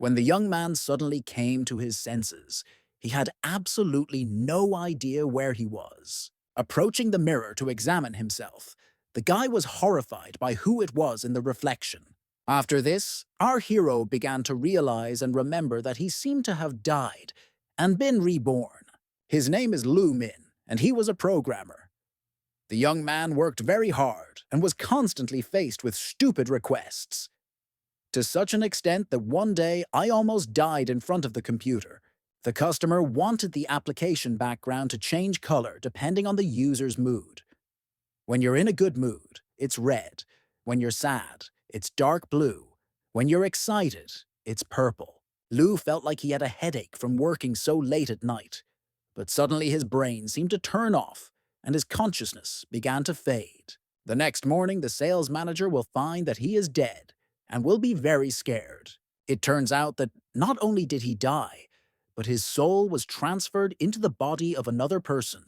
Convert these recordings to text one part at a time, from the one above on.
When the young man suddenly came to his senses, he had absolutely no idea where he was. Approaching the mirror to examine himself, the guy was horrified by who it was in the reflection. After this, our hero began to realize and remember that he seemed to have died and been reborn. His name is Lu Min, and he was a programmer. The young man worked very hard and was constantly faced with stupid requests, to such an extent that one day I almost died in front of the computer. The customer wanted the application background to change color depending on the user's mood. When you're in a good mood, it's red. When you're sad, it's dark blue. When you're excited, it's purple. Lou felt like he had a headache from working so late at night. But suddenly his brain seemed to turn off, and his consciousness began to fade. The next morning, the sales manager will find that he is dead and will be very scared. It turns out that not only did he die, but his soul was transferred into the body of another person.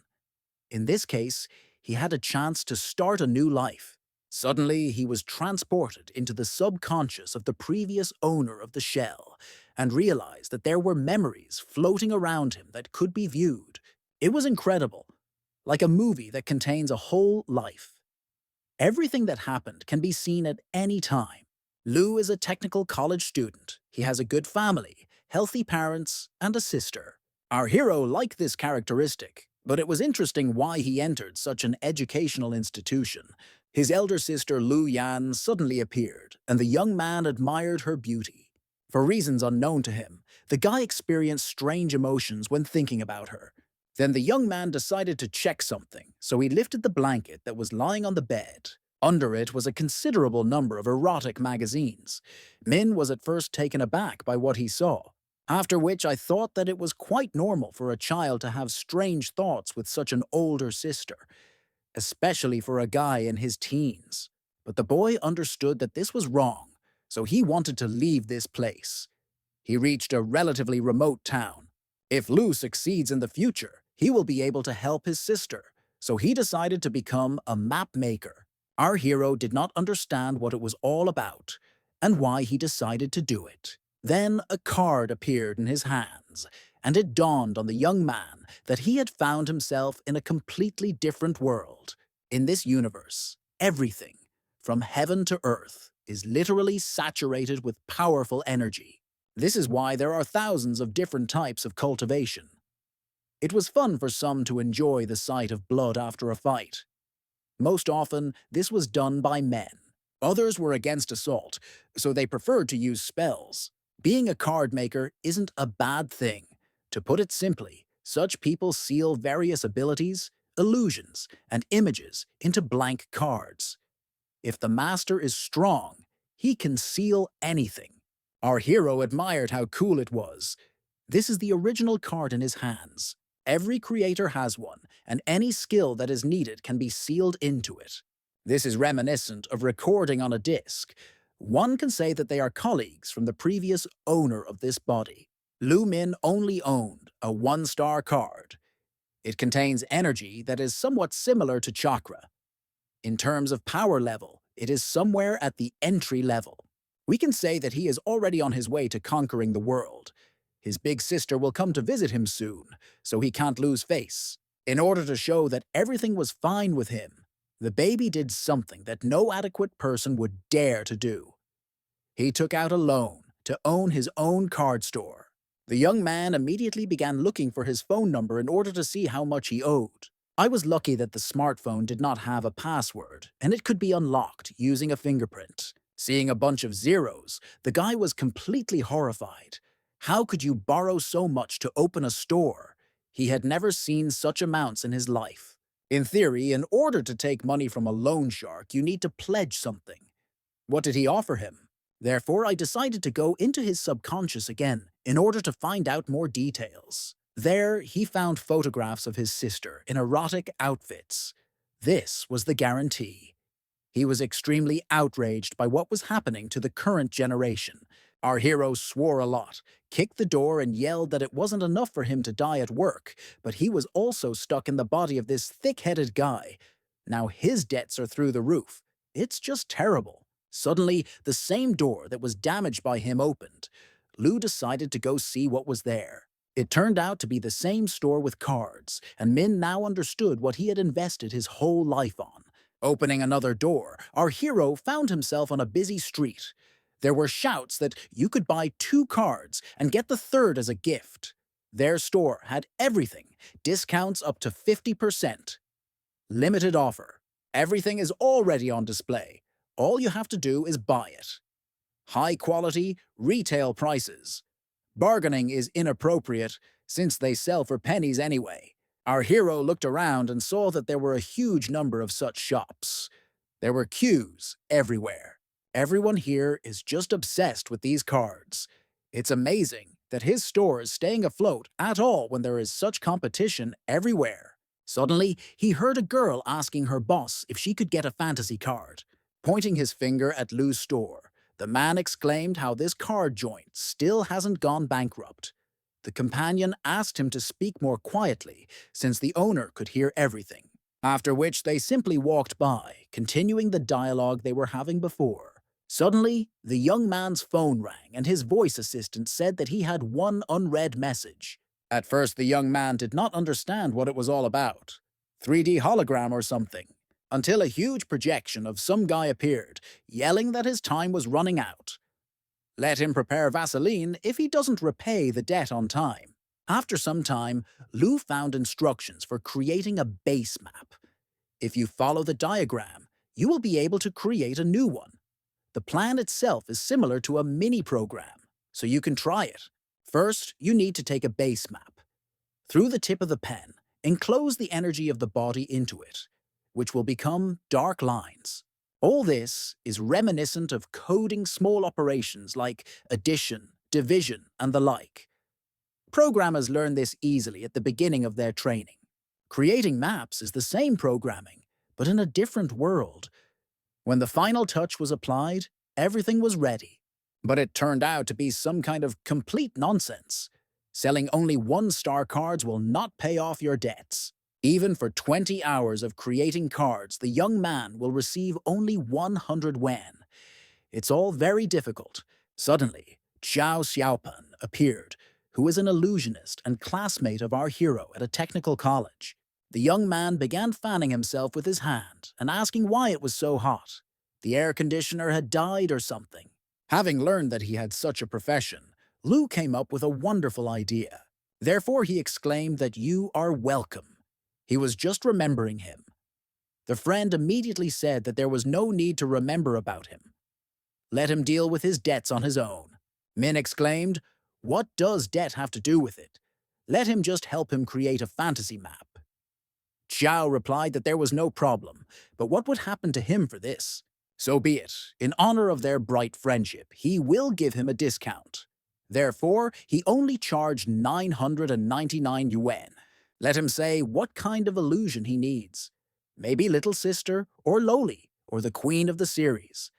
In this case, he had a chance to start a new life. Suddenly, he was transported into the subconscious of the previous owner of the shell and realized that there were memories floating around him that could be viewed. It was incredible, like a movie that contains a whole life. Everything that happened can be seen at any time. Lou is a technical college student. He has a good family, healthy parents, and a sister. Our hero liked this characteristic, but it was interesting why he entered such an educational institution. His elder sister Lu Yan suddenly appeared, and the young man admired her beauty. For reasons unknown to him, the guy experienced strange emotions when thinking about her. Then the young man decided to check something, so he lifted the blanket that was lying on the bed. Under it was a considerable number of erotic magazines. Min was at first taken aback by what he saw, after which I thought that it was quite normal for a child to have strange thoughts with such an older sister, especially for a guy in his teens. But the boy understood that this was wrong, so he wanted to leave this place. He reached a relatively remote town. If Lou succeeds in the future, he will be able to help his sister, so he decided to become a map maker. Our hero did not understand what it was all about and why he decided to do it. Then a card appeared in his hands, and it dawned on the young man that he had found himself in a completely different world. In this universe, everything, from heaven to earth, is literally saturated with powerful energy. This is why there are thousands of different types of cultivation. It was fun for some to enjoy the sight of blood after a fight. Most often, this was done by men. Others were against assault, so they preferred to use spells. Being a card maker isn't a bad thing. To put it simply, such people seal various abilities, illusions, and images into blank cards. If the master is strong, he can seal anything. Our hero admired how cool it was. This is the original card in his hands. Every creator has one, and any skill that is needed can be sealed into it. This is reminiscent of recording on a disc. One can say that they are colleagues from the previous owner of this body. Lu Min only owned a one-star card. It contains energy that is somewhat similar to chakra. In terms of power level, it is somewhere at the entry level. We can say that he is already on his way to conquering the world. His big sister will come to visit him soon, so he can't lose face. In order to show that everything was fine with him, the baby did something that no adequate person would dare to do. He took out a loan to own his own card store. The young man immediately began looking for his phone number in order to see how much he owed. I was lucky that the smartphone did not have a password, and it could be unlocked using a fingerprint. Seeing a bunch of zeros, the guy was completely horrified. How could you borrow so much to open a store? He had never seen such amounts in his life. In theory, in order to take money from a loan shark, you need to pledge something. What did he offer him? Therefore, I decided to go into his subconscious again in order to find out more details. There, he found photographs of his sister in erotic outfits. This was the guarantee. He was extremely outraged by what was happening to the current generation. Our hero swore a lot, kicked the door, and yelled that it wasn't enough for him to die at work, but he was also stuck in the body of this thick-headed guy. Now his debts are through the roof. It's just terrible. Suddenly, the same door that was damaged by him opened. Lou decided to go see what was there. It turned out to be the same store with cards, and Min now understood what he had invested his whole life on. Opening another door, our hero found himself on a busy street. There were shouts that you could buy 2 cards and get the third as a gift. Their store had everything, discounts up to 50%. Limited offer. Everything is already on display. All you have to do is buy it. High quality, retail prices. Bargaining is inappropriate since they sell for pennies anyway. Our hero looked around and saw that there were a huge number of such shops. There were queues everywhere. Everyone here is just obsessed with these cards. It's amazing that his store is staying afloat at all when there is such competition everywhere. Suddenly, he heard a girl asking her boss if she could get a fantasy card. Pointing his finger at Lou's store, the man exclaimed how this card joint still hasn't gone bankrupt. The companion asked him to speak more quietly, since the owner could hear everything. After which they simply walked by, continuing the dialogue they were having before. Suddenly, the young man's phone rang and his voice assistant said that he had one unread message. At first, the young man did not understand what it was all about. 3D hologram or something. Until a huge projection of some guy appeared, yelling that his time was running out. Let him prepare Vaseline if he doesn't repay the debt on time. After some time, Lou found instructions for creating a base map. If you follow the diagram, you will be able to create a new one. The plan itself is similar to a mini program, so you can try it. First, you need to take a base map. Through the tip of the pen, enclose the energy of the body into it, which will become dark lines. All this is reminiscent of coding small operations like addition, division, and the like. Programmers learn this easily at the beginning of their training. Creating maps is the same programming, but in a different world. When the final touch was applied, everything was ready. But it turned out to be some kind of complete nonsense. Selling only 1-star cards will not pay off your debts. Even for 20 hours of creating cards, the young man will receive only 100 wen. It's all very difficult. Suddenly, Zhao Xiaopan appeared, who is an illusionist and classmate of our hero at a technical college. The young man began fanning himself with his hand and asking why it was so hot. The air conditioner had died or something. Having learned that he had such a profession, Lu came up with a wonderful idea. Therefore he exclaimed that you are welcome. He was just remembering him. The friend immediately said that there was no need to remember about him. Let him deal with his debts on his own. Min exclaimed, "What does debt have to do with it? Let him just help him create a fantasy map." Xiao replied that there was no problem, but what would happen to him for this? So be it. In honor of their bright friendship, he will give him a discount. Therefore, he only charged 999 yuan. Let him say what kind of illusion he needs. Maybe Little Sister, or Loli, or the Queen of the series.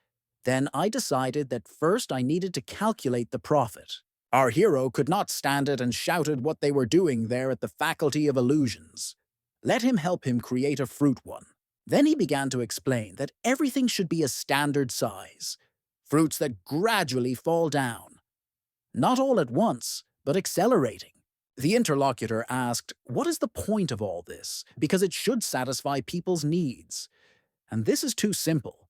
Then I decided that first I needed to calculate the profit. Our hero could not stand it and shouted what they were doing there at the Faculty of Illusions. Let him help him create a fruit one. Then he began to explain that everything should be a standard size. Fruits that gradually fall down. Not all at once, but accelerating. The interlocutor asked, what is the point of all this? Because it should satisfy people's needs. And this is too simple.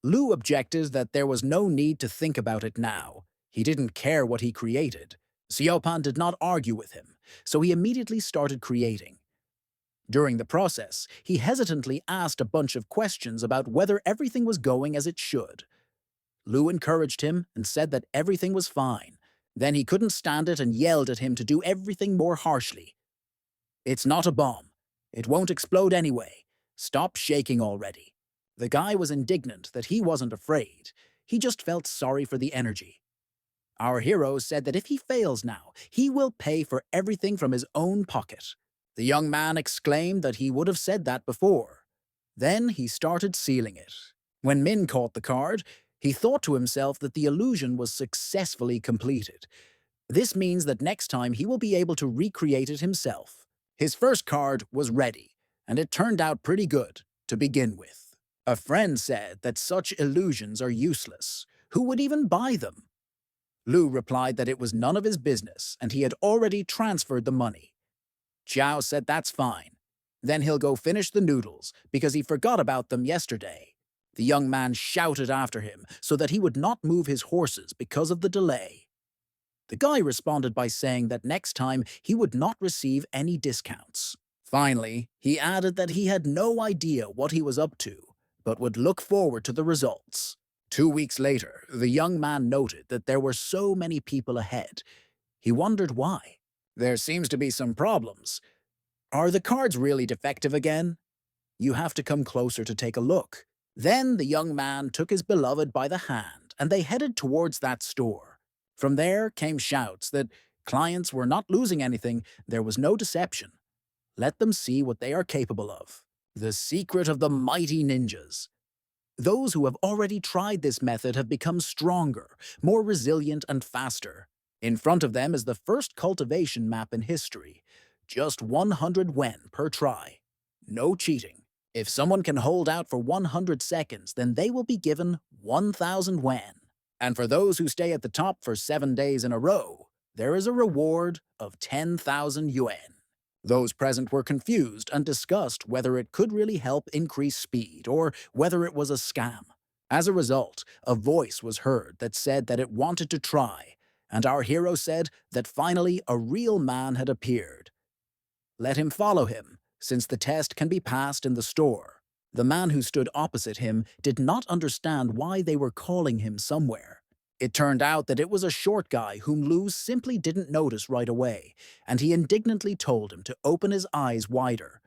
Lu objected that there was no need to think about it now. He didn't care what he created. Xiaopan did not argue with him, so he immediately started creating. During the process, he hesitantly asked a bunch of questions about whether everything was going as it should. Lu encouraged him and said that everything was fine. Then he couldn't stand it and yelled at him to do everything more harshly. "It's not a bomb. It won't explode anyway. Stop shaking already." The guy was indignant that he wasn't afraid. He just felt sorry for the energy. Our hero said that if he fails now, he will pay for everything from his own pocket. The young man exclaimed that he would have said that before. Then he started sealing it. When Min caught the card, he thought to himself that the illusion was successfully completed. This means that next time he will be able to recreate it himself. His first card was ready, and it turned out pretty good to begin with. A friend said that such illusions are useless. Who would even buy them? Lu replied that it was none of his business and he had already transferred the money. Zhao said that's fine. Then he'll go finish the noodles because he forgot about them yesterday. The young man shouted after him so that he would not move his horses because of the delay. The guy responded by saying that next time he would not receive any discounts. Finally, he added that he had no idea what he was up to, but would look forward to the results. 2 weeks later, the young man noted that there were so many people ahead. He wondered why. There seems to be some problems. Are the cards really defective again? You have to come closer to take a look. Then the young man took his beloved by the hand, and they headed towards that store. From there came shouts that clients were not losing anything, there was no deception. Let them see what they are capable of. The secret of the mighty ninjas. Those who have already tried this method have become stronger, more resilient, and faster. In front of them is the first cultivation map in history. Just 100 yen per try. No cheating. If someone can hold out for 100 seconds, then they will be given 1,000 yen. And for those who stay at the top for 7 days in a row, there is a reward of 10,000 yuan. Those present were confused and discussed whether it could really help increase speed or whether it was a scam. As a result, a voice was heard that said that it wanted to try, and our hero said that finally a real man had appeared. Let him follow him, since the test can be passed in the store. The man who stood opposite him did not understand why they were calling him somewhere. It turned out that it was a short guy whom Lu simply didn't notice right away, and he indignantly told him to open his eyes wider.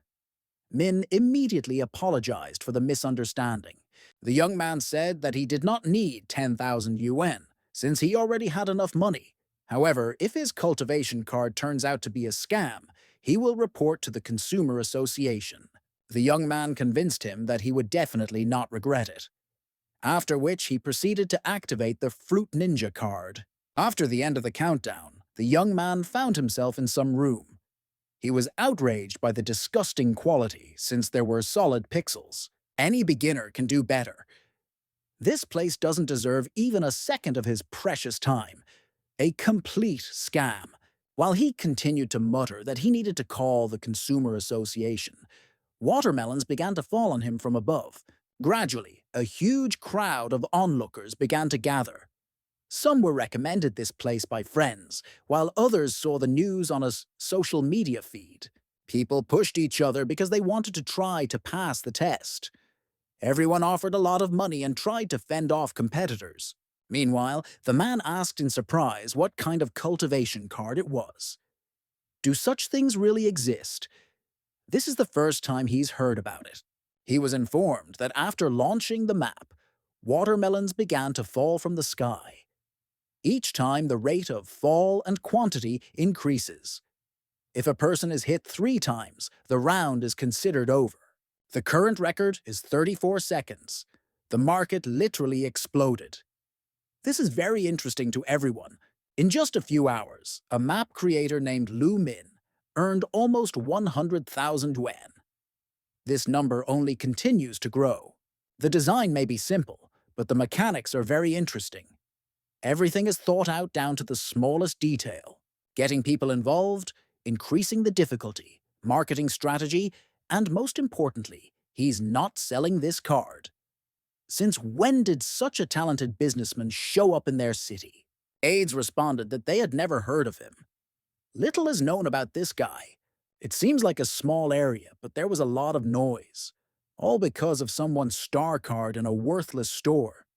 Min immediately apologized for the misunderstanding. The young man said that he did not need 10,000 yuan, since he already had enough money. However, if his cultivation card turns out to be a scam, he will report to the Consumer Association. The young man convinced him that he would definitely not regret it. After which he proceeded to activate the Fruit Ninja card. After the end of the countdown, the young man found himself in some room. He was outraged by the disgusting quality since there were solid pixels. Any beginner can do better. This place doesn't deserve even a second of his precious time. A complete scam. While he continued to mutter that he needed to call the Consumer Association, watermelons began to fall on him from above. Gradually, a huge crowd of onlookers began to gather. Some were recommended this place by friends, while others saw the news on a social media feed. People pushed each other because they wanted to try to pass the test. Everyone offered a lot of money and tried to fend off competitors. Meanwhile, the man asked in surprise what kind of cultivation card it was. Do such things really exist? This is the first time he's heard about it. He was informed that after launching the map, watermelons began to fall from the sky. Each time the rate of fall and quantity increases. If a person is hit 3 times, the round is considered over. The current record is 34 seconds. The market literally exploded. This is very interesting to everyone. In just a few hours, a map creator named Lu Min earned almost 100,000 yuan. This number only continues to grow. The design may be simple, but the mechanics are very interesting. Everything is thought out down to the smallest detail. Getting people involved, increasing the difficulty, marketing strategy, and most importantly, he's not selling this card. Since when did such a talented businessman show up in their city? Aides responded that they had never heard of him. Little is known about this guy. It seems like a small area, but there was a lot of noise. All because of someone's star card in a worthless store.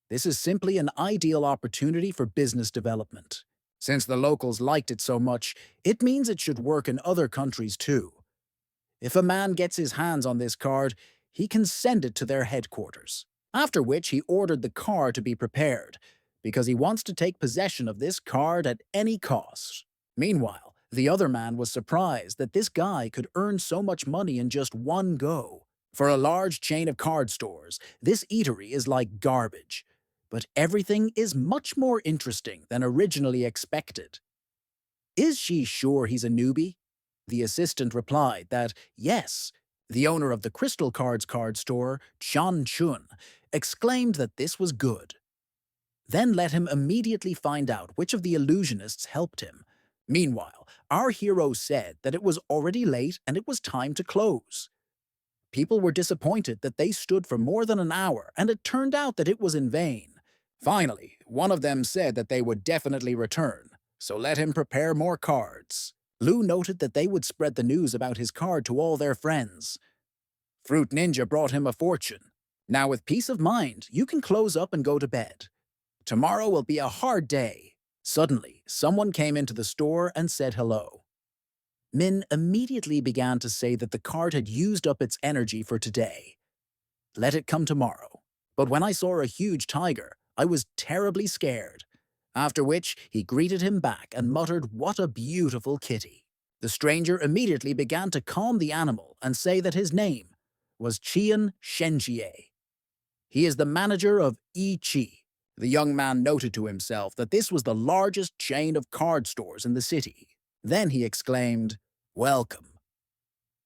This is simply an ideal opportunity for business development. Since the locals liked it so much, it means it should work in other countries too. If a man gets his hands on this card, he can send it to their headquarters. After which he ordered the car to be prepared, because he wants to take possession of this card at any cost. Meanwhile, the other man was surprised that this guy could earn so much money in just one go. For a large chain of card stores, this eatery is like garbage. But everything is much more interesting than originally expected. Is she sure he's a newbie? The assistant replied that, yes. The owner of the Crystal Cards card store, Chan Chun, exclaimed that this was good. Then let him immediately find out which of the illusionists helped him. Meanwhile, our hero said that it was already late and it was time to close. People were disappointed that they stood for more than an hour, and it turned out that it was in vain. Finally, one of them said that they would definitely return, so let him prepare more cards. Lou noted that they would spread the news about his card to all their friends. Fruit Ninja brought him a fortune. Now with peace of mind, you can close up and go to bed. Tomorrow will be a hard day. Suddenly, someone came into the store and said hello. Min immediately began to say that the card had used up its energy for today. Let it come tomorrow. But when I saw a huge tiger, I was terribly scared. After which, he greeted him back and muttered, "What a beautiful kitty." The stranger immediately began to calm the animal and say that his name was Qian Shenjie. He is the manager of Yi Chi. The young man noted to himself that this was the largest chain of card stores in the city. Then he exclaimed, "Welcome."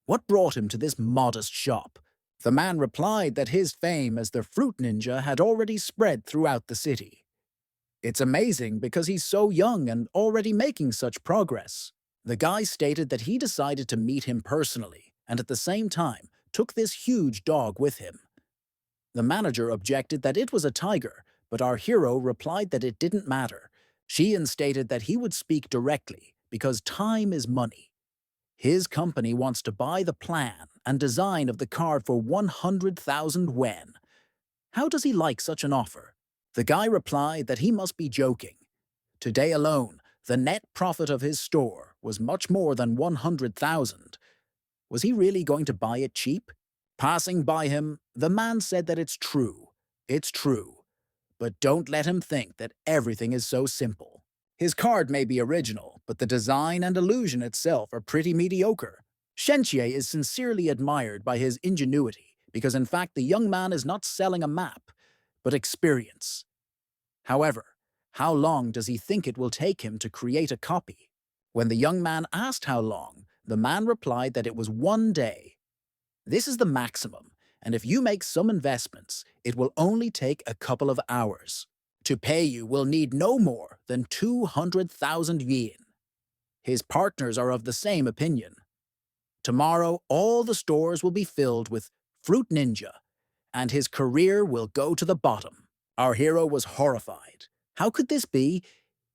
What brought him to this modest shop? The man replied that his fame as the Fruit Ninja had already spread throughout the city. It's amazing because he's so young and already making such progress. The guy stated that he decided to meet him personally and at the same time took this huge dog with him. The manager objected that it was a tiger, but our hero replied that it didn't matter. Sheehan stated that he would speak directly because time is money. His company wants to buy the plan and design of the card for 100,000 yen. How does he like such an offer? The guy replied that he must be joking. Today alone, the net profit of his store was much more than 100,000. Was he really going to buy it cheap? Passing by him, the man said that it's true. It's true. But don't let him think that everything is so simple. His card may be original, but the design and illusion itself are pretty mediocre. Shenchie is sincerely admired by his ingenuity, because in fact the young man is not selling a map, but experience. However, how long does he think it will take him to create a copy? When the young man asked how long, the man replied that it was 1 day. This is the maximum, and if you make some investments, it will only take a couple of hours. To pay you will need no more than 200,000 yen. His partners are of the same opinion. Tomorrow, all the stores will be filled with Fruit Ninja, and his career will go to the bottom. Our hero was horrified. How could this be?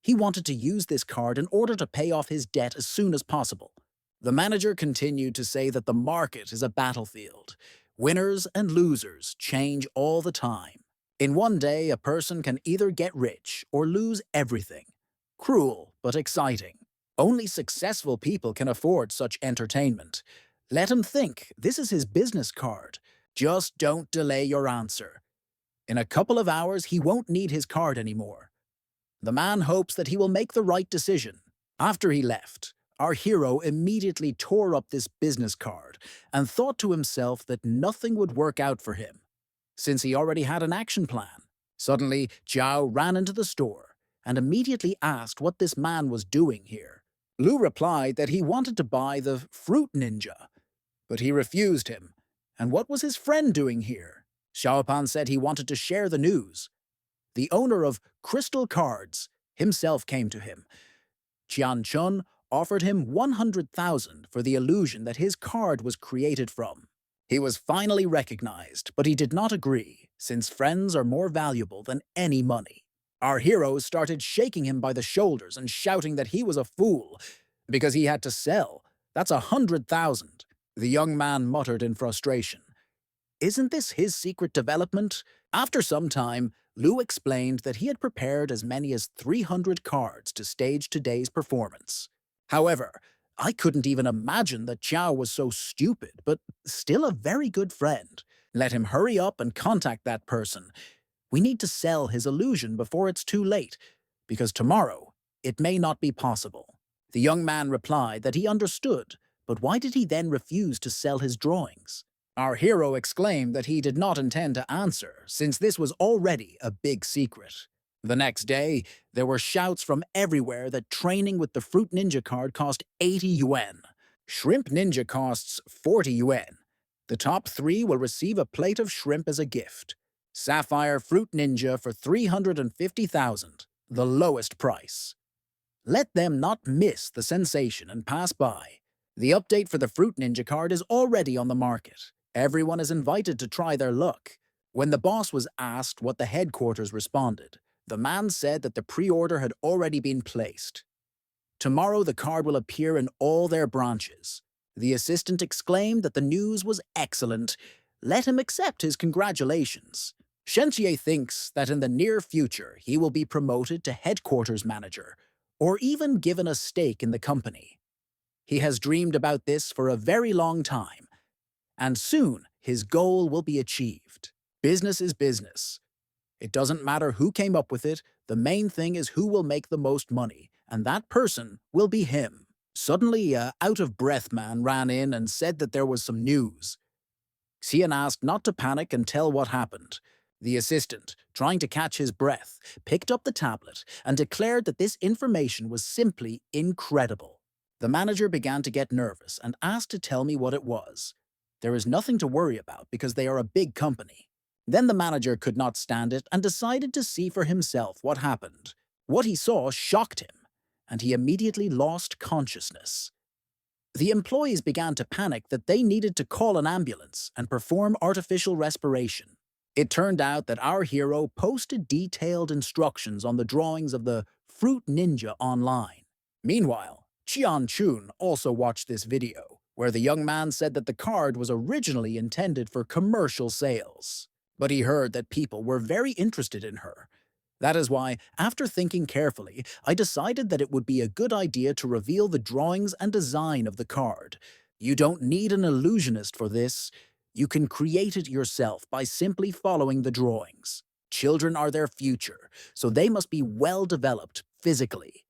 He wanted to use this card in order to pay off his debt as soon as possible. The manager continued to say that the market is a battlefield. Winners and losers change all the time. In 1 day, a person can either get rich or lose everything. Cruel, but exciting. Only successful people can afford such entertainment. Let him think this is his business card. Just don't delay your answer. In a couple of hours, he won't need his card anymore. The man hopes that he will make the right decision. After he left, our hero immediately tore up this business card and thought to himself that nothing would work out for him, since he already had an action plan. Suddenly, Zhao ran into the store and immediately asked what this man was doing here. Lu replied that he wanted to buy the Fruit Ninja, but he refused him. And what was his friend doing here? Xiaopan said he wanted to share the news. The owner of Crystal Cards himself came to him. Qian Chun offered him 100,000 for the illusion that his card was created from. He was finally recognized, but he did not agree, since friends are more valuable than any money. Our hero started shaking him by the shoulders and shouting that he was a fool, because he had to sell. That's 100,000. The young man muttered in frustration. Isn't this his secret development? After some time, Lu explained that he had prepared as many as 300 cards to stage today's performance. However, I couldn't even imagine that Qiao was so stupid, but still a very good friend. Let him hurry up and contact that person. We need to sell his illusion before it's too late, because tomorrow it may not be possible. The young man replied that he understood, but why did he then refuse to sell his drawings? Our hero exclaimed that he did not intend to answer, since this was already a big secret. The next day, there were shouts from everywhere that training with the Fruit Ninja card cost 80 yuan. Shrimp Ninja costs 40 yuan. The top 3 will receive a plate of shrimp as a gift. Sapphire Fruit Ninja for 350,000, the lowest price. Let them not miss the sensation and pass by. The update for the Fruit Ninja card is already on the market. Everyone is invited to try their luck. When the boss was asked what the headquarters responded, the man said that the pre-order had already been placed. Tomorrow the card will appear in all their branches. The assistant exclaimed that the news was excellent. Let him accept his congratulations. Shenxie thinks that in the near future he will be promoted to headquarters manager, or even given a stake in the company. He has dreamed about this for a very long time, and soon his goal will be achieved. Business is business. It doesn't matter who came up with it, the main thing is who will make the most money, and that person will be him. Suddenly, a out-of-breath man ran in and said that there was some news. Xian asked not to panic and tell what happened. The assistant, trying to catch his breath, picked up the tablet and declared that this information was simply incredible. The manager began to get nervous and asked to tell me what it was. There is nothing to worry about because they are a big company. Then the manager could not stand it and decided to see for himself what happened. What he saw shocked him, and he immediately lost consciousness. The employees began to panic that they needed to call an ambulance and perform artificial respiration. It turned out that our hero posted detailed instructions on the drawings of the Fruit Ninja online. Meanwhile, Qian Chun also watched this video, where the young man said that the card was originally intended for commercial sales. But he heard that people were very interested in her. That is why, after thinking carefully, I decided that it would be a good idea to reveal the drawings and design of the card. You don't need an illusionist for this. You can create it yourself by simply following the drawings. Children are their future, so they must be well developed physically.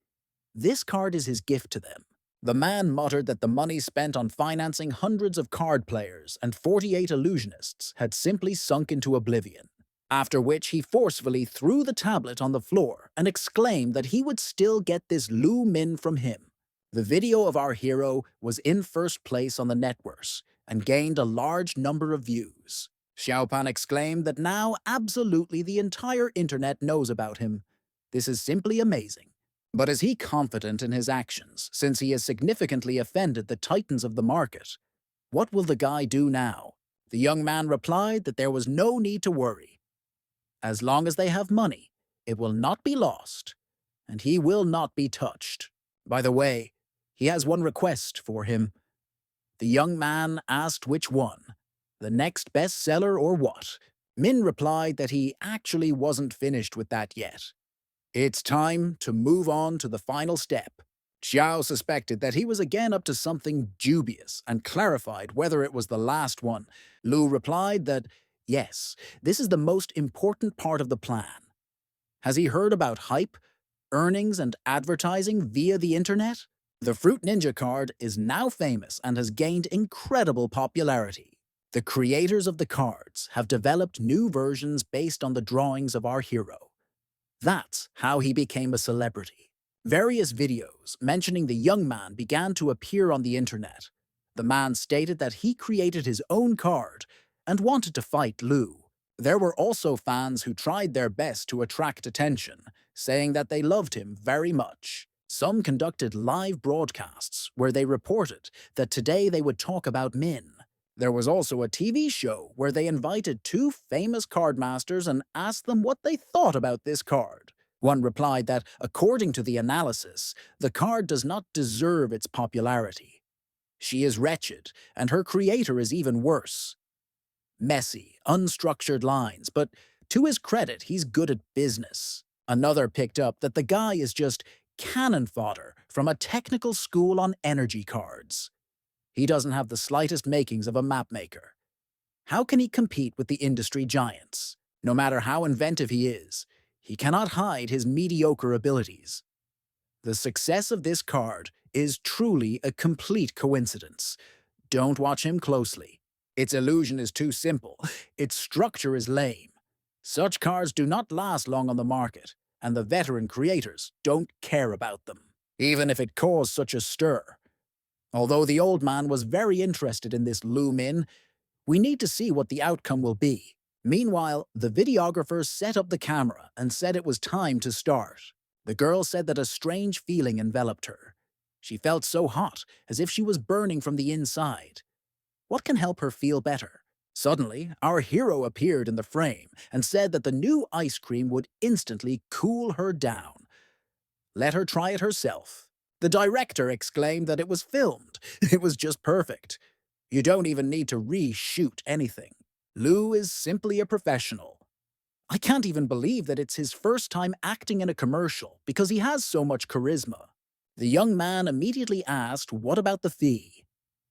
This card is his gift to them. The man muttered that the money spent on financing hundreds of card players and 48 illusionists had simply sunk into oblivion. After which he forcefully threw the tablet on the floor and exclaimed that he would still get this Lu Min from him. The video of our hero was in first place on the networks and gained a large number of views. Xiaopan exclaimed that now absolutely the entire internet knows about him. This is simply amazing. But is he confident in his actions, since he has significantly offended the titans of the market? What will the guy do now? The young man replied that there was no need to worry. As long as they have money, it will not be lost, and he will not be touched. By the way, he has one request for him. The young man asked which one, the next bestseller or what. Min replied that he actually wasn't finished with that yet. It's time to move on to the final step. Xiao suspected that he was again up to something dubious and clarified whether it was the last one. Lu replied that, yes, this is the most important part of the plan. Has he heard about hype, earnings, and advertising via the internet? The Fruit Ninja card is now famous and has gained incredible popularity. The creators of the cards have developed new versions based on the drawings of our hero. That's how he became a celebrity. Various videos mentioning the young man began to appear on the internet. The man stated that he created his own card and wanted to fight Lu. There were also fans who tried their best to attract attention, saying that they loved him very much. Some conducted live broadcasts where they reported that today they would talk about Min. There was also a TV show where they invited two famous cardmasters and asked them what they thought about this card. One replied that, according to the analysis, the card does not deserve its popularity. She is wretched, and her creator is even worse. Messy, unstructured lines, but to his credit, he's good at business. Another picked up that the guy is just cannon fodder from a technical school on energy cards. He doesn't have the slightest makings of a mapmaker. How can he compete with the industry giants? No matter how inventive he cannot hide his mediocre abilities. The success of this card is truly a complete coincidence. Don't watch him closely. Its illusion is too simple. Its structure is lame. Such cards do not last long on the market, and the veteran creators don't care about them, even if it caused such a stir. Although the old man was very interested in this Lu Min, we need to see what the outcome will be. Meanwhile, the videographer set up the camera and said it was time to start. The girl said that a strange feeling enveloped her. She felt so hot, as if she was burning from the inside. What can help her feel better? Suddenly, our hero appeared in the frame and said that the new ice cream would instantly cool her down. Let her try it herself. The director exclaimed that it was filmed. It was just perfect. You don't even need to reshoot anything. Lou is simply a professional. I can't even believe that it's his first time acting in a commercial because he has so much charisma. The young man immediately asked what about the fee.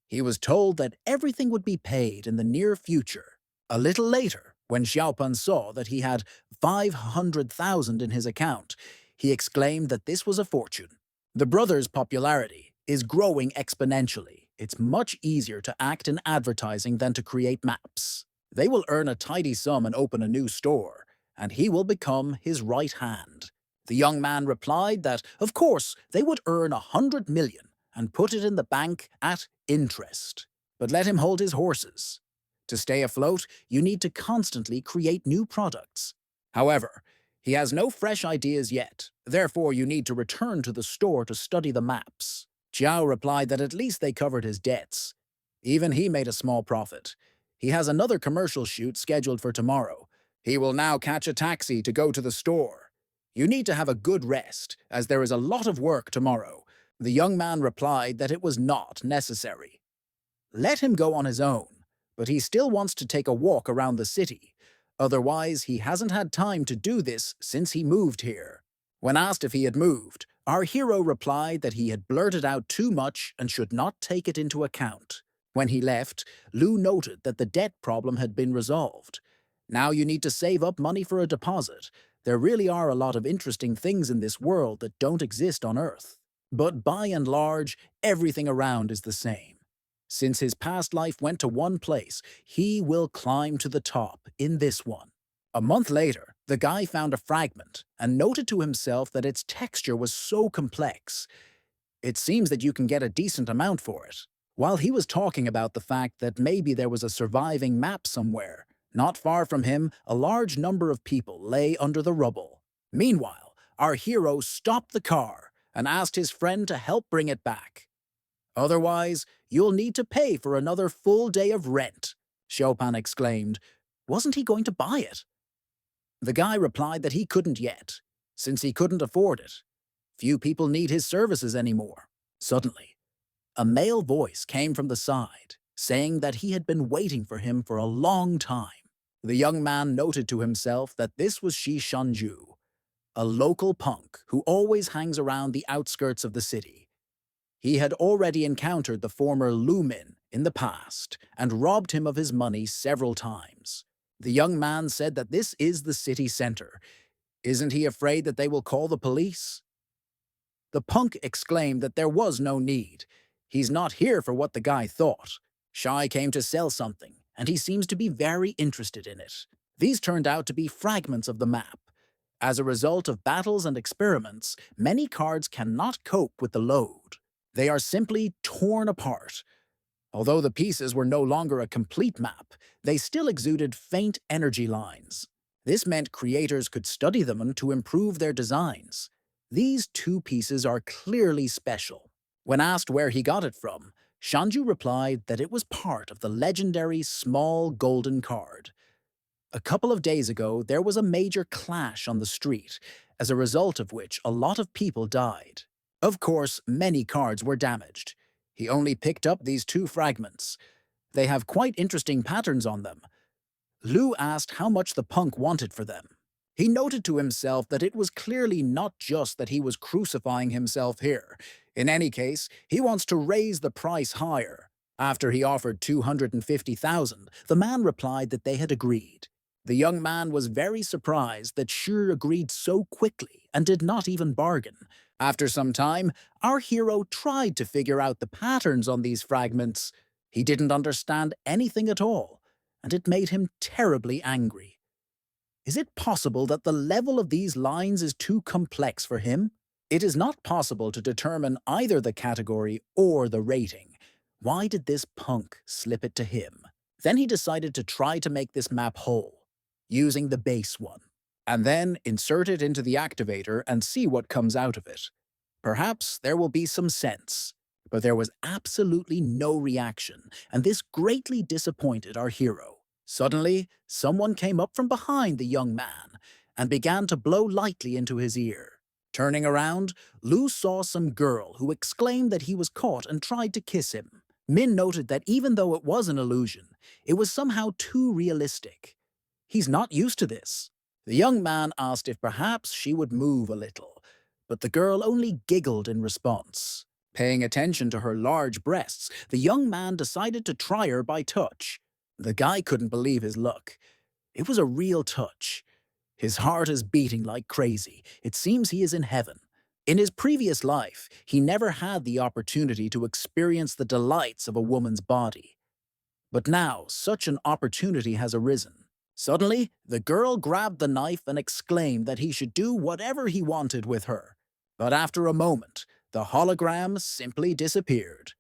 He was told that everything would be paid in the near future. A little later, when Xiaopan saw that he had 500,000 in his account, he exclaimed that this was a fortune. The brothers' popularity is growing exponentially. It's much easier to act in advertising than to create maps. They will earn a tidy sum and open a new store, and he will become his right hand. The young man replied that, of course, they would earn 100 million and put it in the bank at interest. But let him hold his horses. To stay afloat, you need to constantly create new products. However, he has no fresh ideas yet, therefore you need to return to the store to study the maps. Jiao replied that at least they covered his debts. Even he made a small profit. He has another commercial shoot scheduled for tomorrow. He will now catch a taxi to go to the store. You need to have a good rest, as there is a lot of work tomorrow. The young man replied that it was not necessary. Let him go on his own, but he still wants to take a walk around the city. Otherwise, he hasn't had time to do this since he moved here. When asked if he had moved, our hero replied that he had blurted out too much and should not take it into account. When he left, Lou noted that the debt problem had been resolved. Now you need to save up money for a deposit. There really are a lot of interesting things in this world that don't exist on Earth. But by and large, everything around is the same. Since his past life went to one place, he will climb to the top in this one. A month later, the guy found a fragment and noted to himself that its texture was so complex. It seems that you can get a decent amount for it. While he was talking about the fact that maybe there was a surviving map somewhere, not far from him, a large number of people lay under the rubble. Meanwhile, our hero stopped the car and asked his friend to help bring it back. Otherwise, you'll need to pay for another full day of rent, Chopin exclaimed. Wasn't he going to buy it? The guy replied that he couldn't yet, since he couldn't afford it. Few people need his services anymore. Suddenly, a male voice came from the side, saying that he had been waiting for him for a long time. The young man noted to himself that this was Shi Shanju, a local punk who always hangs around the outskirts of the city. He had already encountered the former Lumin in the past and robbed him of his money several times. The young man said that this is the city center. Isn't he afraid that they will call the police? The punk exclaimed that there was no need. He's not here for what the guy thought. Shai came to sell something, and he seems to be very interested in it. These turned out to be fragments of the map. As a result of battles and experiments, many cards cannot cope with the load. They are simply torn apart. Although the pieces were no longer a complete map, they still exuded faint energy lines. This meant creators could study them to improve their designs. These two pieces are clearly special. When asked where he got it from, Shanju replied that it was part of the legendary small golden card. A couple of days ago, there was a major clash on the street, as a result of which a lot of people died. Of course, many cards were damaged. He only picked up these two fragments. They have quite interesting patterns on them. Lou asked how much the punk wanted for them. He noted to himself that it was clearly not just that he was crucifying himself here. In any case, he wants to raise the price higher. After he offered 250,000, the man replied that they had agreed. The young man was very surprised that Shur agreed so quickly and did not even bargain. After some time, our hero tried to figure out the patterns on these fragments. He didn't understand anything at all, and it made him terribly angry. Is it possible that the level of these lines is too complex for him? It is not possible to determine either the category or the rating. Why did this punk slip it to him? Then he decided to try to make this map whole. using the base one, and then insert it into the activator and see what comes out of it. Perhaps there will be some sense. But there was absolutely no reaction, and this greatly disappointed our hero. Suddenly, someone came up from behind the young man and began to blow lightly into his ear. Turning around, Lu saw some girl who exclaimed that he was caught and tried to kiss him. Min noted that even though it was an illusion, it was somehow too realistic. He's not used to this. The young man asked if perhaps she would move a little, but the girl only giggled in response. Paying attention to her large breasts, the young man decided to try her by touch. The guy couldn't believe his luck. It was a real touch. His heart is beating like crazy. It seems he is in heaven. In his previous life, he never had the opportunity to experience the delights of a woman's body. But now, such an opportunity has arisen. Suddenly, the girl grabbed the knife and exclaimed that he should do whatever he wanted with her. But after a moment, the hologram simply disappeared.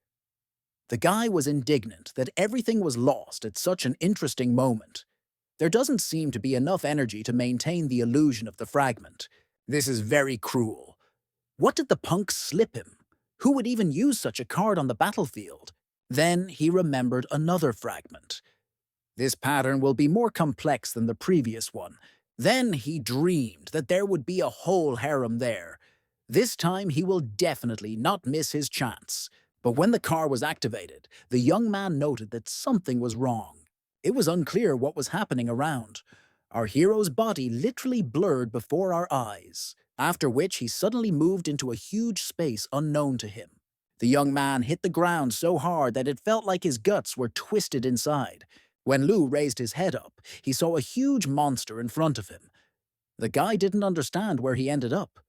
The guy was indignant that everything was lost at such an interesting moment. There doesn't seem to be enough energy to maintain the illusion of the fragment. This is very cruel. What did the punk slip him? Who would even use such a card on the battlefield? Then he remembered another fragment. This pattern will be more complex than the previous one. Then he dreamed that there would be a whole harem there. This time he will definitely not miss his chance. But when the car was activated, the young man noted that something was wrong. It was unclear what was happening around. Our hero's body literally blurred before our eyes, after which he suddenly moved into a huge space unknown to him. The young man hit the ground so hard that it felt like his guts were twisted inside. When Lu raised his head up, he saw a huge monster in front of him. The guy didn't understand where he ended up.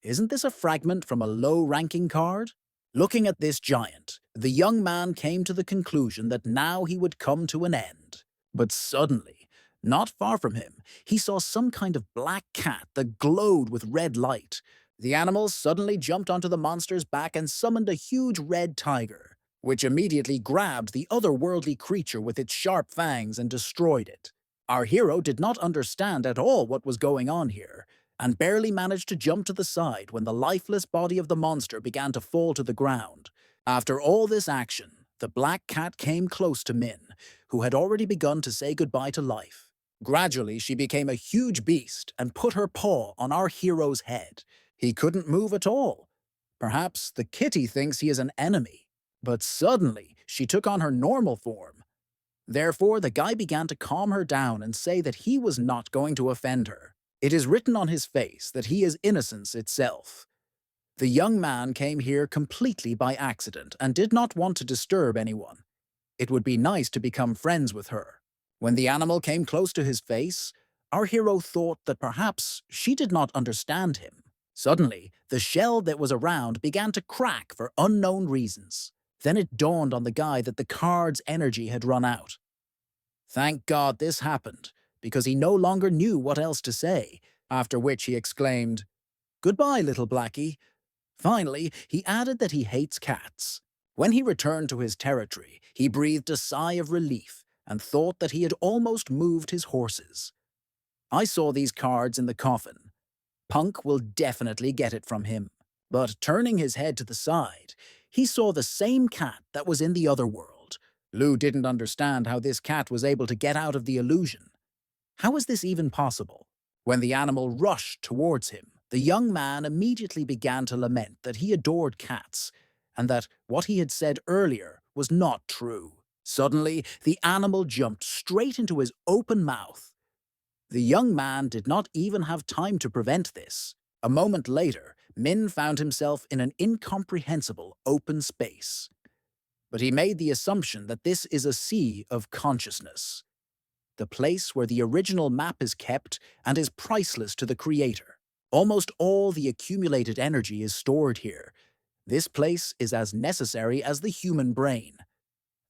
Isn't this a fragment from a low-ranking card? Looking at this giant, the young man came to the conclusion that now he would come to an end. But suddenly, not far from him, he saw some kind of black cat that glowed with red light. The animal suddenly jumped onto the monster's back and summoned a huge red tiger, which immediately grabbed the otherworldly creature with its sharp fangs and destroyed it. Our hero did not understand at all what was going on here, and barely managed to jump to the side when the lifeless body of the monster began to fall to the ground. After all this action, the black cat came close to Min, who had already begun to say goodbye to life. Gradually, she became a huge beast and put her paw on our hero's head. He couldn't move at all. Perhaps the kitty thinks he is an enemy. But suddenly, she took on her normal form. Therefore, the guy began to calm her down and say that he was not going to offend her. It is written on his face that he is innocence itself. The young man came here completely by accident and did not want to disturb anyone. It would be nice to become friends with her. When the animal came close to his face, our hero thought that perhaps she did not understand him. Suddenly, the shell that was around began to crack for unknown reasons. Then it dawned on the guy that the card's energy had run out. Thank God this happened, because he no longer knew what else to say, after which he exclaimed, "Goodbye, little Blackie." Finally, he added that he hates cats. When he returned to his territory, he breathed a sigh of relief and thought that he had almost moved his horses. I saw these cards in the coffin. Punk will definitely get it from him. But turning his head to the side, he saw the same cat that was in the other world. Lu didn't understand how this cat was able to get out of the illusion. How is this even possible? When the animal rushed towards him, the young man immediately began to lament that he adored cats, and that what he had said earlier was not true. Suddenly, the animal jumped straight into his open mouth. The young man did not even have time to prevent this. A moment later, Min found himself in an incomprehensible open space. But he made the assumption that this is a sea of consciousness, the place where the original map is kept and is priceless to the creator. Almost all the accumulated energy is stored here. This place is as necessary as the human brain.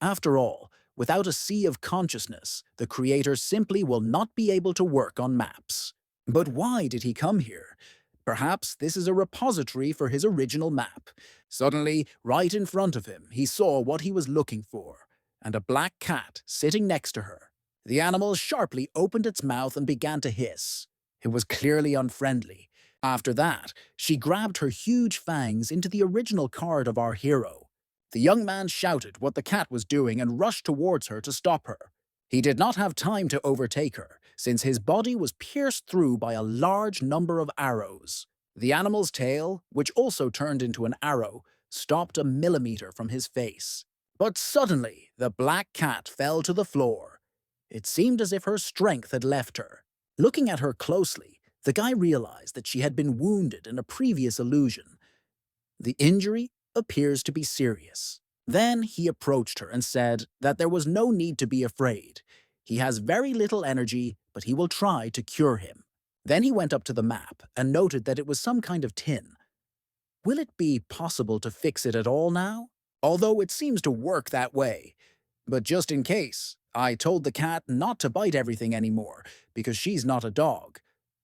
After all, without a sea of consciousness, the creator simply will not be able to work on maps. But why did he come here? Perhaps this is a repository for his original map. Suddenly, right in front of him, he saw what he was looking for, and a black cat sitting next to her. The animal sharply opened its mouth and began to hiss. It was clearly unfriendly. After that, she grabbed her huge fangs into the original card of our hero. The young man shouted what the cat was doing and rushed towards her to stop her. He did not have time to overtake her, since his body was pierced through by a large number of arrows. The animal's tail, which also turned into an arrow, stopped a millimeter from his face. But suddenly, the black cat fell to the floor. It seemed as if her strength had left her. Looking at her closely, the guy realized that she had been wounded in a previous illusion. The injury appears to be serious. Then he approached her and said that there was no need to be afraid. He has very little energy, but he will try to cure him. Then he went up to the map and noted that it was some kind of tin. Will it be possible to fix it at all now? Although it seems to work that way. But just in case, I told the cat not to bite everything anymore, because she's not a dog.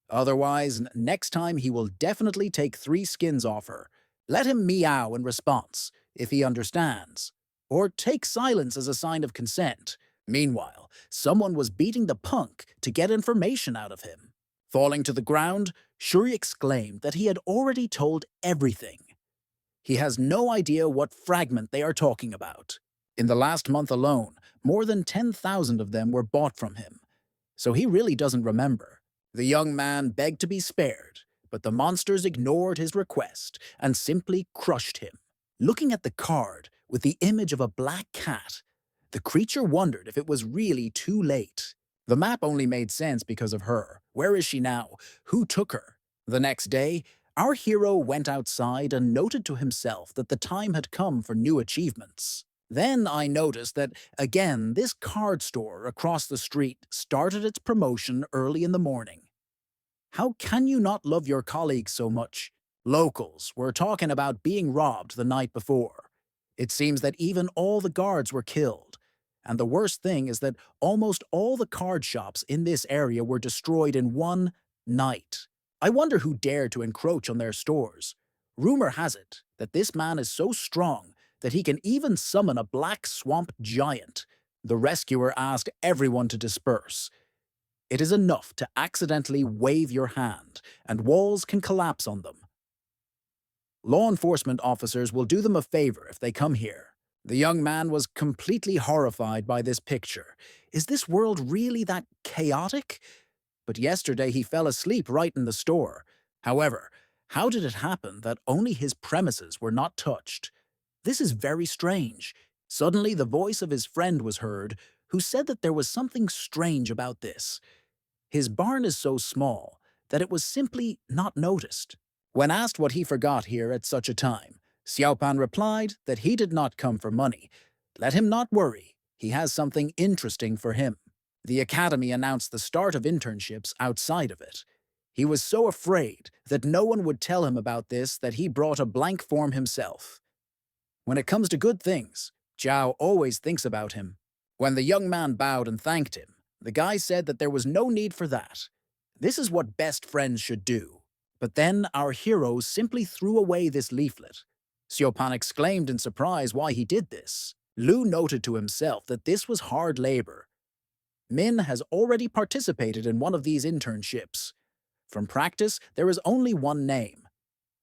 Otherwise, next time he will definitely take 3 skins off her. Let him meow in response, if he understands. Or take silence as a sign of consent. Meanwhile, someone was beating the punk to get information out of him. Falling to the ground, Shuri exclaimed that he had already told everything. He has no idea what fragment they are talking about. In the last month alone, more than 10,000 of them were bought from him. So he really doesn't remember. The young man begged to be spared, but the monsters ignored his request and simply crushed him. Looking at the card with the image of a black cat, the creature wondered if it was really too late. The map only made sense because of her. Where is she now? Who took her? The next day, our hero went outside and noted to himself that the time had come for new achievements. Then I noticed that, again, this card store across the street started its promotion early in the morning. How can you not love your colleagues so much? Locals were talking about being robbed the night before. It seems that even all the guards were killed. And the worst thing is that almost all the card shops in this area were destroyed in one night. I wonder who dared to encroach on their stores. Rumor has it that this man is so strong that he can even summon a black swamp giant. The rescuer asked everyone to disperse. It is enough to accidentally wave your hand, and walls can collapse on them. Law enforcement officers will do them a favor if they come here. The young man was completely horrified by this picture. Is this world really that chaotic? But yesterday he fell asleep right in the store. However, how did it happen that only his premises were not touched? This is very strange. Suddenly the voice of his friend was heard, who said that there was something strange about this. His barn is so small that it was simply not noticed. When asked what he forgot here at such a time, Xiaopan replied that he did not come for money. Let him not worry. He has something interesting for him. The academy announced the start of internships outside of it. He was so afraid that no one would tell him about this that he brought a blank form himself. When it comes to good things, Zhao always thinks about him. When the young man bowed and thanked him, the guy said that there was no need for that. This is what best friends should do. But then our hero simply threw away this leaflet. Xiaopan exclaimed in surprise why he did this. Lu noted to himself that this was hard labor. Min has already participated in one of these internships. From practice, there is only one name.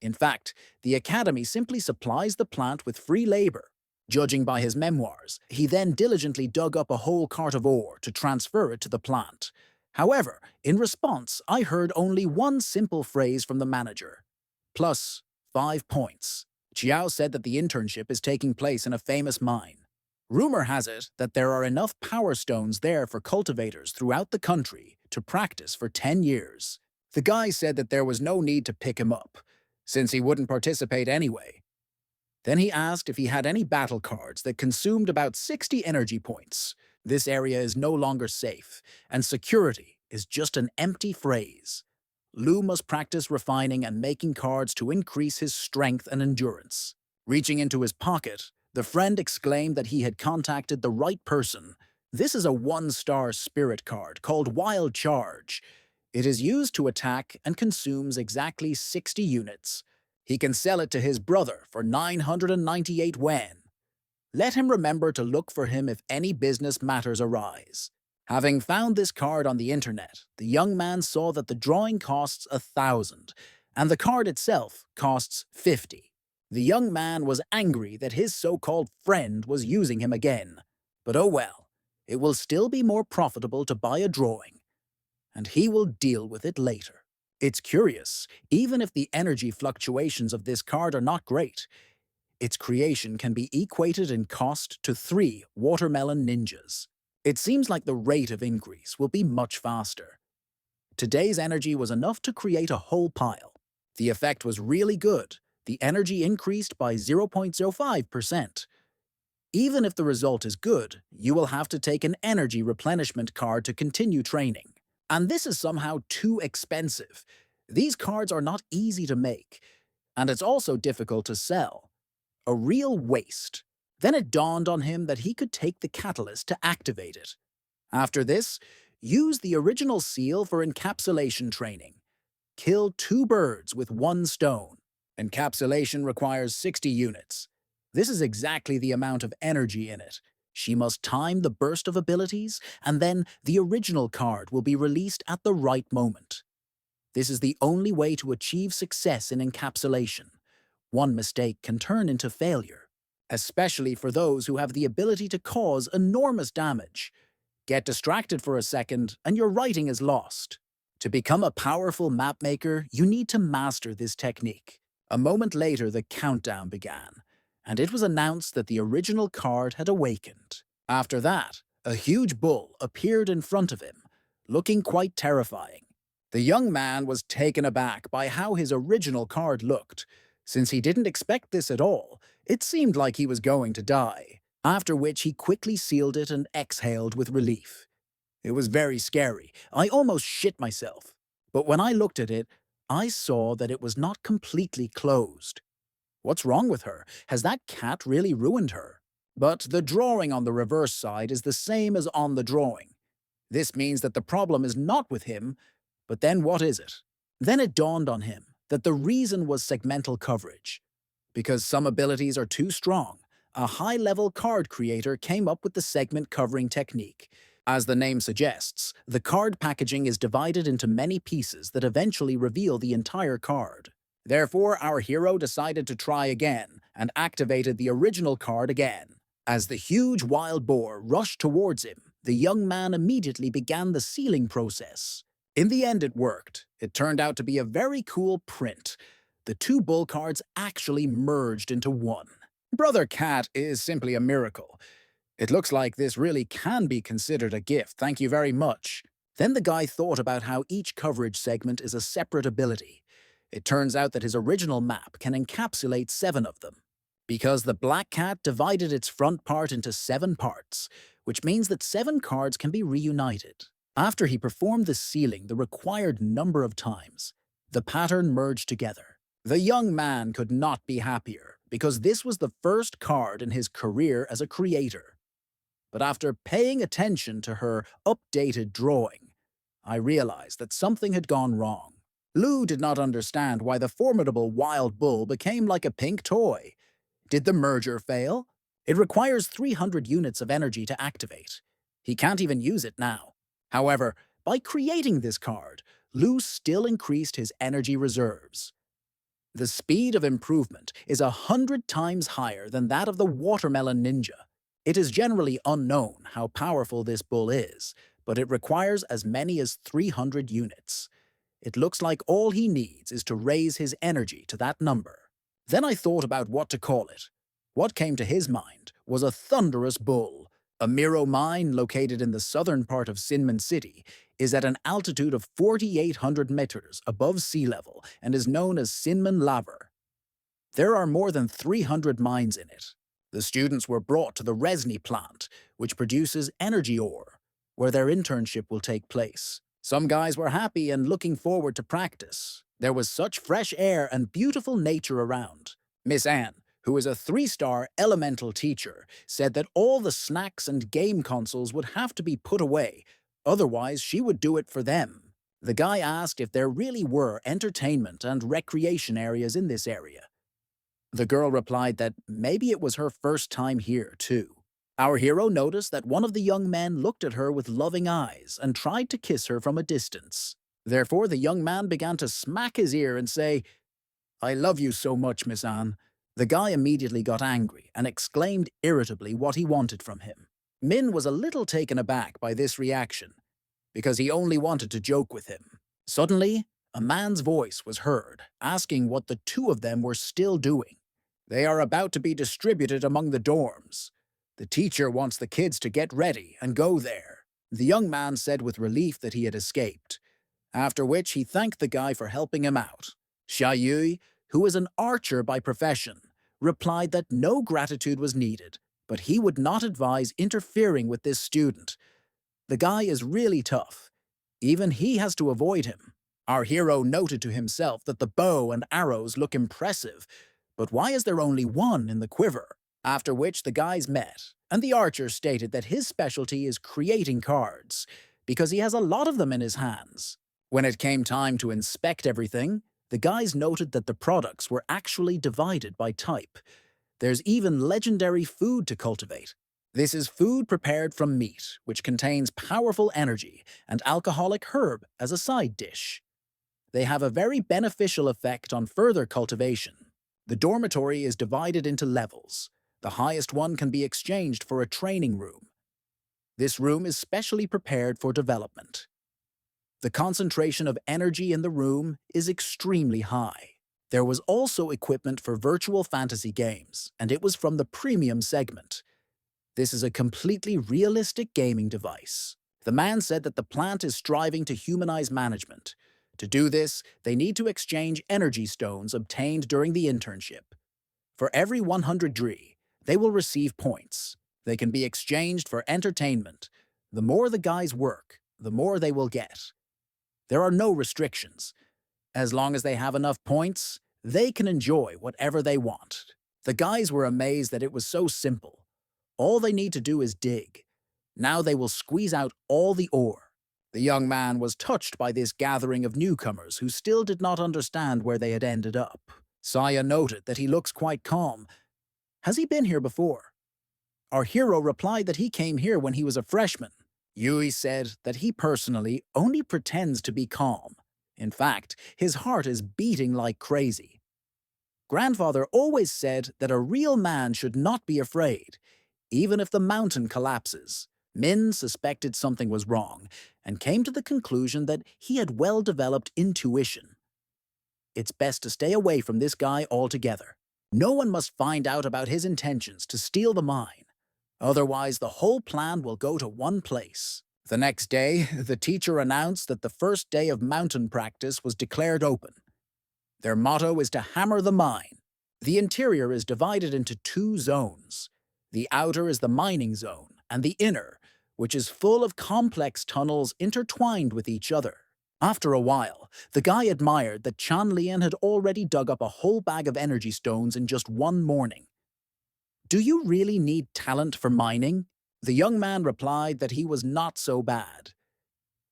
In fact, the academy simply supplies the plant with free labor. Judging by his memoirs, he then diligently dug up a whole cart of ore to transfer it to the plant. However, in response, I heard only one simple phrase from the manager. Plus 5 points. Jiao said that the internship is taking place in a famous mine. Rumor has it that there are enough power stones there for cultivators throughout the country to practice for 10 years. The guy said that there was no need to pick him up, since he wouldn't participate anyway. Then he asked if he had any battle cards that consumed about 60 energy points. This area is no longer safe, and security is just an empty phrase. Lu must practice refining and making cards to increase his strength and endurance. Reaching into his pocket, the friend exclaimed that he had contacted the right person. This is a 1-star spirit card called Wild Charge. It is used to attack and consumes exactly 60 units. He can sell it to his brother for 998 wen. Let him remember to look for him if any business matters arise. Having found this card on the internet, the young man saw that the drawing costs 1,000, and the card itself costs 50. The young man was angry that his so-called friend was using him again. But oh well, it will still be more profitable to buy a drawing, and he will deal with it later. It's curious, even if the energy fluctuations of this card are not great, its creation can be equated in cost to 3 watermelon ninjas. It seems like the rate of increase will be much faster. Today's energy was enough to create a whole pile. The effect was really good. The energy increased by 0.05%. Even if the result is good, you will have to take an energy replenishment card to continue training. And this is somehow too expensive. These cards are not easy to make, and it's also difficult to sell. A real waste. Then it dawned on him that he could take the catalyst to activate it. After this, use the original seal for encapsulation training. Kill 2 birds with 1 stone. Encapsulation requires 60 units. This is exactly the amount of energy in it. She must time the burst of abilities, and then the original card will be released at the right moment. This is the only way to achieve success in encapsulation. One mistake can turn into failure, especially for those who have the ability to cause enormous damage. Get distracted for a second, and your writing is lost. To become a powerful mapmaker, you need to master this technique. A moment later, the countdown began, and it was announced that the original card had awakened. After that, a huge bull appeared in front of him, looking quite terrifying. The young man was taken aback by how his original card looked. Since he didn't expect this at all, it seemed like he was going to die, after which he quickly sealed it and exhaled with relief. It was very scary. I almost shit myself. But when I looked at it, I saw that it was not completely closed. What's wrong with her? Has that cat really ruined her? But the drawing on the reverse side is the same as on the drawing. This means that the problem is not with him, but then what is it? Then it dawned on him that the reason was segmental coverage. Because some abilities are too strong, a high-level card creator came up with the segment covering technique. As the name suggests, the card packaging is divided into many pieces that eventually reveal the entire card. Therefore, our hero decided to try again and activated the original card again. As the huge wild boar rushed towards him, the young man immediately began the sealing process. In the end, it worked. It turned out to be a very cool print. The 2 bull cards actually merged into one. Brother Cat is simply a miracle. It looks like this really can be considered a gift, thank you very much. Then the guy thought about how each coverage segment is a separate ability. It turns out that his original map can encapsulate 7 of them. Because the black cat divided its front part into 7 parts, which means that 7 cards can be reunited. After he performed the sealing the required number of times, the pattern merged together. The young man could not be happier, because this was the first card in his career as a creator. But after paying attention to her updated drawing, I realized that something had gone wrong. Lou did not understand why the formidable wild bull became like a pink toy. Did the merger fail? It requires 300 units of energy to activate. He can't even use it now. However, by creating this card, Lou still increased his energy reserves. The speed of improvement is 100 times higher than that of the watermelon ninja. It is generally unknown how powerful this bull is, but it requires as many as 300 units. It looks like all he needs is to raise his energy to that number. Then I thought about what to call it. What came to his mind was a thunderous bull. A Miro mine located in the southern part of Sinman City is at an altitude of 4,800 meters above sea level and is known as Sinman Laver. There are more than 300 mines in it. The students were brought to the Resny plant, which produces energy ore, where their internship will take place. Some guys were happy and looking forward to practice. There was such fresh air and beautiful nature around. Miss Anne, who is a 3-star elemental teacher, said that all the snacks and game consoles would have to be put away, otherwise she would do it for them. The guy asked if there really were entertainment and recreation areas in this area. The girl replied that maybe it was her first time here, too. Our hero noticed that one of the young men looked at her with loving eyes and tried to kiss her from a distance. Therefore, the young man began to smack his ear and say, "I love you so much, Miss Anne." The guy immediately got angry and exclaimed irritably what he wanted from him. Min was a little taken aback by this reaction, because he only wanted to joke with him. Suddenly, a man's voice was heard, asking what the two of them were still doing. "They are about to be distributed among the dorms. The teacher wants the kids to get ready and go there." The young man said with relief that he had escaped, after which he thanked the guy for helping him out. Xia Yui, who is an archer by profession, replied that no gratitude was needed, but he would not advise interfering with this student. The guy is really tough. Even he has to avoid him. Our hero noted to himself that the bow and arrows look impressive, but why is there only one in the quiver? After which the guys met, and the archer stated that his specialty is creating cards, because he has a lot of them in his hands. When it came time to inspect everything, the guys noted that the products were actually divided by type. There's even legendary food to cultivate. This is food prepared from meat, which contains powerful energy, and alcoholic herb as a side dish. They have a very beneficial effect on further cultivation. The dormitory is divided into levels. The highest one can be exchanged for a training room. This room is specially prepared for development. The concentration of energy in the room is extremely high. There was also equipment for virtual fantasy games, and it was from the premium segment. This is a completely realistic gaming device. The man said that the plant is striving to humanize management. To do this, they need to exchange energy stones obtained during the internship. For every 100 dri, they will receive points. They can be exchanged for entertainment. The more the guys work, the more they will get. There are no restrictions. As long as they have enough points, they can enjoy whatever they want. The guys were amazed that it was so simple. All they need to do is dig. Now they will squeeze out all the ore. The young man was touched by this gathering of newcomers who still did not understand where they had ended up. Saya noted that he looks quite calm. Has he been here before? Our hero replied that he came here when he was a freshman. Yui said that he personally only pretends to be calm. In fact, his heart is beating like crazy. Grandfather always said that a real man should not be afraid, even if the mountain collapses. Min suspected something was wrong and came to the conclusion that he had well-developed intuition. It's best to stay away from this guy altogether. No one must find out about his intentions to steal the mine. Otherwise, the whole plan will go to one place. The next day, the teacher announced that the first day of mountain practice was declared open. Their motto is to hammer the mine. The interior is divided into two zones. The outer is the mining zone, and the inner, which is full of complex tunnels intertwined with each other. After a while, the guy admired that Chan Lian had already dug up a whole bag of energy stones in just one morning. Do you really need talent for mining? The young man replied that he was not so bad.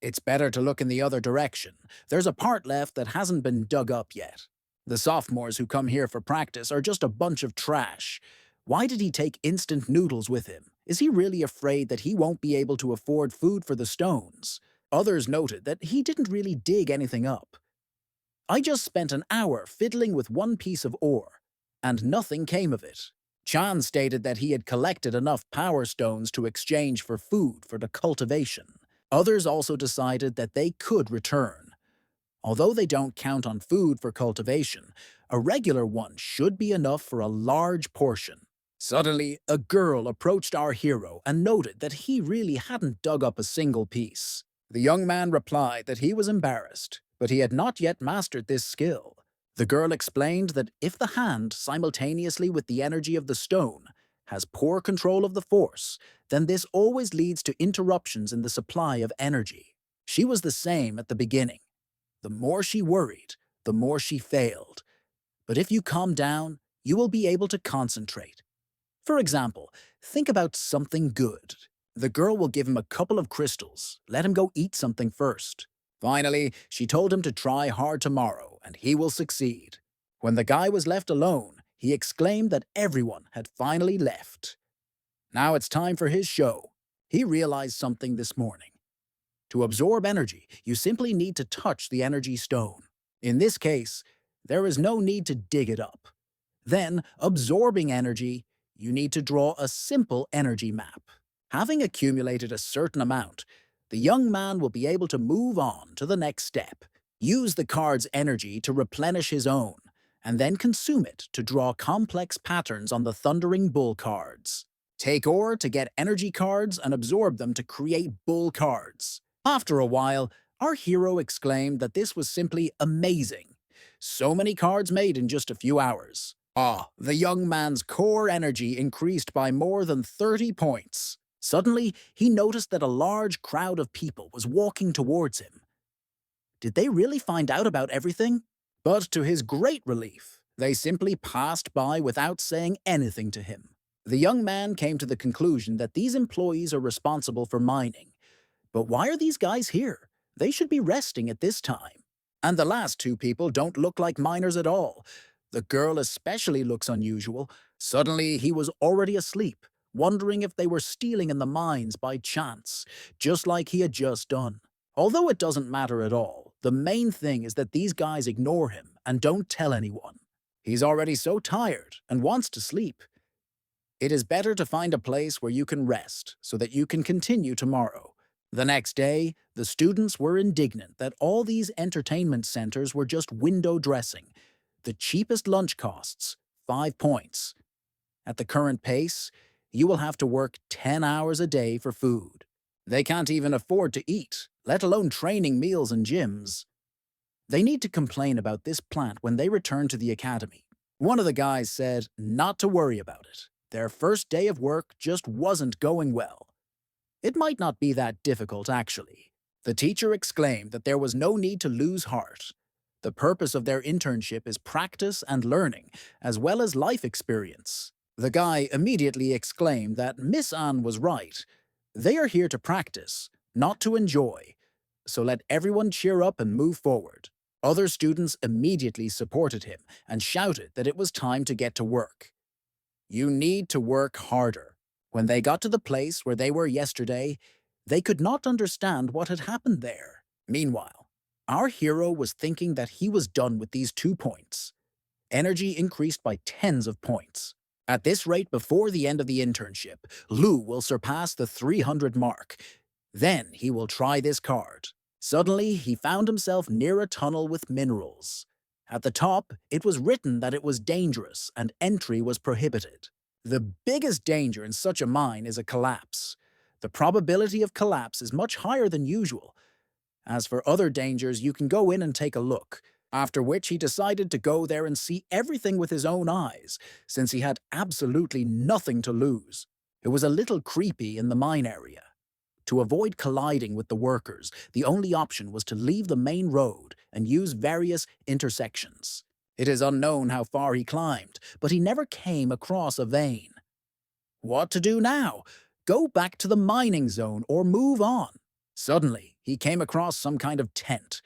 It's better to look in the other direction. There's a part left that hasn't been dug up yet. The sophomores who come here for practice are just a bunch of trash. Why did he take instant noodles with him? Is he really afraid that he won't be able to afford food for the stones? Others noted that he didn't really dig anything up. I just spent an hour fiddling with one piece of ore, and nothing came of it. Chan stated that he had collected enough power stones to exchange for food for the cultivation. Others also decided that they could return. Although they don't count on food for cultivation, a regular one should be enough for a large portion. Suddenly, a girl approached our hero and noted that he really hadn't dug up a single piece. The young man replied that he was embarrassed, but he had not yet mastered this skill. The girl explained that if the hand, simultaneously with the energy of the stone, has poor control of the force, then this always leads to interruptions in the supply of energy. She was the same at the beginning. The more she worried, the more she failed. But if you calm down, you will be able to concentrate. For example, think about something good. The girl will give him a couple of crystals. Let him go eat something first. Finally, she told him to try hard tomorrow, and he will succeed. When the guy was left alone, he exclaimed that everyone had finally left. Now it's time for his show. He realized something this morning. To absorb energy, you simply need to touch the energy stone. In this case, there is no need to dig it up. Then, absorbing energy, you need to draw a simple energy map. Having accumulated a certain amount, the young man will be able to move on to the next step. Use the card's energy to replenish his own, and then consume it to draw complex patterns on the Thundering Bull cards. Take ore to get energy cards and absorb them to create bull cards. After a while, our hero exclaimed that this was simply amazing. So many cards made in just a few hours. The young man's core energy increased by more than 30 points. Suddenly, he noticed that a large crowd of people was walking towards him. Did they really find out about everything? But to his great relief, they simply passed by without saying anything to him. The young man came to the conclusion that these employees are responsible for mining. But why are these guys here? They should be resting at this time. And the last two people don't look like miners at all. The girl especially looks unusual. Suddenly, he was already asleep, wondering if they were stealing in the mines by chance, just like he had just done. Although it doesn't matter at all, the main thing is that these guys ignore him and don't tell anyone. He's already so tired and wants to sleep. It is better to find a place where you can rest so that you can continue tomorrow. The next day, the students were indignant that all these entertainment centers were just window dressing. The cheapest lunch costs 5 points. At the current pace, you will have to work 10 hours a day for food. They can't even afford to eat, let alone training meals and gyms. They need to complain about this plant when they return to the academy. One of the guys said not to worry about it. Their first day of work just wasn't going well. It might not be that difficult, actually. The teacher exclaimed that there was no need to lose heart. The purpose of their internship is practice and learning, as well as life experience. The guy immediately exclaimed that Miss Anne was right. They are here to practice, not to enjoy. So let everyone cheer up and move forward. Other students immediately supported him and shouted that it was time to get to work. You need to work harder. When they got to the place where they were yesterday, they could not understand what had happened there. Meanwhile, our hero was thinking that he was done with these 2 points. Energy increased by tens of points. At this rate, before the end of the internship, Lou will surpass the 300 mark. Then he will try this card. Suddenly, he found himself near a tunnel with minerals. At the top, it was written that it was dangerous and entry was prohibited. The biggest danger in such a mine is a collapse. The probability of collapse is much higher than usual. As for other dangers, you can go in and take a look, after which he decided to go there and see everything with his own eyes, since he had absolutely nothing to lose. It was a little creepy in the mine area. To avoid colliding with the workers, the only option was to leave the main road and use various intersections. It is unknown how far he climbed, but he never came across a vein. What to do now? Go back to the mining zone or move on. Suddenly, he came across some kind of tent.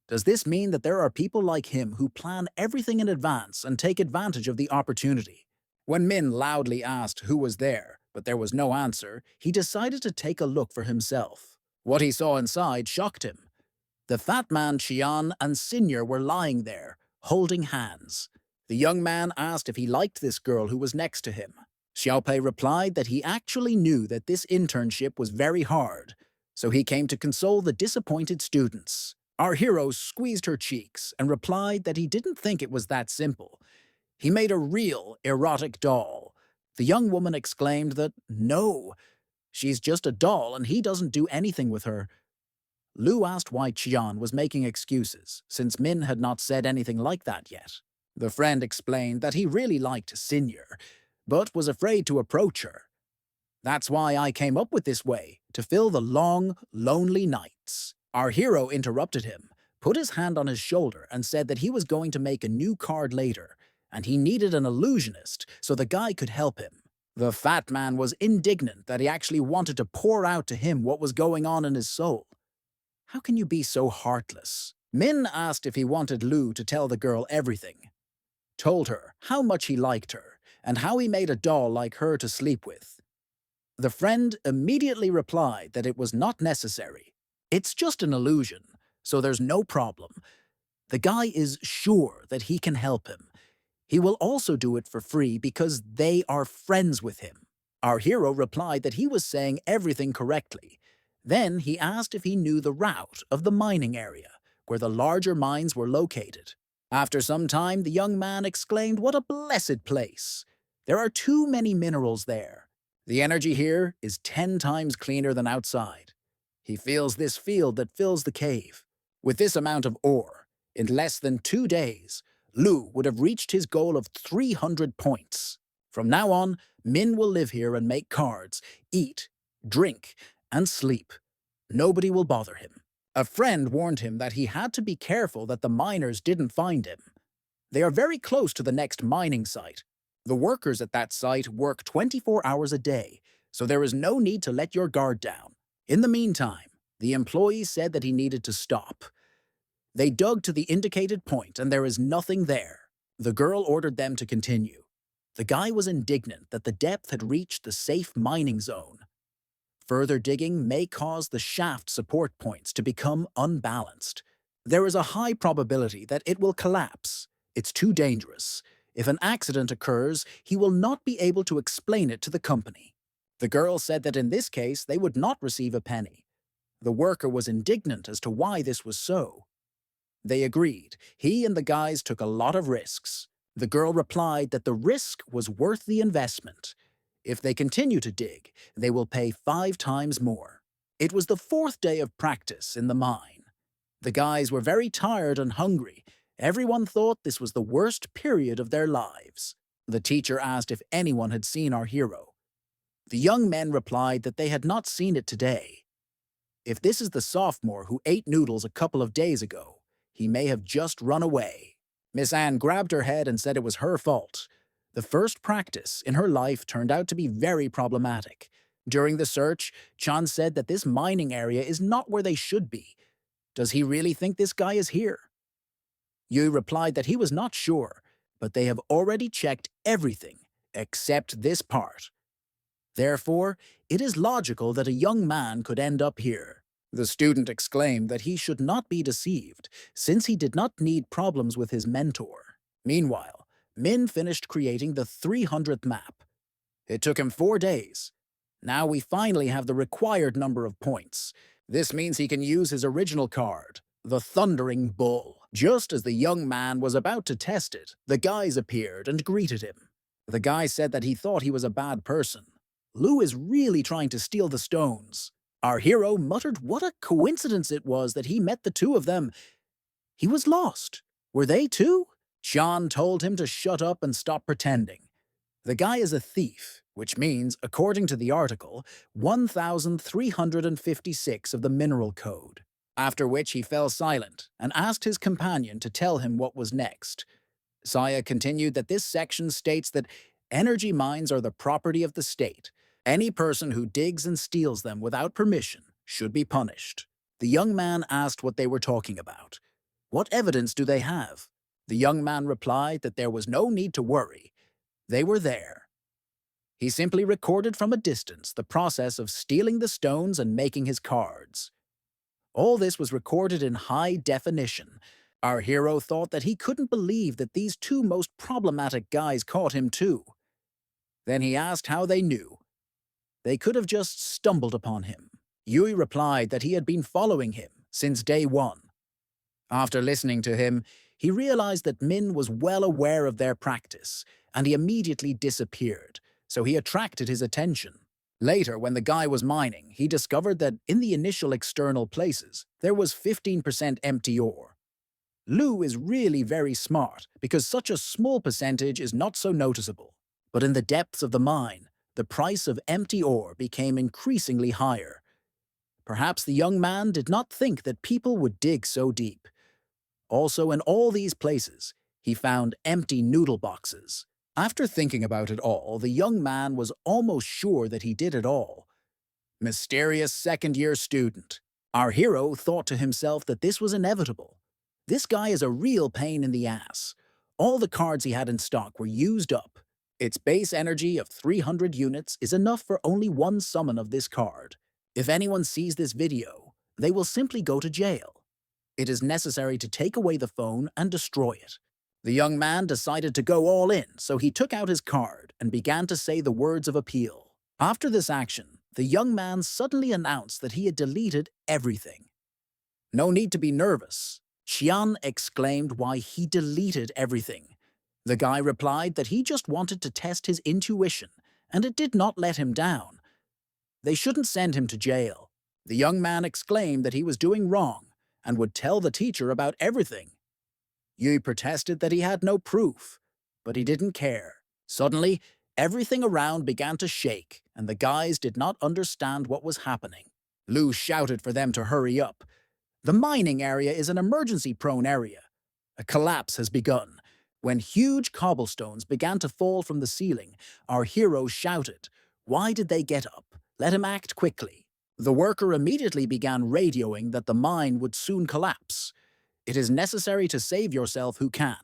Does this mean that there are people like him who plan everything in advance and take advantage of the opportunity? When Min loudly asked who was there, but there was no answer, he decided to take a look for himself. What he saw inside shocked him. The fat man Qian and Senior were lying there, holding hands. The young man asked if he liked this girl who was next to him. Xiaopei replied that he actually knew that this internship was very hard, so he came to console the disappointed students. Our hero squeezed her cheeks and replied that he didn't think it was that simple. He made a real erotic doll. The young woman exclaimed that, no, she's just a doll and he doesn't do anything with her. Lu asked why Qian was making excuses, since Min had not said anything like that yet. The friend explained that he really liked Senior, but was afraid to approach her. That's why I came up with this way, to fill the long, lonely nights. Our hero interrupted him, put his hand on his shoulder and said that he was going to make a new card later, and he needed an illusionist so the guy could help him. The fat man was indignant that he actually wanted to pour out to him what was going on in his soul. How can you be so heartless? Min asked if he wanted Lu to tell the girl everything. Told her how much he liked her, and how he made a doll like her to sleep with. The friend immediately replied that it was not necessary. It's just an illusion, so there's no problem. The guy is sure that he can help him. He will also do it for free because they are friends with him. Our hero replied that he was saying everything correctly. Then he asked if he knew the route of the mining area, where the larger mines were located. After some time, the young man exclaimed, "What a blessed place! There are too many minerals there. The energy here is 10 times cleaner than outside." He feels this field that fills the cave. With this amount of ore, in less than 2 days, Lu would have reached his goal of 300 points. From now on, Min will live here and make cards, eat, drink, and sleep. Nobody will bother him. A friend warned him that he had to be careful that the miners didn't find him. They are very close to the next mining site. The workers at that site work 24 hours a day, so there is no need to let your guard down. In the meantime, the employees said that he needed to stop. They dug to the indicated point and there is nothing there. The girl ordered them to continue. The guy was indignant that the depth had reached the safe mining zone. Further digging may cause the shaft support points to become unbalanced. There is a high probability that it will collapse. It's too dangerous. If an accident occurs, he will not be able to explain it to the company. The girl said that in this case they would not receive a penny. The worker was indignant as to why this was so. They agreed. He and the guys took a lot of risks. The girl replied that the risk was worth the investment. If they continue to dig, they will pay 5 times more. It was the 4th day of practice in the mine. The guys were very tired and hungry. Everyone thought this was the worst period of their lives. The teacher asked if anyone had seen our hero. The young men replied that they had not seen it today. If this is the sophomore who ate noodles a couple of days ago, he may have just run away. Miss Anne grabbed her head and said it was her fault. The first practice in her life turned out to be very problematic. During the search, Chan said that this mining area is not where they should be. Does he really think this guy is here? Yu replied that he was not sure, but they have already checked everything except this part. Therefore, it is logical that a young man could end up here. The student exclaimed that he should not be deceived, since he did not need problems with his mentor. Meanwhile, Min finished creating the 300th map. It took him 4 days. Now we finally have the required number of points. This means he can use his original card, the Thundering Bull. Just as the young man was about to test it, the guys appeared and greeted him. The guy said that he thought he was a bad person. Lu is really trying to steal the stones. Our hero muttered what a coincidence it was that he met the two of them. He was lost. Were they too? Sean told him to shut up and stop pretending. The guy is a thief, which means, according to the article, 1356 of the Mineral Code. After which he fell silent and asked his companion to tell him what was next. Saya continued that this section states that energy mines are the property of the state. Any person who digs and steals them without permission should be punished. The young man asked what they were talking about. What evidence do they have? The young man replied that there was no need to worry. They were there. He simply recorded from a distance the process of stealing the stones and making his cards. All this was recorded in high definition. Our hero thought that he couldn't believe that these two most problematic guys caught him too. Then he asked how they knew. They could have just stumbled upon him. Yui replied that he had been following him since day one. After listening to him, he realized that Min was well aware of their practice, and he immediately disappeared, so he attracted his attention. Later, when the guy was mining, he discovered that in the initial external places, there was 15% empty ore. Lu is really very smart because such a small percentage is not so noticeable. But in the depths of the mine, the price of empty ore became increasingly higher. Perhaps the young man did not think that people would dig so deep. Also, in all these places, he found empty noodle boxes. After thinking about it all, the young man was almost sure that he did it all. Mysterious second-year student. Our hero thought to himself that this was inevitable. This guy is a real pain in the ass. All the cards he had in stock were used up. Its base energy of 300 units is enough for only one summon of this card. If anyone sees this video, they will simply go to jail. It is necessary to take away the phone and destroy it. The young man decided to go all in, so he took out his card and began to say the words of appeal. After this action, the young man suddenly announced that he had deleted everything. "No need to be nervous," Qian exclaimed why he deleted everything. The guy replied that he just wanted to test his intuition, and it did not let him down. They shouldn't send him to jail. The young man exclaimed that he was doing wrong and would tell the teacher about everything. Yui protested that he had no proof, but he didn't care. Suddenly, everything around began to shake, and the guys did not understand what was happening. Lu shouted for them to hurry up. The mining area is an emergency-prone area. A collapse has begun. When huge cobblestones began to fall from the ceiling, our hero shouted, "Why did they get up? Let him act quickly." The worker immediately began radioing that the mine would soon collapse. It is necessary to save yourself who can.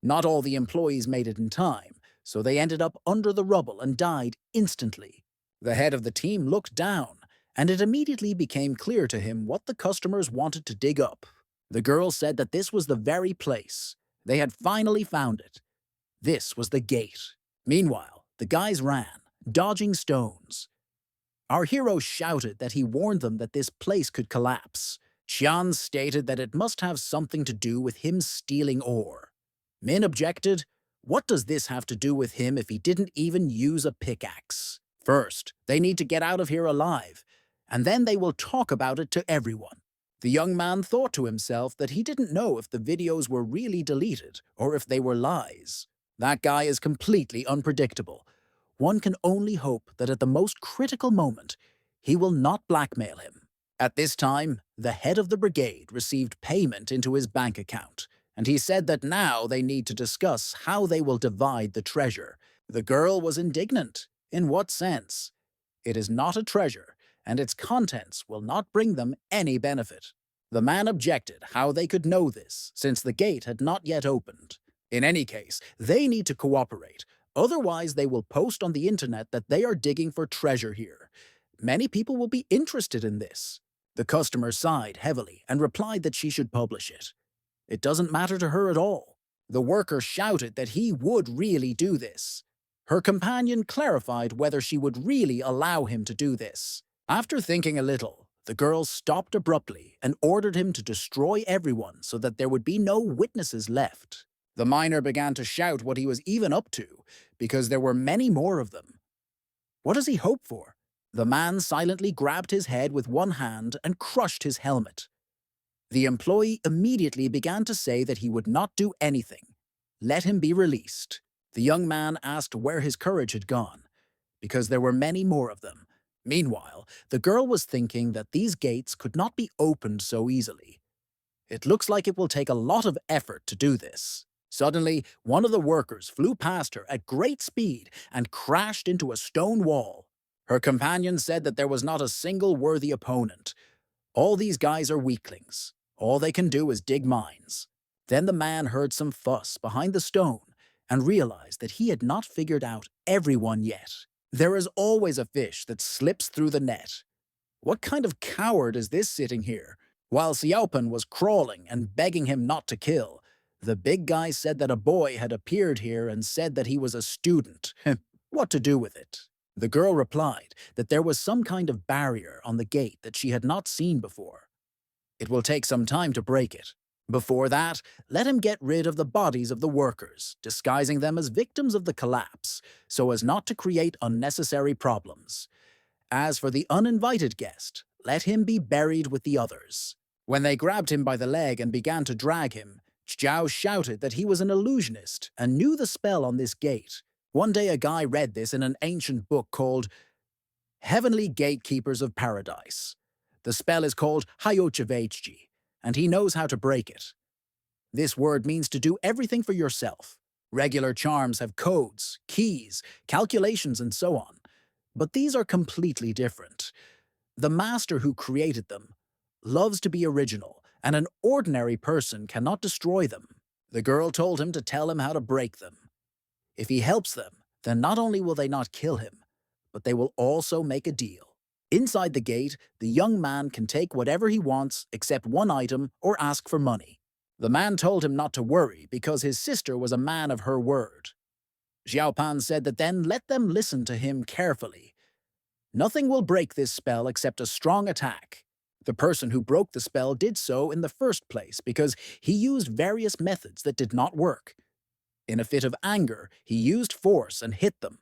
Not all the employees made it in time, so they ended up under the rubble and died instantly. The head of the team looked down, and it immediately became clear to him what the customers wanted to dig up. The girl said that this was the very place. They had finally found it. This was the gate. Meanwhile, the guys ran, dodging stones. Our hero shouted that he warned them that this place could collapse. Qian stated that it must have something to do with him stealing ore. Min objected, "What does this have to do with him if he didn't even use a pickaxe? First, they need to get out of here alive, and then they will talk about it to everyone." The young man thought to himself that he didn't know if the videos were really deleted or if they were lies. That guy is completely unpredictable. One can only hope that at the most critical moment, he will not blackmail him. At this time, the head of the brigade received payment into his bank account, and he said that now they need to discuss how they will divide the treasure. The girl was indignant. In what sense? It is not a treasure, and its contents will not bring them any benefit. The man objected how they could know this, since the gate had not yet opened. In any case, they need to cooperate. Otherwise, they will post on the internet that they are digging for treasure here. Many people will be interested in this. The customer sighed heavily and replied that she should publish it. It doesn't matter to her at all. The worker shouted that he would really do this. Her companion clarified whether she would really allow him to do this. After thinking a little, the girl stopped abruptly and ordered him to destroy everyone so that there would be no witnesses left. The miner began to shout what he was even up to, because there were many more of them. What does he hope for? The man silently grabbed his head with one hand and crushed his helmet. The employee immediately began to say that he would not do anything. Let him be released. The young man asked where his courage had gone, because there were many more of them. Meanwhile, the girl was thinking that these gates could not be opened so easily. It looks like it will take a lot of effort to do this. Suddenly, one of the workers flew past her at great speed and crashed into a stone wall. Her companion said that there was not a single worthy opponent. All these guys are weaklings. All they can do is dig mines. Then the man heard some fuss behind the stone and realized that he had not figured out everyone yet. There is always a fish that slips through the net. What kind of coward is this sitting here? While Xiaopan was crawling and begging him not to kill, the big guy said that a boy had appeared here and said that he was a student. What to do with it? The girl replied that there was some kind of barrier on the gate that she had not seen before. It will take some time to break it. Before that, let him get rid of the bodies of the workers, disguising them as victims of the collapse, so as not to create unnecessary problems. As for the uninvited guest, let him be buried with the others. When they grabbed him by the leg and began to drag him, Zhao shouted that he was an illusionist and knew the spell on this gate. One day a guy read this in an ancient book called Heavenly Gatekeepers of Paradise. The spell is called Hayochevechji, and he knows how to break it. This word means to do everything for yourself. Regular charms have codes, keys, calculations, and so on. But these are completely different. The master who created them loves to be original, and an ordinary person cannot destroy them. The girl told him to tell him how to break them. If he helps them, then not only will they not kill him, but they will also make a deal. Inside the gate, the young man can take whatever he wants except one item or ask for money. The man told him not to worry because his sister was a man of her word. Xiaopan said that then let them listen to him carefully. Nothing will break this spell except a strong attack. The person who broke the spell did so in the first place because he used various methods that did not work. In a fit of anger, he used force and hit them.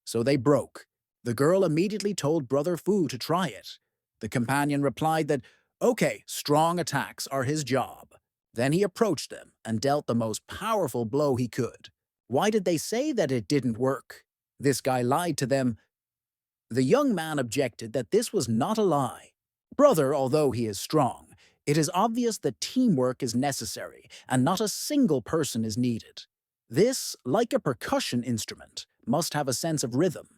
So they broke. The girl immediately told Brother Fu to try it. The companion replied that, okay, strong attacks are his job. Then he approached them and dealt the most powerful blow he could. Why did they say that it didn't work? This guy lied to them. The young man objected that this was not a lie. Brother, although he is strong, it is obvious that teamwork is necessary and not a single person is needed. This, like a percussion instrument, must have a sense of rhythm.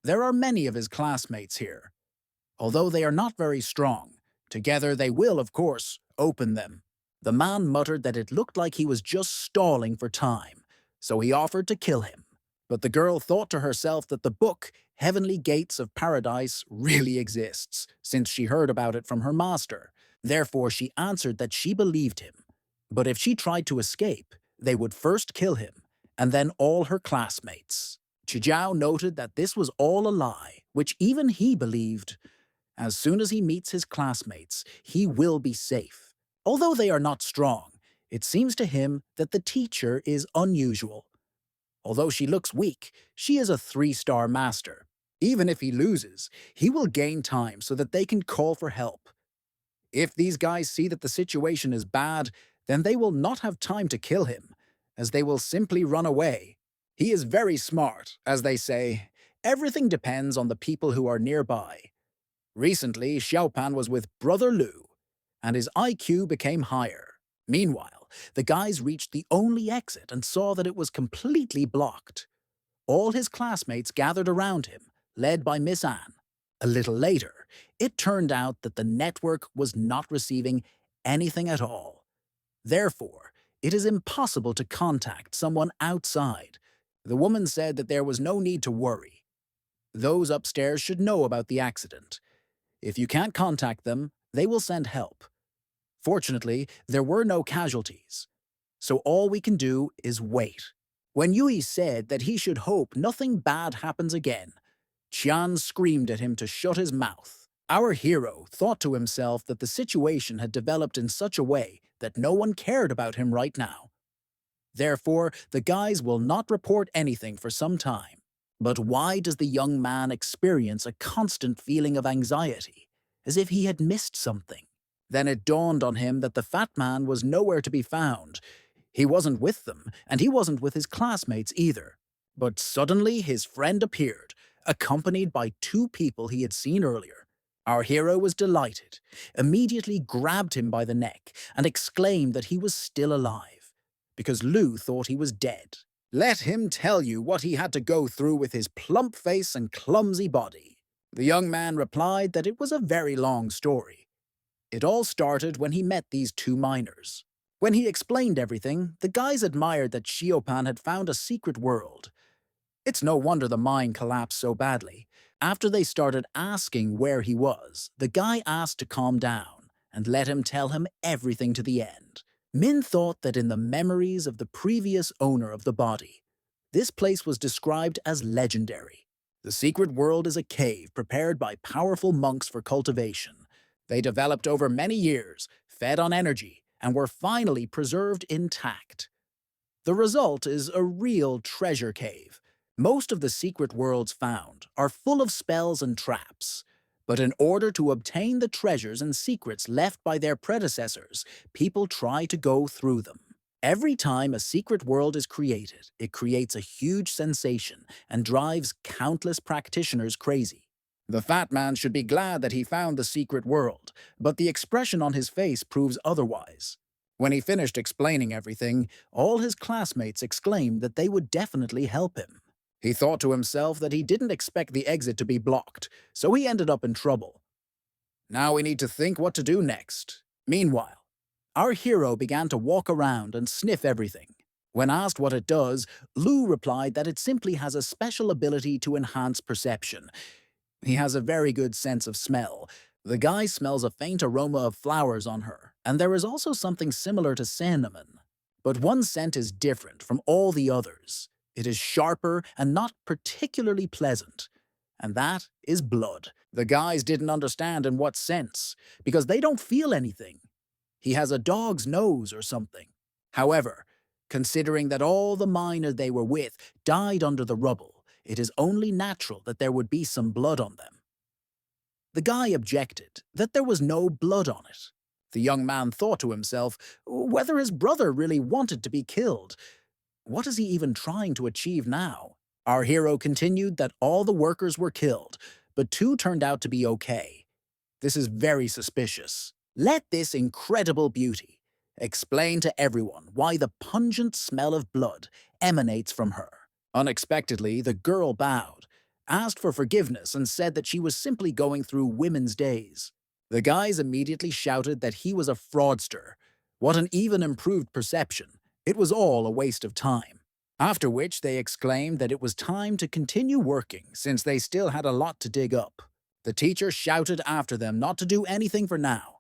There are many of his classmates here. Although they are not very strong, together they will, of course, open them. The man muttered that it looked like he was just stalling for time, so he offered to kill him. But the girl thought to herself that the book, Heavenly Gates of Paradise, really exists, since she heard about it from her master. Therefore, she answered that she believed him. But if she tried to escape, they would first kill him, and then all her classmates. Chijiao noted that this was all a lie, which even he believed. As soon as he meets his classmates, he will be safe. Although they are not strong, it seems to him that the teacher is unusual. Although she looks weak, she is a 3-star master. Even if he loses, he will gain time so that they can call for help. If these guys see that the situation is bad, then they will not have time to kill him, as they will simply run away. He is very smart, as they say. Everything depends on the people who are nearby. Recently, Xiaopan was with Brother Lu, and his IQ became higher. Meanwhile, the guys reached the only exit and saw that it was completely blocked. All his classmates gathered around him, led by Miss Anne. A little later, it turned out that the network was not receiving anything at all. Therefore, it is impossible to contact someone outside. The woman said that there was no need to worry. Those upstairs should know about the accident. If you can't contact them, they will send help. Fortunately, there were no casualties. So all we can do is wait. When Yui said that he should hope nothing bad happens again, Qian screamed at him to shut his mouth. Our hero thought to himself that the situation had developed in such a way that no one cared about him right now. Therefore, the guys will not report anything for some time. But why does the young man experience a constant feeling of anxiety, as if he had missed something? Then it dawned on him that the fat man was nowhere to be found. He wasn't with them, and he wasn't with his classmates either. But suddenly his friend appeared, accompanied by 2 people he had seen earlier. Our hero was delighted, immediately grabbed him by the neck, and exclaimed that he was still alive, because Lu thought he was dead. Let him tell you what he had to go through with his plump face and clumsy body. The young man replied that it was a very long story. It all started when he met these 2 miners. When he explained everything, the guys admired that Xiaopan had found a secret world. It's no wonder the mine collapsed so badly. After they started asking where he was, the guy asked to calm down and let him tell him everything to the end. Min thought that in the memories of the previous owner of the body, this place was described as legendary. The secret world is a cave prepared by powerful monks for cultivation. They developed over many years, fed on energy, and were finally preserved intact. The result is a real treasure cave. Most of the secret worlds found are full of spells and traps. But in order to obtain the treasures and secrets left by their predecessors, people try to go through them. Every time a secret world is created, it creates a huge sensation and drives countless practitioners crazy. The fat man should be glad that he found the secret world, but the expression on his face proves otherwise. When he finished explaining everything, all his classmates exclaimed that they would definitely help him. He thought to himself that he didn't expect the exit to be blocked, so he ended up in trouble. Now we need to think what to do next. Meanwhile, our hero began to walk around and sniff everything. When asked what it does, Lu replied that it simply has a special ability to enhance perception. He has a very good sense of smell. The guy smells a faint aroma of flowers on her, and there is also something similar to cinnamon. But one scent is different from all the others. It is sharper and not particularly pleasant. And that is blood. The guys didn't understand in what sense, because they don't feel anything. He has a dog's nose or something. However, considering that all the miner they were with died under the rubble, it is only natural that there would be some blood on them. The guy objected that there was no blood on it. The young man thought to himself whether his brother really wanted to be killed. What is he even trying to achieve now? Our hero continued that all the workers were killed, but two turned out to be okay. This is very suspicious. Let this incredible beauty explain to everyone why the pungent smell of blood emanates from her. Unexpectedly, the girl bowed, asked for forgiveness, and said that she was simply going through women's days. The guys immediately shouted that he was a fraudster. What an even improved perception. It was all a waste of time. After which they exclaimed that it was time to continue working since they still had a lot to dig up. The teacher shouted after them not to do anything for now.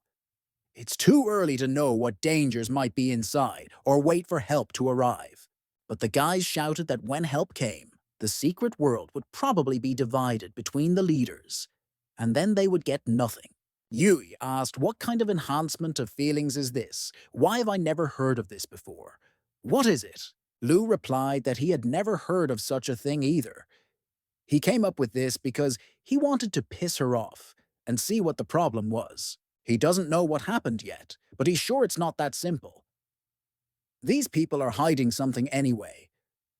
It's too early to know what dangers might be inside or wait for help to arrive. But the guys shouted that when help came, the secret world would probably be divided between the leaders, and then they would get nothing. Yui asked, what kind of enhancement of feelings is this? Why have I never heard of this before? What is it? Lu replied that he had never heard of such a thing either. He came up with this because he wanted to piss her off and see what the problem was. He doesn't know what happened yet, but he's sure it's not that simple. These people are hiding something anyway.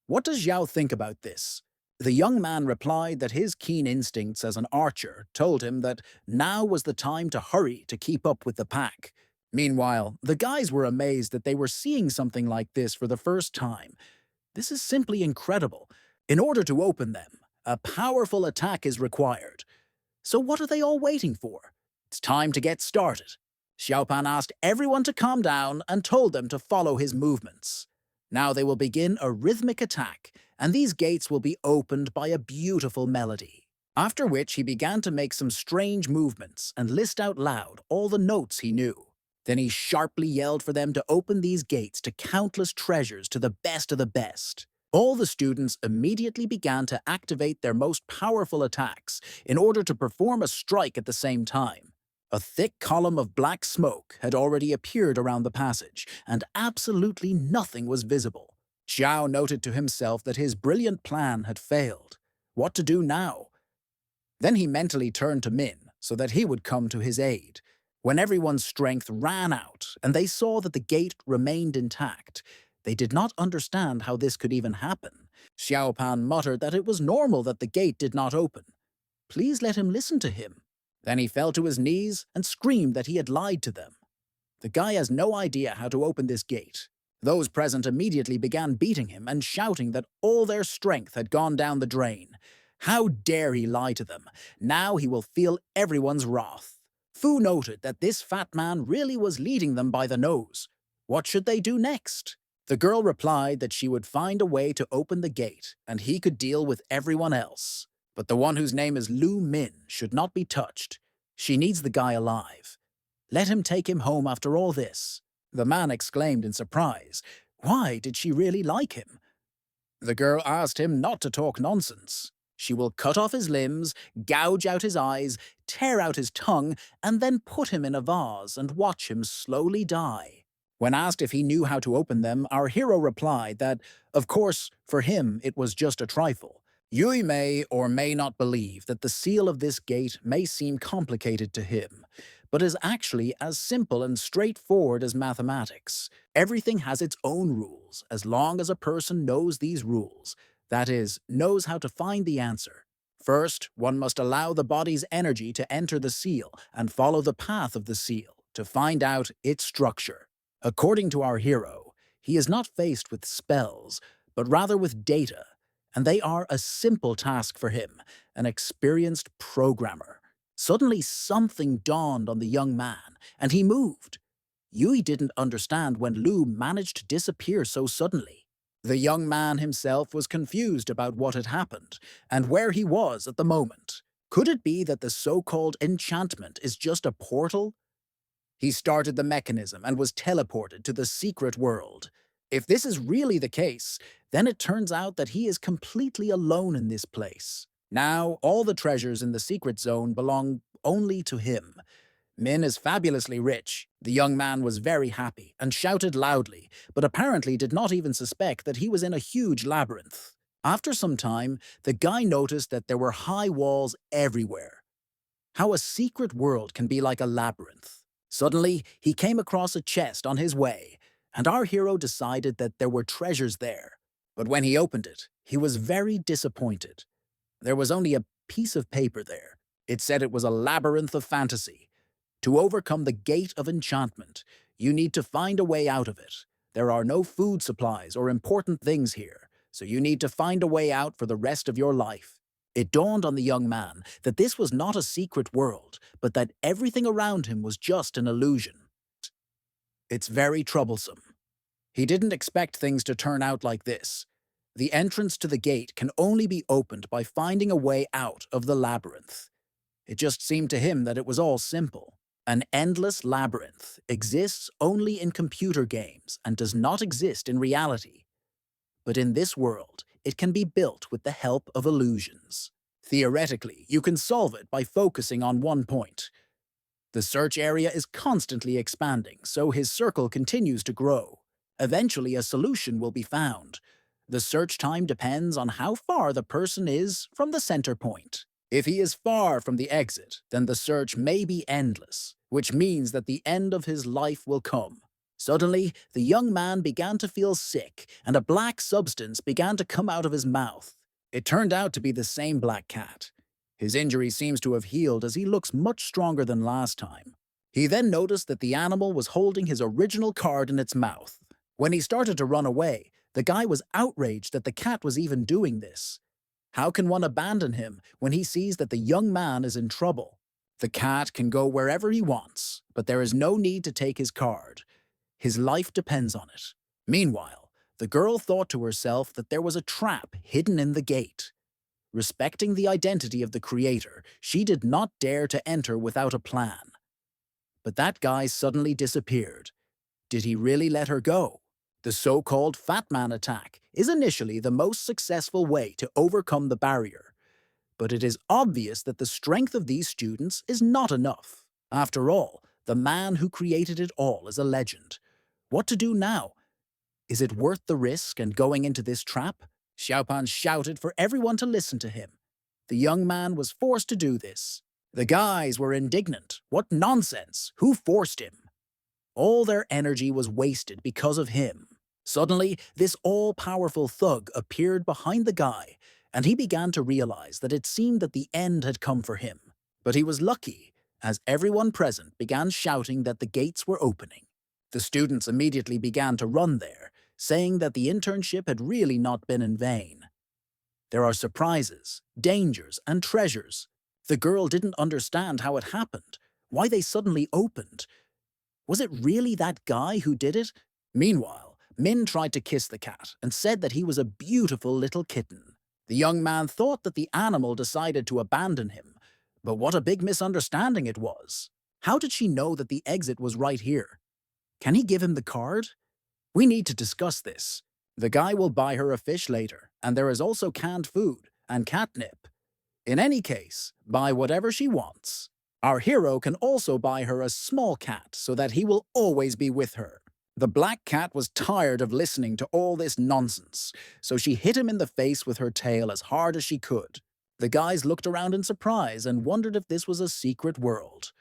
What does Xiao think about this? The young man replied that his keen instincts as an archer told him that now was the time to hurry to keep up with the pack. Meanwhile, the guys were amazed that they were seeing something like this for the first time. This is simply incredible. In order to open them, a powerful attack is required. So what are they all waiting for? It's time to get started. Xiaopan asked everyone to calm down and told them to follow his movements. Now they will begin a rhythmic attack, and these gates will be opened by a beautiful melody. After which he began to make some strange movements and list out loud all the notes he knew. Then he sharply yelled for them to open these gates to countless treasures to the best of the best. All the students immediately began to activate their most powerful attacks in order to perform a strike at the same time. A thick column of black smoke had already appeared around the passage, and absolutely nothing was visible. Xiao noted to himself that his brilliant plan had failed. What to do now? Then he mentally turned to Min so that he would come to his aid. When everyone's strength ran out and they saw that the gate remained intact, they did not understand how this could even happen. Xiaopan muttered that it was normal that the gate did not open. Please let him listen to him. Then he fell to his knees and screamed that he had lied to them. The guy has no idea how to open this gate. Those present immediately began beating him and shouting that all their strength had gone down the drain. How dare he lie to them? Now he will feel everyone's wrath. Fu noted that this fat man really was leading them by the nose. What should they do next? The girl replied that she would find a way to open the gate, and he could deal with everyone else. But the one whose name is Lu Min should not be touched. She needs the guy alive. Let him take him home after all this. The man exclaimed in surprise. Why did she really like him? The girl asked him not to talk nonsense. She will cut off his limbs, gouge out his eyes, tear out his tongue, and then put him in a vase and watch him slowly die. When asked if he knew how to open them, our hero replied that, of course, for him it was just a trifle. Yui may or may not believe that the seal of this gate may seem complicated to him, but is actually as simple and straightforward as mathematics. Everything has its own rules as long as a person knows these rules. That is, knows how to find the answer. First, one must allow the body's energy to enter the seal and follow the path of the seal to find out its structure. According to our hero, he is not faced with spells, but rather with data, and they are a simple task for him, an experienced programmer. Suddenly something dawned on the young man, and he moved. Yui didn't understand when Lu managed to disappear so suddenly. The young man himself was confused about what had happened and where he was at the moment. Could it be that the so-called enchantment is just a portal? He started the mechanism and was teleported to the secret world. If this is really the case, then it turns out that he is completely alone in this place. Now, all the treasures in the secret zone belong only to him. Min is fabulously rich. The young man was very happy and shouted loudly, but apparently did not even suspect that he was in a huge labyrinth. After some time, the guy noticed that there were high walls everywhere. How a secret world can be like a labyrinth. Suddenly, he came across a chest on his way, and our hero decided that there were treasures there. But when he opened it, he was very disappointed. There was only a piece of paper there. It said it was a labyrinth of fantasy. To overcome the gate of enchantment, you need to find a way out of it. There are no food supplies or important things here, so you need to find a way out for the rest of your life. It dawned on the young man that this was not a secret world, but that everything around him was just an illusion. It's very troublesome. He didn't expect things to turn out like this. The entrance to the gate can only be opened by finding a way out of the labyrinth. It just seemed to him that it was all simple. An endless labyrinth exists only in computer games and does not exist in reality. But in this world, it can be built with the help of illusions. Theoretically, you can solve it by focusing on one point. The search area is constantly expanding, so his circle continues to grow. Eventually, a solution will be found. The search time depends on how far the person is from the center point. If he is far from the exit, then the search may be endless, which means that the end of his life will come. Suddenly, the young man began to feel sick, and a black substance began to come out of his mouth. It turned out to be the same black cat. His injury seems to have healed as he looks much stronger than last time. He then noticed that the animal was holding his original card in its mouth. When he started to run away, the guy was outraged that the cat was even doing this. How can one abandon him when he sees that the young man is in trouble? The cat can go wherever he wants, but there is no need to take his card. His life depends on it. Meanwhile, the girl thought to herself that there was a trap hidden in the gate. Respecting the identity of the creator, she did not dare to enter without a plan. But that guy suddenly disappeared. Did he really let her go? The so-called Fat Man attack is initially the most successful way to overcome the barrier. But it is obvious that the strength of these students is not enough. After all, the man who created it all is a legend. What to do now? Is it worth the risk and going into this trap? Xiaopan shouted for everyone to listen to him. The young man was forced to do this. The guys were indignant. What nonsense! Who forced him? All their energy was wasted because of him. Suddenly, this all-powerful thug appeared behind the guy, and he began to realize that it seemed that the end had come for him. But he was lucky, as everyone present began shouting that the gates were opening. The students immediately began to run there, saying that the internship had really not been in vain. There are surprises, dangers, and treasures. The girl didn't understand how it happened, why they suddenly opened. Was it really that guy who did it? Meanwhile, Min tried to kiss the cat and said that he was a beautiful little kitten. The young man thought that the animal decided to abandon him, but what a big misunderstanding it was. How did she know that the exit was right here? Can he give him the card? We need to discuss this. The guy will buy her a fish later, and there is also canned food and catnip. In any case, buy whatever she wants. Our hero can also buy her a small cat so that he will always be with her. The black cat was tired of listening to all this nonsense, so she hit him in the face with her tail as hard as she could. The guys looked around in surprise and wondered if this was a secret world.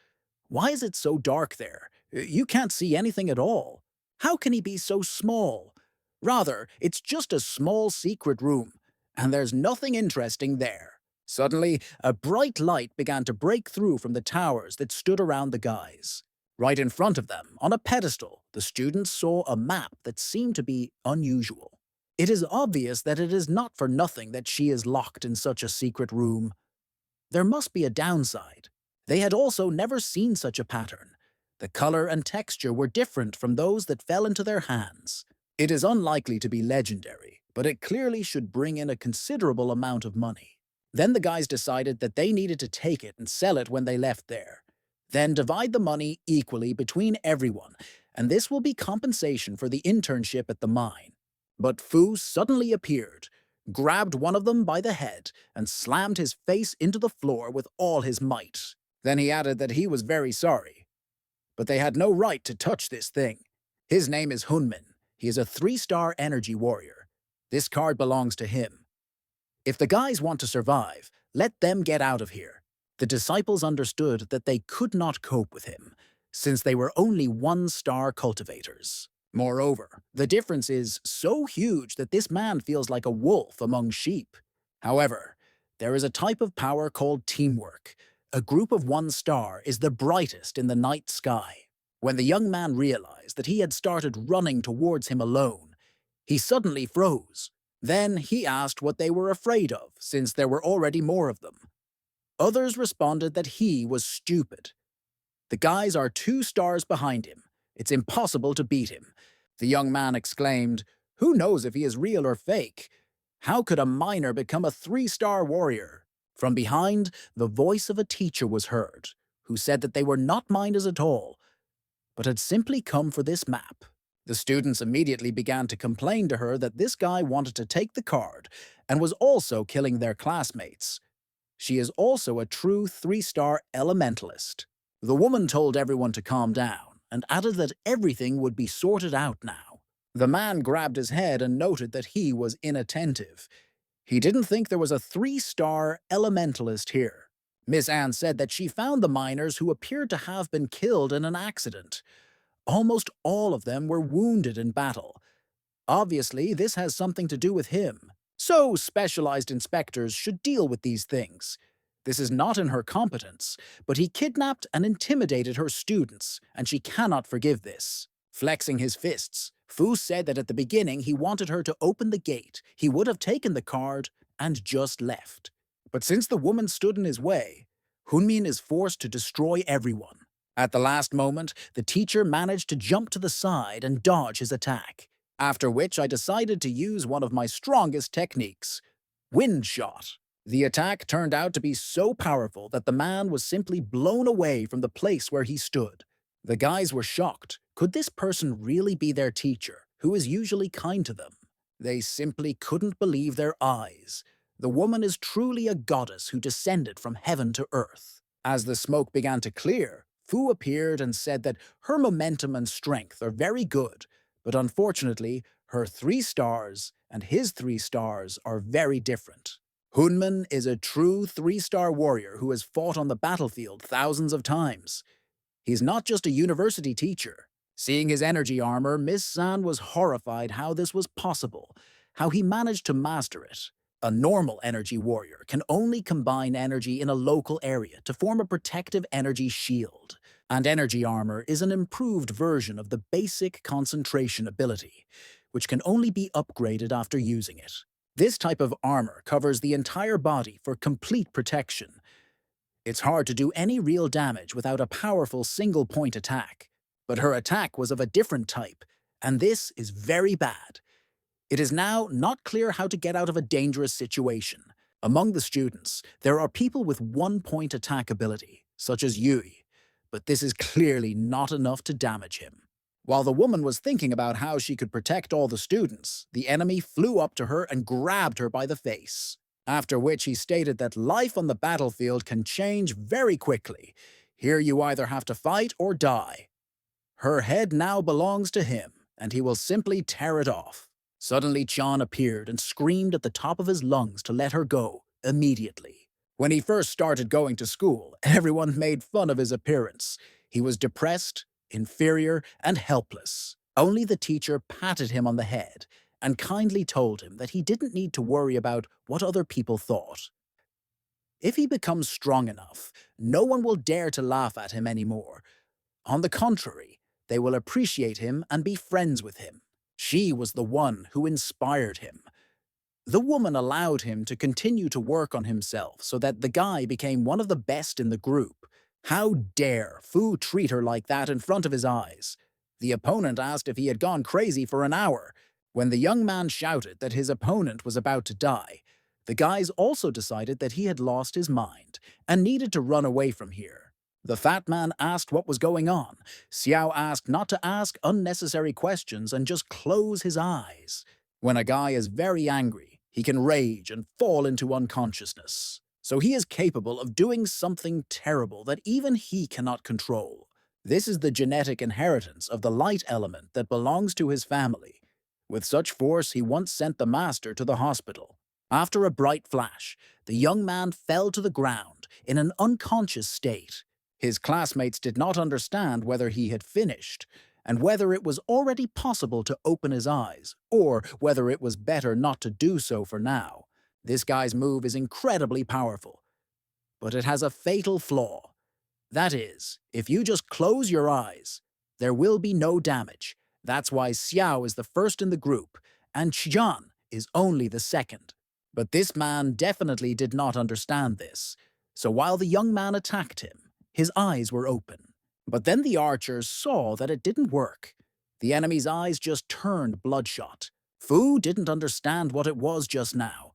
Why is it so dark there? You can't see anything at all. How can he be so small? Rather, it's just a small secret room, and there's nothing interesting there. Suddenly, a bright light began to break through from the towers that stood around the guys. Right in front of them, on a pedestal, the students saw a map that seemed to be unusual. It is obvious that it is not for nothing that she is locked in such a secret room. There must be a downside. They had also never seen such a pattern. The color and texture were different from those that fell into their hands. It is unlikely to be legendary, but it clearly should bring in a considerable amount of money. Then the guys decided that they needed to take it and sell it when they left there. Then divide the money equally between everyone, and this will be compensation for the internship at the mine. But Fu suddenly appeared, grabbed one of them by the head, and slammed his face into the floor with all his might. Then he added that he was very sorry, but they had no right to touch this thing. His name is Hunmin. He is a 3-star energy warrior. This card belongs to him. If the guys want to survive, let them get out of here. The disciples understood that they could not cope with him, since they were only 1-star cultivators. Moreover, the difference is so huge that this man feels like a wolf among sheep. However, there is a type of power called teamwork. A group of 1-star is the brightest in the night sky. When the young man realized that he had started running towards him alone, he suddenly froze. Then he asked what they were afraid of, since there were already more of them. Others responded that he was stupid. The guys are 2 stars behind him. It's impossible to beat him. The young man exclaimed, "Who knows if he is real or fake? How could a miner become a 3-star warrior?" From behind, the voice of a teacher was heard, who said that they were not miners at all, but had simply come for this map. The students immediately began to complain to her that this guy wanted to take the card and was also killing their classmates. She is also a true 3-star elementalist. The woman told everyone to calm down and added that everything would be sorted out now. The man grabbed his head and noted that he was inattentive. He didn't think there was a 3-star elementalist here. Miss Anne said that she found the miners who appeared to have been killed in an accident. Almost all of them were wounded in battle. Obviously, this has something to do with him. So specialized inspectors should deal with these things. This is not in her competence, but he kidnapped and intimidated her students, and she cannot forgive this. Flexing his fists, Fu said that at the beginning he wanted her to open the gate. He would have taken the card and just left. But since the woman stood in his way, Hunmin is forced to destroy everyone. At the last moment, the teacher managed to jump to the side and dodge his attack, after which I decided to use one of my strongest techniques, wind shot. The attack turned out to be so powerful that the man was simply blown away from the place where he stood. The guys were shocked. Could this person really be their teacher, who is usually kind to them? They simply couldn't believe their eyes. The woman is truly a goddess who descended from heaven to earth. As the smoke began to clear, Fu appeared and said that her momentum and strength are very good, but unfortunately, her 3 stars and his 3 stars are very different. Hunman is a true 3-star warrior who has fought on the battlefield thousands of times. He's not just a university teacher. Seeing his energy armor, Miss San was horrified how this was possible, how he managed to master it. A normal energy warrior can only combine energy in a local area to form a protective energy shield, and energy armor is an improved version of the basic concentration ability, which can only be upgraded after using it. This type of armor covers the entire body for complete protection. It's hard to do any real damage without a powerful single-point attack, but her attack was of a different type, and this is very bad. It is now not clear how to get out of a dangerous situation. Among the students, there are people with 1-point attack ability, such as Yui, but this is clearly not enough to damage him. While the woman was thinking about how she could protect all the students, the enemy flew up to her and grabbed her by the face. After which he stated that life on the battlefield can change very quickly. Here you either have to fight or die. Her head now belongs to him, and he will simply tear it off. Suddenly Chan appeared and screamed at the top of his lungs to let her go, immediately. When he first started going to school, everyone made fun of his appearance. He was depressed, inferior, and helpless. Only the teacher patted him on the head and kindly told him that he didn't need to worry about what other people thought. If he becomes strong enough, no one will dare to laugh at him anymore. On the contrary, they will appreciate him and be friends with him. She was the one who inspired him. The woman allowed him to continue to work on himself so that the guy became one of the best in the group. How dare Fu treat her like that in front of his eyes? The opponent asked if he had gone crazy for an hour. When the young man shouted that his opponent was about to die, the guys also decided that he had lost his mind and needed to run away from here. The fat man asked what was going on. Xiao asked not to ask unnecessary questions and just close his eyes. When a guy is very angry, he can rage and fall into unconsciousness. So he is capable of doing something terrible that even he cannot control. This is the genetic inheritance of the light element that belongs to his family. With such force, he once sent the master to the hospital. After a bright flash, the young man fell to the ground in an unconscious state. His classmates did not understand whether he had finished, and whether it was already possible to open his eyes, or whether it was better not to do so for now. This guy's move is incredibly powerful, but it has a fatal flaw. That is, if you just close your eyes, there will be no damage. That's why Xiao is the first in the group, and Qian is only the second. But this man definitely did not understand this, so while the young man attacked him, his eyes were open. But then the archers saw that it didn't work. The enemy's eyes just turned bloodshot. Fu didn't understand what it was just now.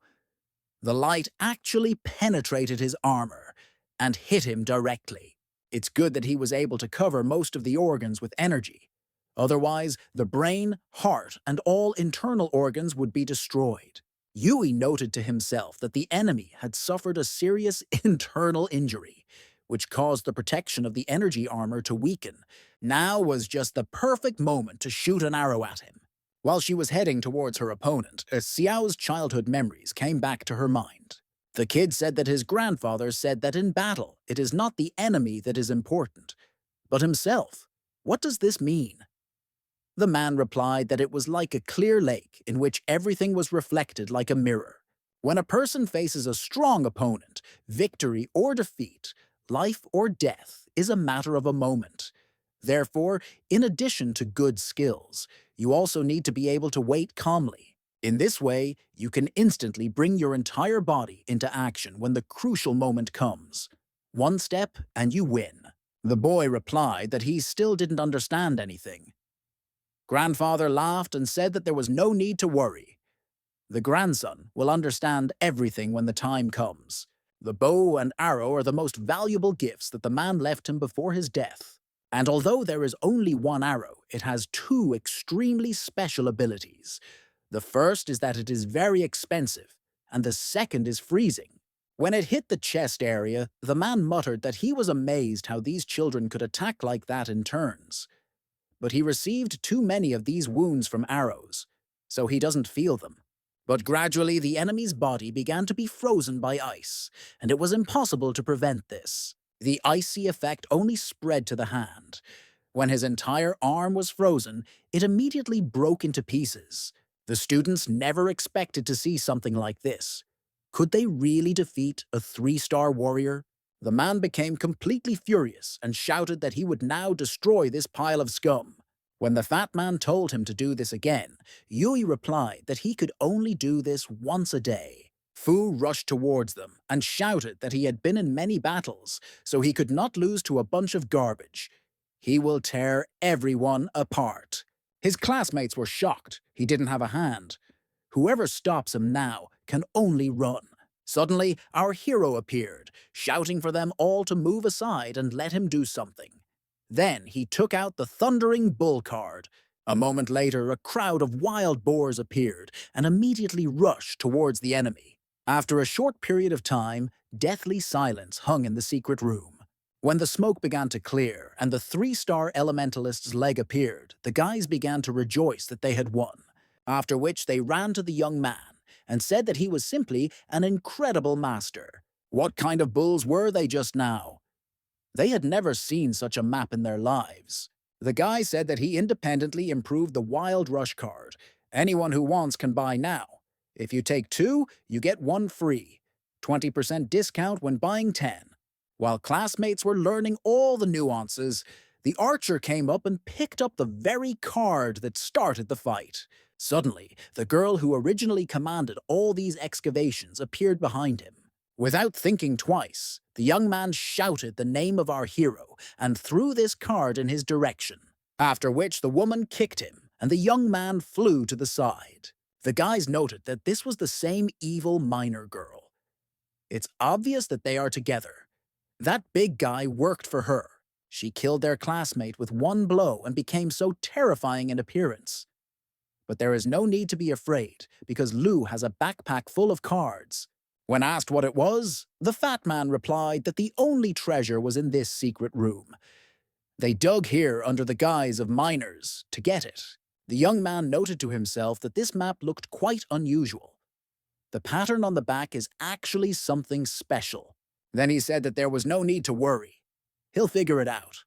The light actually penetrated his armor and hit him directly. It's good that he was able to cover most of the organs with energy. Otherwise, the brain, heart, and all internal organs would be destroyed. Yui noted to himself that the enemy had suffered a serious internal injury, which caused the protection of the energy armor to weaken. Now was just the perfect moment to shoot an arrow at him. While she was heading towards her opponent, Xiao's childhood memories came back to her mind. The kid said that his grandfather said that in battle, it is not the enemy that is important, but himself. What does this mean? The man replied that it was like a clear lake in which everything was reflected like a mirror. When a person faces a strong opponent, victory or defeat, life or death is a matter of a moment. Therefore, in addition to good skills, you also need to be able to wait calmly. In this way, you can instantly bring your entire body into action when the crucial moment comes. One step and you win. The boy replied that he still didn't understand anything. Grandfather laughed and said that there was no need to worry. The grandson will understand everything when the time comes. The bow and arrow are the most valuable gifts that the man left him before his death. And although there is only one arrow, it has two extremely special abilities. The first is that it is very expensive, and the second is freezing. When it hit the chest area, the man muttered that he was amazed how these children could attack like that in turns. But he received too many of these wounds from arrows, so he doesn't feel them. But gradually the enemy's body began to be frozen by ice, and it was impossible to prevent this. The icy effect only spread to the hand. When his entire arm was frozen, it immediately broke into pieces. The students never expected to see something like this. Could they really defeat a 3-star warrior? The man became completely furious and shouted that he would now destroy this pile of scum. When the fat man told him to do this again, Yui replied that he could only do this once a day. Fu rushed towards them and shouted that he had been in many battles, so he could not lose to a bunch of garbage. He will tear everyone apart. His classmates were shocked. He didn't have a hand. Whoever stops him now can only run. Suddenly, our hero appeared, shouting for them all to move aside and let him do something. Then he took out the Thundering Bull card. A moment later, a crowd of wild boars appeared and immediately rushed towards the enemy. After a short period of time, deathly silence hung in the secret room. When the smoke began to clear and the 3-star elementalist's leg appeared, the guys began to rejoice that they had won, after which they ran to the young man and said that he was simply an incredible master. What kind of bulls were they just now? They had never seen such a map in their lives. The guy said that he independently improved the Wild Rush card. Anyone who wants can buy now. If you take 2, you get 1 free. 20% discount when buying 10. While classmates were learning all the nuances, the archer came up and picked up the very card that started the fight. Suddenly, the girl who originally commanded all these excavations appeared behind him. Without thinking twice, the young man shouted the name of our hero and threw this card in his direction, after which the woman kicked him, and the young man flew to the side. The guys noted that this was the same evil miner girl. It's obvious that they are together. That big guy worked for her. She killed their classmate with one blow and became so terrifying in appearance. But there is no need to be afraid, because Lou has a backpack full of cards. When asked what it was, the fat man replied that the only treasure was in this secret room. They dug here under the guise of miners to get it. The young man noted to himself that this map looked quite unusual. The pattern on the back is actually something special. Then he said that there was no need to worry. He'll figure it out.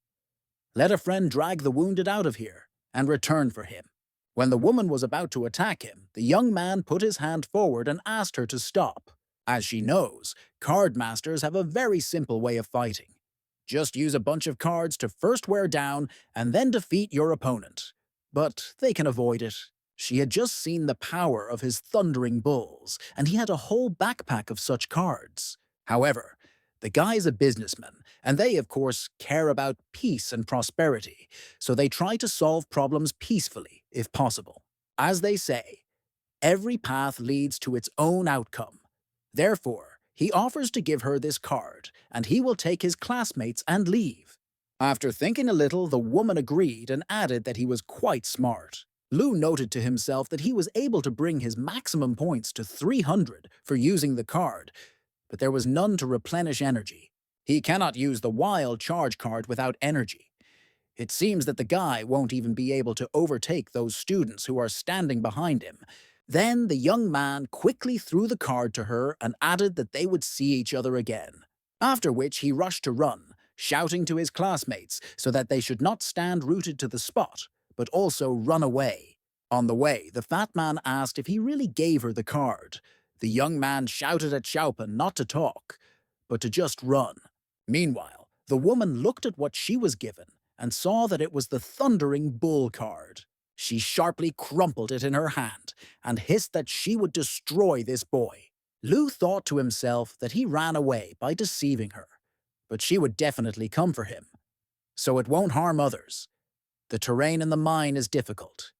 Let a friend drag the wounded out of here and return for him. When the woman was about to attack him, the young man put his hand forward and asked her to stop. As she knows, card masters have a very simple way of fighting. Just use a bunch of cards to first wear down and then defeat your opponent. But they can avoid it. She had just seen the power of his thundering bulls, and he had a whole backpack of such cards. However, the guy is a businessman, and they, of course, care about peace and prosperity, so they try to solve problems peacefully, if possible. As they say, every path leads to its own outcome. Therefore, he offers to give her this card, and he will take his classmates and leave. After thinking a little, the woman agreed and added that he was quite smart. Lou noted to himself that he was able to bring his maximum points to 300 for using the card, but there was none to replenish energy. He cannot use the wild charge card without energy. It seems that the guy won't even be able to overtake those students who are standing behind him. Then the young man quickly threw the card to her and added that they would see each other again. After which he rushed to run, shouting to his classmates so that they should not stand rooted to the spot, but also run away. On the way, the fat man asked if he really gave her the card. The young man shouted at Xiaopan not to talk, but to just run. Meanwhile, the woman looked at what she was given and saw that it was the thundering bull card. She sharply crumpled it in her hand and hissed that she would destroy this boy. Lou thought to himself that he ran away by deceiving her, but she would definitely come for him. So it won't harm others. The terrain in the mine is difficult.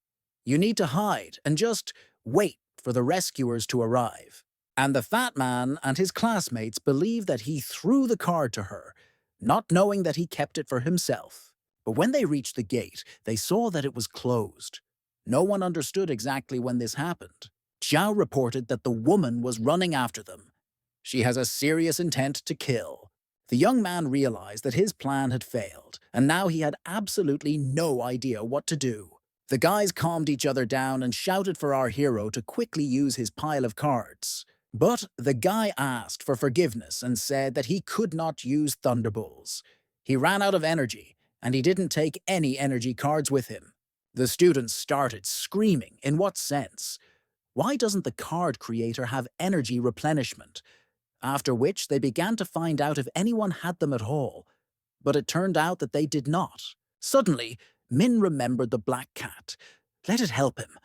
You need to hide and just wait for the rescuers to arrive. And the fat man and his classmates believe that he threw the card to her, not knowing that he kept it for himself. But when they reached the gate, they saw that it was closed. No one understood exactly when this happened. Zhao reported that the woman was running after them. She has a serious intent to kill. The young man realized that his plan had failed, and now he had absolutely no idea what to do. The guys calmed each other down and shouted for our hero to quickly use his pile of cards. But the guy asked for forgiveness and said that he could not use Thunderbolts. He ran out of energy, and he didn't take any energy cards with him. The students started screaming, in what sense? Why doesn't the card creator have energy replenishment? After which they began to find out if anyone had them at all. But it turned out that they did not. Suddenly, Min remembered the black cat. Let it help him,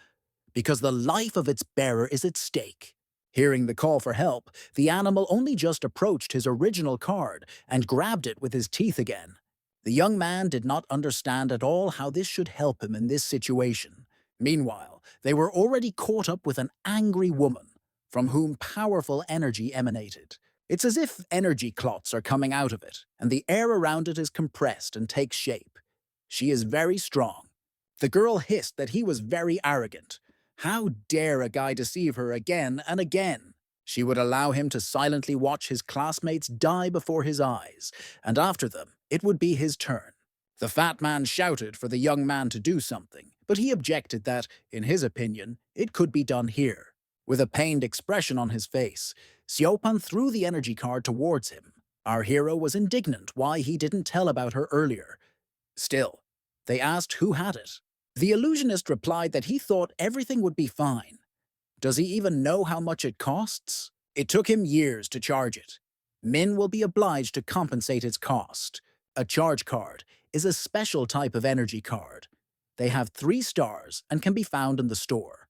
because the life of its bearer is at stake. Hearing the call for help, the animal only just approached his original card and grabbed it with his teeth again. The young man did not understand at all how this should help him in this situation. Meanwhile, they were already caught up with an angry woman, from whom powerful energy emanated. It's as if energy clots are coming out of it, and the air around it is compressed and takes shape. She is very strong. The girl hissed that he was very arrogant. How dare a guy deceive her again and again? She would allow him to silently watch his classmates die before his eyes, and after them, it would be his turn. The fat man shouted for the young man to do something, but he objected that, in his opinion, it could be done here. With a pained expression on his face, Xiaopan threw the energy card towards him. Our hero was indignant why he didn't tell about her earlier. Still, they asked who had it. The illusionist replied that he thought everything would be fine. Does he even know how much it costs? It took him years to charge it. Min will be obliged to compensate its cost. A charge card is a special type of energy card. They have 3 stars and can be found in the store.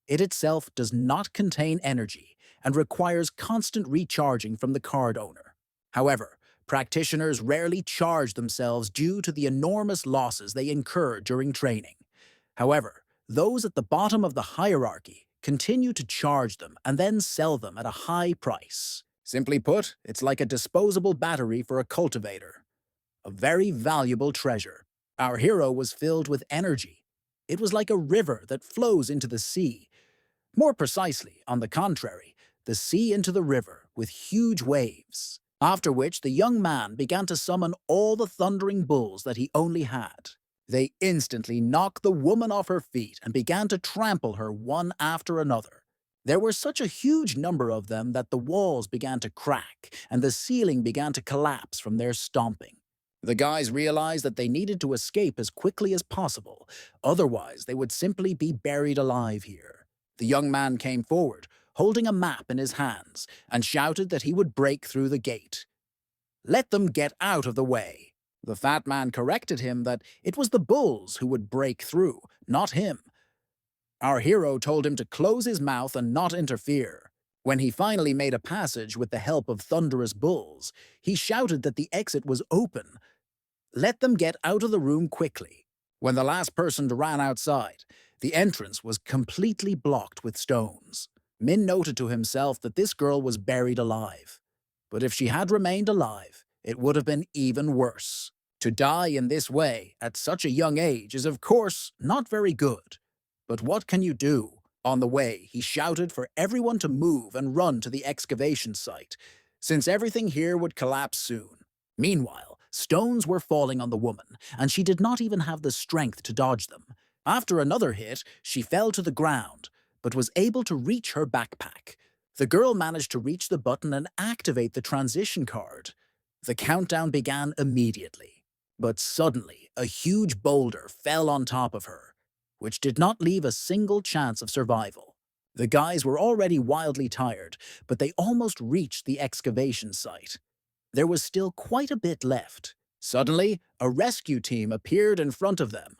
It itself does not contain energy and requires constant recharging from the card owner. However, practitioners rarely charge themselves due to the enormous losses they incur during training. However, those at the bottom of the hierarchy continue to charge them and then sell them at a high price. Simply put, it's like a disposable battery for a cultivator. A very valuable treasure. Our hero was filled with energy. It was like a river that flows into the sea. More precisely, on the contrary, the sea into the river with huge waves. After which the young man began to summon all the thundering bulls that he only had. They instantly knocked the woman off her feet and began to trample her one after another. There were such a huge number of them that the walls began to crack and the ceiling began to collapse from their stomping. The guys realized that they needed to escape as quickly as possible, otherwise they would simply be buried alive here. The young man came forward, holding a map in his hands, and shouted that he would break through the gate. Let them get out of the way. The fat man corrected him that it was the bulls who would break through, not him. Our hero told him to close his mouth and not interfere. When he finally made a passage with the help of thunderous bulls, he shouted that the exit was open. Let them get out of the room quickly. When the last person ran outside, the entrance was completely blocked with stones. Min noted to himself that this girl was buried alive. But if she had remained alive, it would have been even worse. To die in this way at such a young age is of course not very good. But what can you do? On the way, he shouted for everyone to move and run to the excavation site, since everything here would collapse soon. Meanwhile, stones were falling on the woman, and she did not even have the strength to dodge them. After another hit, she fell to the ground, but was able to reach her backpack. The girl managed to reach the button and activate the transition card. The countdown began immediately. But suddenly, a huge boulder fell on top of her, which did not leave a single chance of survival. The guys were already wildly tired, but they almost reached the excavation site. There was still quite a bit left. Suddenly, a rescue team appeared in front of them.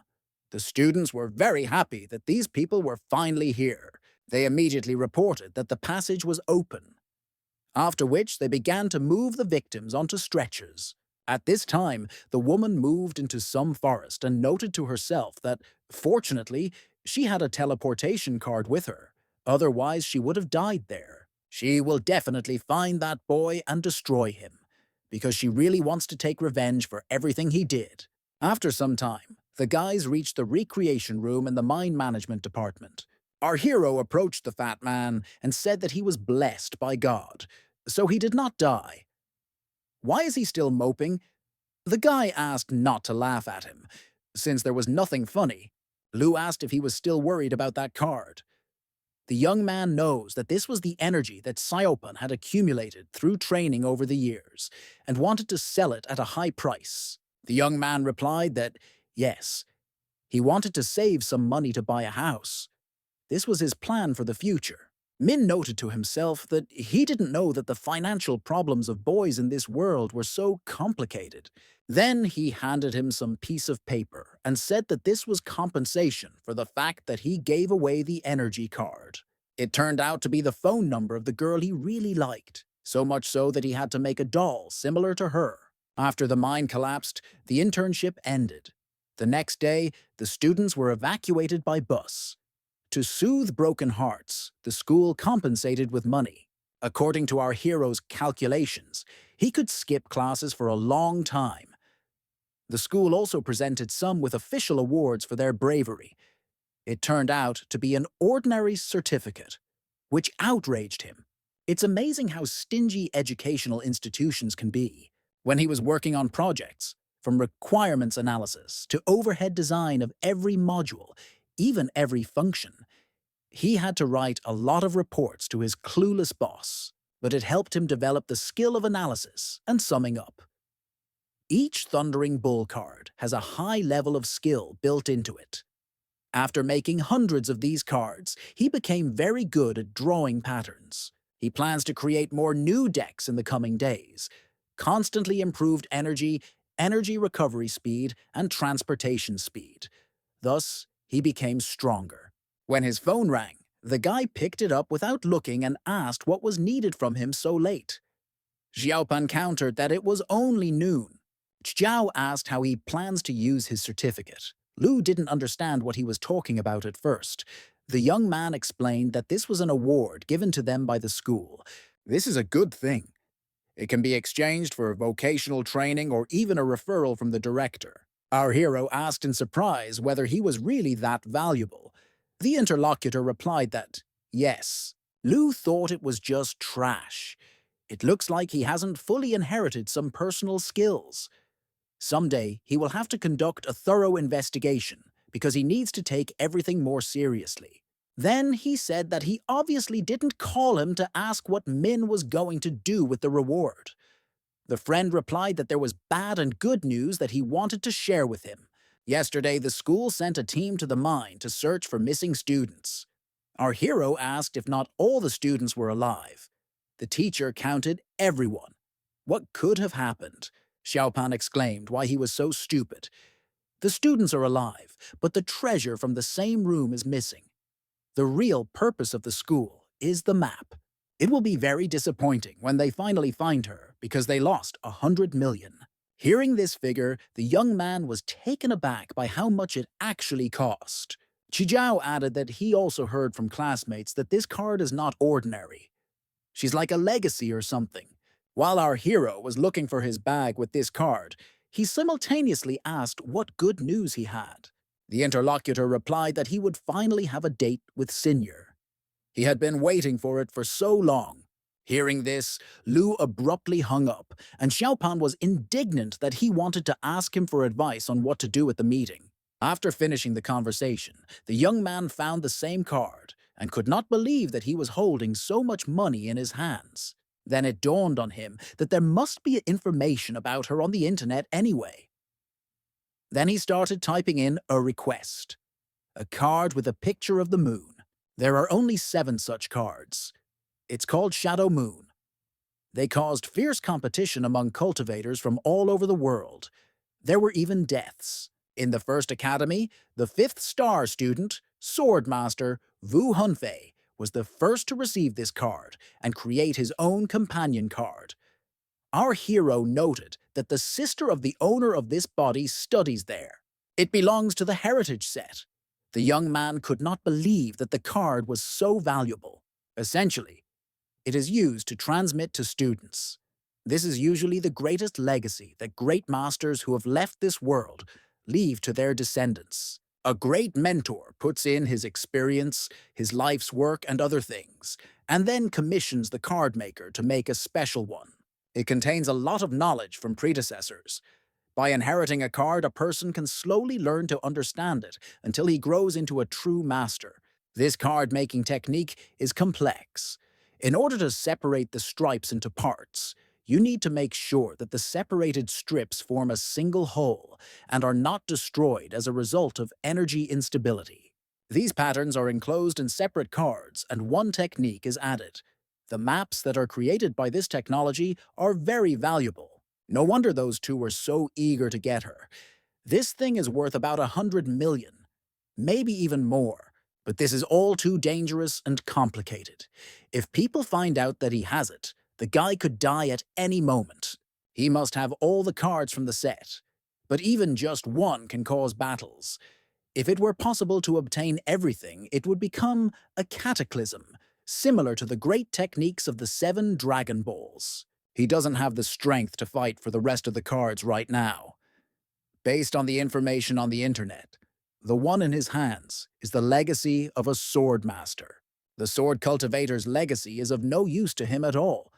The students were very happy that these people were finally here. They immediately reported that the passage was open, after which they began to move the victims onto stretchers. At this time, the woman moved into some forest and noted to herself that, fortunately, she had a teleportation card with her. Otherwise, she would have died there. She will definitely find that boy and destroy him, because she really wants to take revenge for everything he did. After some time, the guys reached the recreation room in the mine management department. Our hero approached the fat man and said that he was blessed by God, so he did not die. Why is he still moping? The guy asked not to laugh at him. Since there was nothing funny, Lou asked if he was still worried about that card. The young man knows that this was the energy that Siopan had accumulated through training over the years, and wanted to sell it at a high price. The young man replied that, yes, he wanted to save some money to buy a house. This was his plan for the future. Min noted to himself that he didn't know that the financial problems of boys in this world were so complicated. Then he handed him some piece of paper and said that this was compensation for the fact that he gave away the energy card. It turned out to be the phone number of the girl he really liked, so much so that he had to make a doll similar to her. After the mine collapsed, the internship ended. The next day, the students were evacuated by bus. To soothe broken hearts, the school compensated with money. According to our hero's calculations, he could skip classes for a long time. The school also presented some with official awards for their bravery. It turned out to be an ordinary certificate, which outraged him. It's amazing how stingy educational institutions can be. When he was working on projects, from requirements analysis to overhead design of every module, even every function, he had to write a lot of reports to his clueless boss, but it helped him develop the skill of analysis and summing up. Each Thundering Bull card has a high level of skill built into it. After making hundreds of these cards, he became very good at drawing patterns. He plans to create more new decks in the coming days. Constantly improved energy, energy recovery speed, and transportation speed. Thus, he became stronger. When his phone rang, the guy picked it up without looking and asked what was needed from him so late. Xiaopan countered that it was only noon. Zhao asked how he plans to use his certificate. Lu didn't understand what he was talking about at first. The young man explained that this was an award given to them by the school. This is a good thing. It can be exchanged for vocational training or even a referral from the director. Our hero asked in surprise whether he was really that valuable. The interlocutor replied that, yes. Lu thought it was just trash. It looks like he hasn't fully inherited some personal skills. Someday, he will have to conduct a thorough investigation because he needs to take everything more seriously. Then he said that he obviously didn't call him to ask what Min was going to do with the reward. The friend replied that there was bad and good news that he wanted to share with him. Yesterday, the school sent a team to the mine to search for missing students. Our hero asked if not all the students were alive. The teacher counted everyone. What could have happened? Xiaopan exclaimed why he was so stupid. The students are alive, but the treasure from the same room is missing. The real purpose of the school is the map. It will be very disappointing when they finally find her because they lost 100 million. Hearing this figure, the young man was taken aback by how much it actually cost. Chijiao added that he also heard from classmates that this card is not ordinary. She's like a legacy or something. While our hero was looking for his bag with this card, he simultaneously asked what good news he had. The interlocutor replied that he would finally have a date with Senior. He had been waiting for it for so long. Hearing this, Lu abruptly hung up, and Xiaopan was indignant that he wanted to ask him for advice on what to do at the meeting. After finishing the conversation, the young man found the same card and could not believe that he was holding so much money in his hands. Then it dawned on him that there must be information about her on the internet anyway. Then he started typing in a request. A card with a picture of the moon. There are only 7 such cards. It's called Shadow Moon. They caused fierce competition among cultivators from all over the world. There were even deaths. In the first academy, the 5th star student, Swordmaster Wu Hunfei, was the first to receive this card and create his own companion card. Our hero noted that the sister of the owner of this body studies there. It belongs to the heritage set. The young man could not believe that the card was so valuable. Essentially, it is used to transmit to students. This is usually the greatest legacy that great masters who have left this world leave to their descendants. A great mentor puts in his experience, his life's work, and other things, and then commissions the card maker to make a special one. It contains a lot of knowledge from predecessors. By inheriting a card, a person can slowly learn to understand it until he grows into a true master. This card-making technique is complex. In order to separate the stripes into parts, you need to make sure that the separated strips form a single whole and are not destroyed as a result of energy instability. These patterns are enclosed in separate cards, and one technique is added. The maps that are created by this technology are very valuable. No wonder those two were so eager to get her. This thing is worth about 100 million, maybe even more. But this is all too dangerous and complicated. If people find out that he has it, the guy could die at any moment. He must have all the cards from the set. But even just one can cause battles. If it were possible to obtain everything, it would become a cataclysm, similar to the great techniques of the 7 Dragon Balls. He doesn't have the strength to fight for the rest of the cards right now. Based on the information on the internet, the one in his hands is the legacy of a sword master. The sword cultivator's legacy is of no use to him at all.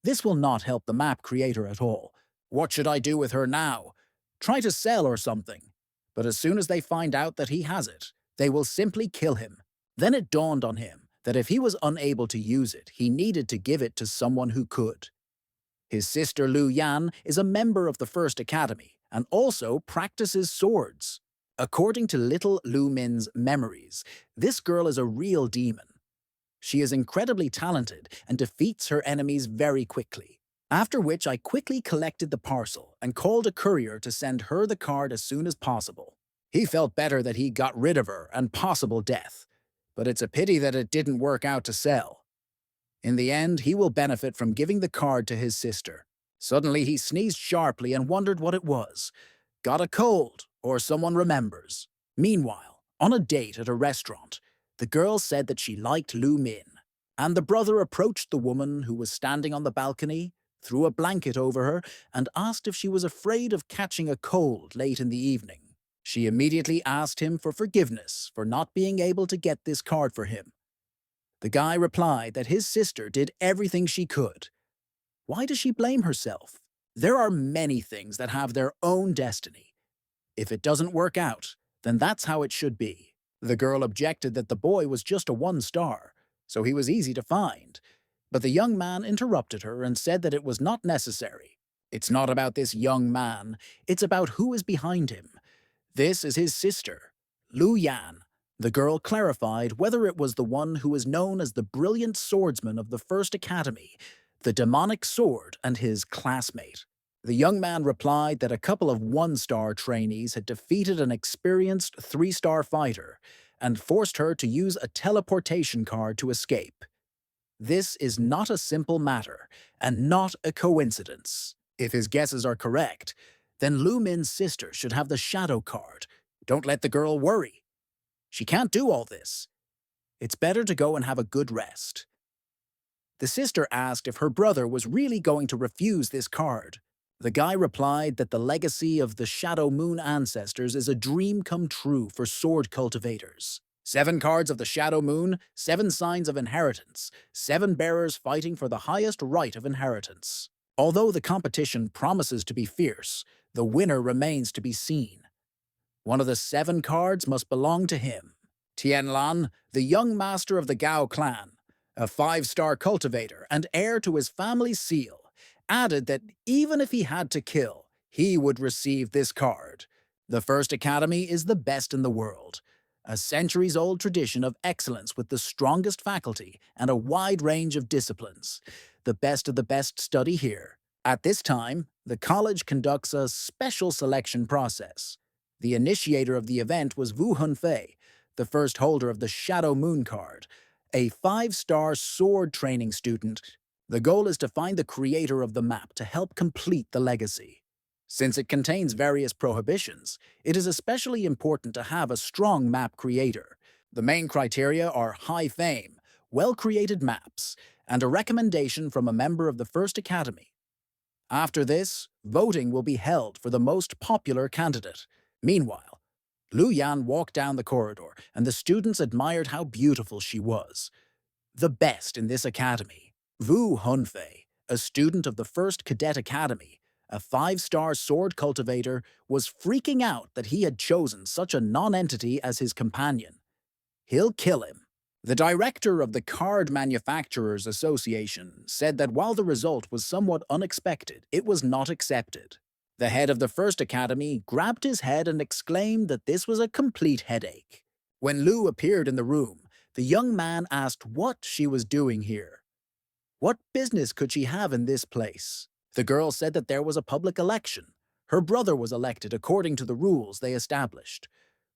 This will not help the map creator at all. What should I do with her now? Try to sell or something. But as soon as they find out that he has it, they will simply kill him. Then it dawned on him that if he was unable to use it, he needed to give it to someone who could. His sister Lu Yan is a member of the First Academy and also practices swords. According to little Lu Min's memories, this girl is a real demon. She is incredibly talented and defeats her enemies very quickly. After which I quickly collected the parcel and called a courier to send her the card as soon as possible. He felt better that he got rid of her and possible death, but it's a pity that it didn't work out to sell. In the end, he will benefit from giving the card to his sister. Suddenly he sneezed sharply and wondered what it was. Got a cold, or someone remembers. Meanwhile, on a date at a restaurant, the girl said that she liked Lu Min, and the brother approached the woman who was standing on the balcony, threw a blanket over her, and asked if she was afraid of catching a cold late in the evening. She immediately asked him for forgiveness for not being able to get this card for him. The guy replied that his sister did everything she could. Why does she blame herself? There are many things that have their own destiny. If it doesn't work out, then that's how it should be. The girl objected that the boy was just a 1-star, so he was easy to find. But the young man interrupted her and said that it was not necessary. It's not about this young man, it's about who is behind him. This is his sister, Lu Yan. The girl clarified whether it was the one who is known as the brilliant swordsman of the First Academy, the demonic sword, and his classmate. The young man replied that a couple of 1-star trainees had defeated an experienced 3-star fighter and forced her to use a teleportation card to escape. This is not a simple matter, and not a coincidence. If his guesses are correct, then Lu Min's sister should have the shadow card. Don't let the girl worry. She can't do all this. It's better to go and have a good rest. The sister asked if her brother was really going to refuse this card. The guy replied that the legacy of the Shadow Moon ancestors is a dream come true for sword cultivators. 7 cards of the Shadow Moon, 7 signs of inheritance, 7 bearers fighting for the highest right of inheritance. Although the competition promises to be fierce, the winner remains to be seen. One of the 7 cards must belong to him. Tianlan, the young master of the Gao clan, a 5-star cultivator and heir to his family's seal, added that even if he had to kill, he would receive this card. The First Academy is the best in the world, a centuries-old tradition of excellence with the strongest faculty and a wide range of disciplines. The best of the best study here. At this time, the college conducts a special selection process. The initiator of the event was Wu Hunfei, the first holder of the Shadow Moon card, a 5-star sword training student. The goal is to find the creator of the map to help complete the legacy. Since it contains various prohibitions, it is especially important to have a strong map creator. The main criteria are high fame, well-created maps, and a recommendation from a member of the First Academy. After this, voting will be held for the most popular candidate. Meanwhile, Lu Yan walked down the corridor, and the students admired how beautiful she was. The best in this academy, Wu Hunfei, a student of the First Cadet Academy, a 5-star sword cultivator, was freaking out that he had chosen such a non-entity as his companion. He'll kill him. The director of the Card Manufacturers Association said that while the result was somewhat unexpected, it was not accepted. The head of the First Academy grabbed his head and exclaimed that this was a complete headache. When Lu appeared in the room, the young man asked what she was doing here. What business could she have in this place? The girl said that there was a public election. Her brother was elected according to the rules they established.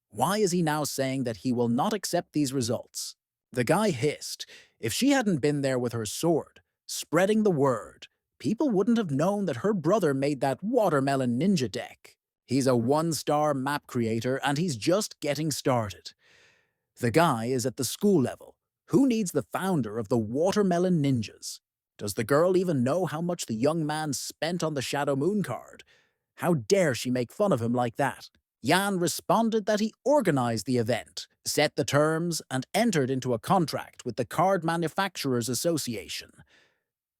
Why is he now saying that he will not accept these results? The guy hissed. If she hadn't been there with her sword, spreading the word, people wouldn't have known that her brother made that watermelon ninja deck. He's a 1-star map creator and he's just getting started. The guy is at the school level. Who needs the founder of the Watermelon Ninjas? Does the girl even know how much the young man spent on the Shadow Moon card? How dare she make fun of him like that? Yan responded that he organized the event, set the terms, and entered into a contract with the Card Manufacturers Association.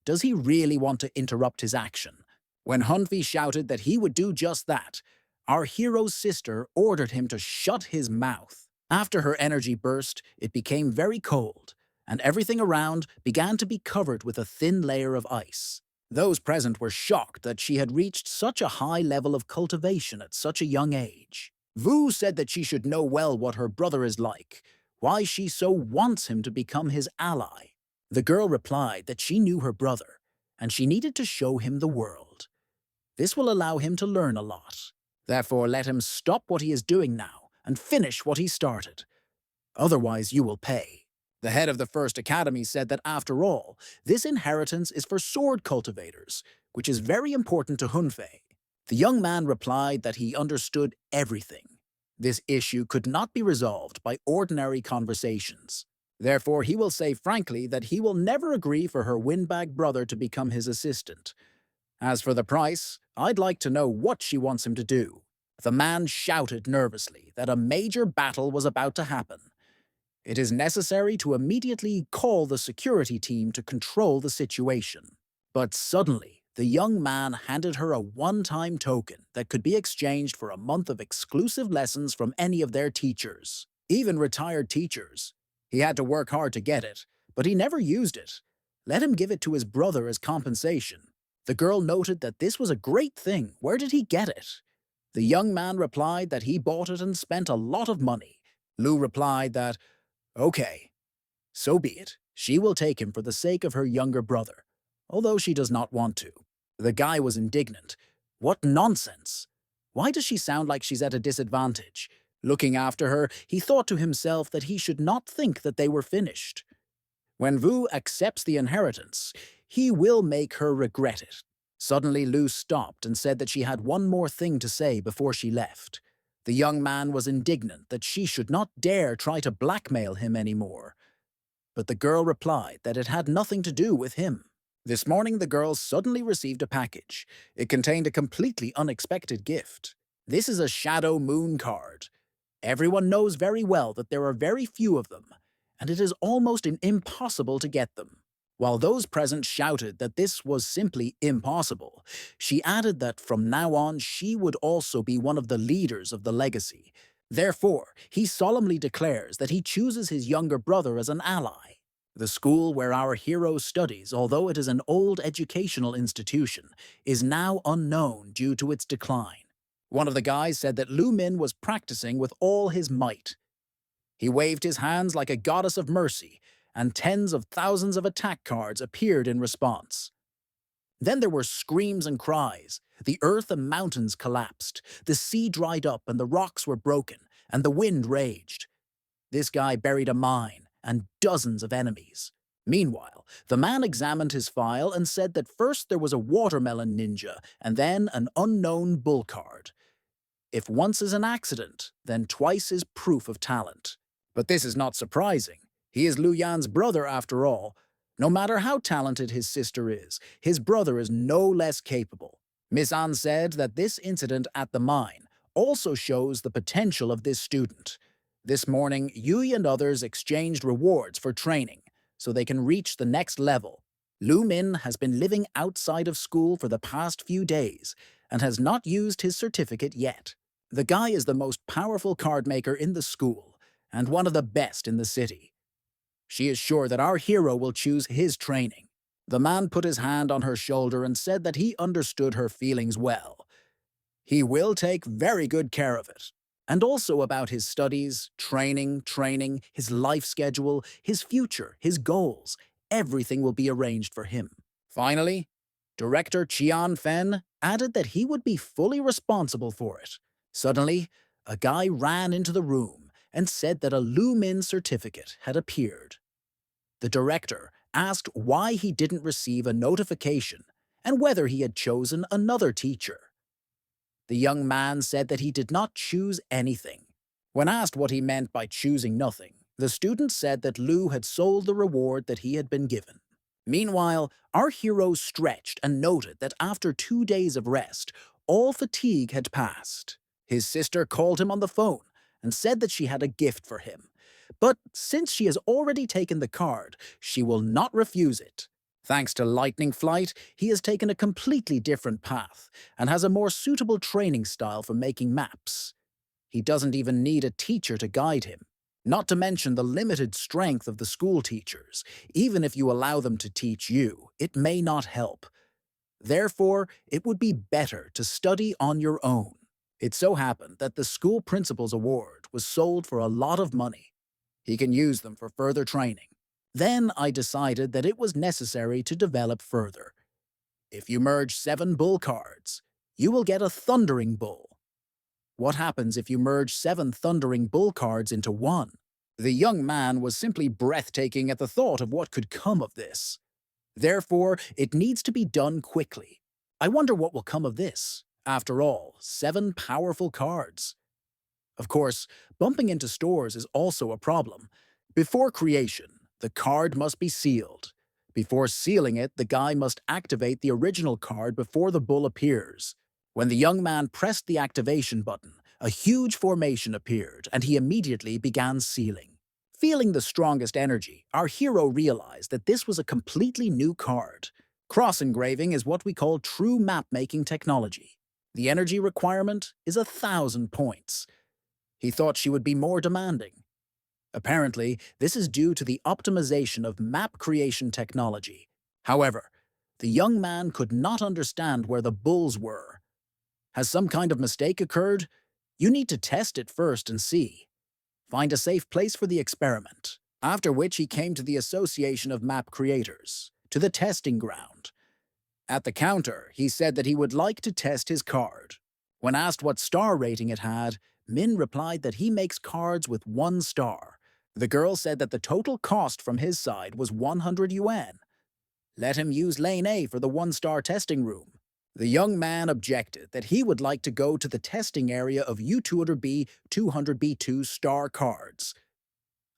Does he really want to interrupt his action? When Hunfi shouted that he would do just that, our hero's sister ordered him to shut his mouth. After her energy burst, it became very cold, and everything around began to be covered with a thin layer of ice. Those present were shocked that she had reached such a high level of cultivation at such a young age. Vu said that she should know well what her brother is like, why she so wants him to become his ally. The girl replied that she knew her brother, and she needed to show him the world. This will allow him to learn a lot. Therefore, let him stop what he is doing now and finish what he started. Otherwise, you will pay. The head of the First Academy said that after all, this inheritance is for sword cultivators, which is very important to Hunfei. The young man replied that he understood everything. This issue could not be resolved by ordinary conversations. Therefore, he will say frankly that he will never agree for her windbag brother to become his assistant. As for the price, I'd like to know what she wants him to do. The man shouted nervously that a major battle was about to happen. It is necessary to immediately call the security team to control the situation. But suddenly, the young man handed her a one-time token that could be exchanged for a month of exclusive lessons from any of their teachers, even retired teachers. He had to work hard to get it, but he never used it. Let him give it to his brother as compensation. The girl noted that this was a great thing. Where did he get it? The young man replied that he bought it and spent a lot of money. Lou replied that, "Okay, so be it. She will take him for the sake of her younger brother, although she does not want to." The guy was indignant. What nonsense! Why does she sound like she's at a disadvantage? Looking after her, he thought to himself that he should not think that they were finished. When Vu accepts the inheritance, he will make her regret it. Suddenly, Lu stopped and said that she had one more thing to say before she left. The young man was indignant that she should not dare try to blackmail him anymore. But the girl replied that it had nothing to do with him. This morning, the girl suddenly received a package. It contained a completely unexpected gift. This is a shadow moon card. Everyone knows very well that there are very few of them, and it is almost impossible to get them. While those present shouted that this was simply impossible, she added that from now on she would also be one of the leaders of the legacy. Therefore, he solemnly declares that he chooses his younger brother as an ally. The school where our hero studies, although it is an old educational institution, is now unknown due to its decline. One of the guys said that Lu Min was practicing with all his might. He waved his hands like a goddess of mercy, and tens of thousands of attack cards appeared in response. Then there were screams and cries. The earth and mountains collapsed, the sea dried up and the rocks were broken, and the wind raged. This guy buried a mine and dozens of enemies. Meanwhile, the man examined his file and said that first there was a watermelon ninja and then an unknown bull card. If once is an accident, then twice is proof of talent. But this is not surprising. He is Lu Yan's brother after all. No matter how talented his sister is, his brother is no less capable. Miss An said that this incident at the mine also shows the potential of this student. This morning, Yui and others exchanged rewards for training, so they can reach the next level. Lu Min has been living outside of school for the past few days and has not used his certificate yet. The guy is the most powerful card maker in the school and one of the best in the city. She is sure that our hero will choose his training. The man put his hand on her shoulder and said that he understood her feelings well. He will take very good care of it. And also about his studies, training, his life schedule, his future, his goals. Everything will be arranged for him. Finally, Director Qian Fen added that he would be fully responsible for it. Suddenly, a guy ran into the room and said that a Lu Min certificate had appeared. The director asked why he didn't receive a notification and whether he had chosen another teacher. The young man said that he did not choose anything. When asked what he meant by choosing nothing, the student said that Lu had sold the reward that he had been given. Meanwhile, our hero stretched and noted that after 2 days of rest, all fatigue had passed. His sister called him on the phone and said that she had a gift for him. But since she has already taken the card, she will not refuse it. Thanks to Lightning Flight, he has taken a completely different path and has a more suitable training style for making maps. He doesn't even need a teacher to guide him. Not to mention the limited strength of the school teachers. Even if you allow them to teach you, it may not help. Therefore, it would be better to study on your own. It so happened that the school principal's award was sold for a lot of money. He can use them for further training. Then I decided that it was necessary to develop further. If you merge 7 bull cards, you will get a thundering bull. What happens if you merge 7 thundering bull cards into one? The young man was simply breathtaking at the thought of what could come of this. Therefore, it needs to be done quickly. I wonder what will come of this. After all, 7 powerful cards. Of course, bumping into stores is also a problem. Before creation, the card must be sealed. Before sealing it, the guy must activate the original card before the bull appears. When the young man pressed the activation button, a huge formation appeared, and he immediately began sealing. Feeling the strongest energy, our hero realized that this was a completely new card. Cross engraving is what we call true map-making technology. The energy requirement is 1,000 points. He thought she would be more demanding. Apparently, this is due to the optimization of map creation technology. However, the young man could not understand where the bulls were. Has some kind of mistake occurred? You need to test it first and see. Find a safe place for the experiment. After which he came to the Association of Map Creators, to the testing ground. At the counter, he said that he would like to test his card. When asked what star rating it had, Min replied that he makes cards with 1 star. The girl said that the total cost from his side was 100 yuan. Let him use Lane A for the 1-star testing room. The young man objected that he would like to go to the testing area of U200B 200B2 star cards.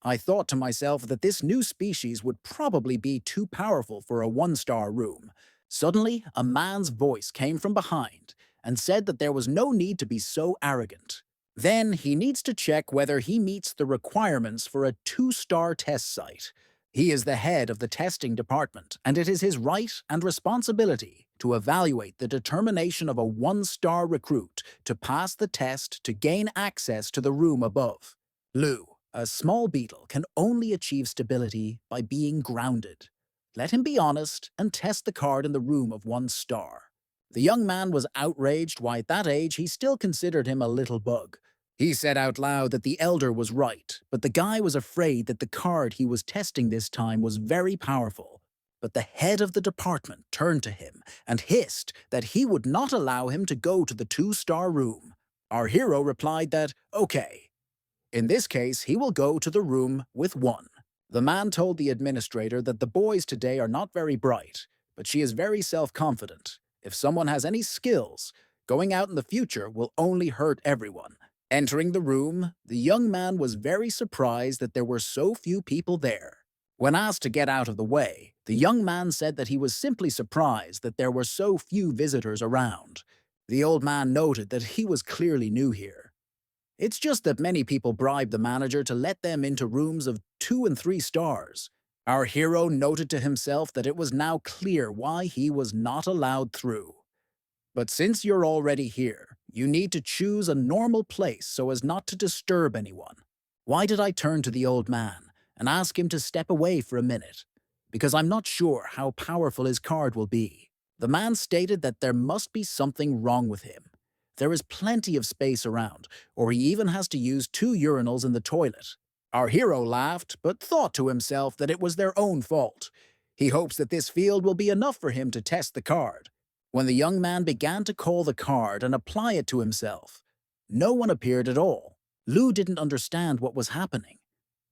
I thought to myself that this new species would probably be too powerful for a 1-star room. Suddenly, a man's voice came from behind and said that there was no need to be so arrogant. Then he needs to check whether he meets the requirements for a 2-star test site. He is the head of the testing department, and it is his right and responsibility to evaluate the determination of a 1-star recruit to pass the test to gain access to the room above. Lu, a small beetle, can only achieve stability by being grounded. Let him be honest and test the card in the room of 1 star. The young man was outraged why at that age he still considered him a little bug. He said out loud that the elder was right, but the guy was afraid that the card he was testing this time was very powerful. But the head of the department turned to him and hissed that he would not allow him to go to the 2-star room. Our hero replied that, okay. In this case, he will go to the room with 1. The man told the administrator that the boys today are not very bright, but she is very self-confident. If someone has any skills, going out in the future will only hurt everyone. Entering the room, the young man was very surprised that there were so few people there. When asked to get out of the way, the young man said that he was simply surprised that there were so few visitors around. The old man noted that he was clearly new here. It's just that many people bribe the manager to let them into rooms of 2 and 3 stars. Our hero noted to himself that it was now clear why he was not allowed through. But since you're already here, you need to choose a normal place so as not to disturb anyone. Why did I turn to the old man and ask him to step away for a minute? Because I'm not sure how powerful his card will be. The man stated that there must be something wrong with him. There is plenty of space around, or he even has to use 2 urinals in the toilet. Our hero laughed, but thought to himself that it was their own fault. He hopes that this field will be enough for him to test the card. When the young man began to call the card and apply it to himself, no one appeared at all. Lu didn't understand what was happening.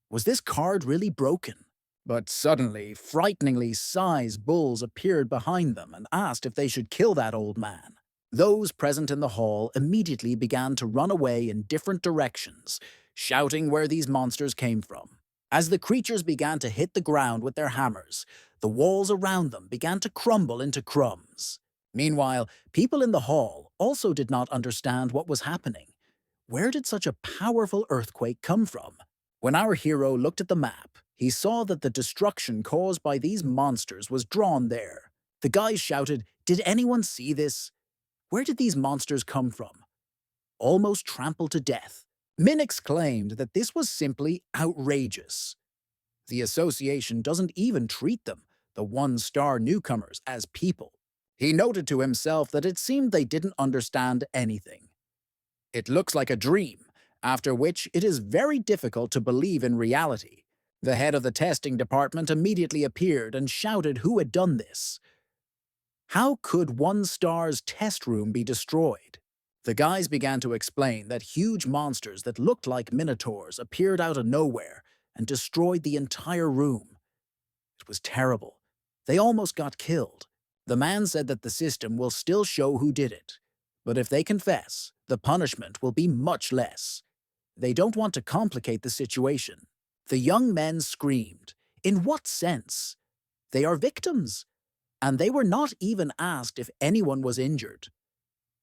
Was this card really broken? But suddenly, frighteningly sized bulls appeared behind them and asked if they should kill that old man. Those present in the hall immediately began to run away in different directions, shouting where these monsters came from. As the creatures began to hit the ground with their hammers, the walls around them began to crumble into crumbs. Meanwhile, people in the hall also did not understand what was happening. Where did such a powerful earthquake come from? When our hero looked at the map, he saw that the destruction caused by these monsters was drawn there. The guys shouted, "Did anyone see this? Where did these monsters come from?" Almost trampled to death. Min exclaimed that this was simply outrageous. The association doesn't even treat them, the 1-star newcomers, as people. He noted to himself that it seemed they didn't understand anything. It looks like a dream, after which it is very difficult to believe in reality. The head of the testing department immediately appeared and shouted who had done this. How could 1-star's test room be destroyed? The guys began to explain that huge monsters that looked like minotaurs appeared out of nowhere and destroyed the entire room. It was terrible. They almost got killed. The man said that the system will still show who did it, But if they confess, the punishment will be much less. They don't want to complicate the situation. The young men screamed. In what sense? They are victims, and they were not even asked if anyone was injured.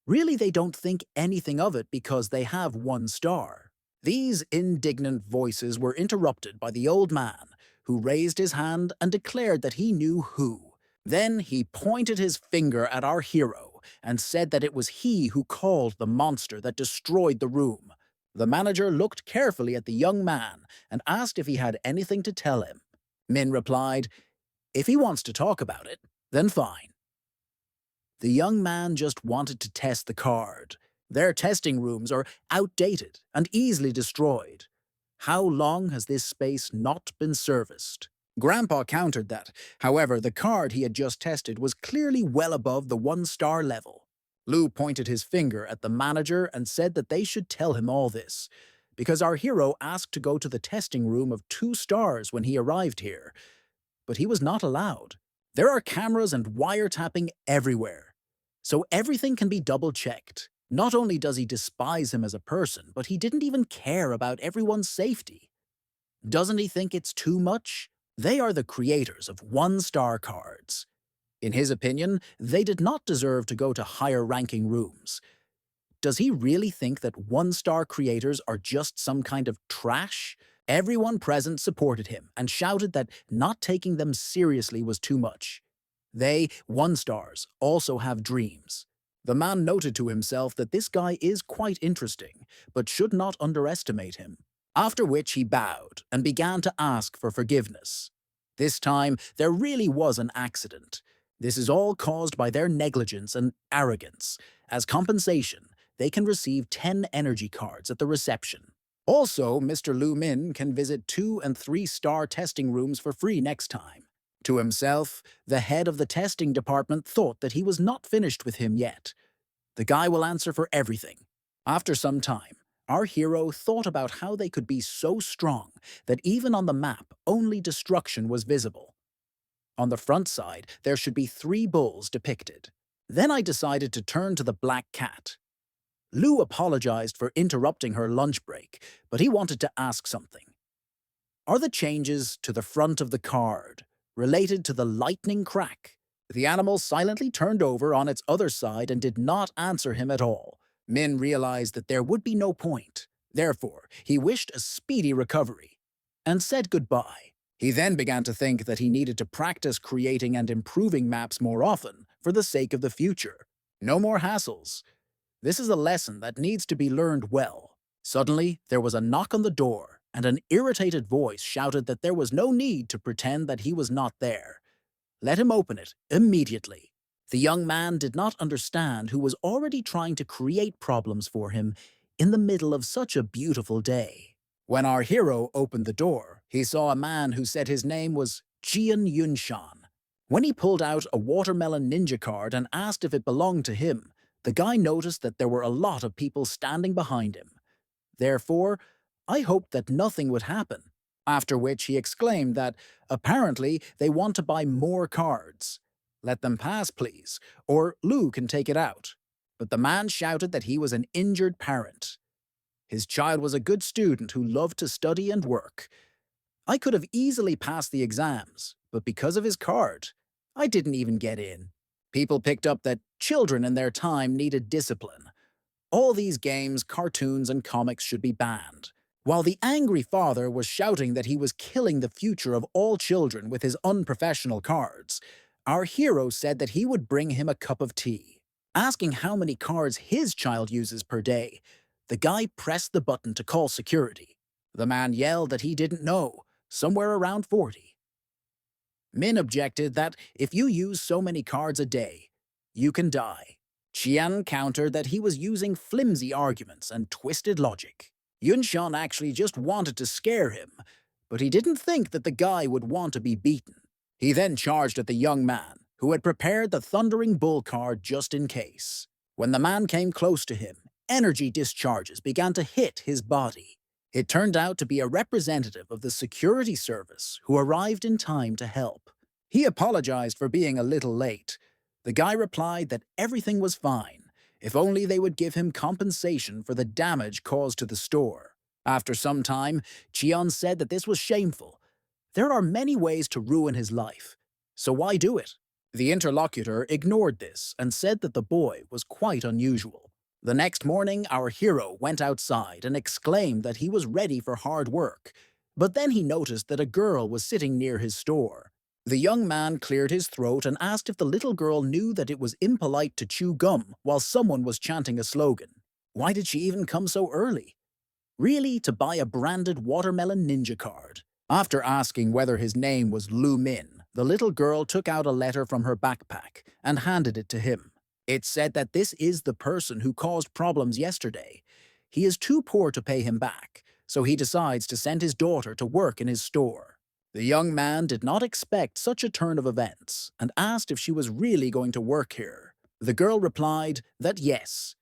Really, they don't think anything of it because they have 1 star. These indignant voices were interrupted by the old man, who raised his hand and declared that he knew who. Then he pointed his finger at our hero and said that it was he who called the monster that destroyed the room. The manager looked carefully at the young man and asked if he had anything to tell him. Min replied, "If he wants to talk about it, then fine." The young man just wanted to test the card. Their testing rooms are outdated and easily destroyed. How long has this space not been serviced? Grandpa countered that, however, the card he had just tested was clearly well above the 1 star level. Lou pointed his finger at the manager and said that they should tell him all this, because our hero asked to go to the testing room of 2 stars when he arrived here, but he was not allowed. There are cameras and wiretapping everywhere, so everything can be double-checked. Not only does he despise him as a person, but he didn't even care about everyone's safety. Doesn't he think it's too much? They are the creators of 1 star cards. In his opinion, they did not deserve to go to higher-ranking rooms. Does he really think that 1 star creators are just some kind of trash? Everyone present supported him and shouted that not taking them seriously was too much. They, 1 stars, also have dreams. The man noted to himself that this guy is quite interesting, but should not underestimate him. After which he bowed and began to ask for forgiveness. This time, there really was an accident. This is all caused by their negligence and arrogance. As compensation, they can receive 10 energy cards at the reception. Also, Mr. Lu Min can visit 2 and 3 star testing rooms for free next time. To himself, the head of the testing department thought that he was not finished with him yet. The guy will answer for everything. After some time, our hero thought about how they could be so strong that even on the map, only destruction was visible. On the front side, there should be 3 bulls depicted. Then I decided to turn to the black cat. Lou apologized for interrupting her lunch break, but he wanted to ask something. Are the changes to the front of the card related to the lightning crack? The animal silently turned over on its other side and did not answer him at all. Min realized that there would be no point. Therefore, he wished a speedy recovery and said goodbye. He then began to think that he needed to practice creating and improving maps more often for the sake of the future. No more hassles. This is a lesson that needs to be learned well. Suddenly, there was a knock on the door, and an irritated voice shouted that there was no need to pretend that he was not there. Let him open it immediately. The young man did not understand who was already trying to create problems for him in the middle of such a beautiful day. When our hero opened the door, he saw a man who said his name was Jian Yunshan. When he pulled out a watermelon ninja card and asked if it belonged to him, the guy noticed that there were a lot of people standing behind him. Therefore, I hoped that nothing would happen, after which he exclaimed that apparently they want to buy more cards. Let them pass, please, or Lou can take it out. But the man shouted that he was an injured parent. His child was a good student who loved to study and work. I could have easily passed the exams, but because of his card, I didn't even get in. People picked up that children in their time needed discipline. All these games, cartoons, and comics should be banned. While the angry father was shouting that he was killing the future of all children with his unprofessional cards, our hero said that he would bring him a cup of tea. Asking how many cards his child uses per day, the guy pressed the button to call security. The man yelled that he didn't know, somewhere around 40. Min objected that if you use so many cards a day, you can die. Qian countered that he was using flimsy arguments and twisted logic. Yunshan actually just wanted to scare him, but he didn't think that the guy would want to be beaten. He then charged at the young man, who had prepared the Thundering Bull card just in case. When the man came close to him, energy discharges began to hit his body. It turned out to be a representative of the security service who arrived in time to help. He apologized for being a little late. The guy replied that everything was fine. If only they would give him compensation for the damage caused to the store. After some time, Cheon said that this was shameful. There are many ways to ruin his life, so why do it? The interlocutor ignored this and said that the boy was quite unusual. The next morning, our hero went outside and exclaimed that he was ready for hard work, but then he noticed that a girl was sitting near his store. The young man cleared his throat and asked if the little girl knew that it was impolite to chew gum while someone was chanting a slogan. Why did she even come so early? Really, to buy a branded watermelon ninja card. After asking whether his name was Lu Min, the little girl took out a letter from her backpack and handed it to him. It said that this is the person who caused problems yesterday. He is too poor to pay him back, so he decides to send his daughter to work in his store. The young man did not expect such a turn of events and asked if she was really going to work here. The girl replied that yes.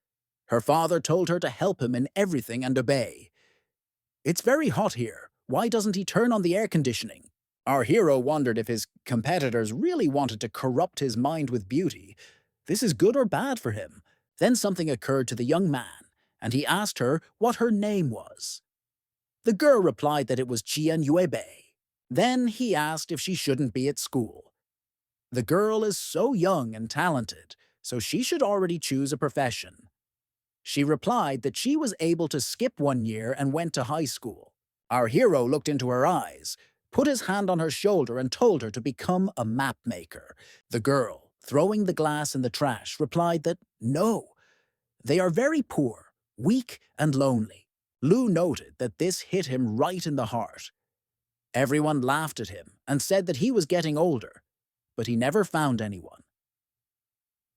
Her father told her to help him in everything and obey. It's very hot here. Why doesn't he turn on the air conditioning? Our hero wondered if his competitors really wanted to corrupt his mind with beauty. This is good or bad for him. Then something occurred to the young man, and he asked her what her name was. The girl replied that it was Qian Yuebe. Then he asked if she shouldn't be at school. The girl is so young and talented, so she should already choose a profession. She replied that she was able to skip 1 year and went to high school. Our hero looked into her eyes, put his hand on her shoulder and told her to become a map maker. The girl, throwing the glass in the trash, replied that no, they are very poor, weak and lonely. Lu noted that this hit him right in the heart. Everyone laughed at him and said that he was getting older, but he never found anyone.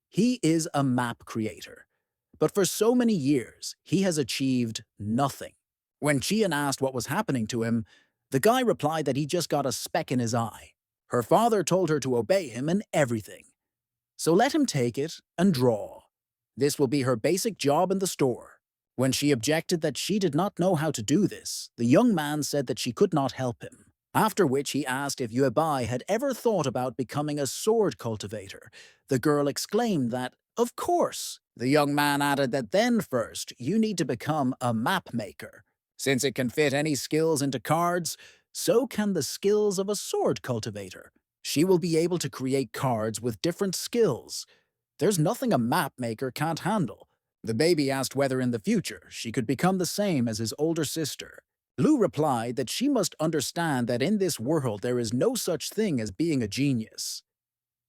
He is a map creator, but for so many years he has achieved nothing. When Qian asked what was happening to him, the guy replied that he just got a speck in his eye. Her father told her to obey him in everything. So let him take it and draw. This will be her basic job in the store. When she objected that she did not know how to do this, the young man said that she could not help him. After which he asked if Yuebai had ever thought about becoming a sword cultivator. The girl exclaimed that, of course. The young man added that then first you need to become a map maker. Since it can fit any skills into cards, so can the skills of a sword cultivator. She will be able to create cards with different skills. There's nothing a map maker can't handle. The baby asked whether in the future she could become the same as his older sister. Lu replied that she must understand that in this world there is no such thing as being a genius.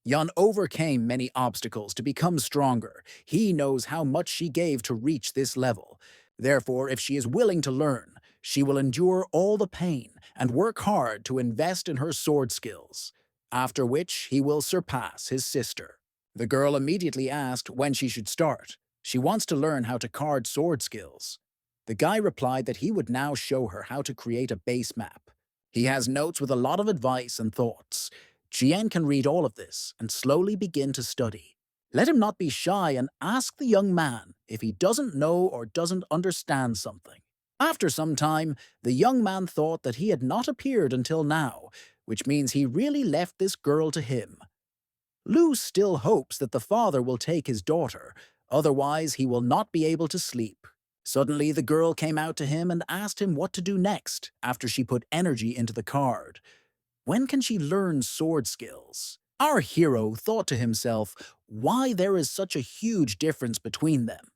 Yun overcame many obstacles to become stronger. He knows how much she gave to reach this level. Therefore, if she is willing to learn, she will endure all the pain and work hard to invest in her sword skills, after which he will surpass his sister. The girl immediately asked when she should start. She wants to learn how to card sword skills. The guy replied that he would now show her how to create a base map. He has notes with a lot of advice and thoughts. Jian can read all of this and slowly begin to study. Let him not be shy and ask the young man if he doesn't know or doesn't understand something. After some time, the young man thought that he had not appeared until now, which means he really left this girl to him. Lu still hopes that the father will take his daughter, otherwise he will not be able to sleep. Suddenly, the girl came out to him and asked him what to do next after she put energy into the card. When can she learn sword skills? Our hero thought to himself why there is such a huge difference between them.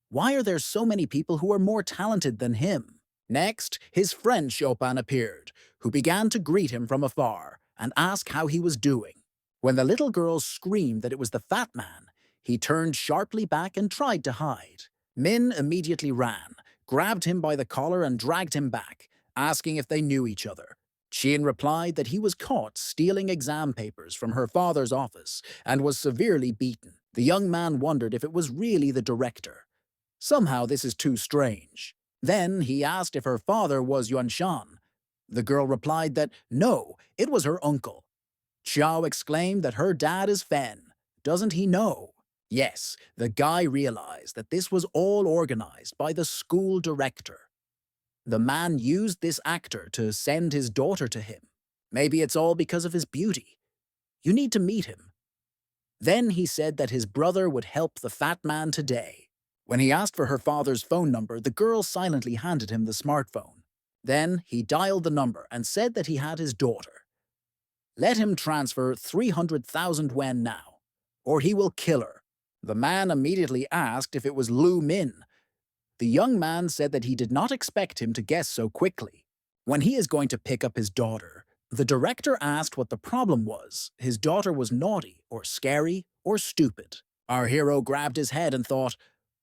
Why are there so many people who are more talented than him? Next, his friend Chopin appeared, who began to greet him from afar and ask how he was doing. When the little girl screamed that it was the fat man, he turned sharply back and tried to hide. Min immediately ran, grabbed him by the collar and dragged him back, asking if they knew each other. Qian replied that he was caught stealing exam papers from her father's office and was severely beaten. The young man wondered if it was really the director. Somehow this is too strange. Then he asked if her father was Yuanshan. The girl replied that no, it was her uncle. Xiao exclaimed that her dad is Fen. Doesn't he know? Yes, the guy realized that this was all organized by the school director. The man used this actor to send his daughter to him. Maybe it's all because of his beauty. You need to meet him. Then he said that his brother would help the fat man today. When he asked for her father's phone number, the girl silently handed him the smartphone. Then he dialed the number and said that he had his daughter. Let him transfer 300,000 yen now, or he will kill her. The man immediately asked if it was Lu Min. The young man said that he did not expect him to guess so quickly. When he is going to pick up his daughter, the director asked what the problem was. His daughter was naughty, or scary, or stupid. Our hero grabbed his head and thought,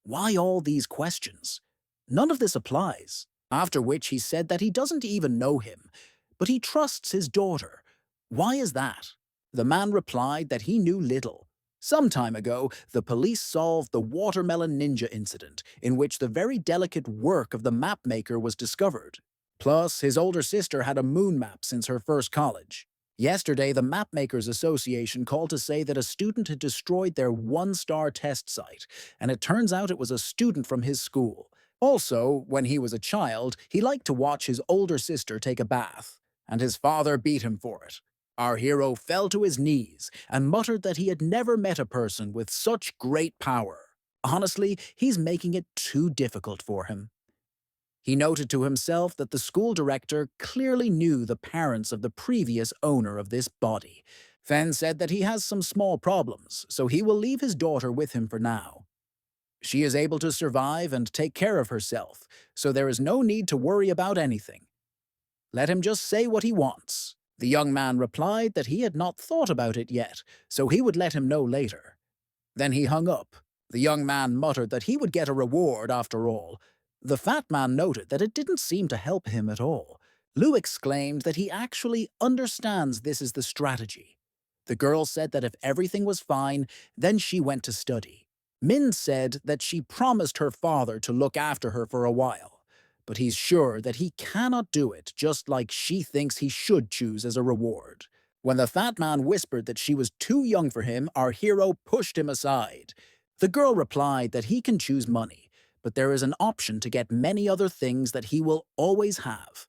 why all these questions? None of this applies. After which he said that he doesn't even know him, but he trusts his daughter. Why is that? The man replied that he knew little. Some time ago, the police solved the watermelon ninja incident, in which the very delicate work of the mapmaker was discovered. Plus, his older sister had a moon map since her first college. Yesterday, the Mapmakers Association called to say that a student had destroyed their one-star test site, and it turns out it was a student from his school. Also, when he was a child, he liked to watch his older sister take a bath, and his father beat him for it. Our hero fell to his knees and muttered that he had never met a person with such great power. Honestly, he's making it too difficult for him. He noted to himself that the school director clearly knew the parents of the previous owner of this body. Fen said that he has some small problems, so he will leave his daughter with him for now. She is able to survive and take care of herself, so there is no need to worry about anything. Let him just say what he wants. The young man replied that he had not thought about it yet, so he would let him know later. Then he hung up. The young man muttered that he would get a reward after all. The fat man noted that it didn't seem to help him at all. Lou exclaimed that he actually understands this is the strategy. The girl said that if everything was fine, then she went to study. Min said that she promised her father to look after her for a while, but he's sure that he cannot do it just like she thinks he should choose as a reward. When the fat man whispered that she was too young for him, our hero pushed him aside. The girl replied that he can choose money, but there is an option to get many other things that he will always have.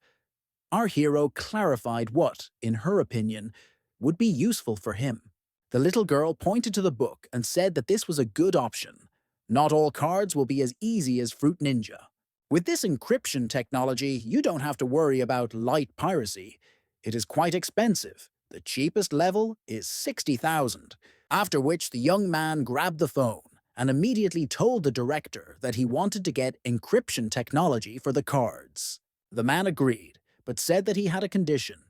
Our hero clarified what, in her opinion, would be useful for him. The little girl pointed to the book and said that this was a good option. Not all cards will be as easy as Fruit Ninja. With this encryption technology, you don't have to worry about light piracy. It is quite expensive. The cheapest level is 60,000. After which the young man grabbed the phone and immediately told the director that he wanted to get encryption technology for the cards. The man agreed, but said that he had a condition.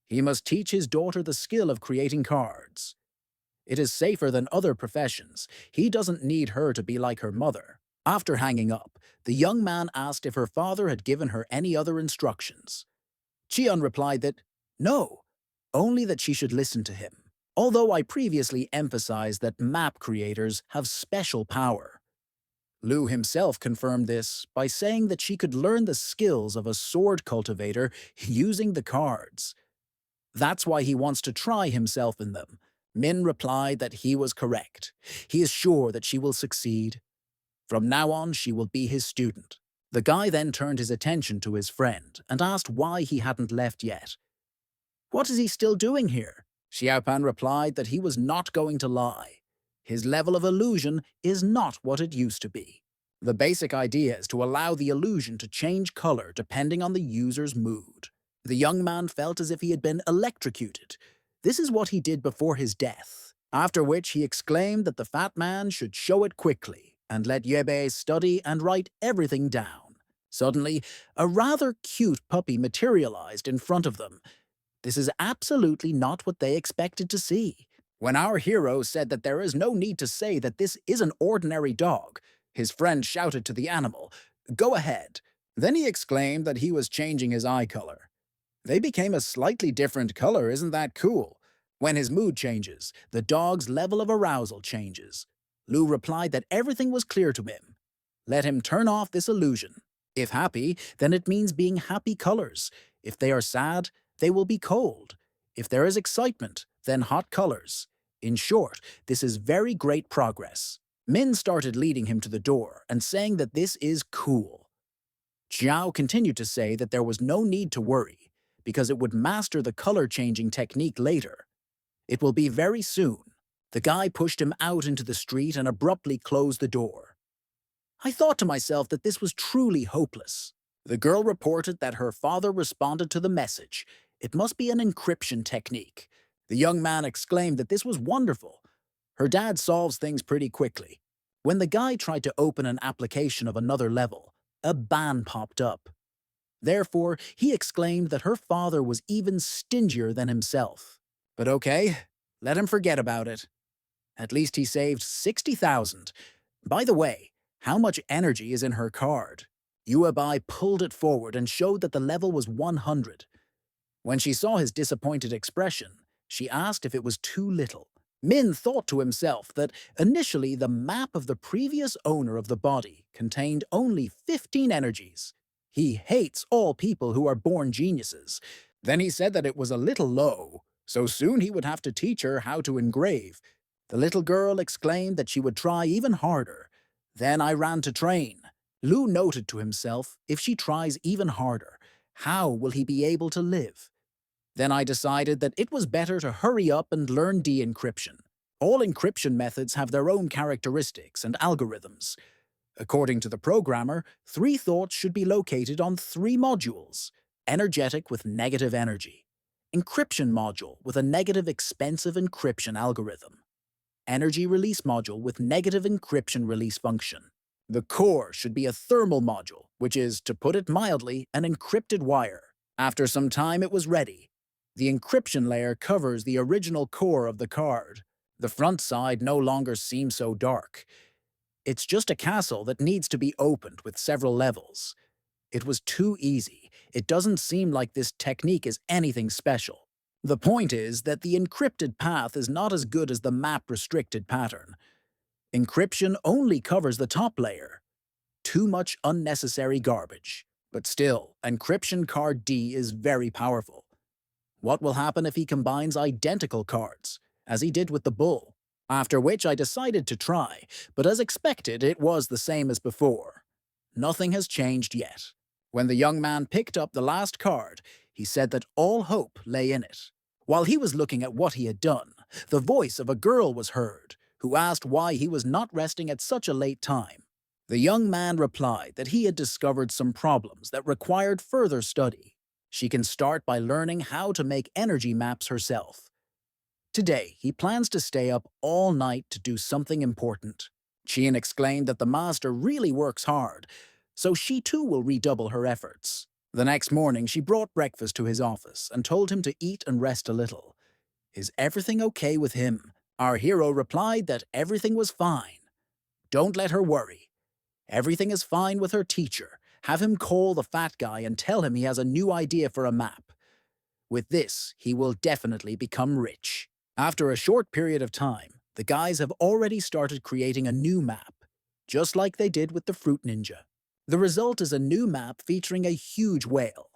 He must teach his daughter the skill of creating cards. It is safer than other professions. He doesn't need her to be like her mother. After hanging up, the young man asked if her father had given her any other instructions. Chion replied that, no, only that she should listen to him. Although I previously emphasized that map creators have special power. Lu himself confirmed this by saying that she could learn the skills of a sword cultivator using the cards. That's why he wants to try himself in them. Min replied that he was correct. He is sure that she will succeed. From now on, she will be his student. The guy then turned his attention to his friend and asked why he hadn't left yet. What is he still doing here? Xiaopan replied that he was not going to lie. His level of illusion is not what it used to be. The basic idea is to allow the illusion to change color depending on the user's mood. The young man felt as if he had been electrocuted. This is what he did before his death, after which he exclaimed that the fat man should show it quickly and let Yebe study and write everything down. Suddenly, a rather cute puppy materialized in front of them. This is absolutely not what they expected to see. When our hero said that there is no need to say that this is an ordinary dog, his friend shouted to the animal, "Go ahead." Then he exclaimed that he was changing his eye color. They became a slightly different color, isn't that cool? When his mood changes, the dog's level of arousal changes. Lu replied that everything was clear to him. Let him turn off this illusion. If happy, then it means being happy colors. If they are sad, they will be cold. If there is excitement, then hot colors. In short, this is very great progress. Min started leading him to the door and saying that this is cool. Zhao continued to say that there was no need to worry, because it would master the color-changing technique later. It will be very soon. The guy pushed him out into the street and abruptly closed the door. I thought to myself that this was truly hopeless. The girl reported that her father responded to the message. It must be an encryption technique. The young man exclaimed that this was wonderful. Her dad solves things pretty quickly. When the guy tried to open an application of another level, a ban popped up. Therefore, he exclaimed that her father was even stingier than himself. But okay, let him forget about it. At least he saved 60,000. By the way, how much energy is in her card? Yuebai pulled it forward and showed that the level was 100. When she saw his disappointed expression, she asked if it was too little. Min thought to himself that initially the map of the previous owner of the body contained only 15 energies. He hates all people who are born geniuses. Then he said that it was a little low, so soon he would have to teach her how to engrave. The little girl exclaimed that she would try even harder. Then I ran to train. Lu noted to himself, if she tries even harder, how will he be able to live? Then I decided that it was better to hurry up and learn de-encryption. All encryption methods have their own characteristics and algorithms. According to the programmer, 3 thoughts should be located on 3 modules: energetic with negative energy, encryption module with a negative expensive encryption algorithm, energy release module with negative encryption release function. The core should be a thermal module, which is, to put it mildly, an encrypted wire. After some time it was ready. The encryption layer covers the original core of the card. The front side no longer seems so dark. It's just a castle that needs to be opened with several levels. It was too easy. It doesn't seem like this technique is anything special. The point is that the encrypted path is not as good as the map-restricted pattern. Encryption only covers the top layer. Too much unnecessary garbage. But still, encryption card D is very powerful. What will happen if he combines identical cards, as he did with the bull? After which I decided to try, but as expected, it was the same as before. Nothing has changed yet. When the young man picked up the last card, he said that all hope lay in it. While he was looking at what he had done, the voice of a girl was heard, who asked why he was not resting at such a late time. The young man replied that he had discovered some problems that required further study. She can start by learning how to make energy maps herself. Today, he plans to stay up all night to do something important. Chien exclaimed that the master really works hard, so she too will redouble her efforts. The next morning, she brought breakfast to his office and told him to eat and rest a little. Is everything okay with him? Our hero replied that everything was fine. Don't let her worry. Everything is fine with her teacher. Have him call the fat guy and tell him he has a new idea for a map. With this, he will definitely become rich. After a short period of time, the guys have already started creating a new map, just like they did with the Fruit Ninja. The result is a new map featuring a huge whale.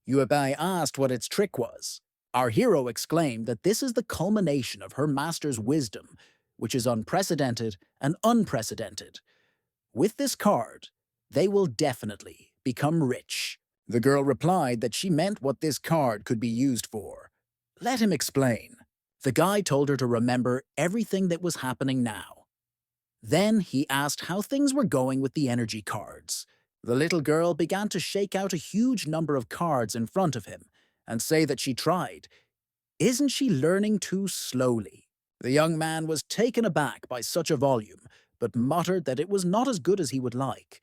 Yuebai asked what its trick was. Our hero exclaimed that this is the culmination of her master's wisdom, which is unprecedented and unprecedented. With this card, they will definitely become rich. The girl replied that she meant what this card could be used for. Let him explain. The guy told her to remember everything that was happening now. Then he asked how things were going with the energy cards. The little girl began to shake out a huge number of cards in front of him and say that she tried. Isn't she learning too slowly? The young man was taken aback by such a volume, but muttered that it was not as good as he would like,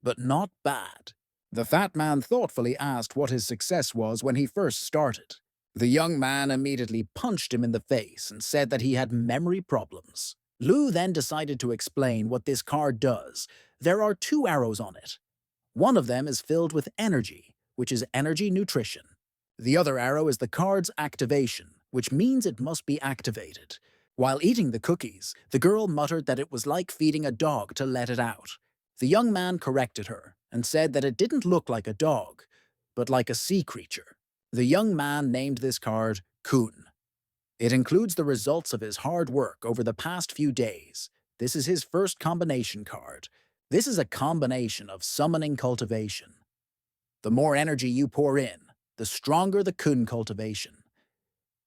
but not bad. The fat man thoughtfully asked what his success was when he first started. The young man immediately punched him in the face and said that he had memory problems. Lu then decided to explain what this card does. There are 2 arrows on it. One of them is filled with energy, which is energy nutrition. The other arrow is the card's activation, which means it must be activated. While eating the cookies, the girl muttered that it was like feeding a dog to let it out. The young man corrected her and said that it didn't look like a dog, but like a sea creature. The young man named this card Kun. It includes the results of his hard work over the past few days. This is his first combination card. This is a combination of summoning cultivation. The more energy you pour in, the stronger the Kun cultivation.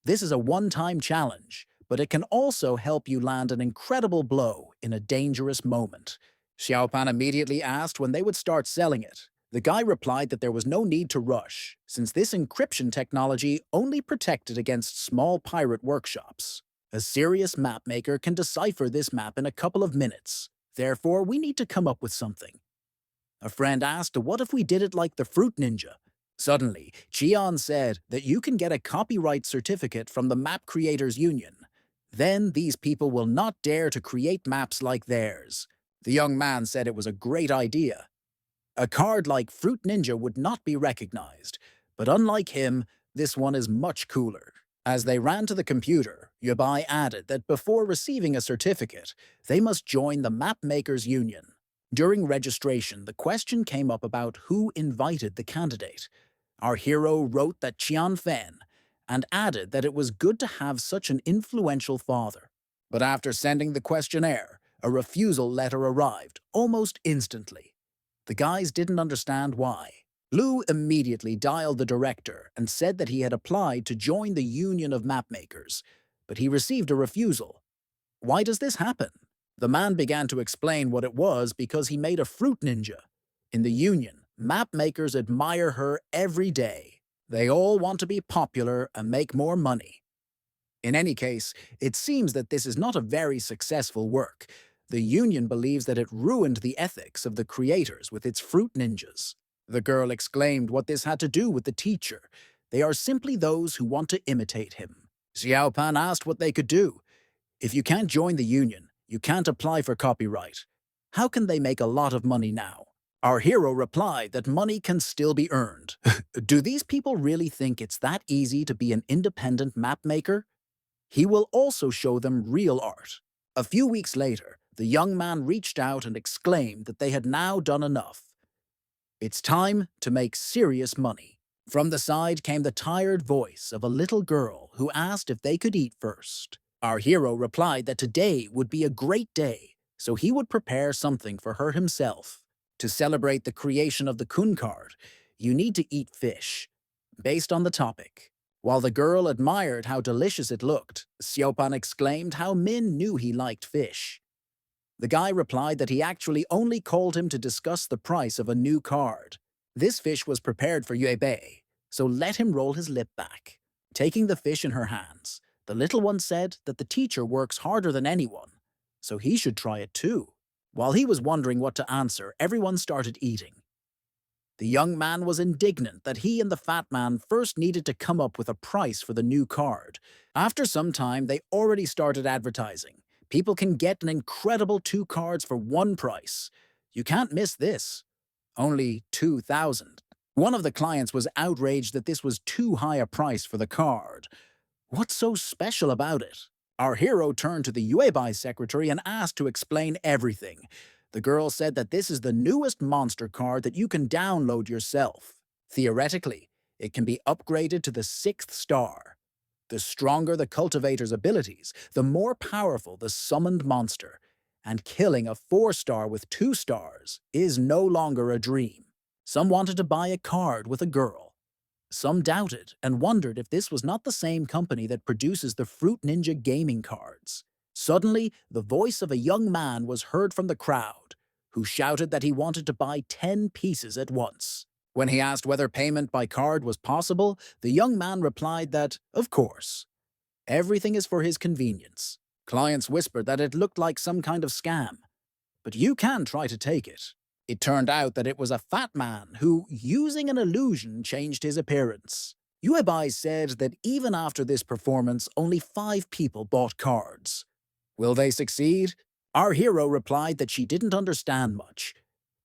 This is a one-time challenge, but it can also help you land an incredible blow in a dangerous moment. Xiaopan immediately asked when they would start selling it. The guy replied that there was no need to rush, since this encryption technology only protected against small pirate workshops. A serious map maker can decipher this map in a couple of minutes. Therefore, we need to come up with something. A friend asked, what if we did it like the Fruit Ninja? Suddenly, Chion said that you can get a copyright certificate from the Map Creators Union. Then these people will not dare to create maps like theirs. The young man said it was a great idea. A card like Fruit Ninja would not be recognized, but unlike him, this one is much cooler. As they ran to the computer, Yabai added that before receiving a certificate, they must join the Map Makers Union. During registration, the question came up about who invited the candidate. Our hero wrote that Qian Fen, and added that it was good to have such an influential father. But after sending the questionnaire, a refusal letter arrived almost instantly. The guys didn't understand why. Lu immediately dialed the director and said that he had applied to join the Union of Mapmakers, but he received a refusal. Why does this happen? The man began to explain what it was because he made a fruit ninja. In the Union, mapmakers admire her every day. They all want to be popular and make more money. In any case, it seems that this is not a very successful work. The Union believes that it ruined the ethics of the creators with its fruit ninjas. The girl exclaimed what this had to do with the teacher. They are simply those who want to imitate him. Xiaopan asked what they could do. If you can't join the Union, you can't apply for copyright. How can they make a lot of money now? Our hero replied that money can still be earned. Do these people really think it's that easy to be an independent map maker? He will also show them real art. A few weeks later, the young man reached out and exclaimed that they had now done enough. It's time to make serious money. From the side came the tired voice of a little girl who asked if they could eat first. Our hero replied that today would be a great day, so he would prepare something for her himself. To celebrate the creation of the Kun card, you need to eat fish, based on the topic. While the girl admired how delicious it looked, Siopan exclaimed how Min knew he liked fish. The guy replied that he actually only called him to discuss the price of a new card. This fish was prepared for Yue Bei, so let him roll his lip back. Taking the fish in her hands, the little one said that the teacher works harder than anyone, so he should try it too. While he was wondering what to answer, everyone started eating. The young man was indignant that he and the fat man first needed to come up with a price for the new card. After some time, they already started advertising. People can get an incredible 2 cards for 1 price. You can't miss this. Only 2,000. One of the clients was outraged that this was too high a price for the card. What's so special about it? Our hero turned to the Yuebai secretary and asked to explain everything. The girl said that this is the newest monster card that you can download yourself. Theoretically, it can be upgraded to the 6th star. The stronger the cultivator's abilities, the more powerful the summoned monster. And killing a 4-star with 2 stars is no longer a dream. Some wanted to buy a card with a girl. Some doubted and wondered if this was not the same company that produces the Fruit Ninja gaming cards. Suddenly, the voice of a young man was heard from the crowd, who shouted that he wanted to buy 10 pieces at once. When he asked whether payment by card was possible, the young man replied that, of course. Everything is for his convenience. Clients whispered that it looked like some kind of scam. But you can try to take it. It turned out that it was a fat man who, using an illusion, changed his appearance. Yuebai said that even after this performance, only 5 people bought cards. Will they succeed? Our hero replied that she didn't understand much.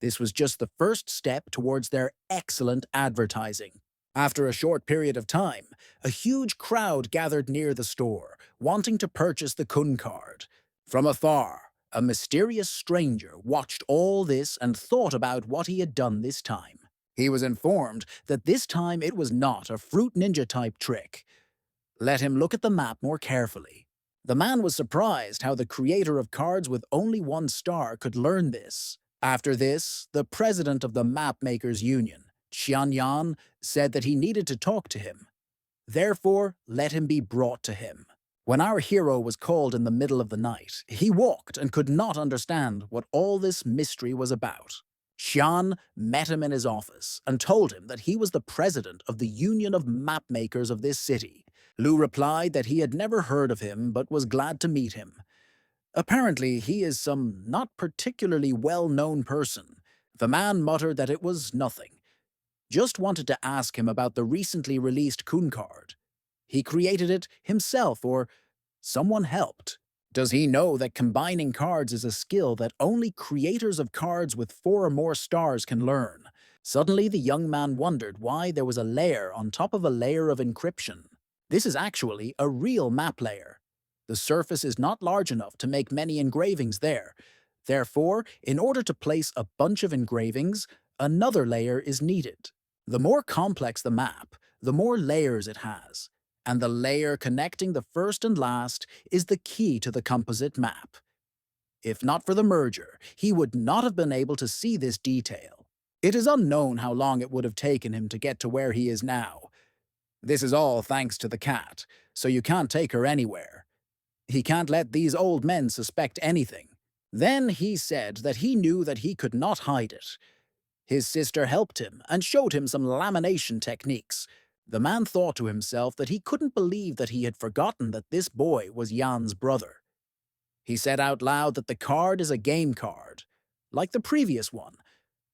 This was just the first step towards their excellent advertising. After a short period of time, a huge crowd gathered near the store, wanting to purchase the Kun card. From afar, a mysterious stranger watched all this and thought about what he had done this time. He was informed that this time it was not a Fruit Ninja-type trick. Let him look at the map more carefully. The man was surprised how the creator of cards with only 1 star could learn this. After this, the president of the Map Makers Union, Qian Yan, said that he needed to talk to him. Therefore, let him be brought to him. When our hero was called in the middle of the night, he walked and could not understand what all this mystery was about. Xian met him in his office and told him that he was the president of the Union of Mapmakers of this city. Lu replied that he had never heard of him but was glad to meet him. Apparently, he is some not particularly well-known person. The man muttered that it was nothing. Just wanted to ask him about the recently released Kun card. He created it himself or someone helped. Does he know that combining cards is a skill that only creators of cards with 4 or more stars can learn? Suddenly, the young man wondered why there was a layer on top of a layer of encryption. This is actually a real map layer. The surface is not large enough to make many engravings there. Therefore, in order to place a bunch of engravings, another layer is needed. The more complex the map, the more layers it has, and the layer connecting the first and last is the key to the composite map. If not for the merger, he would not have been able to see this detail. It is unknown how long it would have taken him to get to where he is now. This is all thanks to the cat, so you can't take her anywhere. He can't let these old men suspect anything. Then he said that he knew that he could not hide it. His sister helped him and showed him some lamination techniques. The man thought to himself that he couldn't believe that he had forgotten that this boy was Jan's brother. He said out loud that the card is a game card, like the previous one,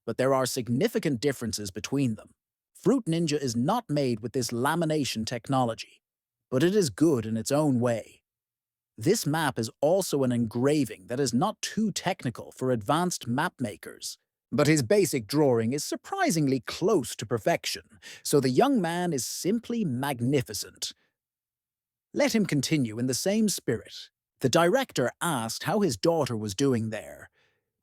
but there are significant differences between them. Fruit Ninja is not made with this lamination technology, but it is good in its own way. This map is also an engraving that is not too technical for advanced map makers. But his basic drawing is surprisingly close to perfection, so the young man is simply magnificent. Let him continue in the same spirit. The director asked how his daughter was doing there.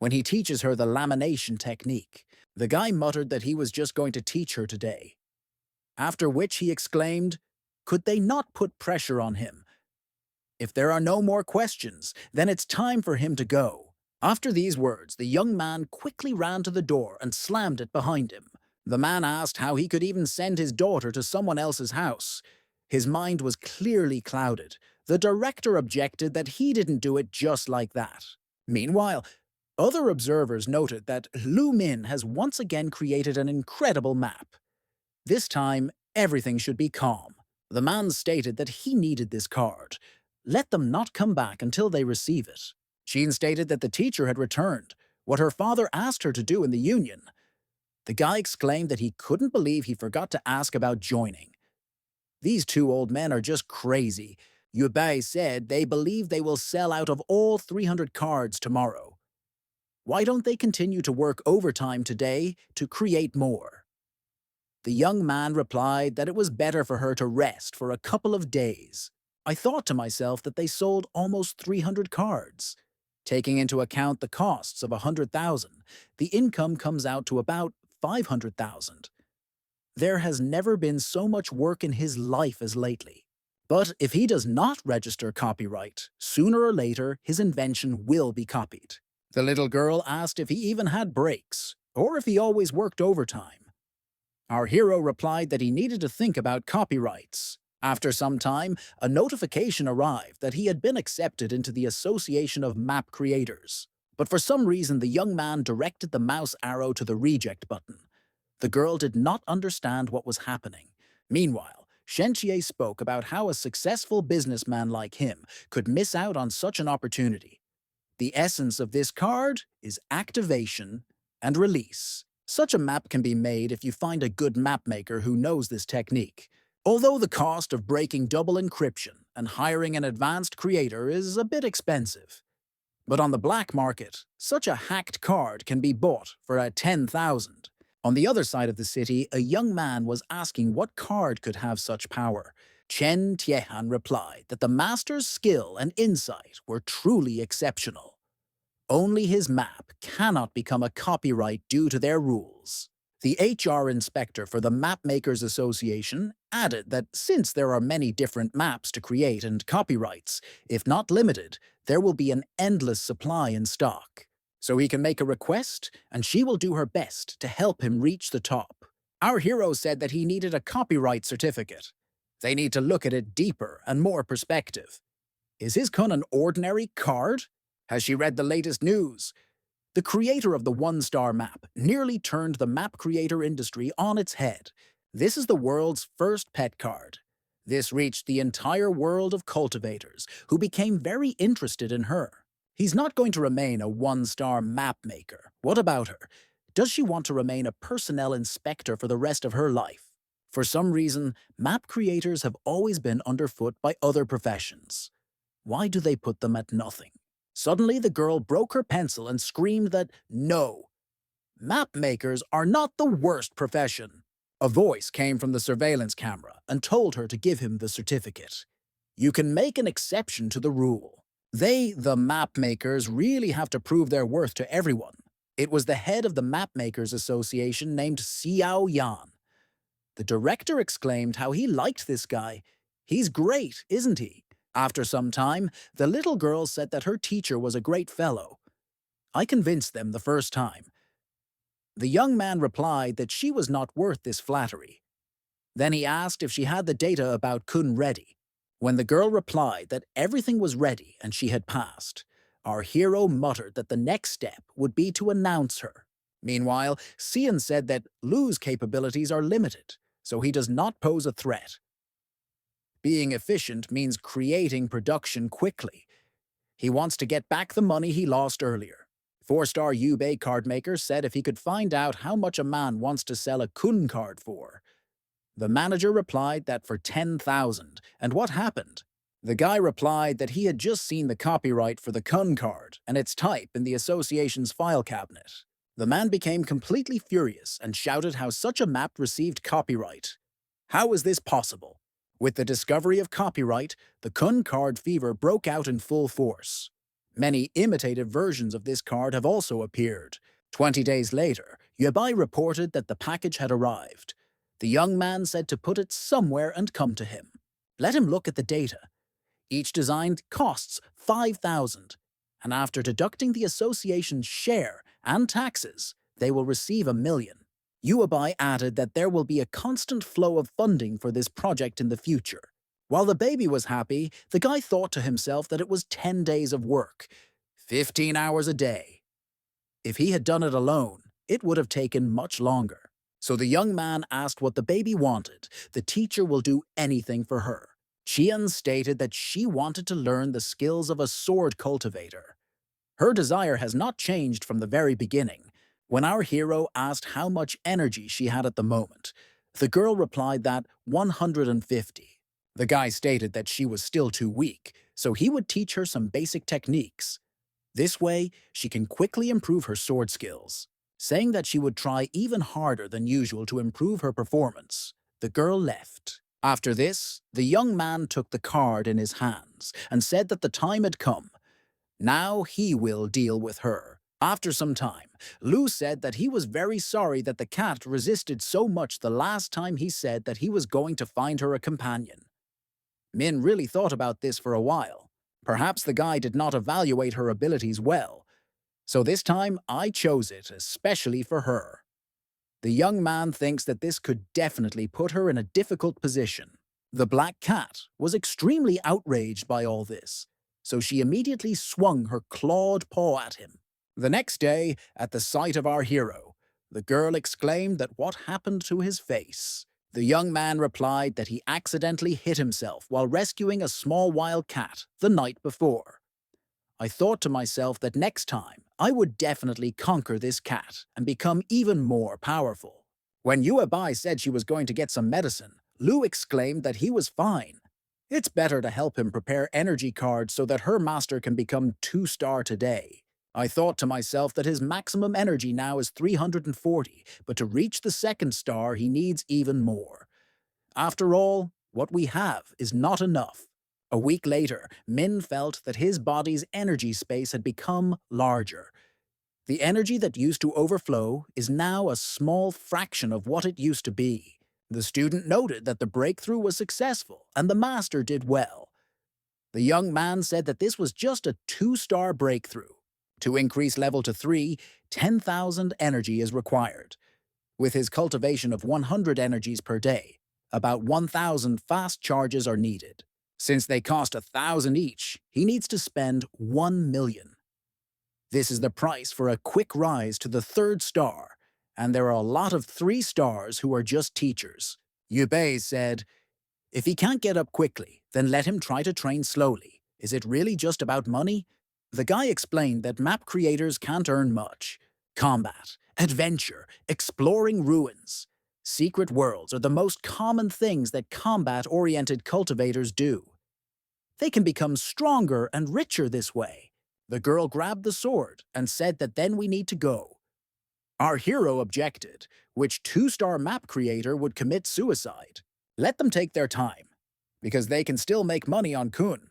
When he teaches her the lamination technique, the guy muttered that he was just going to teach her today. After which he exclaimed, "Could they not put pressure on him? If there are no more questions, then it's time for him to go." After these words, the young man quickly ran to the door and slammed it behind him. The man asked how he could even send his daughter to someone else's house. His mind was clearly clouded. The director objected that he didn't do it just like that. Meanwhile, other observers noted that Lu Min has once again created an incredible map. This time, everything should be calm. The man stated that he needed this card. Let them not come back until they receive it. Jean stated that the teacher had returned, what her father asked her to do in the union. The guy exclaimed that he couldn't believe he forgot to ask about joining. These 2 old men are just crazy. Yubei said they believe they will sell out of all 300 cards tomorrow. Why don't they continue to work overtime today to create more? The young man replied that it was better for her to rest for a couple of days. I thought to myself that they sold almost 300 cards. Taking into account the costs of 100,000, the income comes out to about 500,000. There has never been so much work in his life as lately. But if he does not register copyright, sooner or later his invention will be copied. The little girl asked if he even had breaks, or if he always worked overtime. Our hero replied that he needed to think about copyrights. After some time, a notification arrived that he had been accepted into the Association of Map Creators. But for some reason, the young man directed the mouse arrow to the reject button. The girl did not understand what was happening. Meanwhile, Shenchie spoke about how a successful businessman like him could miss out on such an opportunity. The essence of this card is activation and release. Such a map can be made if you find a good map maker who knows this technique. Although the cost of breaking double encryption and hiring an advanced creator is a bit expensive. But on the black market, such a hacked card can be bought for 10,000. On the other side of the city, a young man was asking what card could have such power. Chen Tiehan replied that the master's skill and insight were truly exceptional. Only his map cannot become a copyright due to their rules. The HR inspector for the Mapmakers Association added that since there are many different maps to create and copyrights, if not limited, there will be an endless supply in stock. So he can make a request, and she will do her best to help him reach the top. Our hero said that he needed a copyright certificate. They need to look at it deeper and more perspective. Is his Kun an ordinary card? Has she read the latest news? The creator of the one-star map nearly turned the map creator industry on its head. This is the world's first pet card. This reached the entire world of cultivators, who became very interested in her. He's not going to remain a one-star map maker. What about her? Does she want to remain a personnel inspector for the rest of her life? For some reason, map creators have always been underfoot by other professions. Why do they put them at nothing? Suddenly, the girl broke her pencil and screamed that, no, map makers are not the worst profession. A voice came from the surveillance camera and told her to give him the certificate. You can make an exception to the rule. They, the map makers, really have to prove their worth to everyone. It was the head of the Map Makers Association named Xiao Yan. The director exclaimed how he liked this guy. He's great, isn't he? After some time, the little girl said that her teacher was a great fellow. I convinced them the first time. The young man replied that she was not worth this flattery. Then he asked if she had the data about Kun ready. When the girl replied that everything was ready and she had passed, our hero muttered that the next step would be to announce her. Meanwhile, Xian said that Lu's capabilities are limited, so he does not pose a threat. Being efficient means creating production quickly. He wants to get back the money he lost earlier. Four-star Yubei cardmaker said if he could find out how much a man wants to sell a Kun card for. The manager replied that for 10,000, and what happened? The guy replied that he had just seen the copyright for the Kun card and its type in the association's file cabinet. The man became completely furious and shouted how such a map received copyright. How is this possible? With the discovery of copyright, the Kun card fever broke out in full force. Many imitative versions of this card have also appeared. 20 days later, Yabai reported that the package had arrived. The young man said to put it somewhere and come to him. Let him look at the data. Each design costs 5,000, and after deducting the association's share and taxes, they will receive 1 million. Yuabai added that there will be a constant flow of funding for this project in the future. While the baby was happy, the guy thought to himself that it was 10 days of work, 15 hours a day. If he had done it alone, it would have taken much longer. So the young man asked what the baby wanted. The teacher will do anything for her. Qian stated that she wanted to learn the skills of a sword cultivator. Her desire has not changed from the very beginning. When our hero asked how much energy she had at the moment, the girl replied that 150. The guy stated that she was still too weak, so he would teach her some basic techniques. This way, she can quickly improve her sword skills. Saying that she would try even harder than usual to improve her performance, the girl left. After this, the young man took the card in his hands and said that the time had come. Now he will deal with her. After some time, Lu said that he was very sorry that the cat resisted so much the last time he said that he was going to find her a companion. Min really thought about this for a while. Perhaps the guy did not evaluate her abilities well. So this time, I chose it, especially for her. The young man thinks that this could definitely put her in a difficult position. The black cat was extremely outraged by all this, so she immediately swung her clawed paw at him. The next day, at the sight of our hero, the girl exclaimed that what happened to his face. The young man replied that he accidentally hit himself while rescuing a small wild cat the night before. I thought to myself that next time, I would definitely conquer this cat and become even more powerful. When Yuabai said she was going to get some medicine, Lu exclaimed that he was fine. It's better to help him prepare energy cards so that her master can become 2-star today. I thought to myself that his maximum energy now is 340, but to reach the 2nd star he needs even more. After all, what we have is not enough. A week later, Min felt that his body's energy space had become larger. The energy that used to overflow is now a small fraction of what it used to be. The student noted that the breakthrough was successful and the master did well. The young man said that this was just a 2-star breakthrough. To increase level to 3, 10,000 energy is required. With his cultivation of 100 energies per day, about 1,000 fast charges are needed. Since they cost 1,000 each, he needs to spend 1 million. This is the price for a quick rise to the 3rd star, and there are a lot of 3 stars who are just teachers. Yubei said, "If he can't get up quickly, then let him try to train slowly. Is it really just about money?" The guy explained that map creators can't earn much. Combat, adventure, exploring ruins. Secret worlds are the most common things that combat-oriented cultivators do. They can become stronger and richer this way. The girl grabbed the sword and said that then we need to go. Our hero objected, which 2-star map creator would commit suicide. Let them take their time, because they can still make money on Kun.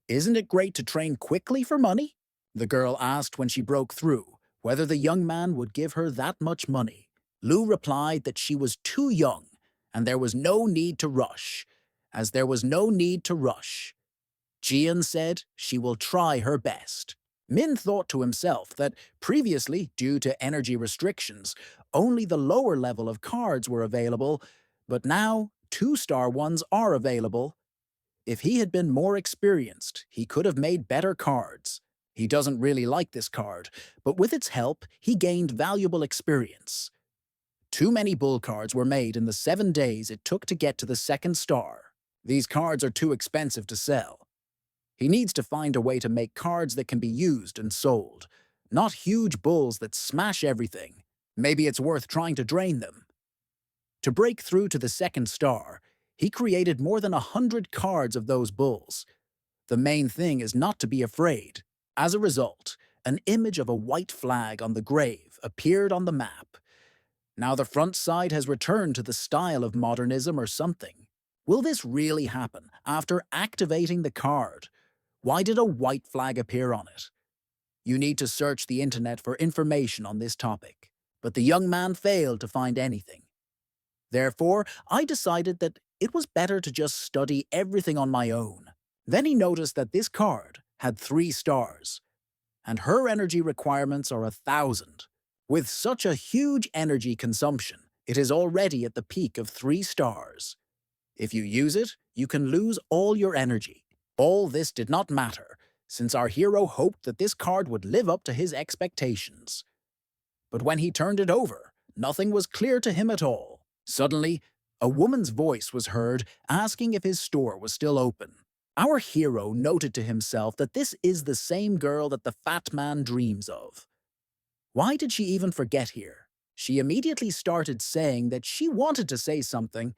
Isn't it great to train quickly for money? The girl asked when she broke through whether the young man would give her that much money. Lu replied that she was too young and there was no need to rush. As there was no need to rush, Jian said she will try her best. Min thought to himself that previously, due to energy restrictions, only the lower level of cards were available, but now 2-star ones are available. If he had been more experienced, he could have made better cards. He doesn't really like this card, but with its help, he gained valuable experience. Too many bull cards were made in the 7 days it took to get to the 2nd star. These cards are too expensive to sell. He needs to find a way to make cards that can be used and sold, not huge bulls that smash everything. Maybe it's worth trying to drain them. To break through to the 2nd star, he created more than 100 cards of those bulls. The main thing is not to be afraid. As a result, an image of a white flag on the grave appeared on the map. Now the front side has returned to the style of modernism or something. Will this really happen after activating the card? Why did a white flag appear on it? You need to search the internet for information on this topic, but the young man failed to find anything. Therefore, I decided that it was better to just study everything on my own. Then he noticed that this card had 3 stars, and her energy requirements are 1,000. With such a huge energy consumption, it is already at the peak of 3 stars. If you use it, you can lose all your energy. All this did not matter, since our hero hoped that this card would live up to his expectations. But when he turned it over, nothing was clear to him at all. Suddenly, a woman's voice was heard asking if his store was still open. Our hero noted to himself that this is the same girl that the fat man dreams of. Why did she even forget here? She immediately started saying that she wanted to say something.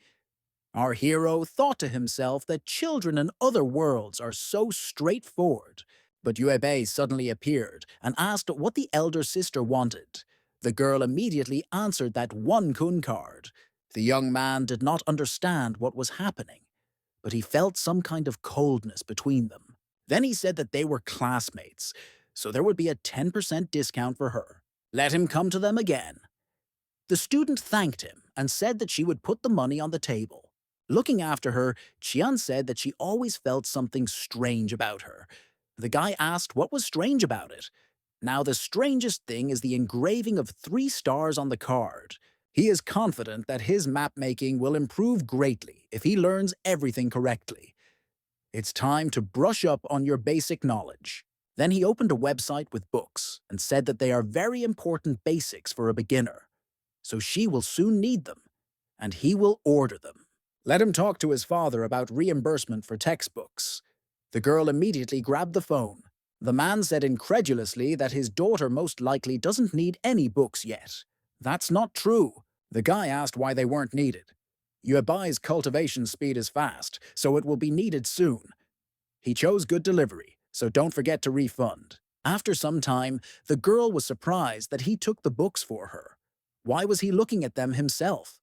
Our hero thought to himself that children in other worlds are so straightforward. But Yuebei suddenly appeared and asked what the elder sister wanted. The girl immediately answered that 1 kun card. The young man did not understand what was happening, but he felt some kind of coldness between them. Then he said that they were classmates, so there would be a 10% discount for her. Let him come to them again. The student thanked him and said that she would put the money on the table. Looking after her, Qian said that she always felt something strange about her. The guy asked what was strange about it. Now the strangest thing is the engraving of 3 stars on the card. He is confident that his map-making will improve greatly if he learns everything correctly. It's time to brush up on your basic knowledge. Then he opened a website with books and said that they are very important basics for a beginner. So she will soon need them, and he will order them. Let him talk to his father about reimbursement for textbooks. The girl immediately grabbed the phone. The man said incredulously that his daughter most likely doesn't need any books yet. That's not true. The guy asked why they weren't needed. Yuebai's cultivation speed is fast, so it will be needed soon. He chose good delivery, so don't forget to refund. After some time, the girl was surprised that he took the books for her. Why was he looking at them himself?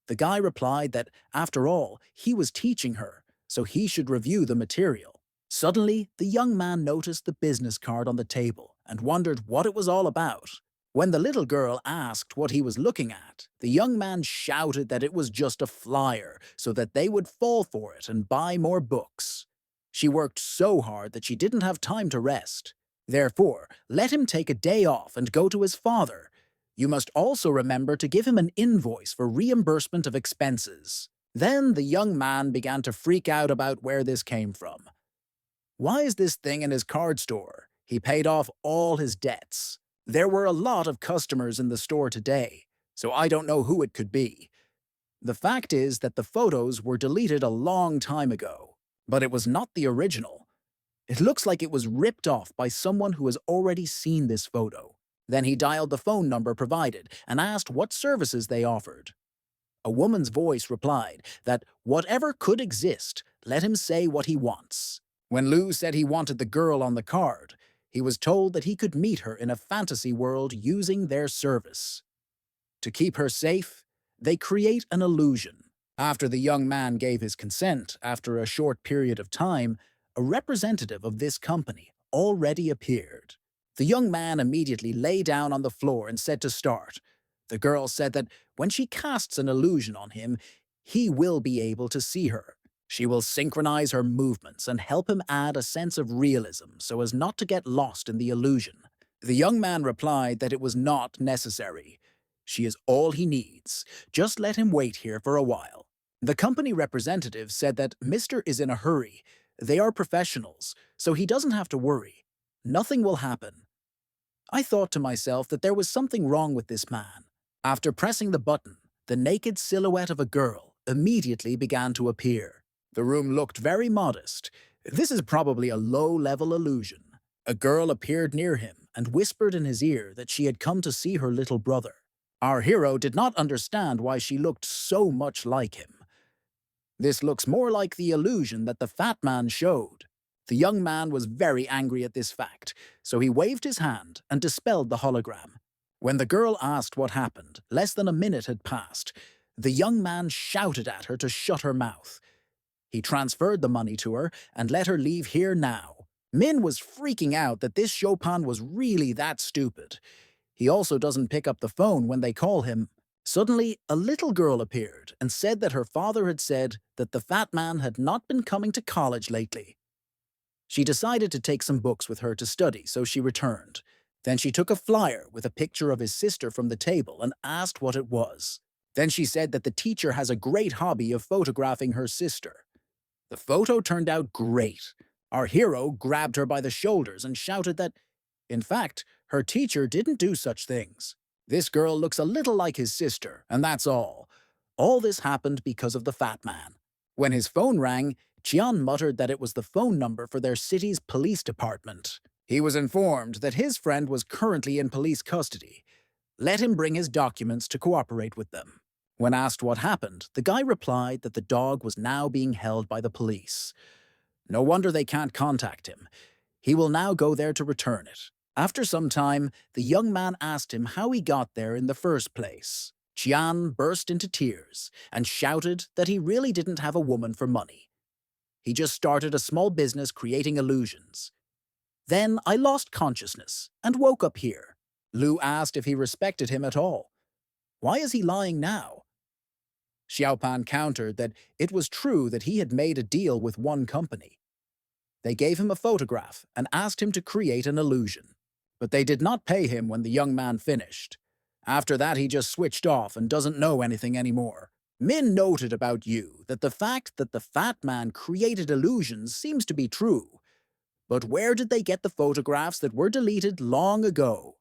The guy replied that, after all, he was teaching her, so he should review the material. Suddenly, the young man noticed the business card on the table and wondered what it was all about. When the little girl asked what he was looking at, the young man shouted that it was just a flyer so that they would fall for it and buy more books. She worked so hard that she didn't have time to rest. Therefore, let him take a day off and go to his father. You must also remember to give him an invoice for reimbursement of expenses. Then the young man began to freak out about where this came from. Why is this thing in his card store? He paid off all his debts. There were a lot of customers in the store today, so I don't know who it could be. The fact is that the photos were deleted a long time ago, but it was not the original. It looks like it was ripped off by someone who has already seen this photo. Then he dialed the phone number provided and asked what services they offered. A woman's voice replied that whatever could exist, let him say what he wants. When Lou said he wanted the girl on the card, he was told that he could meet her in a fantasy world using their service. To keep her safe, they create an illusion. After the young man gave his consent, after a short period of time, a representative of this company already appeared. The young man immediately lay down on the floor and said to start. The girl said that when she casts an illusion on him, he will be able to see her. She will synchronize her movements and help him add a sense of realism so as not to get lost in the illusion. The young man replied that it was not necessary. She is all he needs. Just let him wait here for a while. The company representative said that Mr. is in a hurry. They are professionals, so he doesn't have to worry. Nothing will happen. I thought to myself that there was something wrong with this man. After pressing the button, the naked silhouette of a girl immediately began to appear. The room looked very modest. This is probably a low-level illusion. A girl appeared near him and whispered in his ear that she had come to see her little brother. Our hero did not understand why she looked so much like him. This looks more like the illusion that the fat man showed. The young man was very angry at this fact, so he waved his hand and dispelled the hologram. When the girl asked what happened, less than a minute had passed. The young man shouted at her to shut her mouth. He transferred the money to her and let her leave here now. Min was freaking out that this Chopin was really that stupid. He also doesn't pick up the phone when they call him. Suddenly, a little girl appeared and said that her father had said that the fat man had not been coming to college lately. She decided to take some books with her to study, so she returned. Then she took a flyer with a picture of his sister from the table and asked what it was. Then she said that the teacher has a great hobby of photographing her sister. The photo turned out great. Our hero grabbed her by the shoulders and shouted that, in fact, her teacher didn't do such things. This girl looks a little like his sister, and that's all. All this happened because of the fat man. When his phone rang, Chian muttered that it was the phone number for their city's police department. He was informed that his friend was currently in police custody. Let him bring his documents to cooperate with them. When asked what happened, the guy replied that the dog was now being held by the police. No wonder they can't contact him. He will now go there to return it. After some time, the young man asked him how he got there in the first place. Chian burst into tears and shouted that he really didn't have a woman for money. He just started a small business creating illusions. Then I lost consciousness and woke up here. Lu asked if he respected him at all. Why is he lying now? Xiaopan countered that it was true that he had made a deal with one company. They gave him a photograph and asked him to create an illusion. But they did not pay him when the young man finished. After that, he just switched off and doesn't know anything anymore. Min noted about you that the fact that the fat man created illusions seems to be true. But where did they get the photographs that were deleted long ago?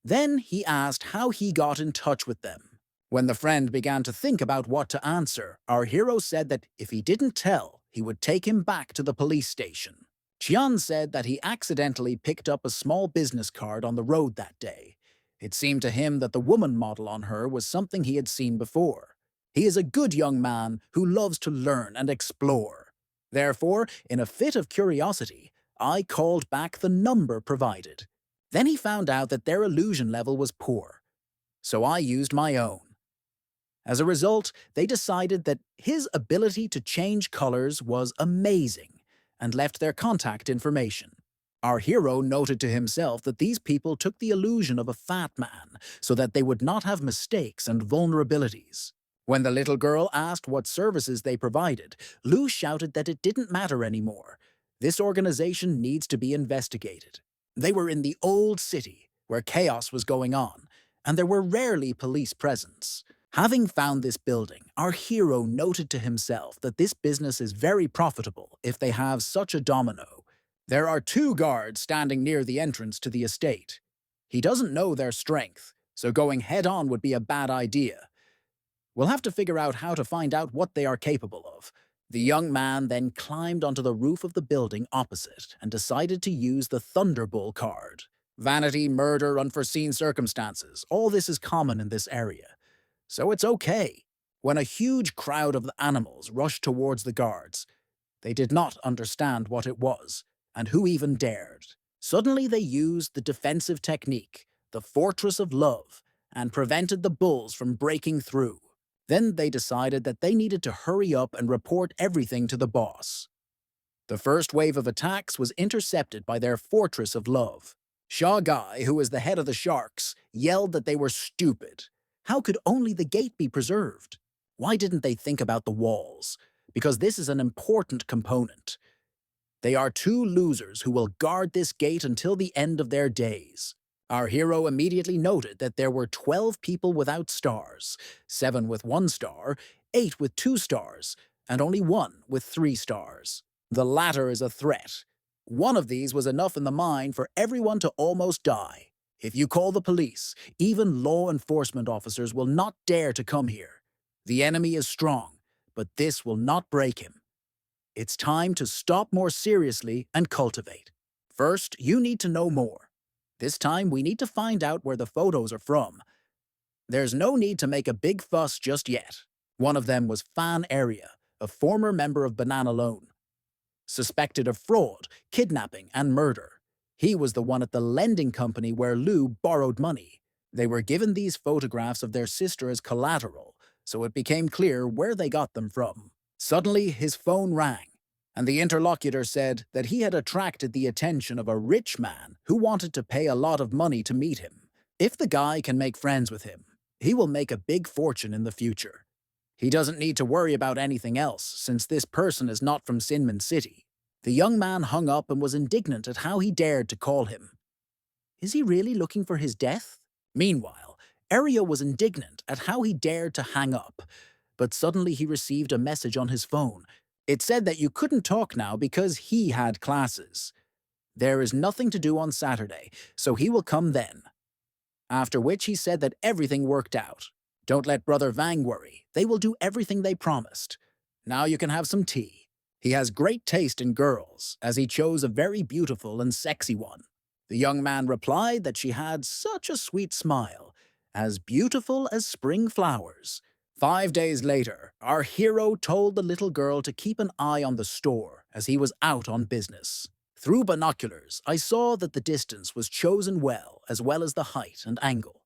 Then he asked how he got in touch with them. When the friend began to think about what to answer, our hero said that if he didn't tell, he would take him back to the police station. Qian said that he accidentally picked up a small business card on the road that day. It seemed to him that the woman model on her was something he had seen before. He is a good young man who loves to learn and explore. Therefore, in a fit of curiosity, I called back the number provided. Then he found out that their illusion level was poor, so I used my own. As a result, they decided that his ability to change colors was amazing and left their contact information. Our hero noted to himself that these people took the illusion of a fat man so that they would not have mistakes and vulnerabilities. When the little girl asked what services they provided, Lu shouted that it didn't matter anymore. This organization needs to be investigated. They were in the old city, where chaos was going on, and there were rarely police presence. Having found this building, our hero noted to himself that this business is very profitable if they have such a domino. There are two guards standing near the entrance to the estate. He doesn't know their strength, so going head-on would be a bad idea. We'll have to figure out how to find out what they are capable of. The young man then climbed onto the roof of the building opposite and decided to use the Thunderbull card. Vanity, murder, unforeseen circumstances, all this is common in this area. So it's okay. When a huge crowd of the animals rushed towards the guards, they did not understand what it was, and who even dared. Suddenly they used the defensive technique, the Fortress of Love, and prevented the bulls from breaking through. Then they decided that they needed to hurry up and report everything to the boss. The first wave of attacks was intercepted by their Fortress of Love. Shaw Guy, who was the head of the Sharks, yelled that they were stupid. How could only the gate be preserved? Why didn't they think about the walls? Because this is an important component. They are two losers who will guard this gate until the end of their days. Our hero immediately noted that there were 12 people without stars, 7 with 1 star, 8 with 2 stars, and only 1 with 3 stars. The latter is a threat. One of these was enough in the mine for everyone to almost die. If you call the police, even law enforcement officers will not dare to come here. The enemy is strong, but this will not break him. It's time to stop more seriously and cultivate. First, you need to know more. This time, we need to find out where the photos are from. There's no need to make a big fuss just yet. One of them was Fan Area, a former member of Banana Loan, suspected of fraud, kidnapping, and murder. He was the one at the lending company where Lou borrowed money. They were given these photographs of their sister as collateral, so it became clear where they got them from. Suddenly, his phone rang, and the interlocutor said that he had attracted the attention of a rich man who wanted to pay a lot of money to meet him. If the guy can make friends with him, he will make a big fortune in the future. He doesn't need to worry about anything else, since this person is not from Sinman City. The young man hung up and was indignant at how he dared to call him. Is he really looking for his death? Meanwhile, Aria was indignant at how he dared to hang up, but suddenly he received a message on his phone. It said that you couldn't talk now because he had classes. There is nothing to do on Saturday, so he will come then. After which he said that everything worked out. Don't let Brother Vang worry. They will do everything they promised. Now you can have some tea. He has great taste in girls, as he chose a very beautiful and sexy one. The young man replied that she had such a sweet smile, as beautiful as spring flowers. 5 days later, our hero told the little girl to keep an eye on the store, as he was out on business. Through binoculars, I saw that the distance was chosen well as the height and angle.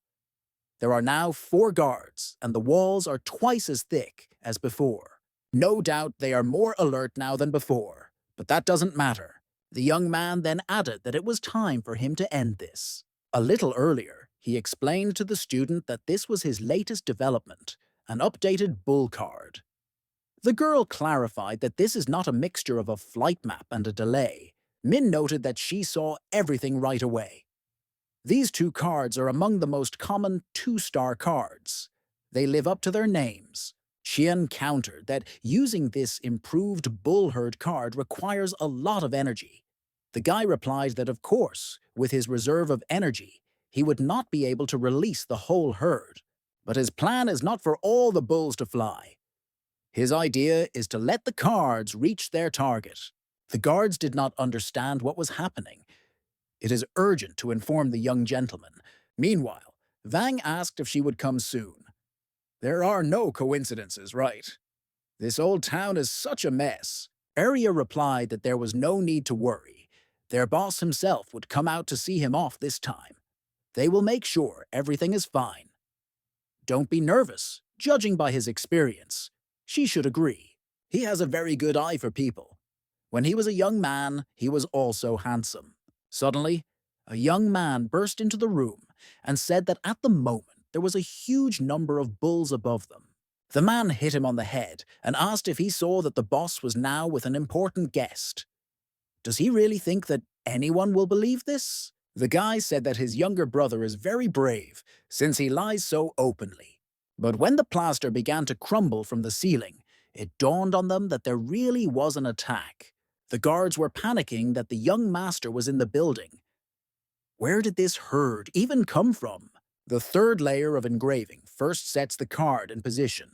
There are now 4 guards, and the walls are twice as thick as before. No doubt they are more alert now than before, but that doesn't matter. The young man then added that it was time for him to end this. A little earlier, he explained to the student that this was his latest development, an updated bull card. The girl clarified that this is not a mixture of a flight map and a delay. Min noted that she saw everything right away. These 2 cards are among the most common 2-star cards. They live up to their names. Xian countered that using this improved bull herd card requires a lot of energy. The guy replied that of course, with his reserve of energy, he would not be able to release the whole herd. But his plan is not for all the bulls to fly. His idea is to let the cards reach their target. The guards did not understand what was happening. It is urgent to inform the young gentleman. Meanwhile, Vang asked if she would come soon. There are no coincidences, right? This old town is such a mess. Arya replied that there was no need to worry. Their boss himself would come out to see him off this time. They will make sure everything is fine. Don't be nervous, judging by his experience. She should agree. He has a very good eye for people. When he was a young man, he was also handsome. Suddenly, a young man burst into the room and said that at the moment there was a huge number of bulls above them. The man hit him on the head and asked if he saw that the boss was now with an important guest. Does he really think that anyone will believe this? The guy said that his younger brother is very brave since he lies so openly. But when the plaster began to crumble from the ceiling, it dawned on them that there really was an attack. The guards were panicking that the young master was in the building. Where did this herd even come from? The third layer of engraving first sets the card in position.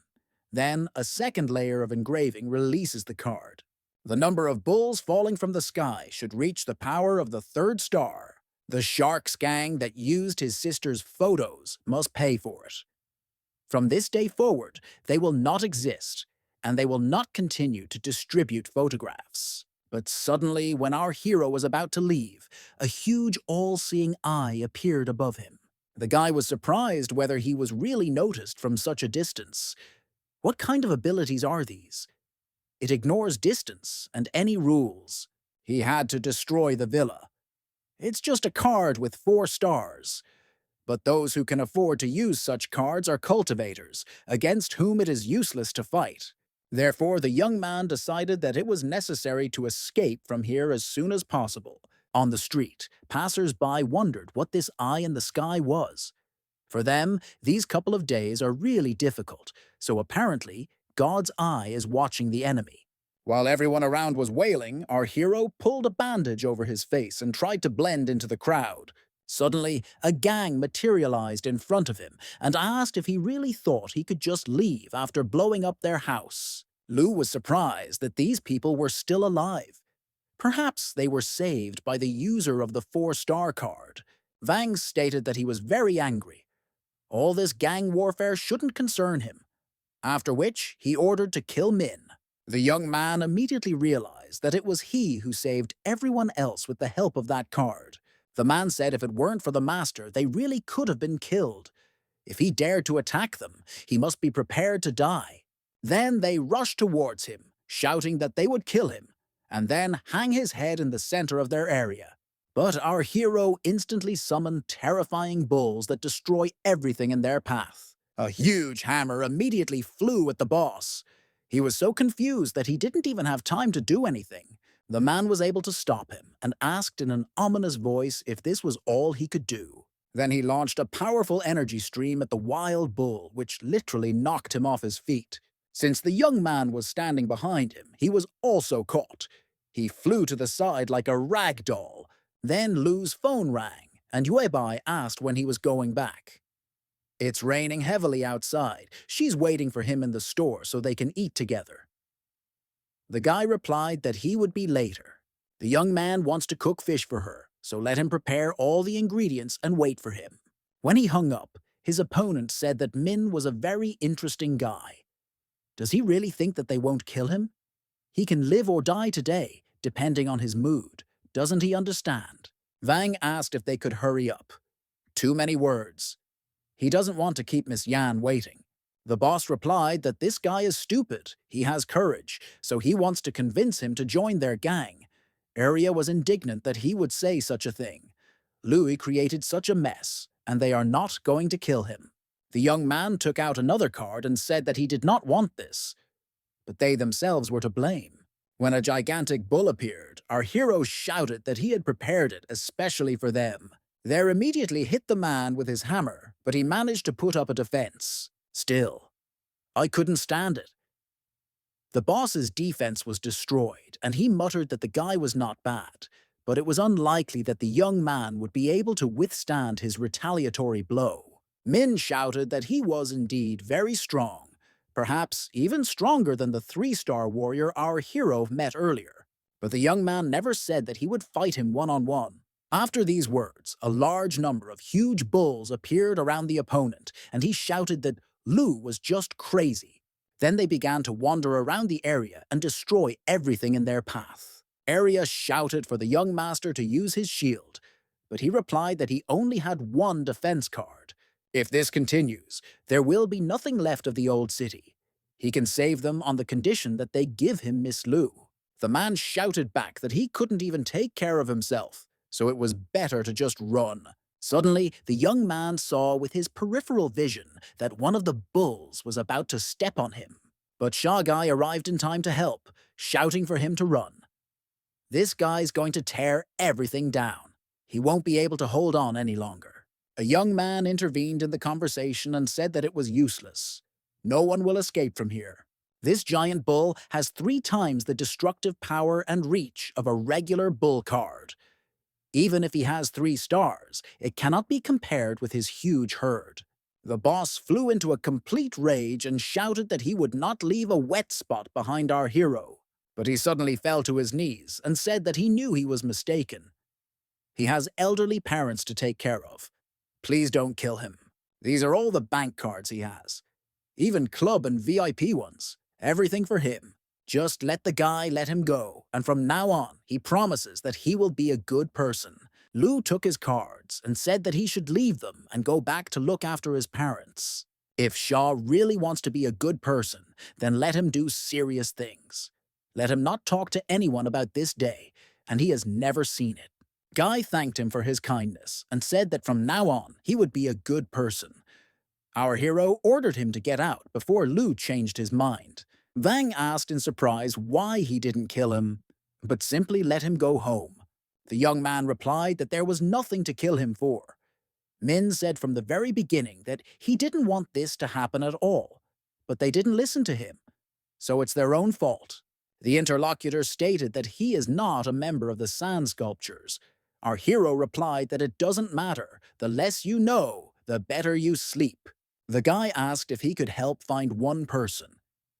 Then, a second layer of engraving releases the card. The number of bulls falling from the sky should reach the power of the third star. The Sharks gang that used his sister's photos must pay for it. From this day forward, they will not exist, and they will not continue to distribute photographs. But suddenly, when our hero was about to leave, a huge all-seeing eye appeared above him. The guy was surprised whether he was really noticed from such a distance. What kind of abilities are these? It ignores distance and any rules. He had to destroy the villa. It's just a card with 4 stars. But those who can afford to use such cards are cultivators, against whom it is useless to fight. Therefore, the young man decided that it was necessary to escape from here as soon as possible. On the street, passers-by wondered what this eye in the sky was. For them, these couple of days are really difficult, so apparently, God's eye is watching the enemy. While everyone around was wailing, our hero pulled a bandage over his face and tried to blend into the crowd. Suddenly, a gang materialized in front of him and asked if he really thought he could just leave after blowing up their house. Lou was surprised that these people were still alive. Perhaps they were saved by the user of the 4-star card. Vang stated that he was very angry. All this gang warfare shouldn't concern him. After which, he ordered to kill Min. The young man immediately realized that it was he who saved everyone else with the help of that card. The man said if it weren't for the master, they really could have been killed. If he dared to attack them, he must be prepared to die. Then they rushed towards him, shouting that they would kill him, and then hang his head in the center of their area. But our hero instantly summoned terrifying bulls that destroy everything in their path. A huge hammer immediately flew at the boss. He was so confused that he didn't even have time to do anything. The man was able to stop him and asked in an ominous voice if this was all he could do. Then he launched a powerful energy stream at the wild bull, which literally knocked him off his feet. Since the young man was standing behind him, he was also caught. He flew to the side like a rag doll. Then Lou's phone rang, and Yuebai asked when he was going back. It's raining heavily outside. She's waiting for him in the store so they can eat together. The guy replied that he would be later. The young man wants to cook fish for her, so let him prepare all the ingredients and wait for him. When he hung up, his opponent said that Min was a very interesting guy. Does he really think that they won't kill him? He can live or die today, depending on his mood. Doesn't he understand? Vang asked if they could hurry up. Too many words. He doesn't want to keep Miss Yan waiting. The boss replied that this guy is stupid, he has courage, so he wants to convince him to join their gang. Arya was indignant that he would say such a thing. Louis created such a mess, and they are not going to kill him. The young man took out another card and said that he did not want this, but they themselves were to blame. When a gigantic bull appeared, our hero shouted that he had prepared it especially for them. There immediately hit the man with his hammer, but he managed to put up a defense. Still, I couldn't stand it. The boss's defense was destroyed, and he muttered that the guy was not bad, but it was unlikely that the young man would be able to withstand his retaliatory blow. Min shouted that he was indeed very strong, perhaps even stronger than the 3-star warrior our hero met earlier. But the young man never said that he would fight him one-on-one. After these words, a large number of huge bulls appeared around the opponent, and he shouted that Lou was just crazy. Then they began to wander around the area and destroy everything in their path. Arya shouted for the young master to use his shield, but he replied that he only had 1 defense card. If this continues, there will be nothing left of the old city. He can save them on the condition that they give him Miss Lou. The man shouted back that he couldn't even take care of himself, so it was better to just run. Suddenly, the young man saw with his peripheral vision that one of the bulls was about to step on him. But Shagai arrived in time to help, shouting for him to run. This guy's going to tear everything down. He won't be able to hold on any longer. A young man intervened in the conversation and said that it was useless. No one will escape from here. This giant bull has 3 times the destructive power and reach of a regular bull card. Even if he has 3 stars, it cannot be compared with his huge herd. The boss flew into a complete rage and shouted that he would not leave a wet spot behind our hero. But he suddenly fell to his knees and said that he knew he was mistaken. He has elderly parents to take care of. Please don't kill him. These are all the bank cards he has. Even club and VIP ones. Everything for him. Just let him go, and from now on, he promises that he will be a good person. Lu took his cards and said that he should leave them and go back to look after his parents. If Shaw really wants to be a good person, then let him do serious things. Let him not talk to anyone about this day, and he has never seen it. Guy thanked him for his kindness and said that from now on, he would be a good person. Our hero ordered him to get out before Lu changed his mind. Vang asked in surprise why he didn't kill him, but simply let him go home. The young man replied that there was nothing to kill him for. Min said from the very beginning that he didn't want this to happen at all, but they didn't listen to him, so it's their own fault. The interlocutor stated that he is not a member of the sand sculptures. Our hero replied that it doesn't matter. The less you know, the better you sleep. The guy asked if he could help find one person.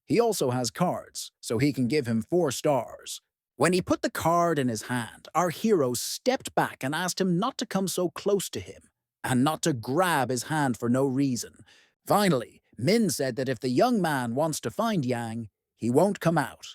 He also has cards, so he can give him 4 stars. When he put the card in his hand, our hero stepped back and asked him not to come so close to him, and not to grab his hand for no reason. Finally, Min said that if the young man wants to find Yang, he won't come out.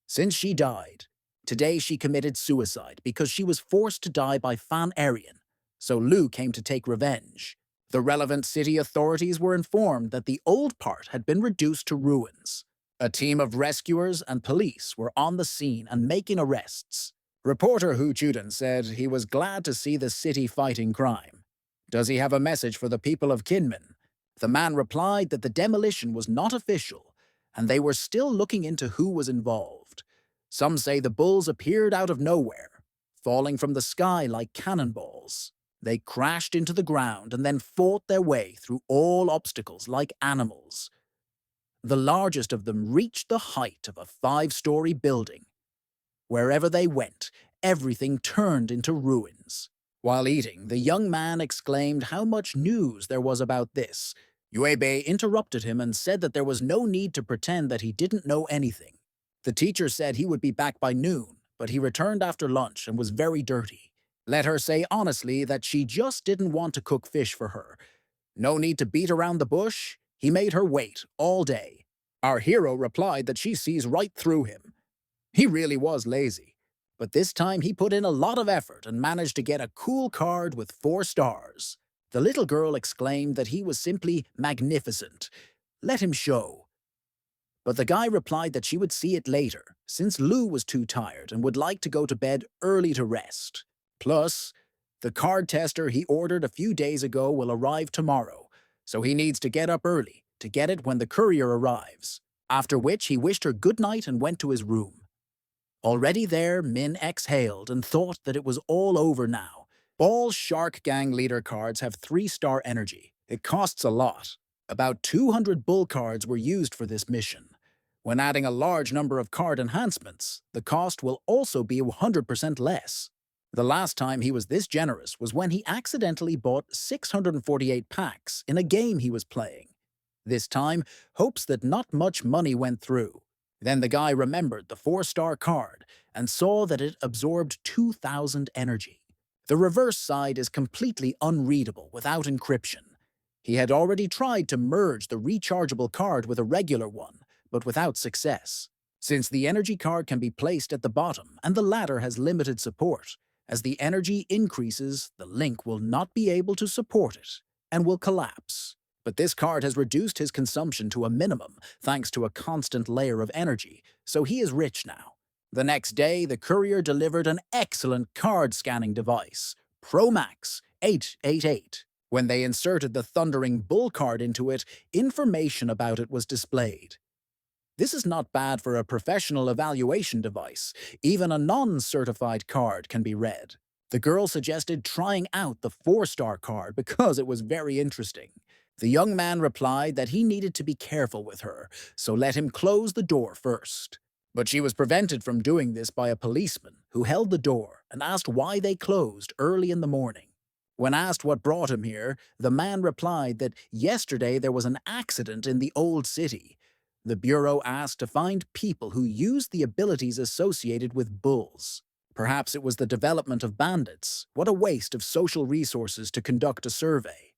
Since she died, today she committed suicide because she was forced to die by Fan Aryan, so Lu came to take revenge. The relevant city authorities were informed that the old part had been reduced to ruins. A team of rescuers and police were on the scene and making arrests. Reporter Hu Chuden said he was glad to see the city fighting crime. Does he have a message for the people of Kinmen? The man replied that the demolition was not official, and they were still looking into who was involved. Some say the bulls appeared out of nowhere, falling from the sky like cannonballs. They crashed into the ground and then fought their way through all obstacles like animals. The largest of them reached the height of a 5-story building. Wherever they went, everything turned into ruins. While eating, the young man exclaimed how much news there was about this. Yuebei interrupted him and said that there was no need to pretend that he didn't know anything. The teacher said he would be back by noon, but he returned after lunch and was very dirty. Let her say honestly that she just didn't want to cook fish for her. No need to beat around the bush. He made her wait all day. Our hero replied that she sees right through him. He really was lazy, but this time he put in a lot of effort and managed to get a cool card with 4 stars. The little girl exclaimed that he was simply magnificent. Let him show. But the guy replied that she would see it later, since Lu was too tired and would like to go to bed early to rest. Plus, the card tester he ordered a few days ago will arrive tomorrow, so he needs to get up early to get it when the courier arrives, after which he wished her good night and went to his room. Already there, Min exhaled and thought that it was all over now. All Shark Gang leader cards have 3-star energy. It costs a lot. About 200 bull cards were used for this mission. When adding a large number of card enhancements, the cost will also be 100% less. The last time he was this generous was when he accidentally bought 648 packs in a game he was playing. This time, hopes that not much money went through. Then the guy remembered the 4-star card and saw that it absorbed 2,000 energy. The reverse side is completely unreadable without encryption. He had already tried to merge the rechargeable card with a regular one, but without success. Since the energy card can be placed at the bottom and the latter has limited support, as the energy increases, the link will not be able to support it and will collapse. But this card has reduced his consumption to a minimum thanks to a constant layer of energy, so he is rich now. The next day, the courier delivered an excellent card scanning device, Pro Max 888. When they inserted the Thundering Bull card into it, information about it was displayed. This is not bad for a professional evaluation device. Even a non-certified card can be read. The girl suggested trying out the four-star card because it was very interesting. The young man replied that he needed to be careful with her, so let him close the door first. But she was prevented from doing this by a policeman who held the door and asked why they closed early in the morning. When asked what brought him here, the man replied that yesterday there was an accident in the old city. The bureau asked to find people who used the abilities associated with bulls. Perhaps it was the development of bandits. What a waste of social resources to conduct a survey.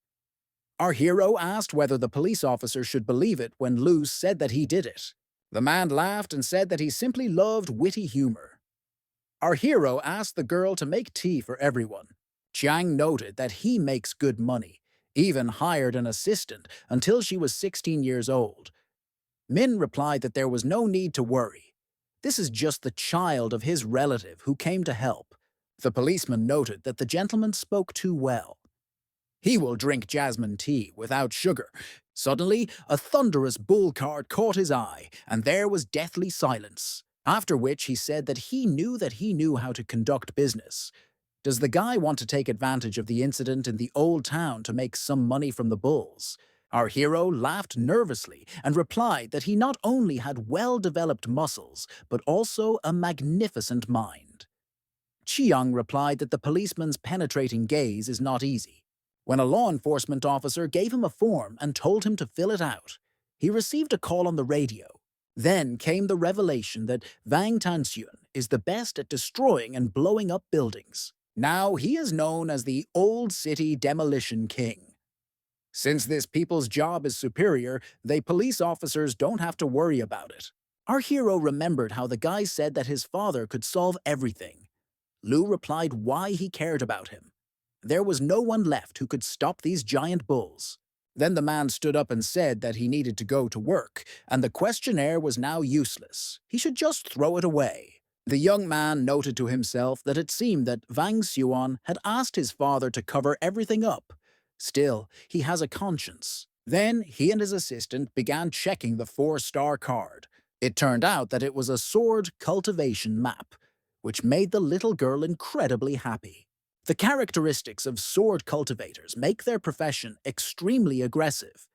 Our hero asked whether the police officer should believe it when Lou said that he did it. The man laughed and said that he simply loved witty humor. Our hero asked the girl to make tea for everyone. Chiang noted that he makes good money, even hired an assistant until she was 16 years old. Min replied that there was no need to worry. This is just the child of his relative who came to help. The policeman noted that the gentleman spoke too well. He will drink jasmine tea without sugar. Suddenly, a thunderous bull cart caught his eye, and there was deathly silence. After which he said that he knew how to conduct business. Does the guy want to take advantage of the incident in the old town to make some money from the bulls? Our hero laughed nervously and replied that he not only had well-developed muscles, but also a magnificent mind. Chiang replied that the policeman's penetrating gaze is not easy. When a law enforcement officer gave him a form and told him to fill it out, he received a call on the radio. Then came the revelation that Wang Tanxuan is the best at destroying and blowing up buildings. Now he is known as the Old City Demolition King. Since this people's job is superior, they police officers don't have to worry about it. Our hero remembered how the guy said that his father could solve everything. Lou replied why he cared about him. There was no one left who could stop these giant bulls. Then the man stood up and said that he needed to go to work, and the questionnaire was now useless. He should just throw it away. The young man noted to himself that it seemed that Wang Xuan had asked his father to cover everything up. Still, he has a conscience. Then he and his assistant began checking the four-star card. It turned out that it was a sword cultivation map, which made the little girl incredibly happy. The characteristics of sword cultivators make their profession extremely aggressive.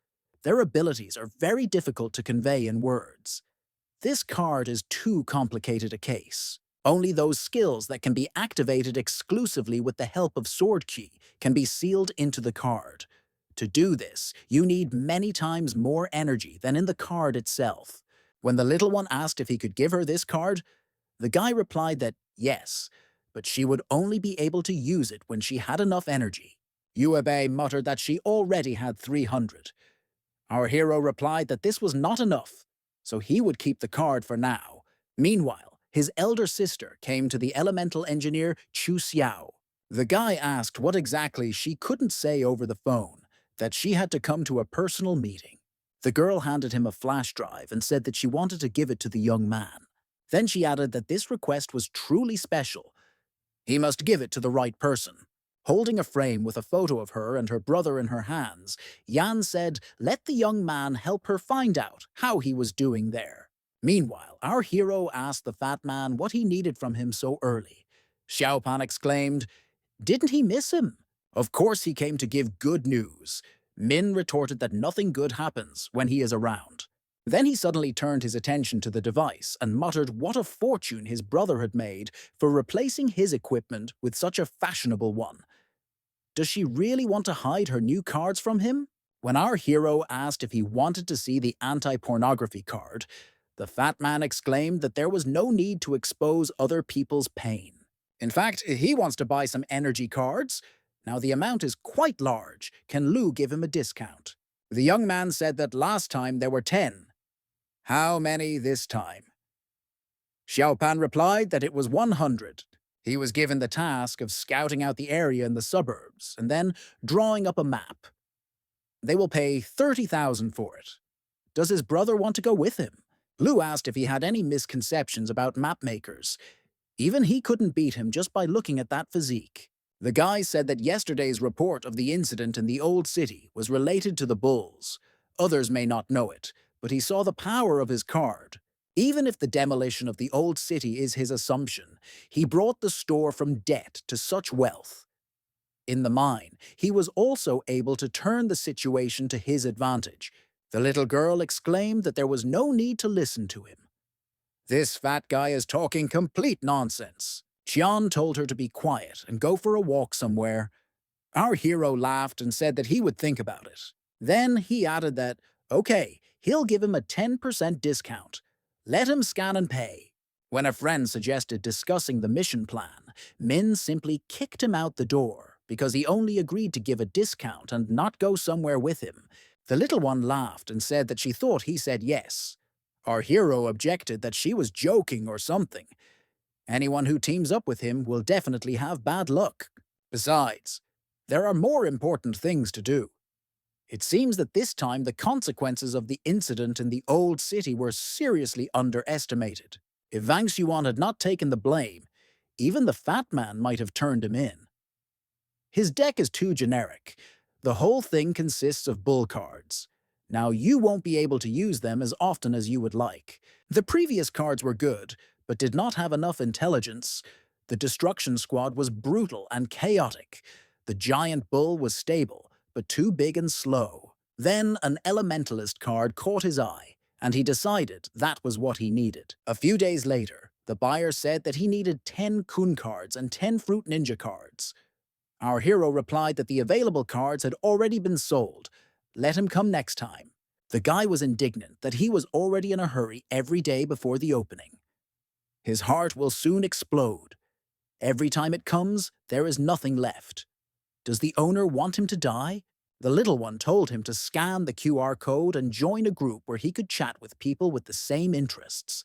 Their abilities are very difficult to convey in words. This card is too complicated a case. Only those skills that can be activated exclusively with the help of sword ki can be sealed into the card. To do this, you need many times more energy than in the card itself. When the little one asked if he could give her this card, the guy replied that yes, but she would only be able to use it when she had enough energy. Yuebei muttered that she already had 300. Our hero replied that this was not enough, so he would keep the card for now. Meanwhile, his elder sister came to the elemental engineer Chu Xiao. The guy asked what exactly she couldn't say over the phone, that she had to come to a personal meeting. The girl handed him a flash drive and said that she wanted to give it to the young man. Then she added that this request was truly special. He must give it to the right person. Holding a frame with a photo of her and her brother in her hands, Yan said, let the young man help her find out how he was doing there. Meanwhile, our hero asked the fat man what he needed from him so early. Xiaopan exclaimed, didn't he miss him? Of course he came to give good news. Min retorted that nothing good happens when he is around. Then he suddenly turned his attention to the device and muttered what a fortune his brother had made for replacing his equipment with such a fashionable one. Does she really want to hide her new cards from him? When our hero asked if he wanted to see the anti-pornography card, the fat man exclaimed that there was no need to expose other people's pain. In fact, he wants to buy some energy cards. Now the amount is quite large. Can Lu give him a discount? The young man said that last time there were 10. How many this time? Xiaopan replied that it was 100. He was given the task of scouting out the area in the suburbs and then drawing up a map. They will pay 30,000 for it. Does his brother want to go with him? Lu asked if he had any misconceptions about map makers. Even he couldn't beat him just by looking at that physique. The guy said that yesterday's report of the incident in the old city was related to the bulls. Others may not know it, but he saw the power of his card. Even if the demolition of the old city is his assumption, he brought the store from debt to such wealth. In the mine, he was also able to turn the situation to his advantage. The little girl exclaimed that there was no need to listen to him. "This fat guy is talking complete nonsense." Chian told her to be quiet and go for a walk somewhere. Our hero laughed and said that he would think about it. Then he added that, okay, he'll give him a 10% discount. Let him scan and pay. When a friend suggested discussing the mission plan, Min simply kicked him out the door because he only agreed to give a discount and not go somewhere with him. The little one laughed and said that she thought he said yes. Our hero objected that she was joking or something. Anyone who teams up with him will definitely have bad luck. Besides, there are more important things to do. It seems that this time the consequences of the incident in the old city were seriously underestimated. If Wang Xuan had not taken the blame, even the fat man might have turned him in. His deck is too generic. The whole thing consists of bull cards. Now you won't be able to use them as often as you would like. The previous cards were good, but did not have enough intelligence. The destruction squad was brutal and chaotic. The giant bull was stable, but too big and slow. Then an elementalist card caught his eye, and he decided that was what he needed. A few days later, the buyer said that he needed 10 Kun cards and 10 Fruit Ninja cards. Our hero replied that the available cards had already been sold. Let him come next time. The guy was indignant that he was already in a hurry every day before the opening. His heart will soon explode. Every time it comes, there is nothing left. Does the owner want him to die? The little one told him to scan the QR code and join a group where he could chat with people with the same interests.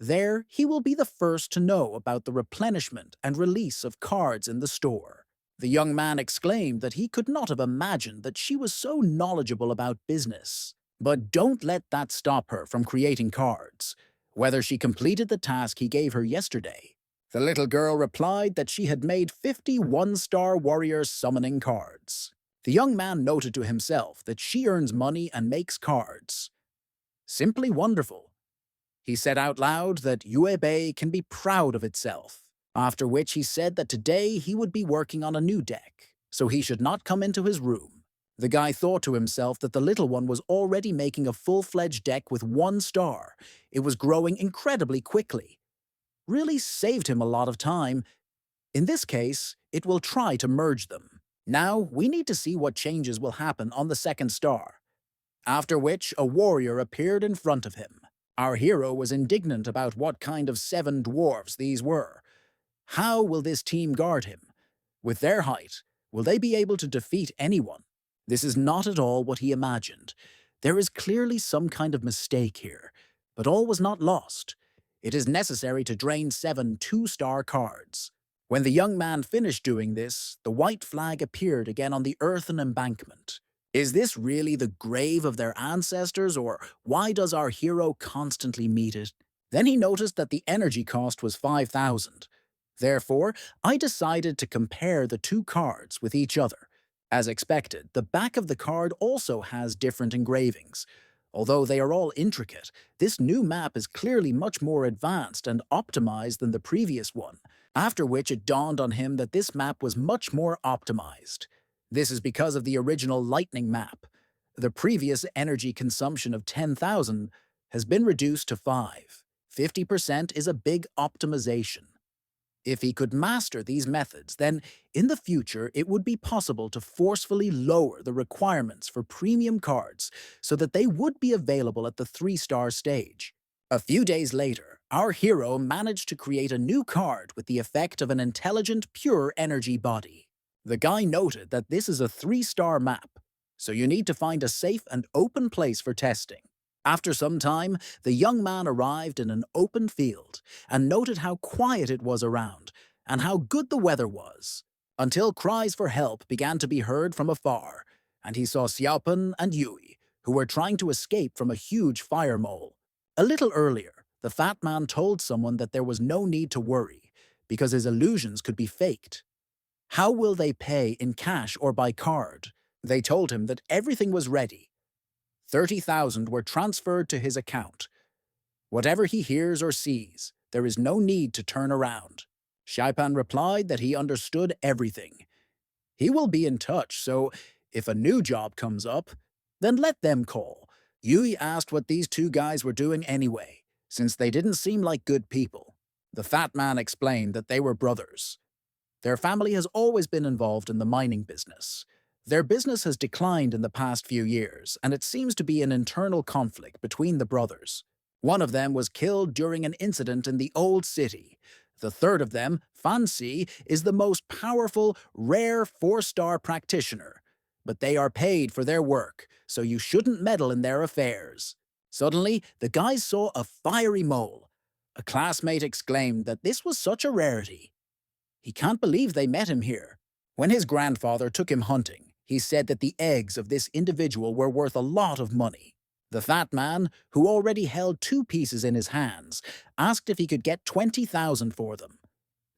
There, he will be the first to know about the replenishment and release of cards in the store. The young man exclaimed that he could not have imagined that she was so knowledgeable about business. But don't let that stop her from creating cards, whether she completed the task he gave her yesterday. The little girl replied that she had made 50 one-star warrior summoning cards. The young man noted to himself that she earns money and makes cards. Simply wonderful. He said out loud that Yuebei can be proud of itself, after which he said that today he would be working on a new deck, so he should not come into his room. The guy thought to himself that the little one was already making a full-fledged deck with 1 star. It was growing incredibly quickly. Really saved him a lot of time. In this case, it will try to merge them. Now, we need to see what changes will happen on the 2nd star. After which, a warrior appeared in front of him. Our hero was indignant about what kind of 7 dwarves these were. How will this team guard him? With their height, will they be able to defeat anyone? This is not at all what he imagined. There is clearly some kind of mistake here, but all was not lost. It is necessary to drain 7 2-star cards. When the young man finished doing this, the white flag appeared again on the earthen embankment. Is this really the grave of their ancestors, or why does our hero constantly meet it? Then he noticed that the energy cost was 5,000. Therefore, I decided to compare the 2 cards with each other. As expected, the back of the card also has different engravings. Although they are all intricate, this new map is clearly much more advanced and optimized than the previous one, after which it dawned on him that this map was much more optimized. This is because of the original Lightning map. The previous energy consumption of 10,000 has been reduced to 5. 50% is a big optimization. If he could master these methods, then in the future it would be possible to forcefully lower the requirements for premium cards so that they would be available at the 3-star stage. A few days later, our hero managed to create a new card with the effect of an intelligent, pure energy body. The guy noted that this is a 3-star map, so you need to find a safe and open place for testing. After some time, the young man arrived in an open field and noted how quiet it was around and how good the weather was, until cries for help began to be heard from afar, and he saw Xiaopen and Yui, who were trying to escape from a huge fire mole. A little earlier, the fat man told someone that there was no need to worry, because his illusions could be faked. How will they pay, in cash or by card? They told him that everything was ready. 30,000 were transferred to his account. Whatever he hears or sees, there is no need to turn around. Shaipan replied that he understood everything. He will be in touch, so if a new job comes up, then let them call. Yui asked what these two guys were doing anyway, since they didn't seem like good people. The fat man explained that they were brothers. Their family has always been involved in the mining business. Their business has declined in the past few years, and it seems to be an internal conflict between the brothers. One of them was killed during an incident in the old city. The third of them, Fancy, is the most powerful, rare four-star practitioner. But they are paid for their work, so you shouldn't meddle in their affairs. Suddenly, the guys saw a fiery mole. A classmate exclaimed that this was such a rarity. He can't believe they met him here. When his grandfather took him hunting, he said that the eggs of this individual were worth a lot of money. The fat man, who already held two pieces in his hands, asked if he could get 20,000 for them.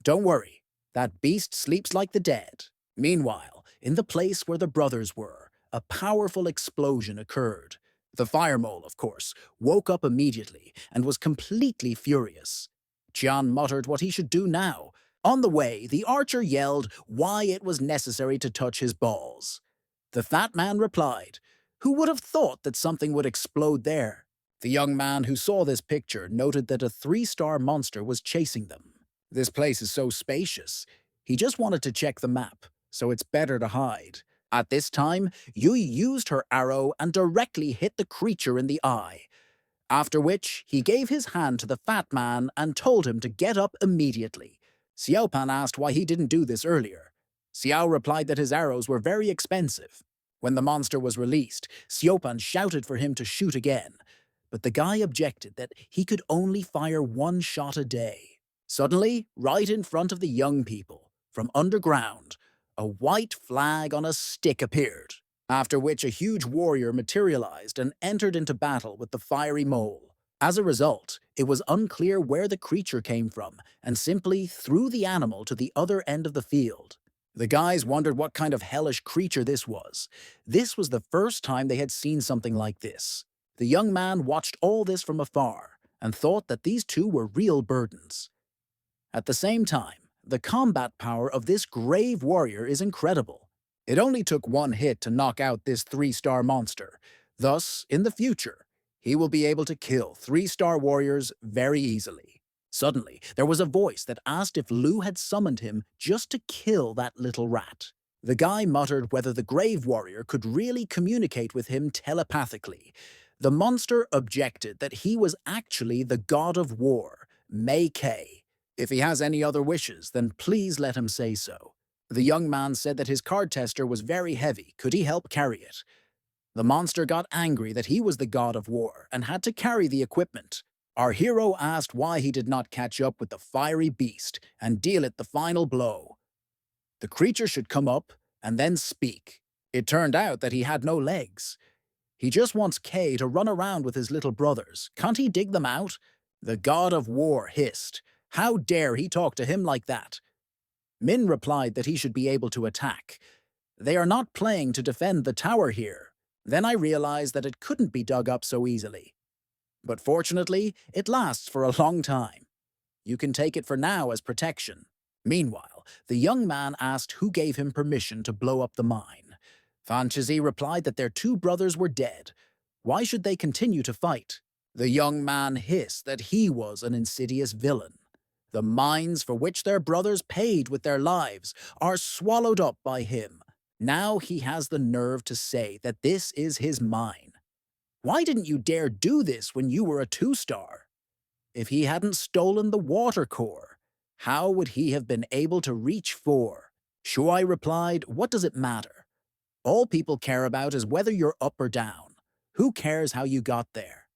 Don't worry, that beast sleeps like the dead. Meanwhile, in the place where the brothers were, a powerful explosion occurred. The fire mole, of course, woke up immediately and was completely furious. Jian muttered what he should do now. On the way, the archer yelled why it was necessary to touch his balls. The fat man replied, "Who would have thought that something would explode there?" The young man who saw this picture noted that a three-star monster was chasing them. This place is so spacious. He just wanted to check the map, so it's better to hide. At this time, Yui used her arrow and directly hit the creature in the eye. After which, he gave his hand to the fat man and told him to get up immediately. Xiaopan asked why he didn't do this earlier. Xiao replied that his arrows were very expensive. When the monster was released, Xiaopan shouted for him to shoot again, but the guy objected that he could only fire one shot a day. Suddenly, right in front of the young people, from underground, a white flag on a stick appeared, after which a huge warrior materialized and entered into battle with the fiery mole. As a result, it was unclear where the creature came from and simply threw the animal to the other end of the field. The guys wondered what kind of hellish creature this was. This was the first time they had seen something like this. The young man watched all this from afar and thought that these two were real burdens. At the same time, the combat power of this grave warrior is incredible. It only took one hit to knock out this three-star monster. Thus, in the future, he will be able to kill three-star warriors very easily. Suddenly, there was a voice that asked if Lu had summoned him just to kill that little rat. The guy muttered whether the grave warrior could really communicate with him telepathically. The monster objected that he was actually the god of war, Mei Kei. If he has any other wishes, then please let him say so. The young man said that his card tester was very heavy. Could he help carry it? The monster got angry that he was the god of war and had to carry the equipment. Our hero asked why he did not catch up with the fiery beast and deal it the final blow. The creature should come up and then speak. It turned out that he had no legs. He just wants Kay to run around with his little brothers. Can't he dig them out? The god of war hissed. How dare he talk to him like that? Min replied that he should be able to attack. They are not playing to defend the tower here. Then I realized that it couldn't be dug up so easily. But fortunately, it lasts for a long time. You can take it for now as protection. Meanwhile, the young man asked who gave him permission to blow up the mine. Fanchisi replied that their two brothers were dead. Why should they continue to fight? The young man hissed that he was an insidious villain. The mines for which their brothers paid with their lives are swallowed up by him. Now he has the nerve to say that this is his mine. Why didn't you dare do this when you were a two-star? If he hadn't stolen the water core, how would he have been able to reach 4? Shuai replied, what does it matter? All people care about is whether you're up or down. Who cares how you got there?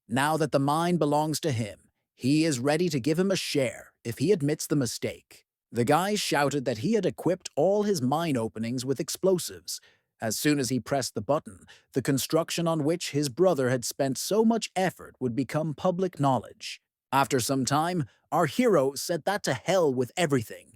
Now that the mine belongs to him, he is ready to give him a share if he admits the mistake. The guy shouted that he had equipped all his mine openings with explosives. As soon as he pressed the button, the construction on which his brother had spent so much effort would become public knowledge. After some time, our hero said that to hell with everything.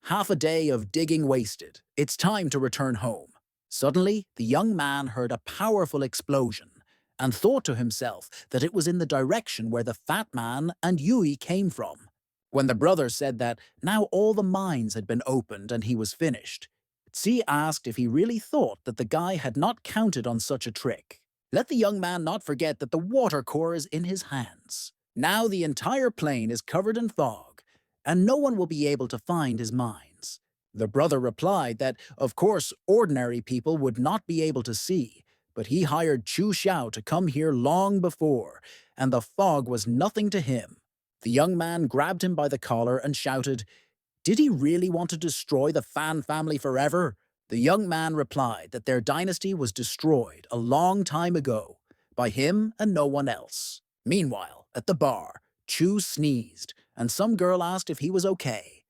Half a day of digging wasted. It's time to return home. Suddenly, the young man heard a powerful explosion. and thought to himself that it was in the direction where the fat man and Yui came from. When the brother said that now all the mines had been opened and he was finished, Tsi asked if he really thought that the guy had not counted on such a trick. Let the young man not forget that the water core is in his hands. Now the entire plain is covered in fog, and no one will be able to find his mines. The brother replied that, of course, ordinary people would not be able to see, but he hired Chu Xiao to come here long before, and the fog was nothing to him. The young man grabbed him by the collar and shouted, "Did he really want to destroy the Fan family forever?" The young man replied that their dynasty was destroyed a long time ago, by him and no one else. Meanwhile, at the bar, Chu sneezed, and some girl asked if he was okay.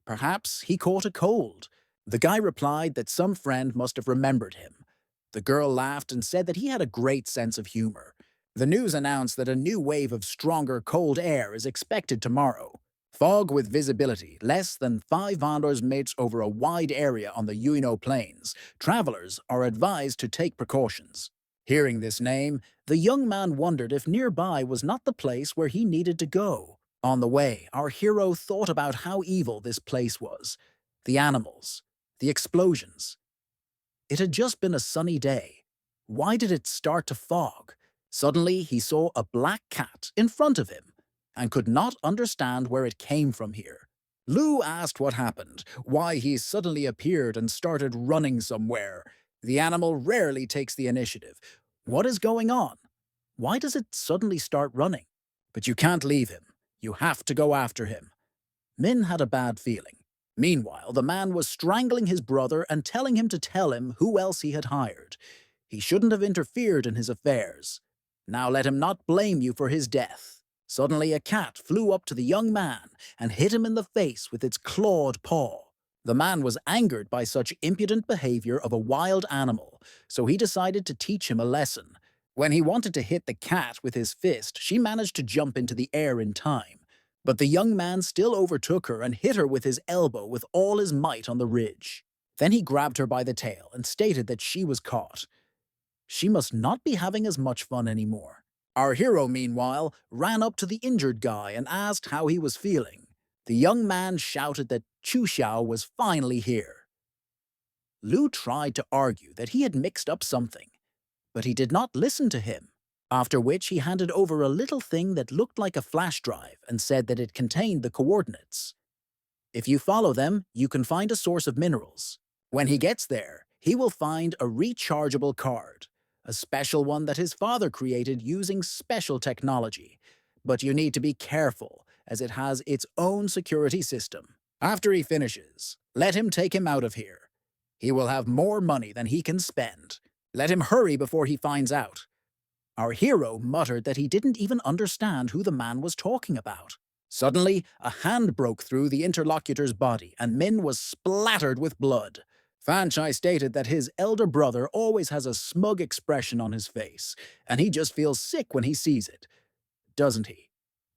Perhaps he caught a cold. The guy replied that some friend must have remembered him. The girl laughed and said that he had a great sense of humor. The news announced that a new wave of stronger cold air is expected tomorrow. Fog with visibility less than 500 meters over a wide area on the Uino Plains. Travelers are advised to take precautions. Hearing this name, the young man wondered if nearby was not the place where he needed to go. On the way, our hero thought about how evil this place was. The animals, the explosions. It had just been a sunny day. Why did it start to fog? Suddenly, he saw a black cat in front of him and could not understand where it came from here. Lu asked what happened, why he suddenly appeared and started running somewhere. The animal rarely takes the initiative. What is going on? Why does it suddenly start running? But you can't leave him. You have to go after him. Min had a bad feeling. Meanwhile, the man was strangling his brother and telling him to tell him who else he had hired. He shouldn't have interfered in his affairs. Now let him not blame you for his death. Suddenly a cat flew up to the young man and hit him in the face with its clawed paw. The man was angered by such impudent behavior of a wild animal, so he decided to teach him a lesson. When he wanted to hit the cat with his fist, she managed to jump into the air in time. But the young man still overtook her and hit her with his elbow with all his might on the ridge. Then he grabbed her by the tail and stated that she was caught. She must not be having as much fun anymore. Our hero, meanwhile, ran up to the injured guy and asked how he was feeling. The young man shouted that Chu Xiao was finally here. Lu tried to argue that he had mixed up something, but he did not listen to him. After which he handed over a little thing that looked like a flash drive and said that it contained the coordinates. If you follow them, you can find a source of minerals. When he gets there, he will find a rechargeable card, a special one that his father created using special technology. But you need to be careful, as it has its own security system. After he finishes, let him take him out of here. He will have more money than he can spend. Let him hurry before he finds out. Our hero muttered that he didn't even understand who the man was talking about. Suddenly, a hand broke through the interlocutor's body and Min was splattered with blood. Fanchai stated that his elder brother always has a smug expression on his face, and he just feels sick when he sees it. Doesn't he?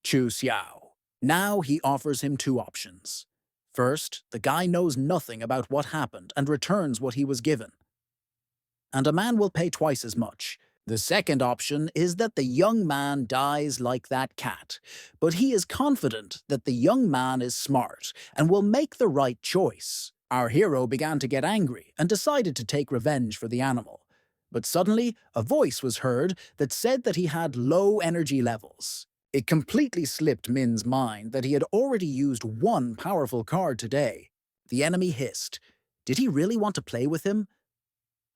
Chu Xiao. Now he offers him two options. First, the guy knows nothing about what happened and returns what he was given. And a man will pay twice as much. The second option is that the young man dies like that cat, but he is confident that the young man is smart and will make the right choice. Our hero began to get angry and decided to take revenge for the animal. But suddenly, a voice was heard that said that he had low energy levels. It completely slipped Min's mind that he had already used one powerful card today. The enemy hissed. Did he really want to play with him?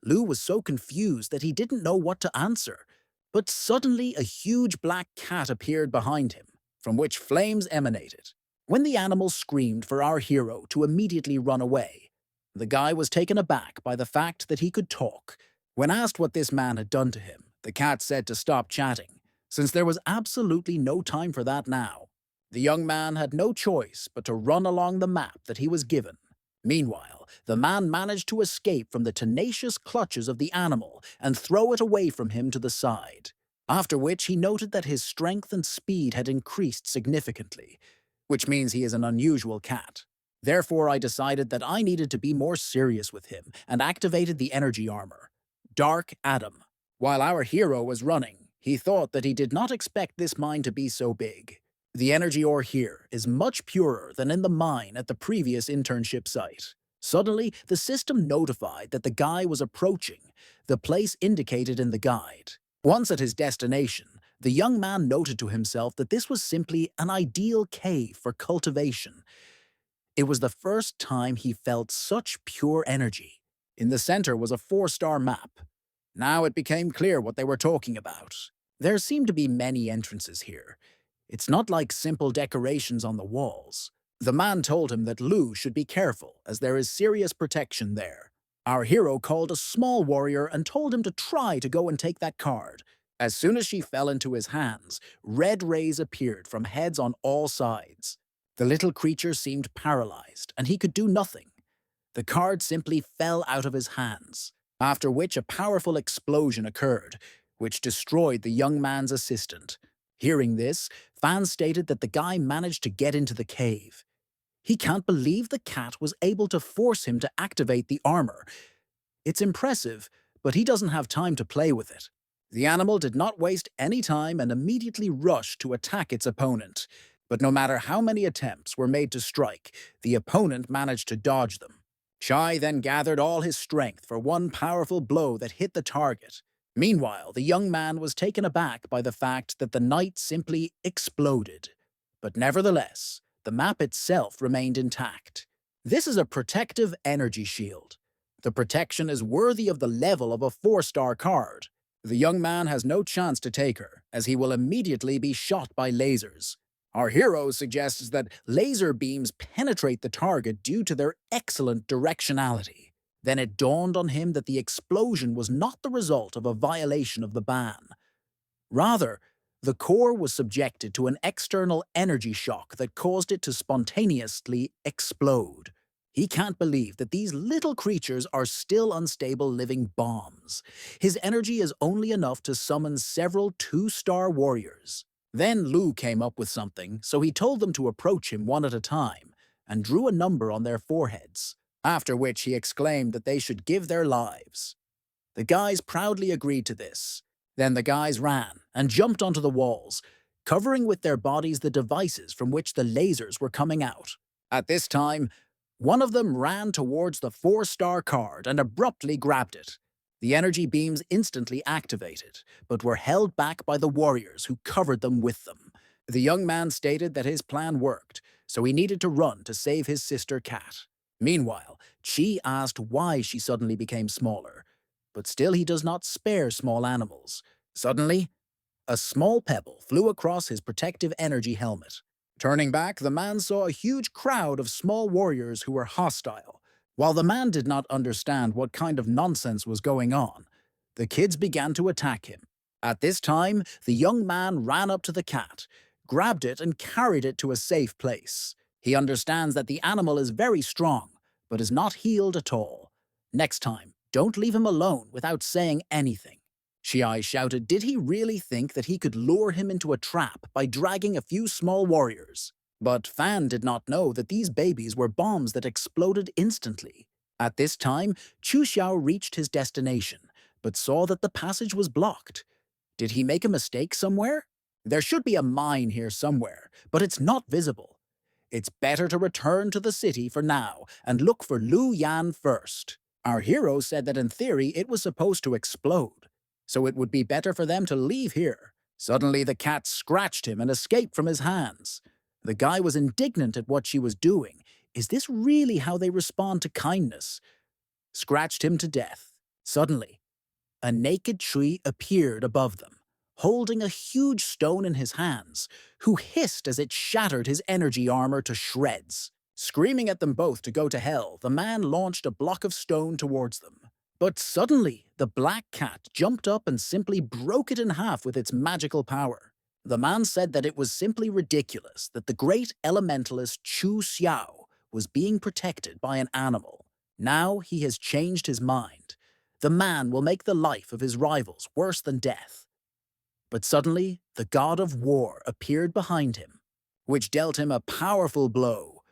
Lu was so confused that he didn't know what to answer. But suddenly a huge black cat appeared behind him, from which flames emanated. When the animal screamed for our hero to immediately run away, the guy was taken aback by the fact that he could talk. When asked what this man had done to him, the cat said to stop chatting, since there was absolutely no time for that now. The young man had no choice but to run along the map that he was given. Meanwhile, the man managed to escape from the tenacious clutches of the animal and throw it away from him to the side, after which he noted that his strength and speed had increased significantly, which means he is an unusual cat. Therefore, I decided that I needed to be more serious with him and activated the energy armor, Dark Adam. While our hero was running, He thought that he did not expect this mine to be so big. The energy ore here is much purer than in the mine at the previous internship site. Suddenly, the system notified that the guy was approaching the place indicated in the guide. Once at his destination, the young man noted to himself that this was simply an ideal cave for cultivation. It was the first time he felt such pure energy. In the center was a 4-star map. Now it became clear what they were talking about. There seemed to be many entrances here. It's not like simple decorations on the walls. The man told him that Lu should be careful, as there is serious protection there. Our hero called a small warrior and told him to try to go and take that card. As soon as she fell into his hands, red rays appeared from heads on all sides. The little creature seemed paralyzed, and he could do nothing. The card simply fell out of his hands, after which a powerful explosion occurred, which destroyed the young man's assistant. Hearing this, fans stated that the guy managed to get into the cave. He can't believe the cat was able to force him to activate the armor. It's impressive, but he doesn't have time to play with it. The animal did not waste any time and immediately rushed to attack its opponent. But no matter how many attempts were made to strike, the opponent managed to dodge them. Shai then gathered all his strength for one powerful blow that hit the target. Meanwhile, the young man was taken aback by the fact that the knight simply exploded. But nevertheless, the map itself remained intact. This is a protective energy shield. The protection is worthy of the level of a 4-star card. The young man has no chance to take her, as he will immediately be shot by lasers. Our hero suggests that laser beams penetrate the target due to their excellent directionality. Then it dawned on him that the explosion was not the result of a violation of the ban. Rather, the core was subjected to an external energy shock that caused it to spontaneously explode. He can't believe that these little creatures are still unstable living bombs. His energy is only enough to summon several 2-star warriors. Then Lu came up with something, so he told them to approach him one at a time, and drew a number on their foreheads, after which he exclaimed that they should give their lives. The guys proudly agreed to this. Then the guys ran and jumped onto the walls, covering with their bodies the devices from which the lasers were coming out. At this time, one of them ran towards the 4-star card and abruptly grabbed it. The energy beams instantly activated, but were held back by the warriors who covered them with them. The young man stated that his plan worked, so he needed to run to save his sister Kat. Meanwhile, Chi asked why she suddenly became smaller, but still he does not spare small animals. Suddenly, a small pebble flew across his protective energy helmet. Turning back, the man saw a huge crowd of small warriors who were hostile. While the man did not understand what kind of nonsense was going on, the kids began to attack him. At this time, the young man ran up to the cat, grabbed it and carried it to a safe place. He understands that the animal is very strong, but is not healed at all. Next time, don't leave him alone without saying anything. Shiai shouted, did he really think that he could lure him into a trap by dragging a few small warriors? But Fan did not know that these babies were bombs that exploded instantly. At this time, Chu Xiao reached his destination, but saw that the passage was blocked. Did he make a mistake somewhere? There should be a mine here somewhere, but it's not visible. It's better to return to the city for now and look for Lu Yan first. Our hero said that in theory it was supposed to explode, so it would be better for them to leave here. Suddenly the cat scratched him and escaped from his hands. The guy was indignant at what she was doing. Is this really how they respond to kindness? Scratched him to death. Suddenly, a naked tree appeared above them, holding a huge stone in his hands, who hissed as it shattered his energy armor to shreds. Screaming at them both to go to hell, the man launched a block of stone towards them. But suddenly, the black cat jumped up and simply broke it in half with its magical power. The man said that it was simply ridiculous that the great elementalist Chu Xiao was being protected by an animal. Now he has changed his mind. The man will make the life of his rivals worse than death. But suddenly, the god of war appeared behind him, which dealt him a powerful blow.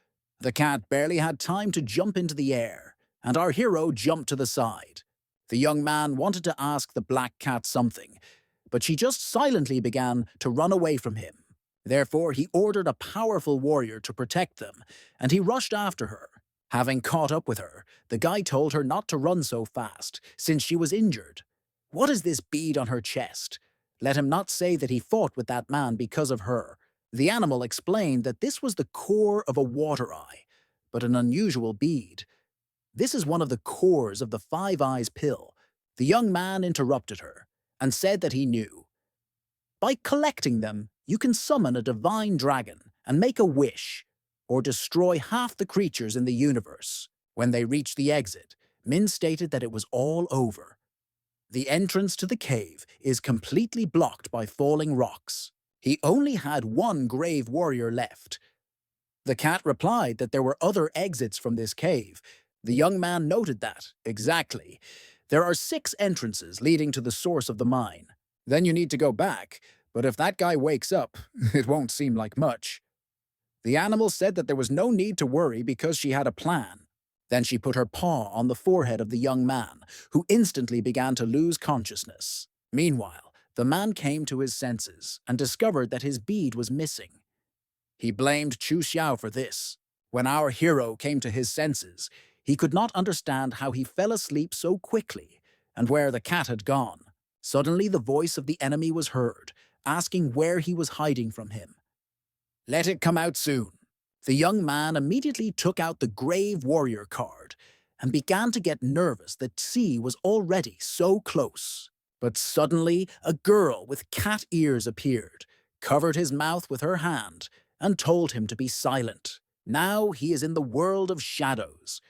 The cat barely had time to jump into the air, and our hero jumped to the side. The young man wanted to ask the black cat something, but she just silently began to run away from him. Therefore, he ordered a powerful warrior to protect them, and he rushed after her. Having caught up with her, the guy told her not to run so fast, since she was injured. What is this bead on her chest? Let him not say that he fought with that man because of her. The animal explained that this was the core of a water eye, but an unusual bead. This is one of the cores of the Five Eyes pill. The young man interrupted her and said that he knew. By collecting them, you can summon a divine dragon and make a wish, or destroy half the creatures in the universe. When they reached the exit, Min stated that it was all over. The entrance to the cave is completely blocked by falling rocks. He only had one grave warrior left. The cat replied that there were other exits from this cave. The young man noted that, exactly. There are 6 entrances leading to the source of the mine. Then you need to go back, but if that guy wakes up, it won't seem like much. The animal said that there was no need to worry because she had a plan. Then she put her paw on the forehead of the young man, who instantly began to lose consciousness. Meanwhile, the man came to his senses and discovered that his bead was missing. He blamed Chu Xiao for this. When our hero came to his senses, he could not understand how he fell asleep so quickly and where the cat had gone. Suddenly the voice of the enemy was heard, asking where he was hiding from him. Let it come out soon. The young man immediately took out the Grave Warrior card and began to get nervous that C was already so close. But suddenly a girl with cat ears appeared, covered his mouth with her hand, and told him to be silent. Now he is in the world of shadows.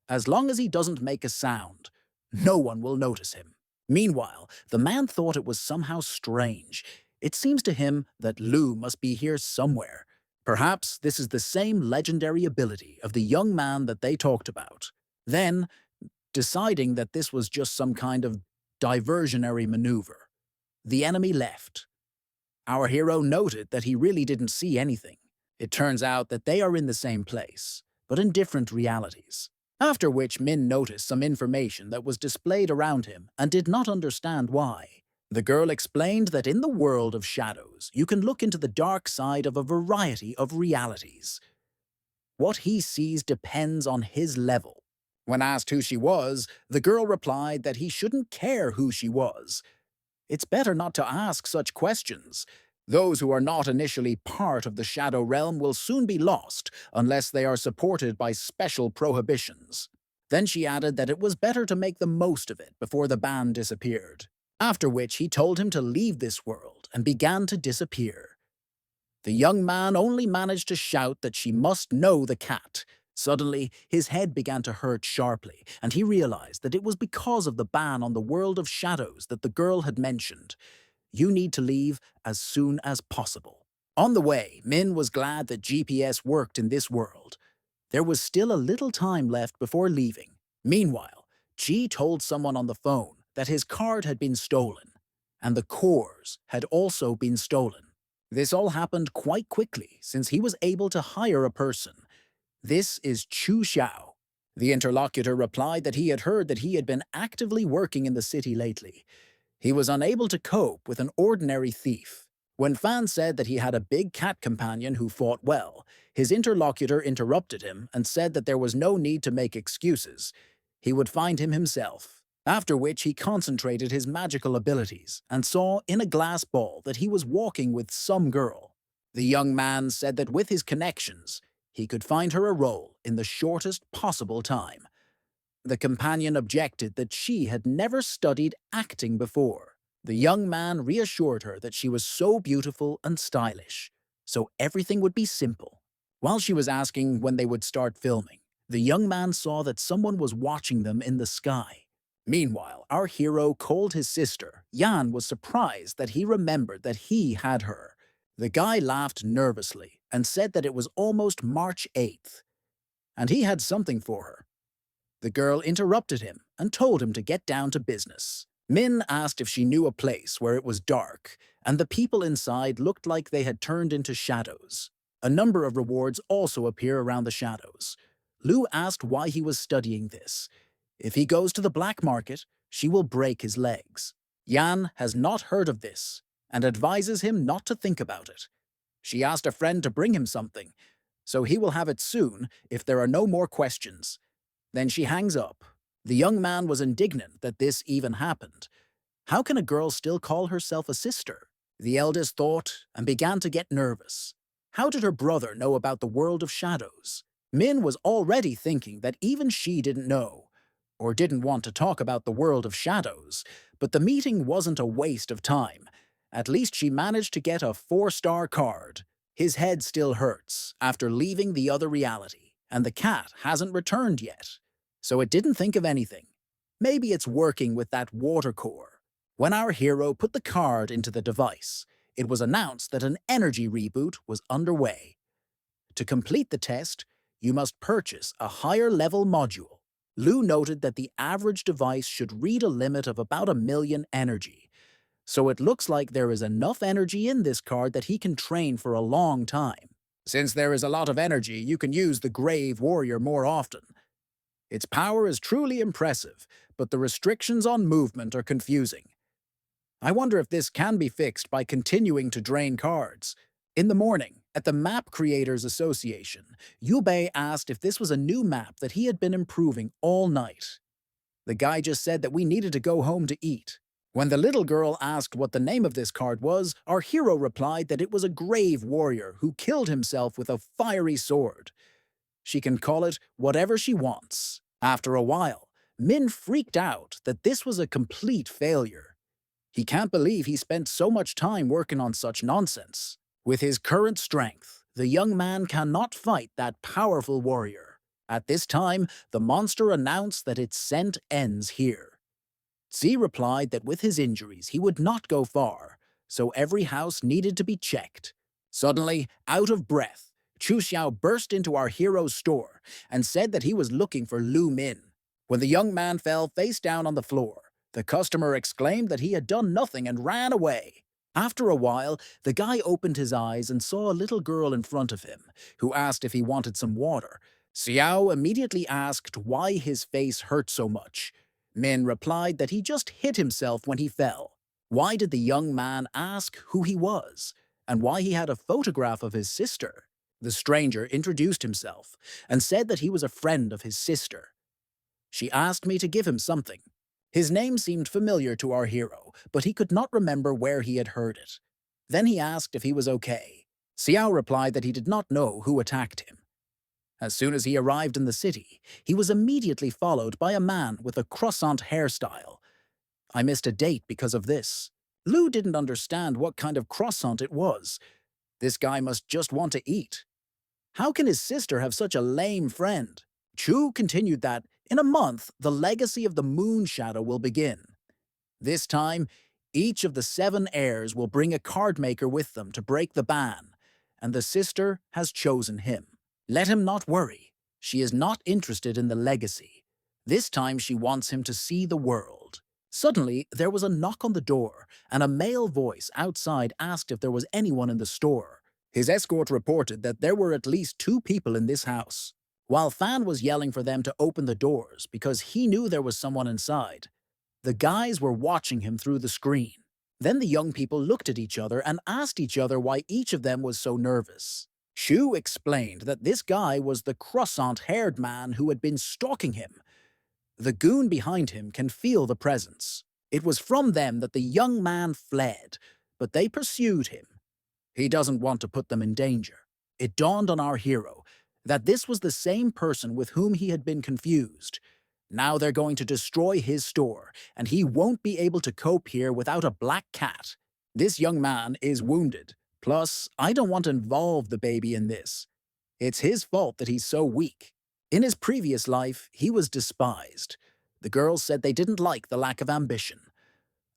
As long as he doesn't make a sound, no one will notice him. Meanwhile, the man thought it was somehow strange. It seems to him that Lu must be here somewhere. Perhaps this is the same legendary ability of the young man that they talked about. Then, deciding that this was just some kind of diversionary maneuver, the enemy left. Our hero noted that he really didn't see anything. It turns out that they are in the same place, but in different realities. After which Min noticed some information that was displayed around him and did not understand why. The girl explained that in the world of shadows, you can look into the dark side of a variety of realities. What he sees depends on his level. When asked who she was, the girl replied that he shouldn't care who she was. It's better not to ask such questions. Those who are not initially part of the Shadow Realm will soon be lost unless they are supported by special prohibitions. Then she added that it was better to make the most of it before the ban disappeared, after which he told him to leave this world and began to disappear. The young man only managed to shout that she must know the cat. Suddenly, his head began to hurt sharply, and he realized that it was because of the ban on the world of shadows that the girl had mentioned. You need to leave as soon as possible. On the way, Min was glad that GPS worked in this world. There was still a little time left before leaving. Meanwhile, Ji told someone on the phone that his card had been stolen, and the cores had also been stolen. This all happened quite quickly since he was able to hire a person. This is Chu Xiao. The interlocutor replied that he had heard that he had been actively working in the city lately. He was unable to cope with an ordinary thief. When Fan said that he had a big cat companion who fought well, his interlocutor interrupted him and said that there was no need to make excuses. He would find him himself. After which he concentrated his magical abilities and saw in a glass ball that he was walking with some girl. The young man said that with his connections, he could find her a role in the shortest possible time. The companion objected that she had never studied acting before. The young man reassured her that she was so beautiful and stylish, so everything would be simple. While she was asking when they would start filming, the young man saw that someone was watching them in the sky. Meanwhile, our hero called his sister. Yan was surprised that he remembered that he had her. The guy laughed nervously and said that it was almost March 8th, and he had something for her. The girl interrupted him and told him to get down to business. Min asked if she knew a place where it was dark, and the people inside looked like they had turned into shadows. A number of rewards also appear around the shadows. Lu asked why he was studying this. If he goes to the black market, she will break his legs. Yan has not heard of this and advises him not to think about it. She asked a friend to bring him something, so he will have it soon if there are no more questions. Then she hangs up. The young man was indignant that this even happened. How can a girl still call herself a sister? The eldest thought and began to get nervous. How did her brother know about the world of shadows? Min was already thinking that even she didn't know, or didn't want to talk about the world of shadows, but the meeting wasn't a waste of time. At least she managed to get a 4-star card. His head still hurts after leaving the other reality, and the cat hasn't returned yet. So it didn't think of anything. Maybe it's working with that water core. When our hero put the card into the device, it was announced that an energy reboot was underway. To complete the test, you must purchase a higher level module. Lou noted that the average device should read a limit of about 1,000,000 energy, so it looks like there is enough energy in this card that he can train for a long time. Since there is a lot of energy, you can use the Grave Warrior more often. Its power is truly impressive, but the restrictions on movement are confusing. I wonder if this can be fixed by continuing to drain cards. In the morning, at the Map Creators Association, Yubei asked if this was a new map that he had been improving all night. The guy just said that we needed to go home to eat. When the little girl asked what the name of this card was, our hero replied that it was a grave warrior who killed himself with a fiery sword. She can call it whatever she wants. After a while, Min freaked out that this was a complete failure. He can't believe he spent so much time working on such nonsense. With his current strength, the young man cannot fight that powerful warrior. At this time, the monster announced that its scent ends here. Z replied that with his injuries he would not go far, so every house needed to be checked. Suddenly, out of breath, Chu Xiao burst into our hero's store and said that he was looking for Lu Min. When the young man fell face down on the floor, the customer exclaimed that he had done nothing and ran away. After a while, the guy opened his eyes and saw a little girl in front of him, who asked if he wanted some water. Xiao immediately asked why his face hurt so much. Min replied that he just hit himself when he fell. Why did the young man ask who he was, and why he had a photograph of his sister? The stranger introduced himself and said that he was a friend of his sister. She asked me to give him something. His name seemed familiar to our hero, but he could not remember where he had heard it. Then he asked if he was okay. Xiao replied that he did not know who attacked him. As soon as he arrived in the city, he was immediately followed by a man with a croissant hairstyle. I missed a date because of this. Lou didn't understand what kind of croissant it was. This guy must just want to eat. How can his sister have such a lame friend? Chu continued that, in a month, the legacy of the moon shadow will begin. This time, each of the 7 heirs will bring a card maker with them to break the ban, and the sister has chosen him. Let him not worry. She is not interested in the legacy. This time she wants him to see the world. Suddenly, there was a knock on the door, and a male voice outside asked if there was anyone in the store. His escort reported that there were at least 2 people in this house. While Fan was yelling for them to open the doors because he knew there was someone inside, the guys were watching him through the screen. Then the young people looked at each other and asked each other why each of them was so nervous. Shu explained that this guy was the croissant-haired man who had been stalking him. The goon behind him can feel the presence. It was from them that the young man fled, but they pursued him. He doesn't want to put them in danger. It dawned on our hero that this was the same person with whom he had been confused. Now they're going to destroy his store, and he won't be able to cope here without a black cat. This young man is wounded. Plus, I don't want to involve the baby in this. It's his fault that he's so weak. In his previous life, he was despised. The girls said they didn't like the lack of ambition.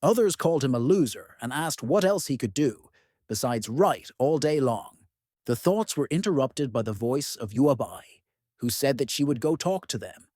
Others called him a loser and asked what else he could do, besides write all day long. The thoughts were interrupted by the voice of Yuabai, who said that she would go talk to them.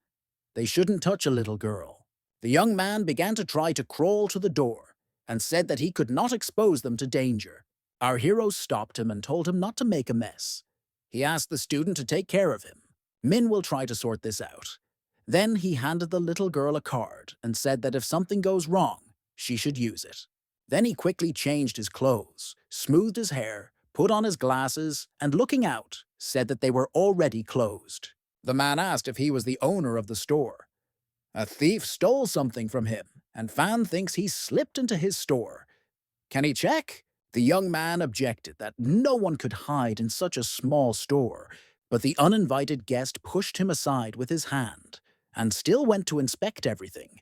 They shouldn't touch a little girl. The young man began to try to crawl to the door and said that he could not expose them to danger. Our hero stopped him and told him not to make a mess. He asked the student to take care of him. Min will try to sort this out. Then he handed the little girl a card and said that if something goes wrong, she should use it. Then he quickly changed his clothes, smoothed his hair, put on his glasses, and looking out, said that they were already closed. The man asked if he was the owner of the store. A thief stole something from him, and Fan thinks he slipped into his store. Can he check? The young man objected that no one could hide in such a small store, but the uninvited guest pushed him aside with his hand and still went to inspect everything.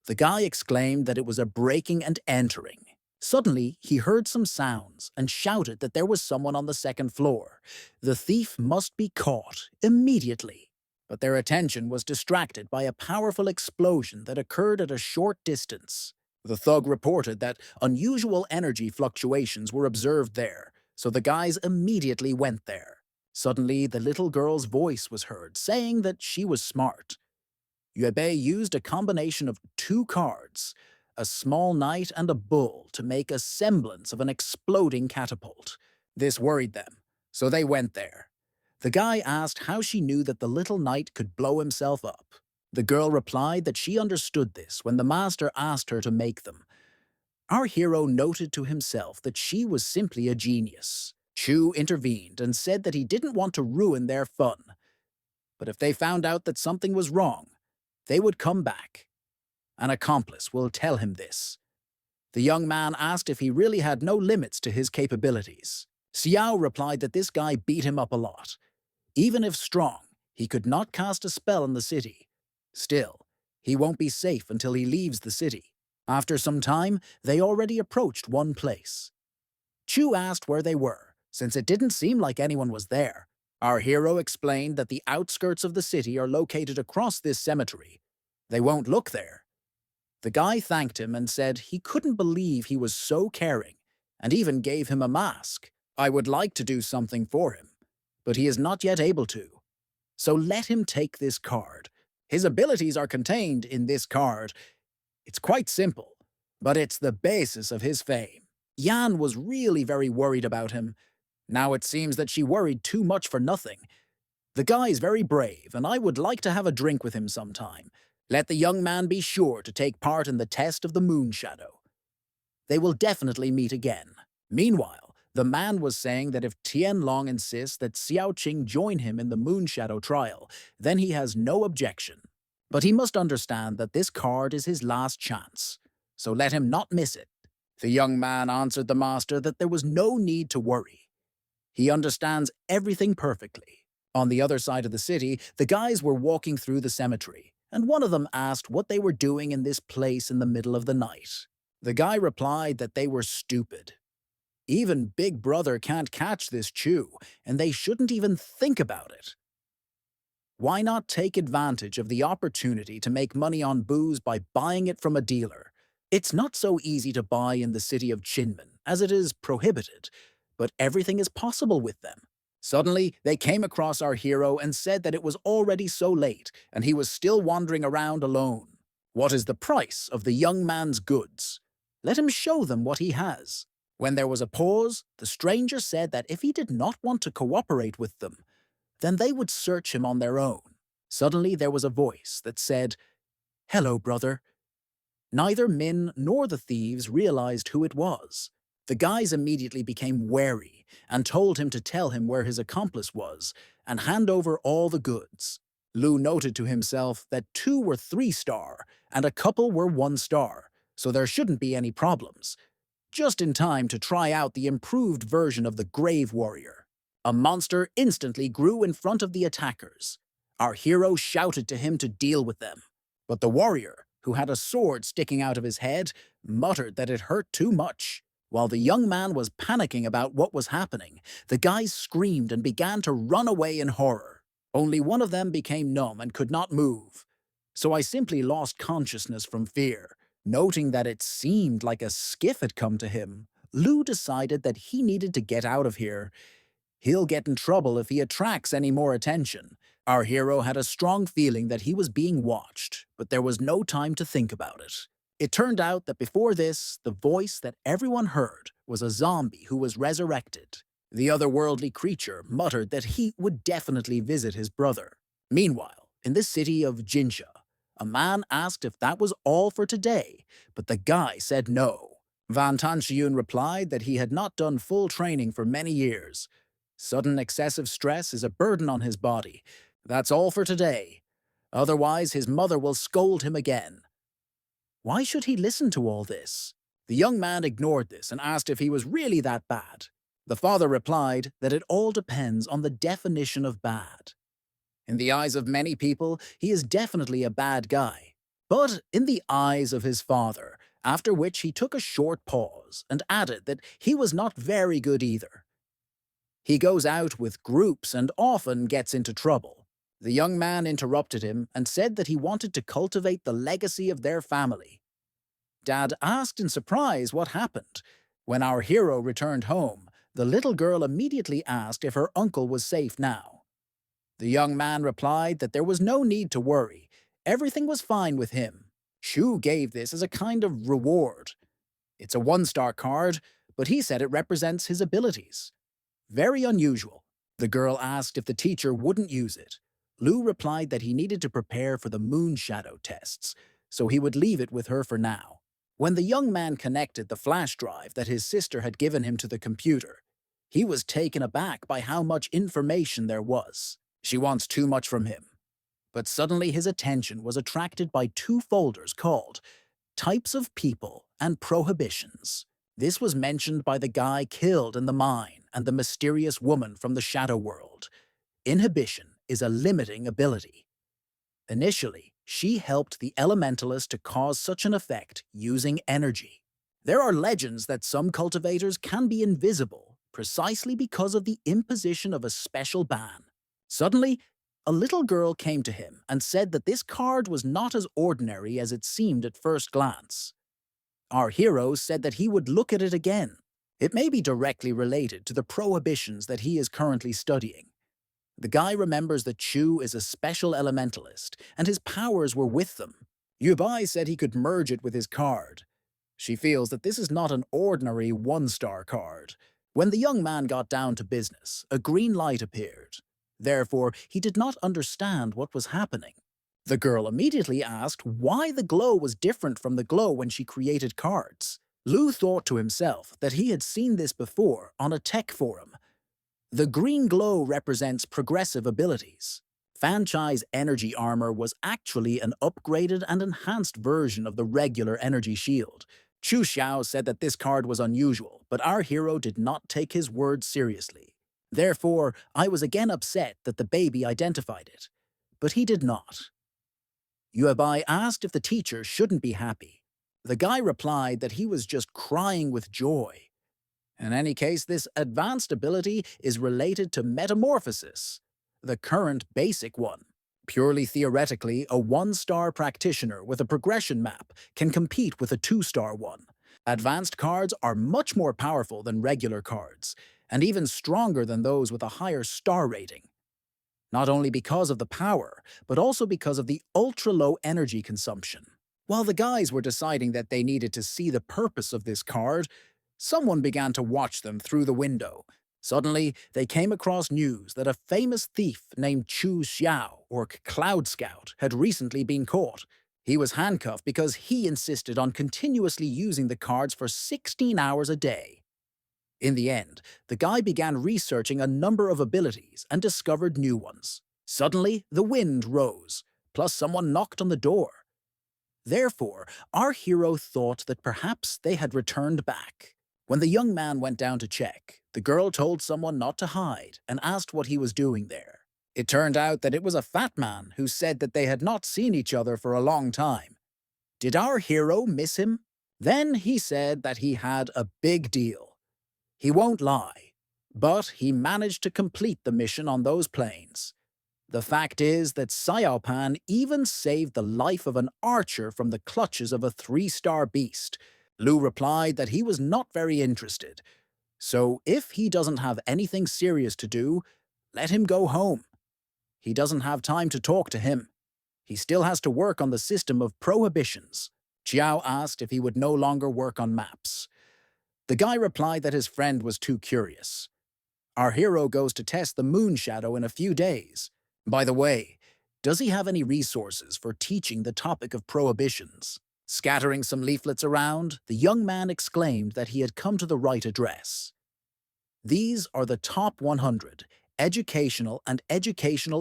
The guy exclaimed that it was a breaking and entering. Suddenly, he heard some sounds and shouted that there was someone on the second floor. The thief must be caught immediately. But their attention was distracted by a powerful explosion that occurred at a short distance. The thug reported that unusual energy fluctuations were observed there, so the guys immediately went there. Suddenly, the little girl's voice was heard, saying that she was smart. Yuebei used a combination of two cards, a small knight and a bull, to make a semblance of an exploding catapult. This worried them, so they went there. The guy asked how she knew that the little knight could blow himself up. The girl replied that she understood this when the master asked her to make them. Our hero noted to himself that she was simply a genius. Chu intervened and said that he didn't want to ruin their fun. But if they found out that something was wrong, they would come back. An accomplice will tell him this. The young man asked if he really had no limits to his capabilities. Xiao replied that this guy beat him up a lot. Even if strong, he could not cast a spell in the city. Still, he won't be safe until he leaves the city. After some time, they already approached one place. Chu asked where they were, since it didn't seem like anyone was there. Our hero explained that the outskirts of the city are located across this cemetery. They won't look there. The guy thanked him and said he couldn't believe he was so caring, and even gave him a mask. I would like to do something for him, but he is not yet able to. So let him take this card. His abilities are contained in this card. It's quite simple, but it's the basis of his fame. Yan was really very worried about him. Now it seems that she worried too much for nothing. The guy's very brave, and I would like to have a drink with him sometime. Let the young man be sure to take part in the test of the moon shadow. They will definitely meet again. Meanwhile, the man was saying that if Tianlong insists that Xiao Qing join him in the moon shadow trial, then he has no objection. But he must understand that this card is his last chance, so let him not miss it. The young man answered the master that there was no need to worry. He understands everything perfectly. On the other side of the city, the guys were walking through the cemetery, and one of them asked what they were doing in this place in the middle of the night. The guy replied that they were stupid. Even Big Brother can't catch this Chu, and they shouldn't even think about it. Why not take advantage of the opportunity to make money on booze by buying it from a dealer? It's not so easy to buy in the city of Chinmen, as it is prohibited, but everything is possible with them. Suddenly, they came across our hero and said that it was already so late, and he was still wandering around alone. What is the price of the young man's goods? Let him show them what he has. When there was a pause, the stranger said that if he did not want to cooperate with them, then they would search him on their own. Suddenly there was a voice that said, "Hello, brother." Neither Min nor the thieves realized who it was. The guys immediately became wary and told him to tell him where his accomplice was and hand over all the goods. Lu noted to himself that 2 were 3-star and a couple were 1-star, so there shouldn't be any problems. Just in time to try out the improved version of the Grave Warrior. A monster instantly grew in front of the attackers. Our hero shouted to him to deal with them. But the warrior, who had a sword sticking out of his head, muttered that it hurt too much. While the young man was panicking about what was happening, the guys screamed and began to run away in horror. Only one of them became numb and could not move. So I simply lost consciousness from fear. Noting that it seemed like a skiff had come to him, Lu decided that he needed to get out of here. He'll get in trouble if he attracts any more attention. Our hero had a strong feeling that he was being watched, but there was no time to think about it. It turned out that before this, the voice that everyone heard was a zombie who was resurrected. The otherworldly creature muttered that he would definitely visit his brother. Meanwhile, in the city of Jinsha, A man asked if that was all for today, but the guy said no. Van Tanxiun replied that he had not done full training for many years. Sudden excessive stress is a burden on his body. That's all for today. Otherwise, his mother will scold him again. Why should he listen to all this? The young man ignored this and asked if he was really that bad. The father replied that it all depends on the definition of bad. In the eyes of many people, he is definitely a bad guy. But in the eyes of his father, after which he took a short pause and added that he was not very good either. He goes out with groups and often gets into trouble. The young man interrupted him and said that he wanted to cultivate the legacy of their family. Dad asked in surprise what happened. When our hero returned home, the little girl immediately asked if her uncle was safe now. The young man replied that there was no need to worry. Everything was fine with him. Shu gave this as a kind of reward. It's a one-star card, but he said it represents his abilities. Very unusual. The girl asked if the teacher wouldn't use it. Lu replied that he needed to prepare for the moon shadow tests, so he would leave it with her for now. When the young man connected the flash drive that his sister had given him to the computer, he was taken aback by how much information there was. She wants too much from him. But suddenly his attention was attracted by two folders called Types of People and Prohibitions. This was mentioned by the guy killed in the mine and the mysterious woman from the shadow world. Inhibition is a limiting ability. Initially, she helped the elementalist to cause such an effect using energy. There are legends that some cultivators can be invisible precisely because of the imposition of a special ban. Suddenly, a little girl came to him and said that this card was not as ordinary as it seemed at first glance. Our hero said that he would look at it again. It may be directly related to the prohibitions that he is currently studying. The guy remembers that Chu is a special elementalist, and his powers were with them. Yubai said he could merge it with his card. She feels that this is not an ordinary one-star card. When the young man got down to business, a green light appeared. Therefore, he did not understand what was happening. The girl immediately asked why the glow was different from the glow when she created cards. Lu thought to himself that he had seen this before on a tech forum. The green glow represents progressive abilities. Fan Chai's energy armor was actually an upgraded and enhanced version of the regular energy shield. Chu Xiao said that this card was unusual, but our hero did not take his words seriously. Therefore, I was again upset that the baby identified it. But he did not. Yuebai asked if the teacher shouldn't be happy. The guy replied that he was just crying with joy. In any case, this advanced ability is related to metamorphosis, the current basic one. Purely theoretically, a one-star practitioner with a progression map can compete with a two-star one. Advanced cards are much more powerful than regular cards, and even stronger than those with a higher star rating. Not only because of the power, but also because of the ultra-low energy consumption. While the guys were deciding that they needed to see the purpose of this card, someone began to watch them through the window. Suddenly, they came across news that a famous thief named Chu Xiao, or Cloud Scout, had recently been caught. He was handcuffed because he insisted on continuously using the cards for 16 hours a day. In the end, the guy began researching a number of abilities and discovered new ones. Suddenly, the wind rose, plus someone knocked on the door. Therefore, our hero thought that perhaps they had returned back. When the young man went down to check, the girl told someone not to hide and asked what he was doing there. It turned out that it was a fat man who said that they had not seen each other for a long time. Did our hero miss him? Then he said that he had a big deal. He won't lie, but he managed to complete the mission on those planes. The fact is that Xiaopan even saved the life of an archer from the clutches of a 3-star beast. Lu replied that he was not very interested. So if he doesn't have anything serious to do, let him go home. He doesn't have time to talk to him. He still has to work on the system of prohibitions. Jiao asked if he would no longer work on maps. The guy replied that his friend was too curious. Our hero goes to test the moon shadow in a few days. By the way, Does he have any resources for teaching the topic of prohibitions? Scattering some leaflets around, the young man exclaimed that he had come to the right address. These are the top 100 educational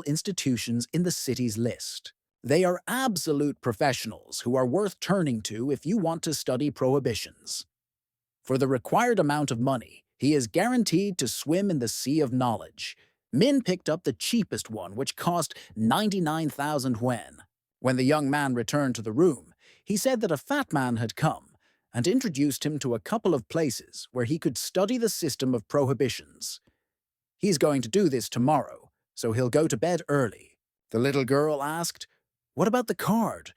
institutions in the city's list. They are absolute professionals who are worth turning to if you want to study prohibitions. For the required amount of money, he is guaranteed to swim in the sea of knowledge. Min picked up the cheapest one, which cost 99,000 yuan. When the young man returned to the room, he said that a fat man had come and introduced him to a couple of places where he could study the system of prohibitions. He's going to do this tomorrow, so he'll go to bed early. The little girl asked, "What about the card?"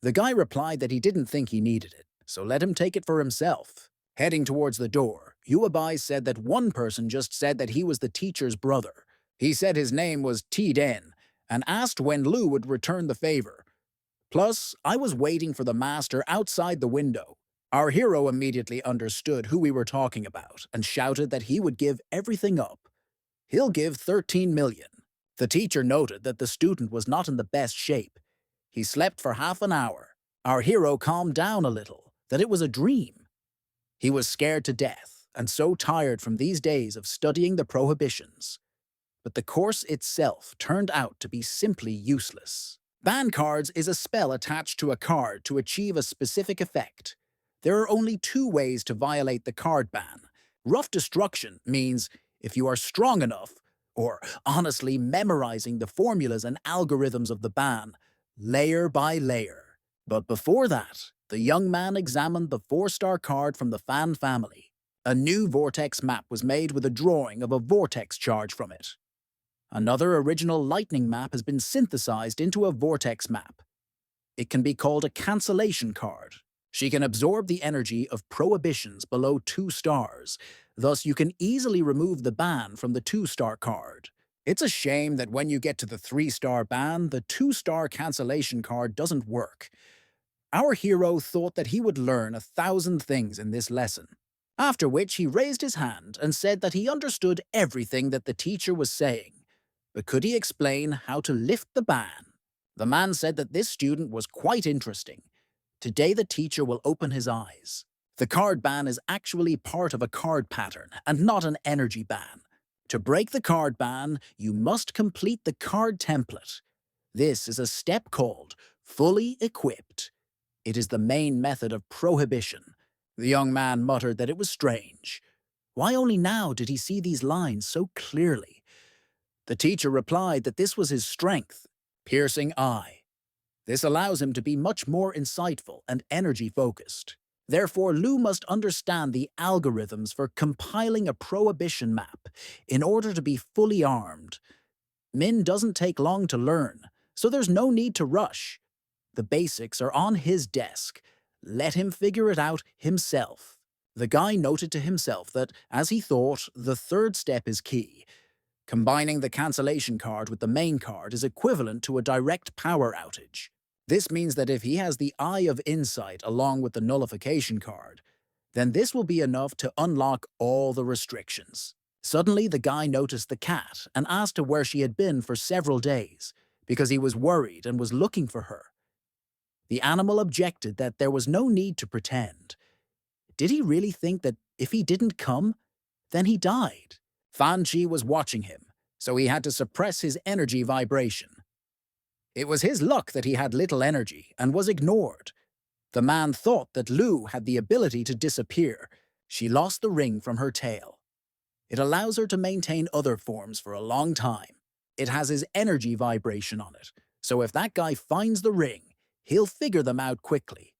The guy replied that he didn't think he needed it, so let him take it for himself. Heading towards the door, Yuabai said that one person just said that he was the teacher's brother. He said his name was T Den and asked when Lu would return the favor. Plus, I was waiting for the master outside the window. Our hero immediately understood who we were talking about and shouted that he would give everything up. He'll give 13 million. The teacher noted that the student was not in the best shape. He slept for half an hour. Our hero calmed down a little, that it was a dream. He was scared to death and so tired from these days of studying the prohibitions. But the course itself turned out to be simply useless. Ban cards is a spell attached to a card to achieve a specific effect. There are only two ways to violate the card ban. Rough destruction means if you are strong enough, or honestly memorizing the formulas and algorithms of the ban, layer by layer. But before that, the young man examined the 4-star card from the Fan family. A new vortex map was made with a drawing of a vortex charge from it. Another original lightning map has been synthesized into a vortex map. It can be called a cancellation card. She can absorb the energy of prohibitions below 2 stars, thus you can easily remove the ban from the 2-star card. It's a shame that when you get to the 3-star ban, the 2-star cancellation card doesn't work. Our hero thought that he would learn 1,000 things in this lesson, after which he raised his hand and said that he understood everything that the teacher was saying, but could he explain how to lift the ban? The man said that this student was quite interesting. Today the teacher will open his eyes. The card ban is actually part of a card pattern and not an energy ban. To break the card ban, you must complete the card template. This is a step called fully equipped. It is the main method of prohibition. The young man muttered that it was strange. Why only now did he see these lines so clearly? The teacher replied that this was his strength, piercing eye. This allows him to be much more insightful and energy-focused. Therefore, Lu must understand the algorithms for compiling a prohibition map in order to be fully armed. Min doesn't take long to learn, so there's no need to rush. The basics are on his desk. Let him figure it out himself. The guy noted to himself that, as he thought, the 3rd step is key. Combining the cancellation card with the main card is equivalent to a direct power outage. This means that if he has the Eye of Insight along with the nullification card, then this will be enough to unlock all the restrictions. Suddenly, the guy noticed the cat and asked her where she had been for several days, because he was worried and was looking for her. The animal objected that there was no need to pretend. Did he really think that if he didn't come, then he died? Fan Chi was watching him, so he had to suppress his energy vibration. It was his luck that he had little energy and was ignored. The man thought that Lu had the ability to disappear. She lost the ring from her tail. It allows her to maintain other forms for a long time. It has his energy vibration on it, so if that guy finds the ring, he'll figure them out quickly.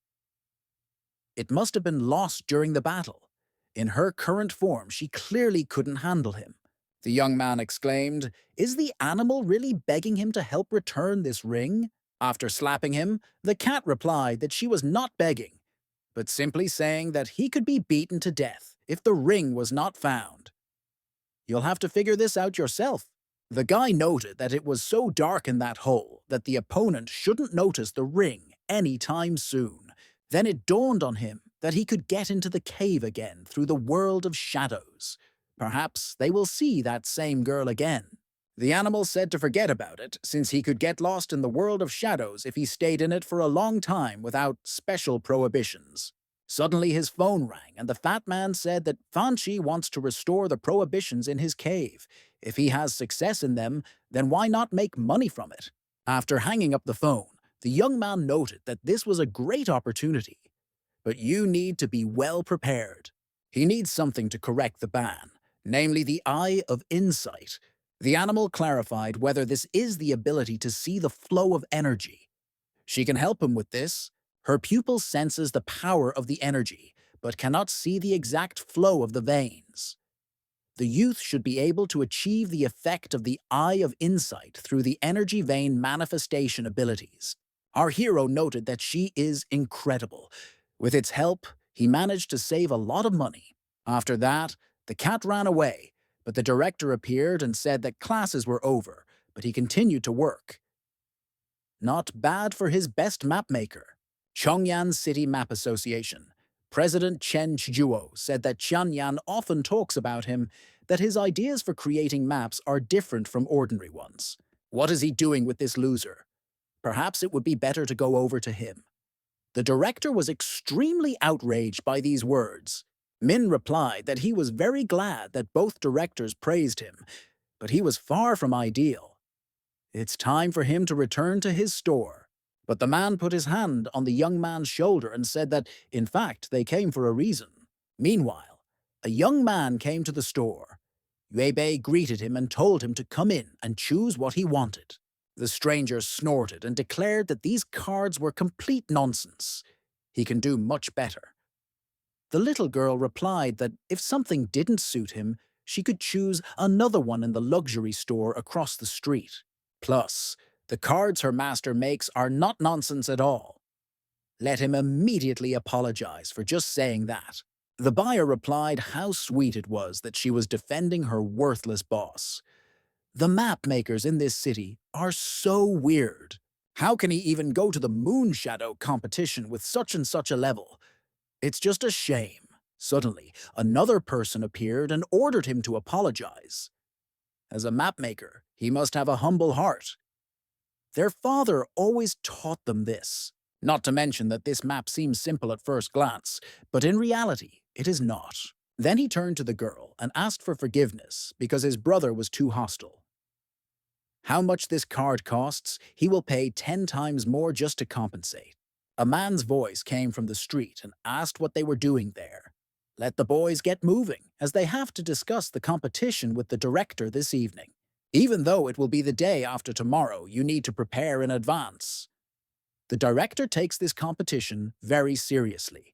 It must have been lost during the battle. In her current form, she clearly couldn't handle him. The young man exclaimed, "Is the animal really begging him to help return this ring?" After slapping him, the cat replied that she was not begging, but simply saying that he could be beaten to death if the ring was not found. You'll have to figure this out yourself. The guy noted that it was so dark in that hole that the opponent shouldn't notice the ring anytime soon. Then it dawned on him that he could get into the cave again through the world of shadows. Perhaps they will see that same girl again. The animal said to forget about it, since he could get lost in the world of shadows if he stayed in it for a long time without special prohibitions. Suddenly his phone rang, and the fat man said that Fanchi wants to restore the prohibitions in his cave. If he has success in them, then why not make money from it? After hanging up the phone, the young man noted that this was a great opportunity. But you need to be well prepared. He needs something to correct the ban, namely the Eye of Insight. The animal clarified whether this is the ability to see the flow of energy. She can help him with this. Her pupil senses the power of the energy, but cannot see the exact flow of the veins. The youth should be able to achieve the effect of the Eye of Insight through the energy vein manifestation abilities. Our hero noted that she is incredible. With its help, he managed to save a lot of money. After that, the cat ran away, but the director appeared and said that classes were over, but he continued to work. Not bad for his best mapmaker. Chongyan City Map Association. President Chen Chijuo said that Qianyan often talks about him, that his ideas for creating maps are different from ordinary ones. What is he doing with this loser? Perhaps it would be better to go over to him. The director was extremely outraged by these words. Min replied that he was very glad that both directors praised him, but he was far from ideal. It's time for him to return to his store. But the man put his hand on the young man's shoulder and said that, in fact, they came for a reason. Meanwhile, a young man came to the store. Yue Bei greeted him and told him to come in and choose what he wanted. The stranger snorted and declared that these cards were complete nonsense. He can do much better. The little girl replied that if something didn't suit him, she could choose another one in the luxury store across the street. Plus, the cards her master makes are not nonsense at all. Let him immediately apologize for just saying that. The buyer replied how sweet it was that she was defending her worthless boss. The map makers in this city are so weird. How can he even go to the moon shadow competition with such and such a level? It's just a shame. Suddenly, another person appeared and ordered him to apologize. As a mapmaker, he must have a humble heart. Their father always taught them this. Not to mention that this map seems simple at first glance, but in reality, it is not. Then he turned to the girl and asked for forgiveness because his brother was too hostile. How much this card costs, he will pay 10 times more just to compensate. A man's voice came from the street and asked what they were doing there. Let the boys get moving, as they have to discuss the competition with the director this evening. Even though it will be the day after tomorrow, you need to prepare in advance. The director takes this competition very seriously.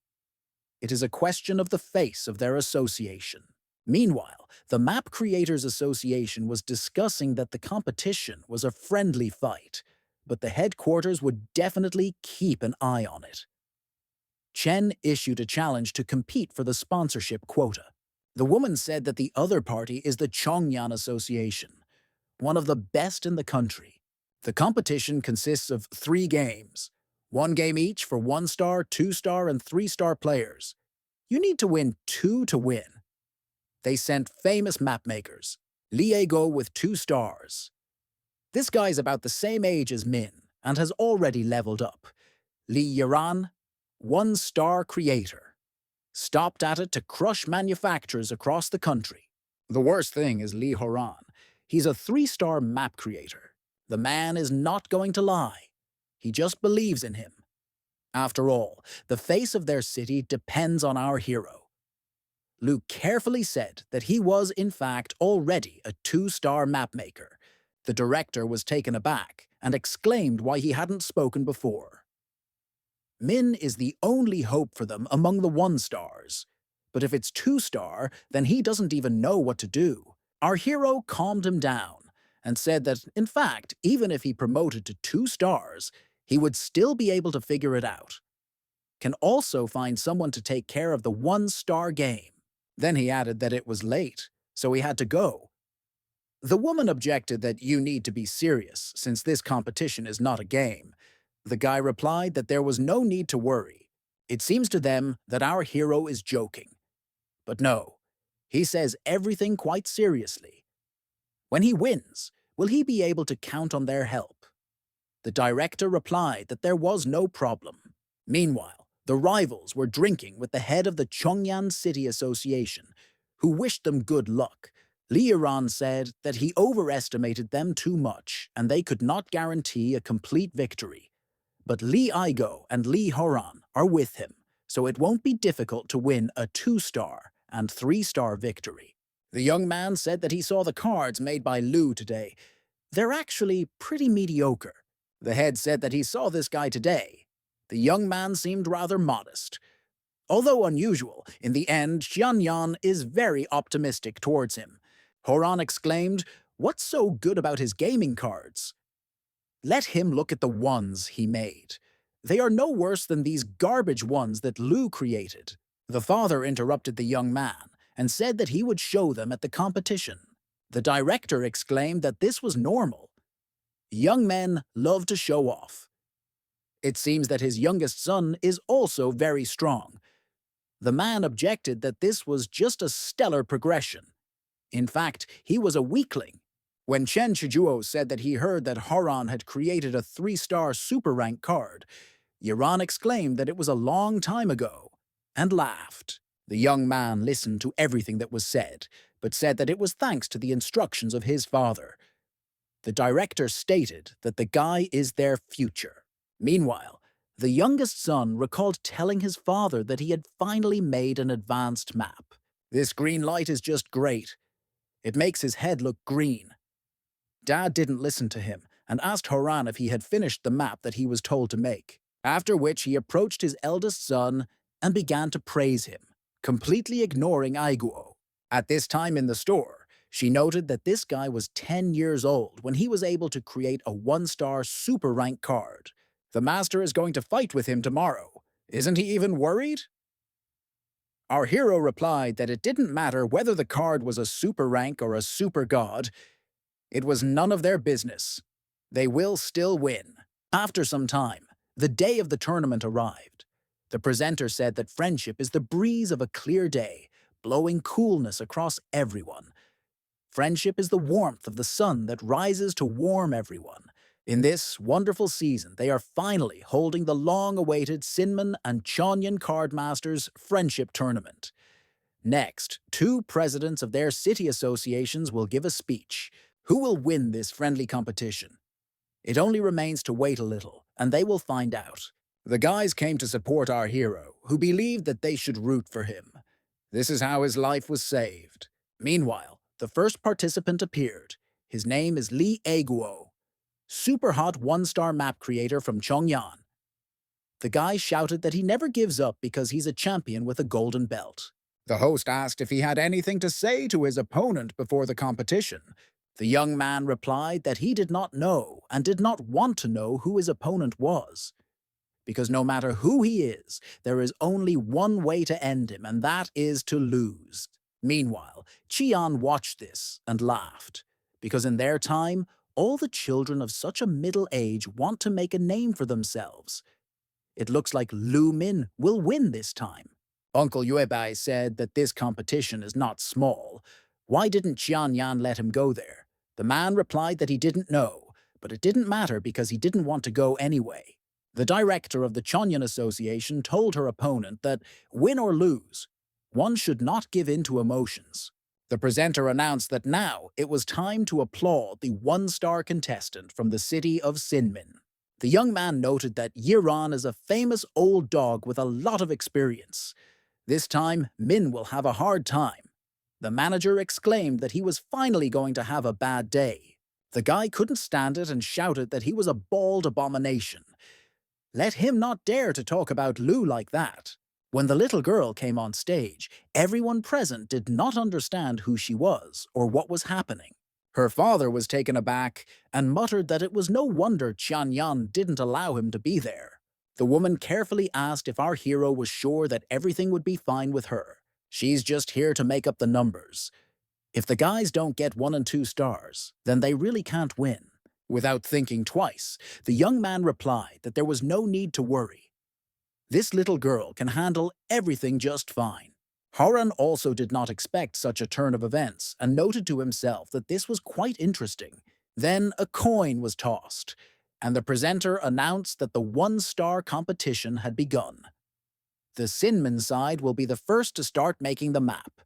It is a question of the face of their association. Meanwhile, the Map Creators Association was discussing that the competition was a friendly fight, but the headquarters would definitely keep an eye on it. Chen issued a challenge to compete for the sponsorship quota. The woman said that the other party is the Chongyan Association, one of the best in the country. The competition consists of 3 games, 1 game each for 1-star, 2-star, and 3-star players. You need to win 2 to win. They sent famous mapmakers, Liego with 2 stars. This guy's about the same age as Min and has already leveled up. Li Yiran, 1-star creator. Stopped at it to crush manufacturers across the country. The worst thing is Li Horan. He's a 3-star map creator. The man is not going to lie. He just believes in him. After all, the face of their city depends on our hero. Luke carefully said that he was, in fact, already a 2-star mapmaker. The director was taken aback and exclaimed why he hadn't spoken before. Min is the only hope for them among the 1-stars. But if it's 2-star, then he doesn't even know what to do. Our hero calmed him down and said that, in fact, even if he promoted to 2 stars, he would still be able to figure it out. Can also find someone to take care of the 1-star game. Then he added that it was late, so he had to go. The woman objected that you need to be serious, since this competition is not a game. The guy replied that there was no need to worry. It seems to them that our hero is joking. But no, he says everything quite seriously. When he wins, Will he be able to count on their help? The director replied that there was no problem. Meanwhile, the rivals were drinking with the head of the Chongyan City Association, who wished them good luck. Li Yiran said that he overestimated them too much and they could not guarantee a complete victory. But Li Aigo and Li Horan are with him, so it won't be difficult to win a 2-star and 3-star victory. The young man said that he saw the cards made by Lu today. They're actually pretty mediocre. The head said that he saw this guy today. The young man seemed rather modest. Although unusual, in the end, Xianyan is very optimistic towards him. Horan exclaimed, "What's so good about his gaming cards? Let him look at the ones he made. They are no worse than these garbage ones that Lu created." The father interrupted the young man and said that he would show them at the competition. The director exclaimed that this was normal. Young men love to show off. It seems that his youngest son is also very strong. The man objected that this was just a stellar progression. In fact, he was a weakling. When Chen Shijuo said that he heard that Horan had created a 3-star super rank card, Yiran exclaimed that it was a long time ago, and laughed. The young man listened to everything that was said, but said that it was thanks to the instructions of his father. The director stated that the guy is their future. Meanwhile, the youngest son recalled telling his father that he had finally made an advanced map. "This green light is just great. It makes his head look green." Dad didn't listen to him and asked Horan if he had finished the map that he was told to make, after which he approached his eldest son and began to praise him, completely ignoring Aiguo. At this time in the store, she noted that this guy was 10 years old when he was able to create a 1-star super rank card. The master is going to fight with him tomorrow. Isn't he even worried? Our hero replied that it didn't matter whether the card was a super rank or a super god. It was none of their business. They will still win. After some time, the day of the tournament arrived. The presenter said that friendship is the breeze of a clear day, blowing coolness across everyone. Friendship is the warmth of the sun that rises to warm everyone. In this wonderful season, they are finally holding the long-awaited Sinman and Chonyan Card Masters Friendship Tournament. Next, 2 presidents of their city associations will give a speech. Who will win this friendly competition? It only remains to wait a little, and they will find out. The guys came to support our hero, who believed that they should root for him. This is how his life was saved. Meanwhile, the first participant appeared. His name is Li Aiguo, super hot 1-star map creator from Chongyan. The guy shouted that he never gives up because he's a champion with a golden belt. The host asked if he had anything to say to his opponent before the competition. The young man replied that he did not know and did not want to know who his opponent was. Because no matter who he is, there is only one way to end him, and that is to lose. Meanwhile, Qian watched this and laughed, because in their time, all the children of such a middle age want to make a name for themselves. It looks like Lu Min will win this time. Uncle Yuebai said that this competition is not small. Why didn't Qianyan let him go there? The man replied that he didn't know, but it didn't matter because he didn't want to go anyway. The director of the Chonyan Association told her opponent that, win or lose, one should not give in to emotions. The presenter announced that now it was time to applaud the 1-star contestant from the city of Sinmin. The young man noted that Yiran is a famous old dog with a lot of experience. This time, Min will have a hard time. The manager exclaimed that he was finally going to have a bad day. The guy couldn't stand it and shouted that he was a bald abomination. Let him not dare to talk about Lu like that. When the little girl came on stage, everyone present did not understand who she was or what was happening. Her father was taken aback and muttered that it was no wonder Qianyan didn't allow him to be there. The woman carefully asked if our hero was sure that everything would be fine with her. She's just here to make up the numbers. If the guys don't get 1 and 2 stars, then they really can't win. Without thinking twice, the young man replied that there was no need to worry. This little girl can handle everything just fine. Haran also did not expect such a turn of events and noted to himself that this was quite interesting. Then a coin was tossed, and the presenter announced that the one-star competition had begun. The Sinmin side will be the first to start making the map,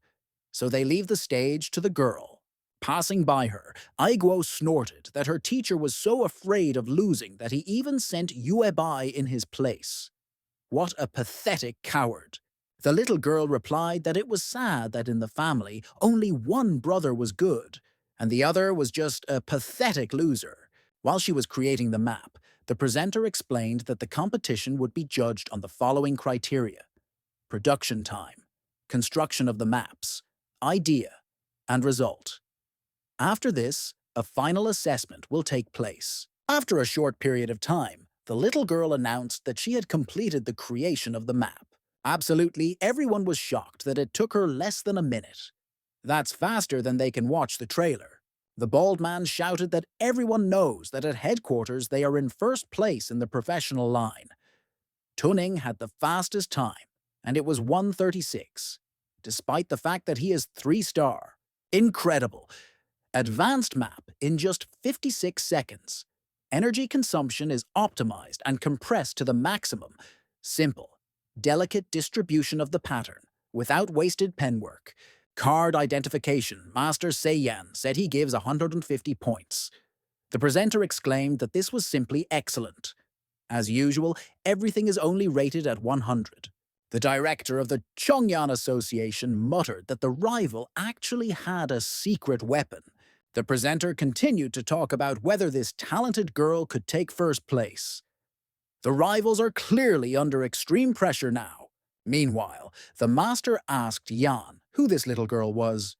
so they leave the stage to the girl. Passing by her, Aiguo snorted that her teacher was so afraid of losing that he even sent Yuebai in his place. What a pathetic coward! The little girl replied that it was sad that in the family only one brother was good, and the other was just a pathetic loser. While she was creating the map, the presenter explained that the competition would be judged on the following criteria: production time, construction of the maps, idea, and result. After this, a final assessment will take place. After a short period of time, the little girl announced that she had completed the creation of the map. Absolutely everyone was shocked that it took her less than a minute. That's faster than they can watch the trailer. The bald man shouted that everyone knows that at headquarters they are in first place in the professional line. Tuning had the fastest time, and it was 1:36, despite the fact that he is 3-star. Incredible! Advanced map in just 56 seconds. Energy consumption is optimized and compressed to the maximum. Simple, delicate distribution of the pattern, without wasted pen work. Card identification, Master Seiyan said he gives 150 points. The presenter exclaimed that this was simply excellent. As usual, everything is only rated at 100. The director of the Chongyan Association muttered that the rival actually had a secret weapon. The presenter continued to talk about whether this talented girl could take first place. The rivals are clearly under extreme pressure now. Meanwhile, the master asked Yan who this little girl was.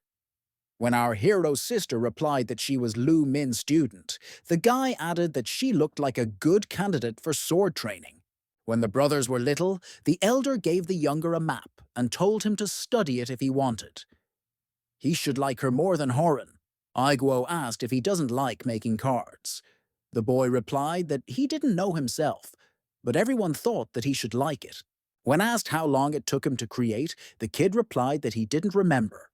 When our hero's sister replied that she was Lu Min's student, the guy added that she looked like a good candidate for sword training. When the brothers were little, the elder gave the younger a map and told him to study it if he wanted. He should like her more than Horan. Aiguo asked if he doesn't like making cards. The boy replied that he didn't know himself, but everyone thought that he should like it. When asked how long it took him to create, the kid replied that he didn't remember.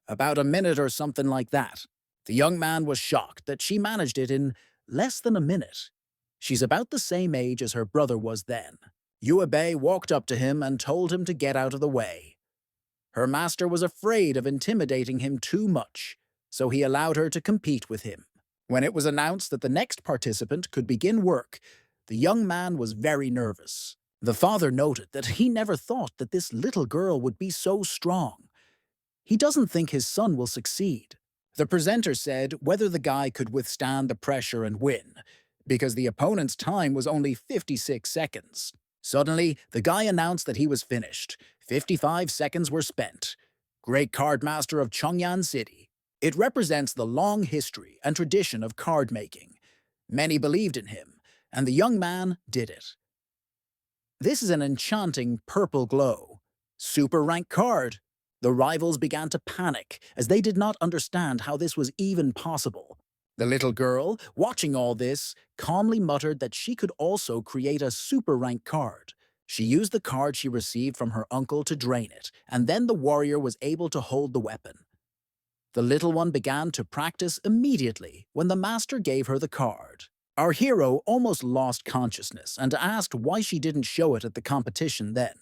About a minute or something like that. The young man was shocked that she managed it in less than a minute. She's about the same age as her brother was then. Yuebei walked up to him and told him to get out of the way. Her master was afraid of intimidating him too much, so he allowed her to compete with him. When it was announced that the next participant could begin work, the young man was very nervous. The father noted that he never thought that this little girl would be so strong. He doesn't think his son will succeed. The presenter said whether the guy could withstand the pressure and win, because the opponent's time was only 56 seconds. Suddenly, the guy announced that he was finished. 55 seconds were spent. Great card master of Chongyan City. It represents the long history and tradition of card making. Many believed in him, and the young man did it. This is an enchanting purple glow. Super rank card. The rivals began to panic, as they did not understand how this was even possible. The little girl, watching all this, calmly muttered that she could also create a super rank card. She used the card she received from her uncle to drain it, and then the warrior was able to hold the weapon. The little one began to practice immediately when the master gave her the card. Our hero almost lost consciousness and asked why she didn't show it at the competition then.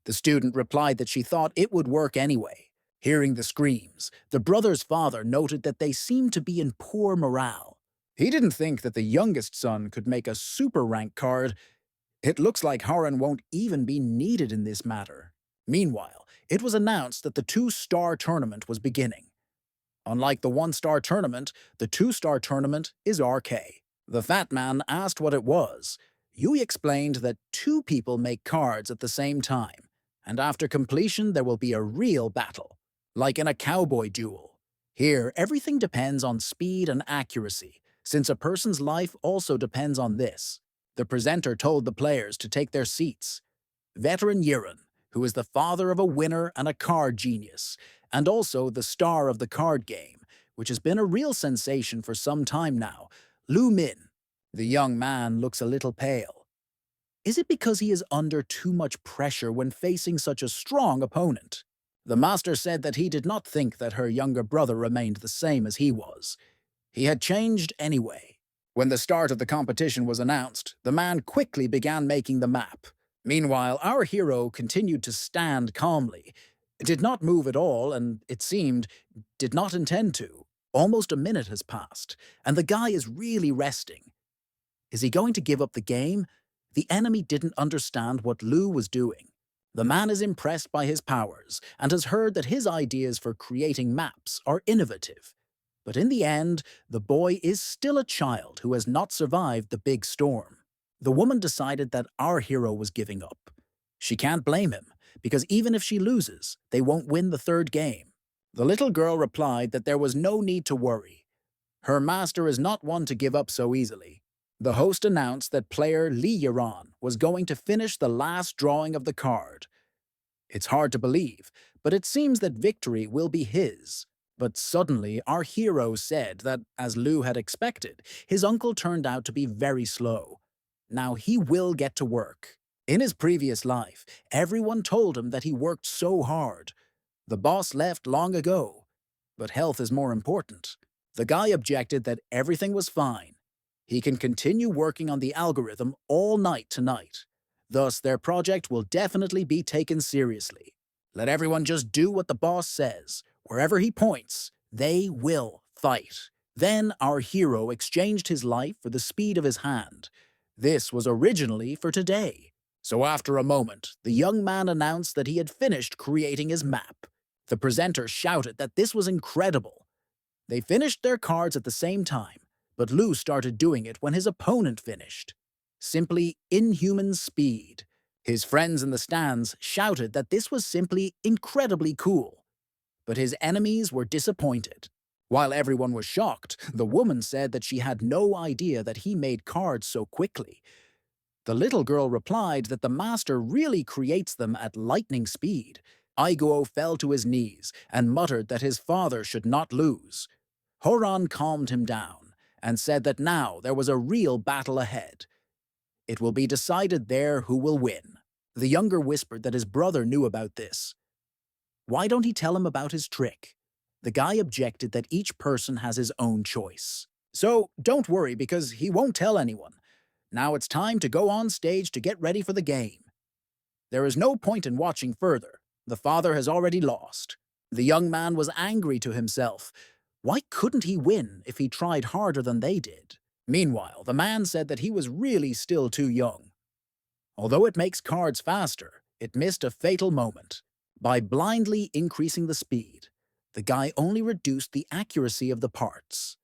The student replied that she thought it would work anyway. Hearing the screams, the brother's father noted that they seemed to be in poor morale. He didn't think that the youngest son could make a super rank card. It looks like Haran won't even be needed in this matter. Meanwhile, it was announced that the 2-star tournament was beginning. Unlike the 1-star tournament, the 2-star tournament is RK. The fat man asked what it was. Yui explained that 2 people make cards at the same time, and after completion there will be a real battle, like in a cowboy duel. Here, everything depends on speed and accuracy, since a person's life also depends on this. The presenter told the players to take their seats. Veteran Yiren, who is the father of a winner and a card genius, and also the star of the card game, which has been a real sensation for some time now, Lu Min. The young man looks a little pale. Is it because he is under too much pressure when facing such a strong opponent? The master said that he did not think that her younger brother remained the same as he was. He had changed anyway. When the start of the competition was announced, the man quickly began making the map. Meanwhile, our hero continued to stand calmly, did not move at all, and, it seemed, did not intend to. Almost a minute has passed, and the guy is really resting. Is he going to give up the game? The enemy didn't understand what Lu was doing. The man is impressed by his powers and has heard that his ideas for creating maps are innovative. But in the end, the boy is still a child who has not survived the big storm. The woman decided that our hero was giving up. She can't blame him, because even if she loses, they won't win the third game. The little girl replied that there was no need to worry. Her master is not one to give up so easily. The host announced that player Li Yaran was going to finish the last drawing of the card. It's hard to believe, but it seems that victory will be his. But suddenly, our hero said that, as Lu had expected, his uncle turned out to be very slow. Now he will get to work. In his previous life, everyone told him that he worked so hard. The boss left long ago, but health is more important. The guy objected that everything was fine. He can continue working on the algorithm all night tonight. Thus, their project will definitely be taken seriously. Let everyone just do what the boss says. Wherever he points, they will fight. Then our hero exchanged his life for the speed of his hand. This was originally for today. So after a moment, the young man announced that he had finished creating his map. The presenter shouted that this was incredible. They finished their cards at the same time, but Lu started doing it when his opponent finished. Simply inhuman speed. His friends in the stands shouted that this was simply incredibly cool. But his enemies were disappointed. While everyone was shocked, the woman said that she had no idea that he made cards so quickly. The little girl replied that the master really creates them at lightning speed. Aiguo fell to his knees and muttered that his father should not lose. Horan calmed him down and said that now there was a real battle ahead. It will be decided there who will win. The younger whispered that his brother knew about this. Why don't he tell him about his trick? The guy objected that each person has his own choice. So don't worry, because he won't tell anyone. Now it's time to go on stage to get ready for the game. There is no point in watching further. The father has already lost. The young man was angry to himself. Why couldn't he win if he tried harder than they did? Meanwhile, the man said that he was really still too young. Although it makes cards faster, it missed a fatal moment. By blindly increasing the speed, the guy only reduced the accuracy of the parts.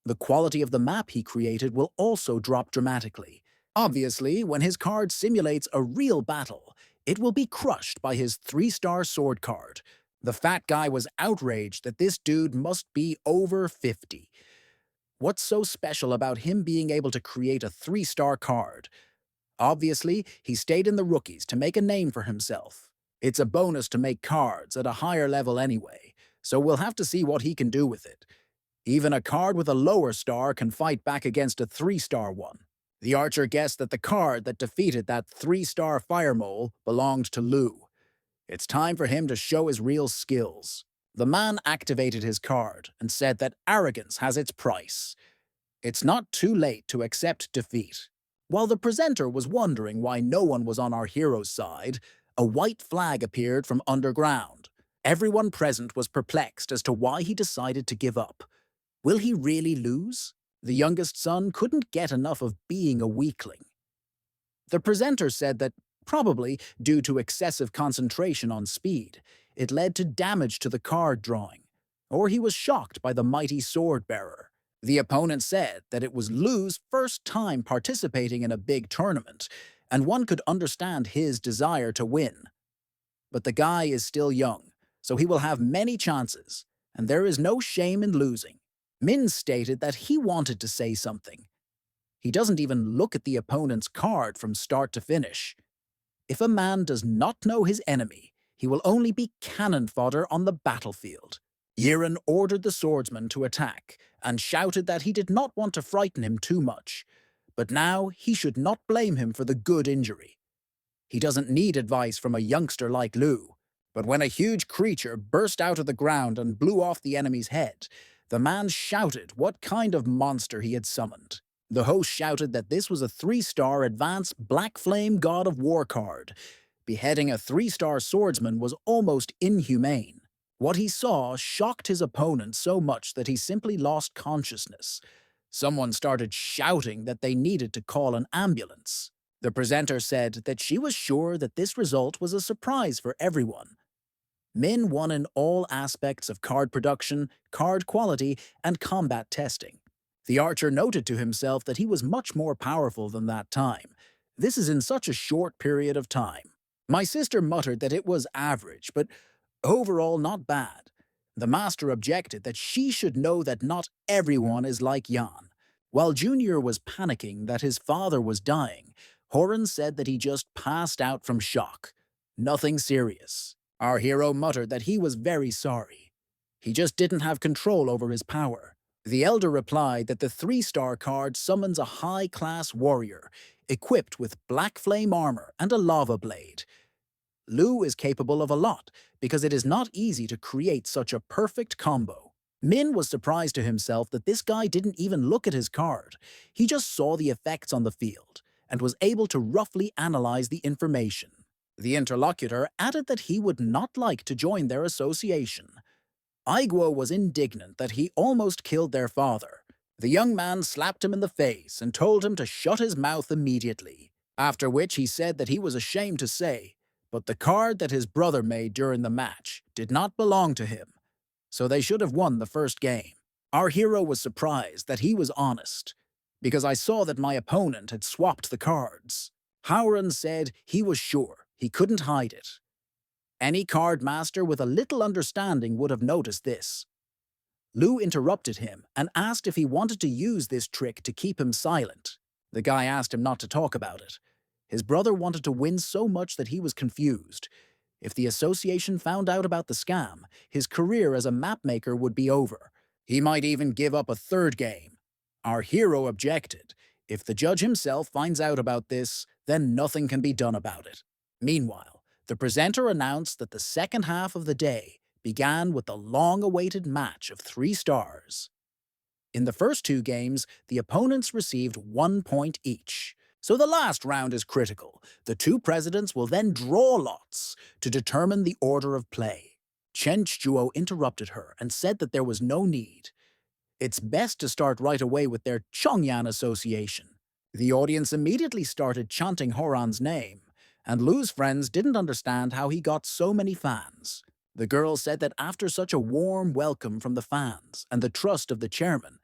The quality of the map he created will also drop dramatically. Obviously, when his card simulates a real battle, it will be crushed by his 3-star sword card. The fat guy was outraged that this dude must be over 50. What's so special about him being able to create a 3-star card? Obviously, he stayed in the rookies to make a name for himself. It's a bonus to make cards at a higher level anyway, so we'll have to see what he can do with it. Even a card with a lower star can fight back against a 3-star one. The archer guessed that the card that defeated that 3-star fire mole belonged to Lu. It's time for him to show his real skills. The man activated his card and said that arrogance has its price. It's not too late to accept defeat. While the presenter was wondering why no one was on our hero's side, a white flag appeared from underground. Everyone present was perplexed as to why he decided to give up. Will he really lose? The youngest son couldn't get enough of being a weakling. The presenter said that, probably due to excessive concentration on speed, it led to damage to the card drawing, or he was shocked by the mighty sword-bearer. The opponent said that it was Lu's first time participating in a big tournament, and one could understand his desire to win. But the guy is still young, so he will have many chances, and there is no shame in losing. Min stated that he wanted to say something. He doesn't even look at the opponent's card from start to finish. If a man does not know his enemy, he will only be cannon fodder on the battlefield. Yiren ordered the swordsman to attack and shouted that he did not want to frighten him too much, but now he should not blame him for the good injury. He doesn't need advice from a youngster like Lu, but when a huge creature burst out of the ground and blew off the enemy's head, The man shouted what kind of monster he had summoned. The host shouted that this was a 3-star advanced Black Flame God of War card. Beheading a 3-star swordsman was almost inhumane. What he saw shocked his opponent so much that he simply lost consciousness. Someone started shouting that they needed to call an ambulance. The presenter said that she was sure that this result was a surprise for everyone. Min won in all aspects of card production, card quality, and combat testing. The archer noted to himself that he was much more powerful than that time. This is in such a short period of time. My sister muttered that it was average, but overall not bad. The master objected that she should know that not everyone is like Jan. While Junior was panicking that his father was dying, Horan said that he just passed out from shock. Nothing serious. Our hero muttered that he was very sorry. He just didn't have control over his power. The elder replied that the 3-star card summons a high-class warrior, equipped with black flame armor and a lava blade. Lu is capable of a lot, because it is not easy to create such a perfect combo. Min was surprised to himself that this guy didn't even look at his card. He just saw the effects on the field, and was able to roughly analyze the information. The interlocutor added that he would not like to join their association. Aiguo was indignant that he almost killed their father. The young man slapped him in the face and told him to shut his mouth immediately, after which he said that he was ashamed to say, but the card that his brother made during the match did not belong to him, so they should have won the first game. Our hero was surprised that he was honest, because I saw that my opponent had swapped the cards. Howran said he was sure he couldn't hide it. Any card master with a little understanding would have noticed this. Lu interrupted him and asked if he wanted to use this trick to keep him silent. The guy asked him not to talk about it. His brother wanted to win so much that he was confused. If the association found out about the scam, his career as a mapmaker would be over. He might even give up a third game. Our hero objected. If the judge himself finds out about this, then nothing can be done about it. Meanwhile, the presenter announced that the second half of the day began with the long-awaited match of 3 stars. In the first 2 games, the opponents received 1 point each. So the last round is critical. The 2 presidents will then draw lots to determine the order of play. Chen Chuo interrupted her and said that there was no need. It's best to start right away with their Chongyan Association. The audience immediately started chanting Horan's name, and Lu's friends didn't understand how he got so many fans. The girl said that after such a warm welcome from the fans and the trust of the chairman,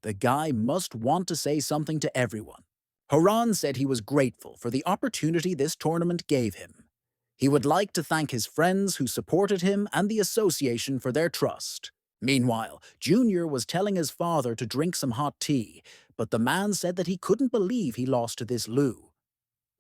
the guy must want to say something to everyone. Horan said he was grateful for the opportunity this tournament gave him. He would like to thank his friends who supported him and the association for their trust. Meanwhile, Junior was telling his father to drink some hot tea, but the man said that he couldn't believe he lost to this Lu.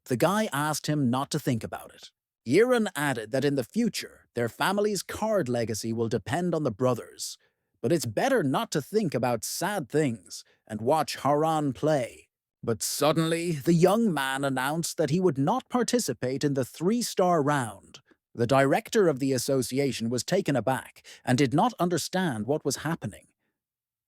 The guy asked him not to think about it. Yiren added that in the future, their family's card legacy will depend on the brothers. But it's better not to think about sad things and watch Haran play. But suddenly, the young man announced that he would not participate in the 3-star round. The director of the association was taken aback and did not understand what was happening.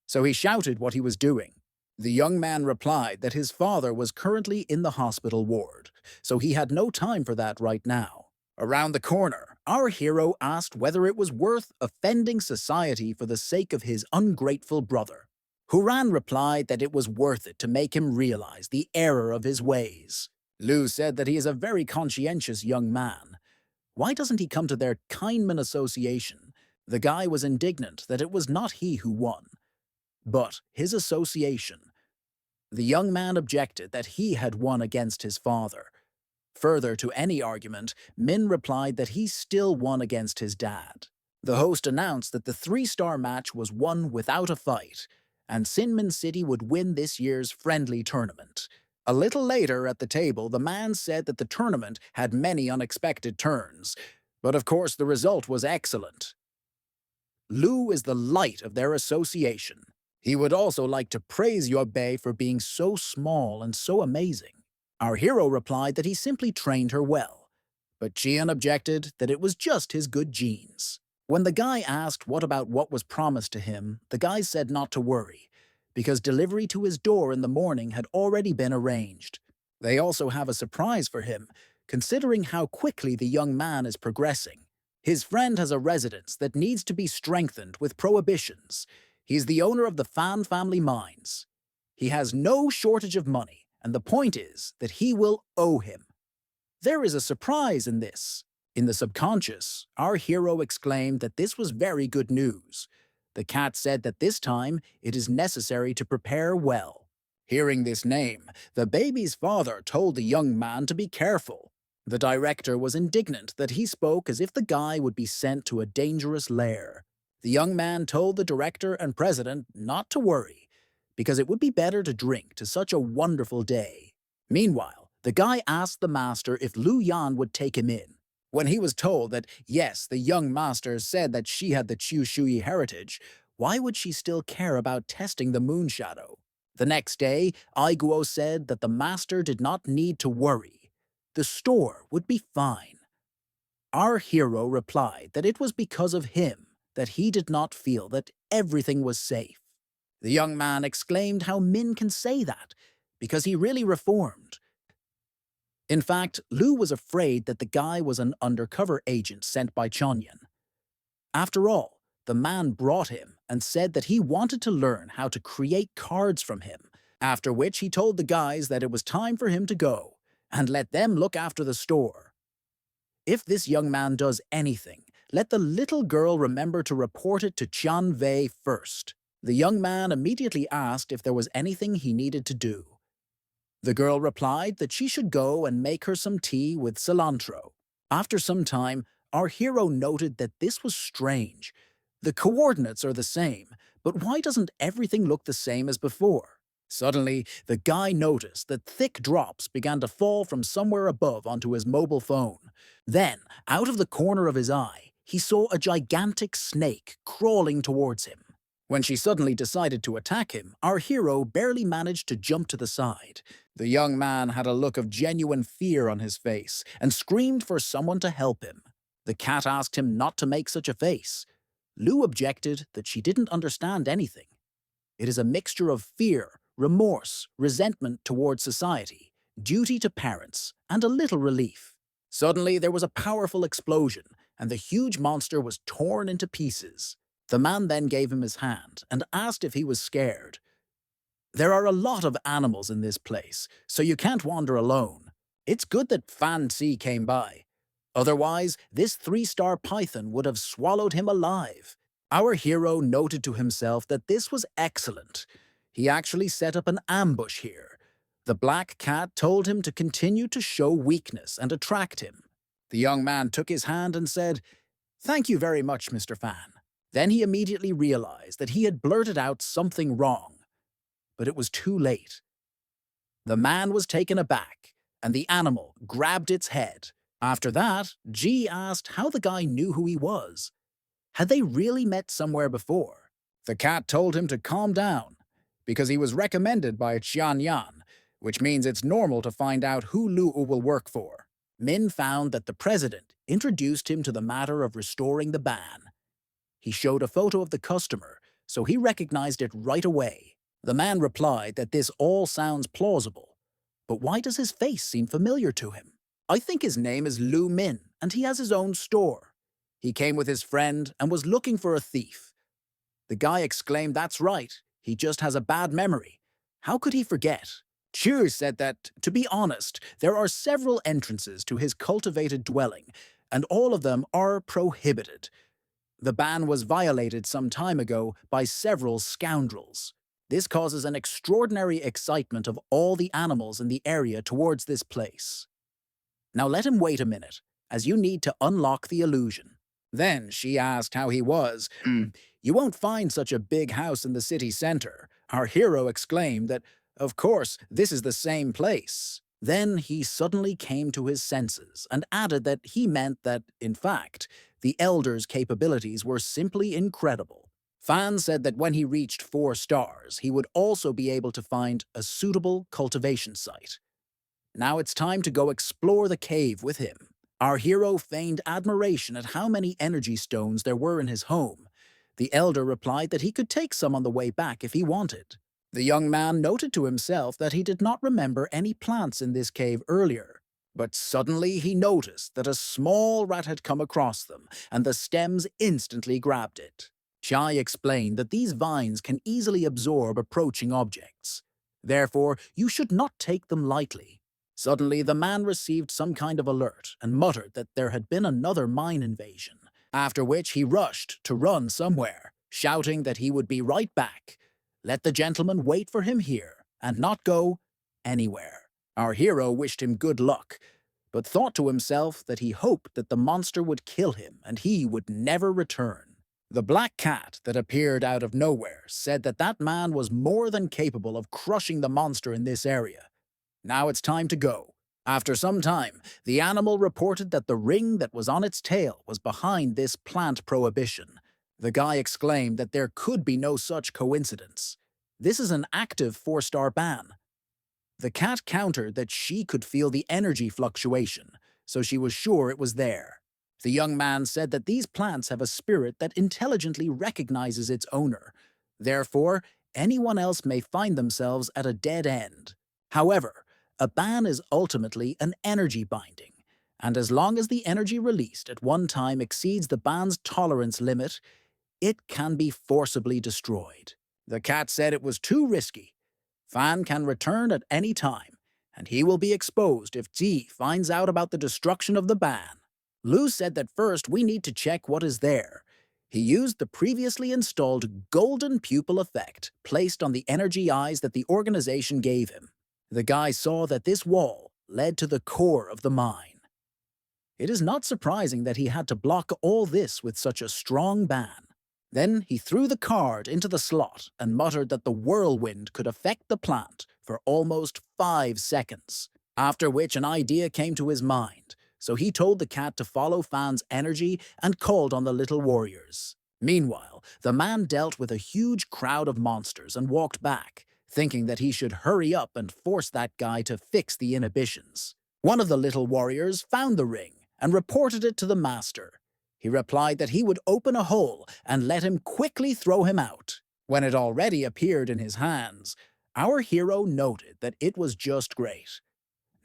So he shouted what he was doing. The young man replied that his father was currently in the hospital ward, so he had no time for that right now. Around the corner, our hero asked whether it was worth offending society for the sake of his ungrateful brother. Huran replied that it was worth it to make him realize the error of his ways. Lu said that he is a very conscientious young man. Why doesn't he come to their Kindman Association? The guy was indignant that it was not he who won, but his association. The young man objected that he had won against his father. Further to any argument, Min replied that he still won against his dad. The host announced that the 3-star match was won without a fight, and Sinmin City would win this year's friendly tournament. A little later at the table, the man said that the tournament had many unexpected turns, but of course the result was excellent. Lu is the light of their association. He would also like to praise Yobei for being so small and so amazing. Our hero replied that he simply trained her well, but Jian objected that it was just his good genes. When the guy asked what was promised to him, the guy said not to worry, because delivery to his door in the morning had already been arranged. They also have a surprise for him, considering how quickly the young man is progressing. His friend has a residence that needs to be strengthened with prohibitions. He's the owner of the Fan family mines. He has no shortage of money, and the point is that he will owe him. There is a surprise in this. In the subconscious, our hero exclaimed that this was very good news. The cat said that this time it is necessary to prepare well. Hearing this name, the baby's father told the young man to be careful. The director was indignant that he spoke as if the guy would be sent to a dangerous lair. The young man told the director and president not to worry, because it would be better to drink to such a wonderful day. Meanwhile, the guy asked the master if Lu Yan would take him in. When he was told that, yes, the young master said that she had the Chu Shui heritage, why would she still care about testing the moon shadow? The next day, Aiguo said that the master did not need to worry. The store would be fine. Our hero replied that it was because of him that he did not feel that everything was safe. The young man exclaimed how Min can say that, because he really reformed. In fact, Lu was afraid that the guy was an undercover agent sent by Chonyan. After all, the man brought him and said that he wanted to learn how to create cards from him, after which he told the guys that it was time for him to go and let them look after the store. If this young man does anything, let the little girl remember to report it to Qian Wei first. The young man immediately asked if there was anything he needed to do. The girl replied that she should go and make her some tea with cilantro. After some time, our hero noted that this was strange. The coordinates are the same, but why doesn't everything look the same as before? Suddenly, the guy noticed that thick drops began to fall from somewhere above onto his mobile phone. Then, out of the corner of his eye, he saw a gigantic snake crawling towards him. When she suddenly decided to attack him, our hero barely managed to jump to the side. The young man had a look of genuine fear on his face and screamed for someone to help him. The cat asked him not to make such a face. Lu objected that she didn't understand anything. It is a mixture of fear, remorse, resentment towards society, duty to parents, and a little relief. Suddenly, there was a powerful explosion, and the huge monster was torn into pieces. The man then gave him his hand and asked if he was scared. There are a lot of animals in this place, so you can't wander alone. It's good that Fan Si came by. Otherwise, this 3-star python would have swallowed him alive. Our hero noted to himself that this was excellent. He actually set up an ambush here. The black cat told him to continue to show weakness and attract him. The young man took his hand and said, "Thank you very much, Mr. Fan." Then he immediately realized that he had blurted out something wrong. But it was too late. The man was taken aback, and the animal grabbed its head. After that, G asked how the guy knew who he was. Had they really met somewhere before? The cat told him to calm down, because he was recommended by Qian Yan, which means it's normal to find out who Lu'u will work for. Min found that the president introduced him to the matter of restoring the ban. He showed a photo of the customer, so he recognized it right away. The man replied that this all sounds plausible, but why does his face seem familiar to him? I think his name is Lu Min, and he has his own store. He came with his friend and was looking for a thief. The guy exclaimed, "That's right, he just has a bad memory. How could he forget?" Chu said that, to be honest, there are several entrances to his cultivated dwelling, and all of them are prohibited. The ban was violated some time ago by several scoundrels. This causes an extraordinary excitement of all the animals in the area towards this place. Now let him wait a minute, as you need to unlock the illusion. Then she asked how he was. You won't find such a big house in the city center. Our hero exclaimed that, of course, this is the same place. Then he suddenly came to his senses and added that he meant that, in fact, the elder's capabilities were simply incredible. Fan said that when he reached 4 stars, he would also be able to find a suitable cultivation site. Now it's time to go explore the cave with him. Our hero feigned admiration at how many energy stones there were in his home. The elder replied that he could take some on the way back if he wanted. The young man noted to himself that he did not remember any plants in this cave earlier, but suddenly he noticed that a small rat had come across them, and the stems instantly grabbed it. Chai explained that these vines can easily absorb approaching objects. Therefore, you should not take them lightly. Suddenly, the man received some kind of alert and muttered that there had been another mine invasion, after which he rushed to run somewhere, shouting that he would be right back. Let the gentleman wait for him here and not go anywhere. Our hero wished him good luck, but thought to himself that he hoped that the monster would kill him and he would never return. The black cat that appeared out of nowhere said that that man was more than capable of crushing the monster in this area. Now it's time to go. After some time, the animal reported that the ring that was on its tail was behind this plant prohibition. The guy exclaimed that there could be no such coincidence. This is an active 4-star ban. The cat countered that she could feel the energy fluctuation, so she was sure it was there. The young man said that these plants have a spirit that intelligently recognizes its owner. Therefore, anyone else may find themselves at a dead end. However, a ban is ultimately an energy binding, and as long as the energy released at one time exceeds the ban's tolerance limit, it can be forcibly destroyed. The cat said it was too risky. Fan can return at any time, and he will be exposed if Ji finds out about the destruction of the ban. Lu said that first we need to check what is there. He used the previously installed golden pupil effect placed on the energy eyes that the organization gave him. The guy saw that this wall led to the core of the mine. It is not surprising that he had to block all this with such a strong ban. Then he threw the card into the slot and muttered that the whirlwind could affect the plant for almost 5 seconds, after which an idea came to his mind, so he told the cat to follow Fan's energy and called on the little warriors. Meanwhile, the man dealt with a huge crowd of monsters and walked back, thinking that he should hurry up and force that guy to fix the inhibitions. One of the little warriors found the ring and reported it to the master. He replied that he would open a hole and let him quickly throw him out. When it already appeared in his hands, our hero noted that it was just great.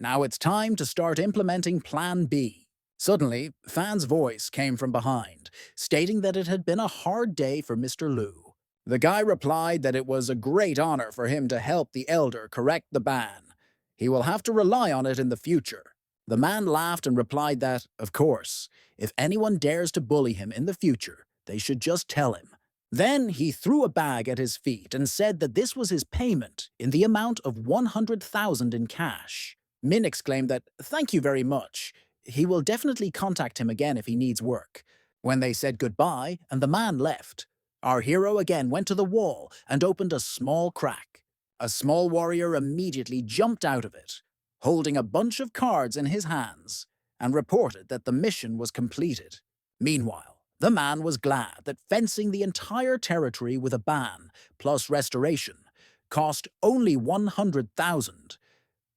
Now it's time to start implementing Plan B. Suddenly, Fan's voice came from behind, stating that it had been a hard day for Mr. Liu. The guy replied that it was a great honor for him to help the elder correct the ban. He will have to rely on it in the future. The man laughed and replied that, of course, if anyone dares to bully him in the future, they should just tell him. Then he threw a bag at his feet and said that this was his payment in the amount of 100,000 in cash. Min exclaimed that, "Thank you very much. He will definitely contact him again if he needs work." When they said goodbye and the man left, our hero again went to the wall and opened a small crack. A small warrior immediately jumped out of it, holding a bunch of cards in his hands, and reported that the mission was completed. Meanwhile, the man was glad that fencing the entire territory with a ban, plus restoration, cost only 100,000.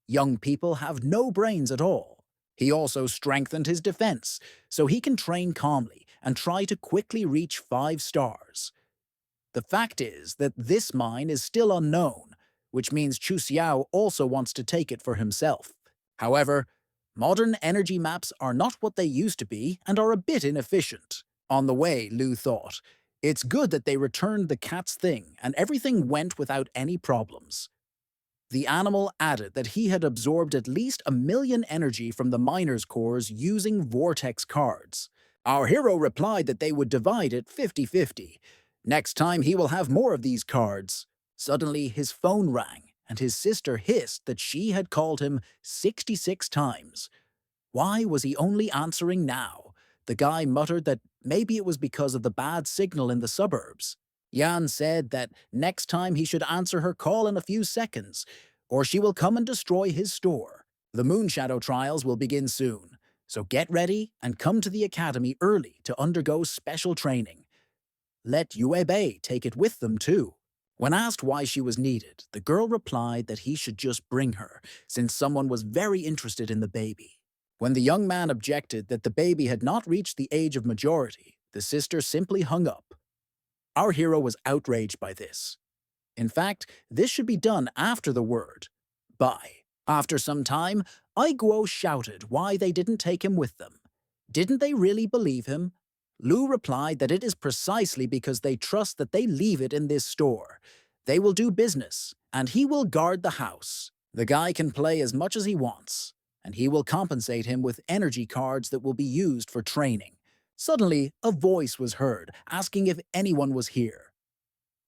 Young people have no brains at all. He also strengthened his defense, so he can train calmly and try to quickly reach 5 stars. The fact is that this mine is still unknown, which means Chu Xiao also wants to take it for himself. However, modern energy maps are not what they used to be and are a bit inefficient. On the way, Lu thought, it's good that they returned the cat's thing and everything went without any problems. The animal added that he had absorbed at least 1,000,000 energy from the miners' cores using vortex cards. Our hero replied that they would divide it 50-50. Next time he will have more of these cards. Suddenly his phone rang, and his sister hissed that she had called him 66 times. Why was he only answering now? The guy muttered that maybe it was because of the bad signal in the suburbs. Yan said that next time he should answer her call in a few seconds, or she will come and destroy his store. The Moonshadow trials will begin soon, so get ready and come to the academy early to undergo special training. Let Yue Bei take it with them too. When asked why she was needed, the girl replied that he should just bring her, since someone was very interested in the baby. When the young man objected that the baby had not reached the age of majority, the sister simply hung up. Our hero was outraged by this. In fact, this should be done after the word bye. After some time, Aiguo shouted why they didn't take him with them. Didn't they really believe him? Lu replied that it is precisely because they trust that they leave it in this store. They will do business, and he will guard the house. The guy can play as much as he wants, and he will compensate him with energy cards that will be used for training. Suddenly, a voice was heard, asking if anyone was here.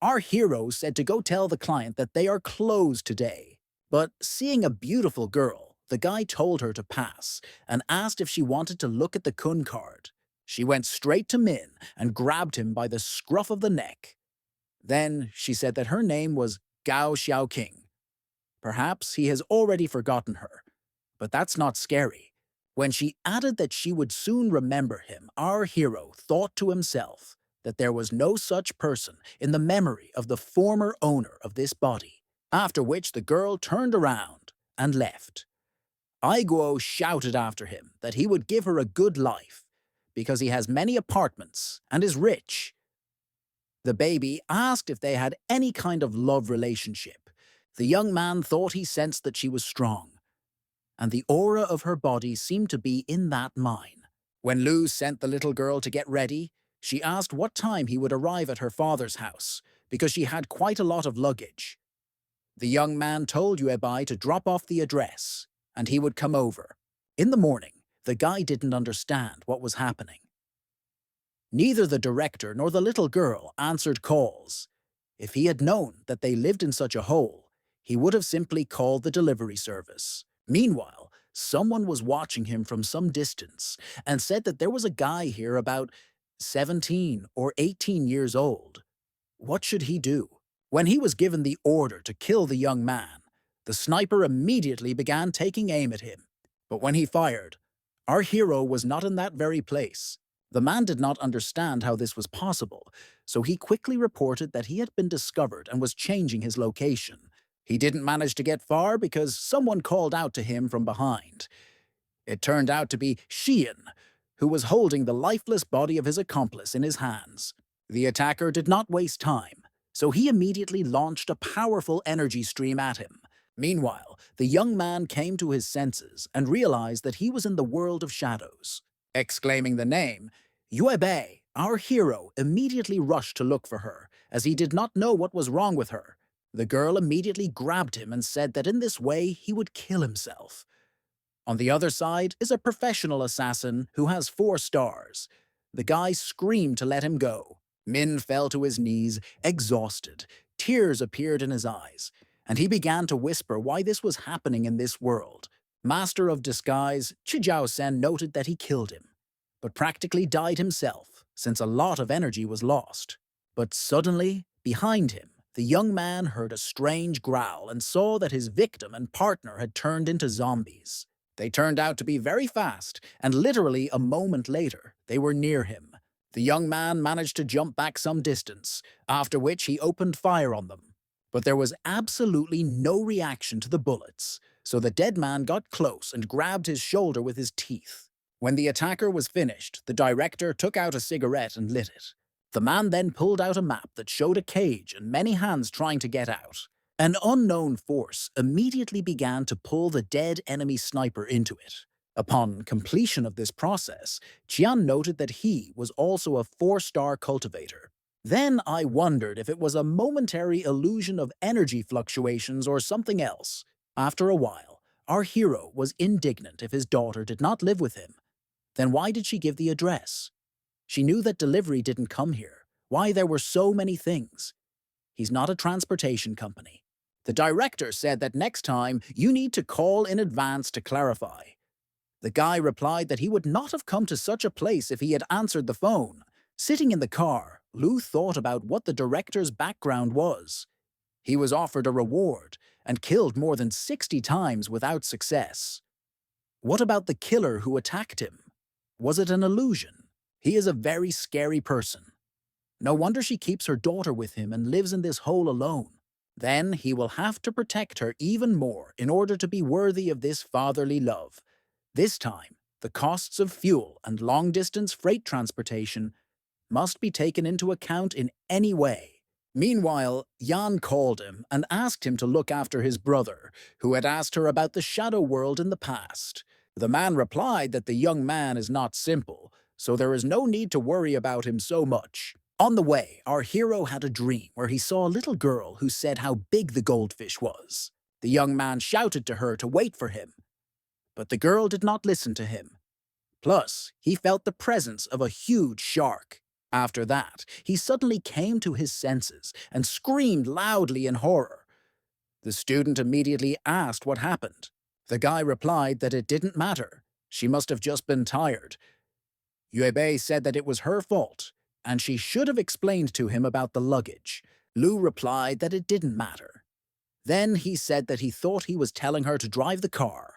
Our hero said to go tell the client that they are closed today. But seeing a beautiful girl, the guy told her to pass and asked if she wanted to look at the kun card. She went straight to Min and grabbed him by the scruff of the neck. Then she said that her name was Gao Xiaoqing. Perhaps he has already forgotten her, but that's not scary. When she added that she would soon remember him, our hero thought to himself that there was no such person in the memory of the former owner of this body, after which the girl turned around and left. Aiguo shouted after him that he would give her a good life because he has many apartments and is rich. The baby asked if they had any kind of love relationship. The young man thought he sensed that she was strong, and the aura of her body seemed to be in that mine. When Lu sent the little girl to get ready, she asked what time he would arrive at her father's house, because she had quite a lot of luggage. The young man told Yuebai to drop off the address, and he would come over. In the morning, the guy didn't understand what was happening. Neither the director nor the little girl answered calls. If he had known that they lived in such a hole, he would have simply called the delivery service. Meanwhile, someone was watching him from some distance and said that there was a guy here about 17 or 18 years old. What should he do? When he was given the order to kill the young man, the sniper immediately began taking aim at him. But when he fired, our hero was not in that very place. The man did not understand how this was possible, so he quickly reported that he had been discovered and was changing his location. He didn't manage to get far because someone called out to him from behind. It turned out to be Xian, who was holding the lifeless body of his accomplice in his hands. The attacker did not waste time, so he immediately launched a powerful energy stream at him. Meanwhile, the young man came to his senses and realized that he was in the world of shadows. Exclaiming the name, Yuebei, our hero, immediately rushed to look for her, as he did not know what was wrong with her. The girl immediately grabbed him and said that in this way he would kill himself. On the other side is a professional assassin who has 4 stars. The guy screamed to let him go. Min fell to his knees, exhausted. Tears appeared in his eyes, and he began to whisper why this was happening in this world. Master of Disguise, Chijiao-sen noted that he killed him, but practically died himself, since a lot of energy was lost. But suddenly, behind him, the young man heard a strange growl and saw that his victim and partner had turned into zombies. They turned out to be very fast, and literally a moment later, they were near him. The young man managed to jump back some distance, after which he opened fire on them. But there was absolutely no reaction to the bullets, so the dead man got close and grabbed his shoulder with his teeth. When the attacker was finished, the director took out a cigarette and lit it. The man then pulled out a map that showed a cage and many hands trying to get out. An unknown force immediately began to pull the dead enemy sniper into it. Upon completion of this process, Qian noted that he was also a 4-star cultivator. Then I wondered if it was a momentary illusion of energy fluctuations or something else. After a while, our hero was indignant if his daughter did not live with him. Then why did she give the address? She knew that delivery didn't come here. Why there were so many things? He's not a transportation company. The director said that next time you need to call in advance to clarify. The guy replied that he would not have come to such a place if he had answered the phone. Sitting in the car, Lu thought about what the director's background was. He was offered a reward and killed more than 60 times without success. What about the killer who attacked him? Was it an illusion? He is a very scary person. No wonder she keeps her daughter with him and lives in this hole alone. Then he will have to protect her even more in order to be worthy of this fatherly love. This time, the costs of fuel and long-distance freight transportation must be taken into account in any way. Meanwhile, Jan called him and asked him to look after his brother, who had asked her about the shadow world in the past. The man replied that the young man is not simple, so there is no need to worry about him so much. On the way, our hero had a dream where he saw a little girl who said how big the goldfish was. The young man shouted to her to wait for him, but the girl did not listen to him. Plus, he felt the presence of a huge shark. After that, he suddenly came to his senses and screamed loudly in horror. The student immediately asked what happened. The guy replied that it didn't matter. She must have just been tired. Yuebei said that it was her fault, and she should have explained to him about the luggage. Lu replied that it didn't matter. Then he said that he thought he was telling her to drive the car.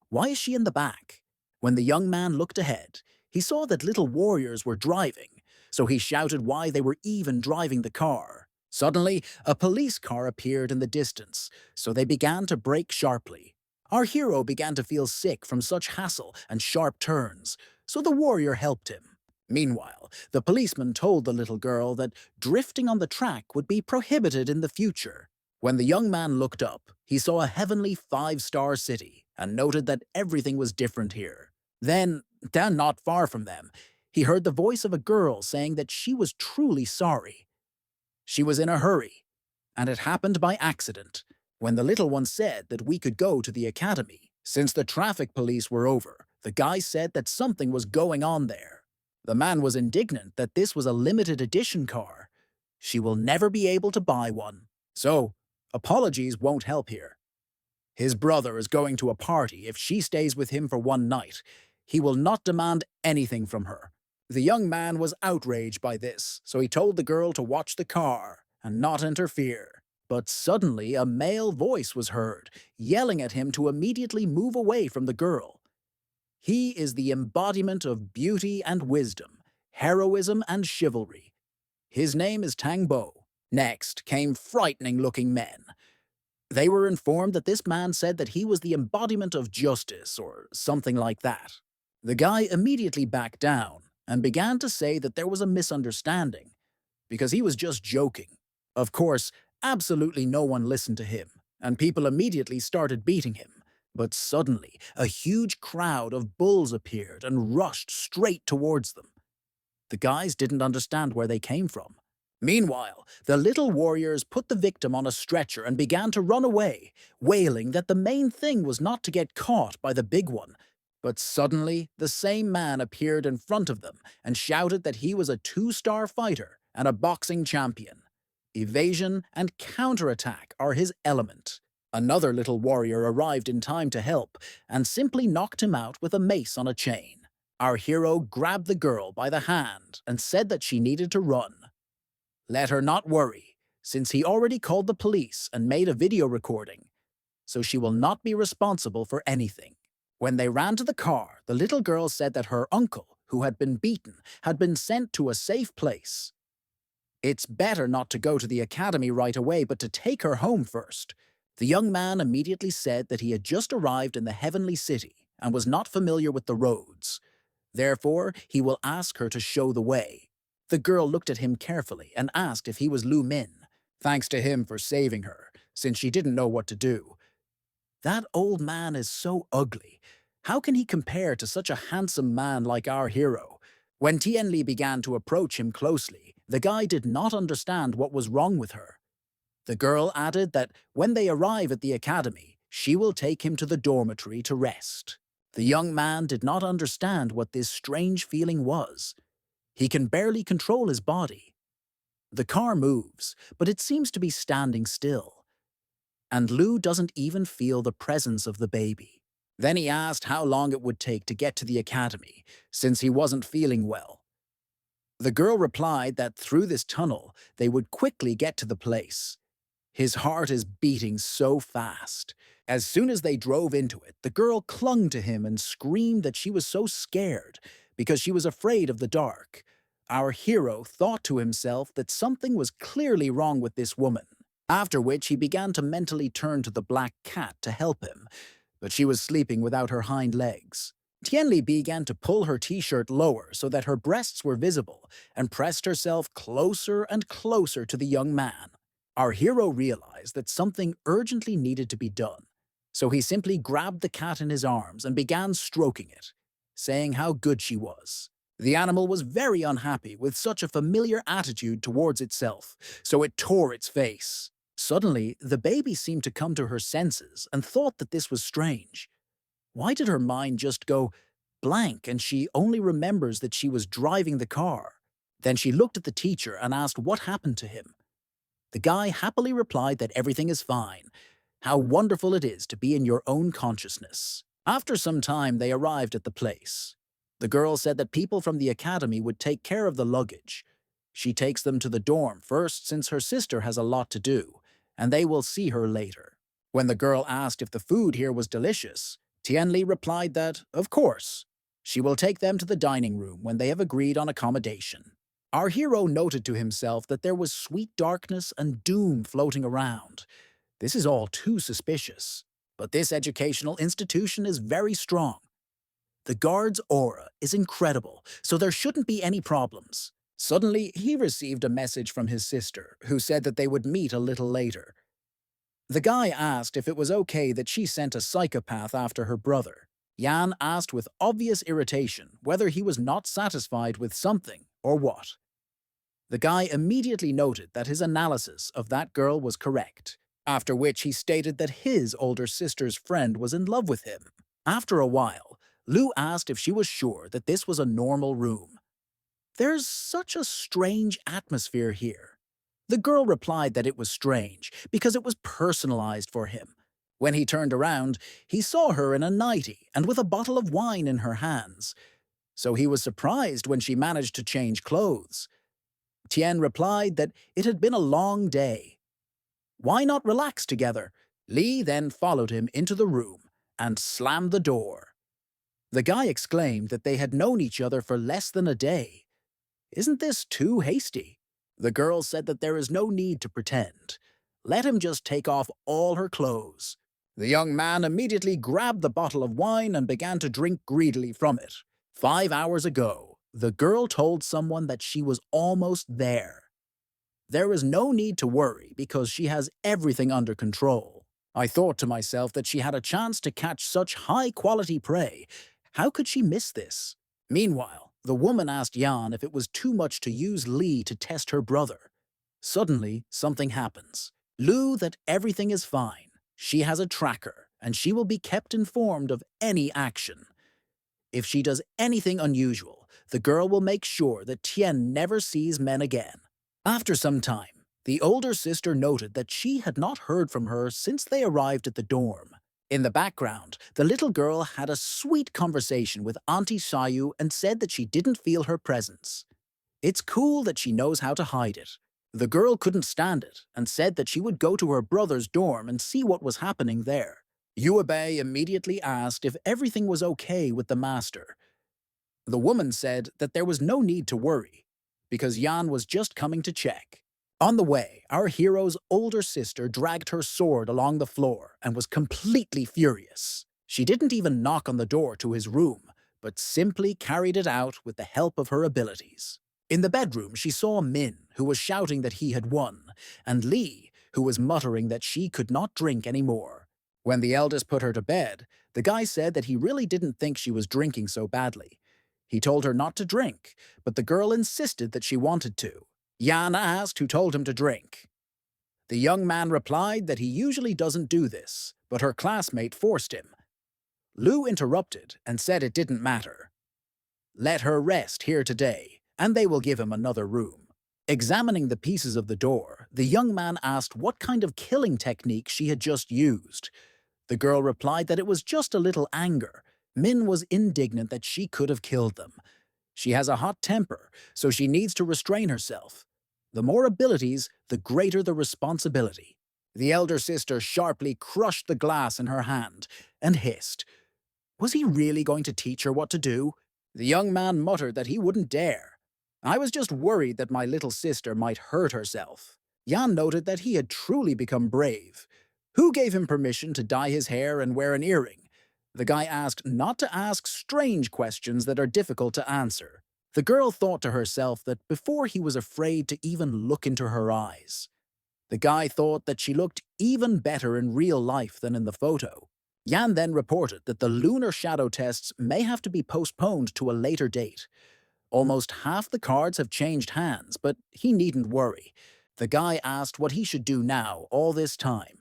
Why is she in the back? When the young man looked ahead, he saw that little warriors were driving, so he shouted why they were even driving the car. Suddenly, a police car appeared in the distance, so they began to brake sharply. Our hero began to feel sick from such hassle and sharp turns, so the warrior helped him. Meanwhile, the policeman told the little girl that drifting on the track would be prohibited in the future. When the young man looked up, he saw a heavenly five-star city and noted that everything was different here. Then, down not far from them, he heard the voice of a girl saying that she was truly sorry. She was in a hurry, and it happened by accident. When the little one said that we could go to the academy, since the traffic police were over, the guy said that something was going on there. The man was indignant that this was a limited edition car. She will never be able to buy one. So, apologies won't help here. His brother is going to a party if she stays with him for one night. He will not demand anything from her. The young man was outraged by this, so he told the girl to watch the car and not interfere. But suddenly a male voice was heard, yelling at him to immediately move away from the girl. He is the embodiment of beauty and wisdom, heroism and chivalry. His name is Tang Bo. Next came frightening-looking men. They were informed that this man said that he was the embodiment of justice or something like that. The guy immediately backed down and began to say that there was a misunderstanding, because he was just joking. Of course, absolutely no one listened to him, and people immediately started beating him. But suddenly, a huge crowd of bulls appeared and rushed straight towards them. The guys didn't understand where they came from. Meanwhile, the little warriors put the victim on a stretcher and began to run away, wailing that the main thing was not to get caught by the big one. But suddenly, the same man appeared in front of them and shouted that he was a 2-star fighter and a boxing champion. Evasion and counterattack are his element. Another little warrior arrived in time to help and simply knocked him out with a mace on a chain. Our hero grabbed the girl by the hand and said that she needed to run. Let her not worry, since he already called the police and made a video recording, so she will not be responsible for anything. When they ran to the car, the little girl said that her uncle, who had been beaten, had been sent to a safe place. It's better not to go to the academy right away, but to take her home first. The young man immediately said that he had just arrived in the heavenly city and was not familiar with the roads. Therefore, he will ask her to show the way. The girl looked at him carefully and asked if he was Lu Min, thanks to him for saving her, since she didn't know what to do. That old man is so ugly. How can he compare to such a handsome man like our hero? When Tianli began to approach him closely, the guy did not understand what was wrong with her. The girl added that when they arrive at the academy, she will take him to the dormitory to rest. The young man did not understand what this strange feeling was. He can barely control his body. The car moves, but it seems to be standing still. And Lu doesn't even feel the presence of the baby. Then he asked how long it would take to get to the academy, since he wasn't feeling well. The girl replied that through this tunnel, they would quickly get to the place. His heart is beating so fast. As soon as they drove into it, the girl clung to him and screamed that she was so scared because she was afraid of the dark. Our hero thought to himself that something was clearly wrong with this woman, after which he began to mentally turn to the black cat to help him, but she was sleeping without her hind legs. Tianli began to pull her t-shirt lower so that her breasts were visible and pressed herself closer and closer to the young man. Our hero realized that something urgently needed to be done, so he simply grabbed the cat in his arms and began stroking it, saying how good she was. The animal was very unhappy with such a familiar attitude towards itself, so it tore its face. Suddenly, the baby seemed to come to her senses and thought that this was strange. Why did her mind just go blank and she only remembers that she was driving the car? Then she looked at the teacher and asked what happened to him. The guy happily replied that everything is fine. How wonderful it is to be in your own consciousness. After some time, they arrived at the place. The girl said that people from the academy would take care of the luggage. She takes them to the dorm first since her sister has a lot to do, and they will see her later. When the girl asked if the food here was delicious, Tianli replied that, of course, she will take them to the dining room when they have agreed on accommodation. Our hero noted to himself that there was sweet darkness and doom floating around. This is all too suspicious. But this educational institution is very strong. The guard's aura is incredible, so there shouldn't be any problems. Suddenly, he received a message from his sister, who said that they would meet a little later. The guy asked if it was okay that she sent a psychopath after her brother. Yan asked with obvious irritation whether he was not satisfied with something or what. The guy immediately noted that his analysis of that girl was correct, after which he stated that his older sister's friend was in love with him. After a while, Lu asked if she was sure that this was a normal room. There's such a strange atmosphere here. The girl replied that it was strange because it was personalized for him. When he turned around, he saw her in a nightie and with a bottle of wine in her hands. So he was surprised when she managed to change clothes. Tian replied that it had been a long day. Why not relax together? Li then followed him into the room and slammed the door. The guy exclaimed that they had known each other for less than a day. Isn't this too hasty? The girl said that there is no need to pretend. Let him just take off all her clothes. The young man immediately grabbed the bottle of wine and began to drink greedily from it. 5 hours ago, the girl told someone that she was almost there. There is no need to worry because she has everything under control. I thought to myself that she had a chance to catch such high-quality prey. How could she miss this? Meanwhile, the woman asked Yan if it was too much to use Li to test her brother. Suddenly, something happens. Lu that everything is fine. She has a tracker, and she will be kept informed of any action. If she does anything unusual, the girl will make sure that Tian never sees men again. After some time, the older sister noted that she had not heard from her since they arrived at the dorm. In the background, the little girl had a sweet conversation with Auntie Sayu and said that she didn't feel her presence. It's cool that she knows how to hide it. The girl couldn't stand it and said that she would go to her brother's dorm and see what was happening there. Yuebei immediately asked if everything was okay with the master. The woman said that there was no need to worry, because Yan was just coming to check. On the way, our hero's older sister dragged her sword along the floor and was completely furious. She didn't even knock on the door to his room, but simply carried it out with the help of her abilities. In the bedroom, she saw Min, who was shouting that he had won, and Li, who was muttering that she could not drink anymore. When the eldest put her to bed, the guy said that he really didn't think she was drinking so badly. He told her not to drink, but the girl insisted that she wanted to. Yan asked who told him to drink. The young man replied that he usually doesn't do this, but her classmate forced him. Lu interrupted and said it didn't matter. Let her rest here today, and they will give him another room. Examining the pieces of the door, the young man asked what kind of killing technique she had just used. The girl replied that it was just a little anger. Min was indignant that she could have killed them. She has a hot temper, so she needs to restrain herself. The more abilities, the greater the responsibility. The elder sister sharply crushed the glass in her hand and hissed. Was he really going to teach her what to do? The young man muttered that he wouldn't dare. I was just worried that my little sister might hurt herself. Yan noted that he had truly become brave. Who gave him permission to dye his hair and wear an earring? The guy asked not to ask strange questions that are difficult to answer. The girl thought to herself that before he was afraid to even look into her eyes. The guy thought that she looked even better in real life than in the photo. Yan then reported that the lunar shadow tests may have to be postponed to a later date. Almost half the cards have changed hands, but he needn't worry. The guy asked what he should do now all this time.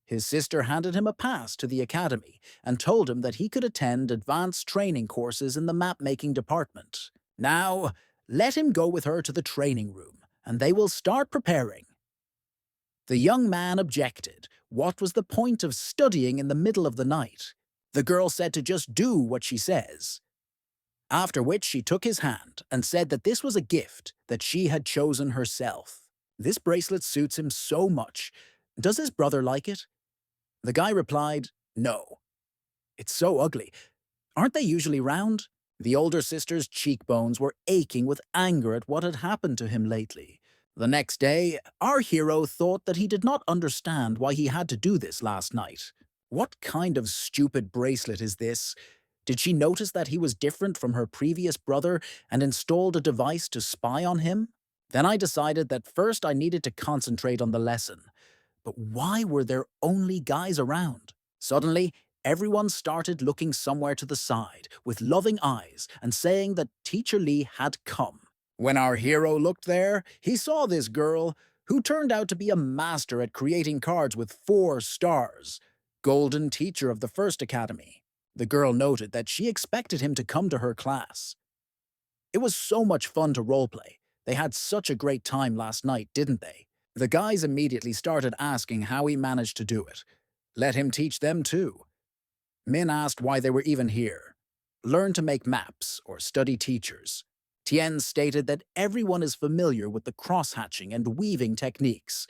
His sister handed him a pass to the academy and told him that he could attend advanced training courses in the map-making department. Now, let him go with her to the training room, and they will start preparing. The young man objected. What was the point of studying in the middle of the night? The girl said to just do what she says. After which she took his hand and said that this was a gift that she had chosen herself. This bracelet suits him so much. Does his brother like it? The guy replied, no. It's so ugly. Aren't they usually round? The older sister's cheekbones were aching with anger at what had happened to him lately. The next day, our hero thought that he did not understand why he had to do this last night. What kind of stupid bracelet is this? Did she notice that he was different from her previous brother and installed a device to spy on him? Then I decided that first I needed to concentrate on the lesson. But why were there only guys around? Suddenly, everyone started looking somewhere to the side with loving eyes and saying that Teacher Lee had come. When our hero looked there, he saw this girl, who turned out to be a master at creating cards with 4 stars, Golden Teacher of the First Academy. The girl noted that she expected him to come to her class. It was so much fun to roleplay. They had such a great time last night, didn't they? The guys immediately started asking how he managed to do it. Let him teach them too. Min asked why they were even here. Learn to make maps or study teachers. Tien stated that everyone is familiar with the cross-hatching and weaving techniques,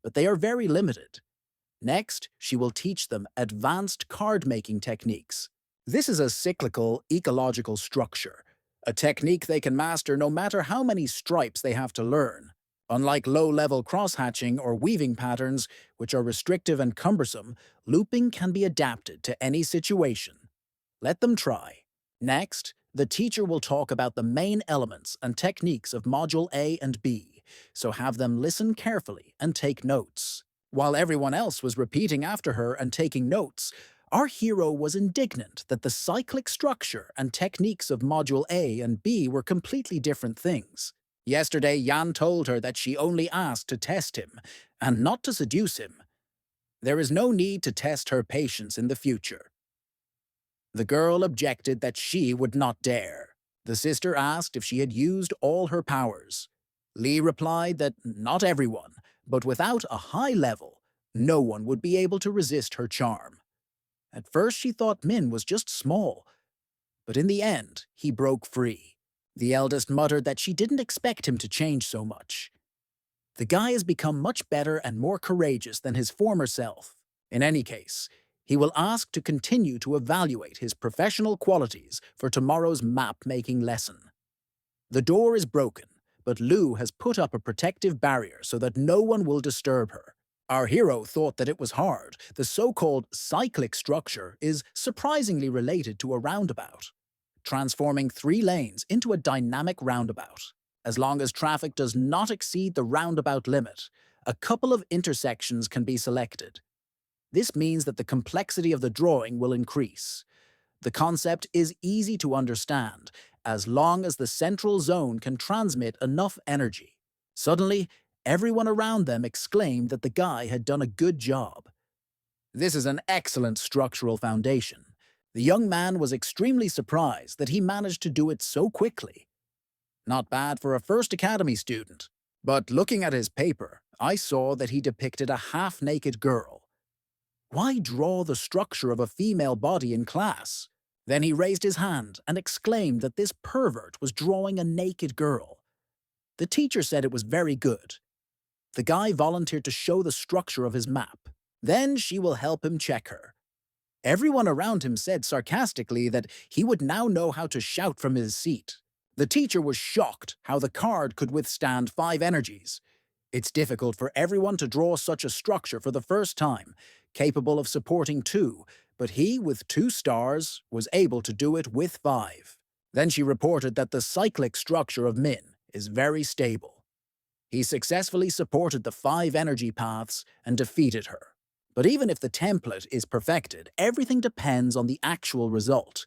but they are very limited. Next, she will teach them advanced card-making techniques. This is a cyclical, ecological structure, a technique they can master no matter how many stripes they have to learn. Unlike low-level cross-hatching or weaving patterns, which are restrictive and cumbersome, looping can be adapted to any situation. Let them try. Next, the teacher will talk about the main elements and techniques of Module A and B, so have them listen carefully and take notes. While everyone else was repeating after her and taking notes, our hero was indignant that the cyclic structure and techniques of Module A and B were completely different things. Yesterday, Yan told her that she only asked to test him, and not to seduce him. There is no need to test her patience in the future. The girl objected that she would not dare. The sister asked if she had used all her powers. Lee replied that not everyone, but without a high level, no one would be able to resist her charm. At first she thought Min was just small, but in the end he broke free. The eldest muttered that she didn't expect him to change so much. The guy has become much better and more courageous than his former self. In any case, he will ask to continue to evaluate his professional qualities for tomorrow's map-making lesson. The door is broken, but Lu has put up a protective barrier so that no one will disturb her. Our hero thought that it was hard. The so-called cyclic structure is surprisingly related to a roundabout, transforming 3 lanes into a dynamic roundabout. As long as traffic does not exceed the roundabout limit, a couple of intersections can be selected. This means that the complexity of the drawing will increase. The concept is easy to understand, as long as the central zone can transmit enough energy. Suddenly, everyone around them exclaimed that the guy had done a good job. This is an excellent structural foundation. The young man was extremely surprised that he managed to do it so quickly. Not bad for a first academy student. But looking at his paper, I saw that he depicted a half-naked girl. Why draw the structure of a female body in class? Then he raised his hand and exclaimed that this pervert was drawing a naked girl. The teacher said it was very good. The guy volunteered to show the structure of his map. Then she will help him check her. Everyone around him said sarcastically that he would now know how to shout from his seat. The teacher was shocked how the card could withstand 5 energies. It's difficult for everyone to draw such a structure for the first time, capable of supporting 2, but he, with 2 stars, was able to do it with 5. Then she reported that the cyclic structure of Min is very stable. He successfully supported the 5 energy paths and defeated her. But even if the template is perfected, everything depends on the actual result.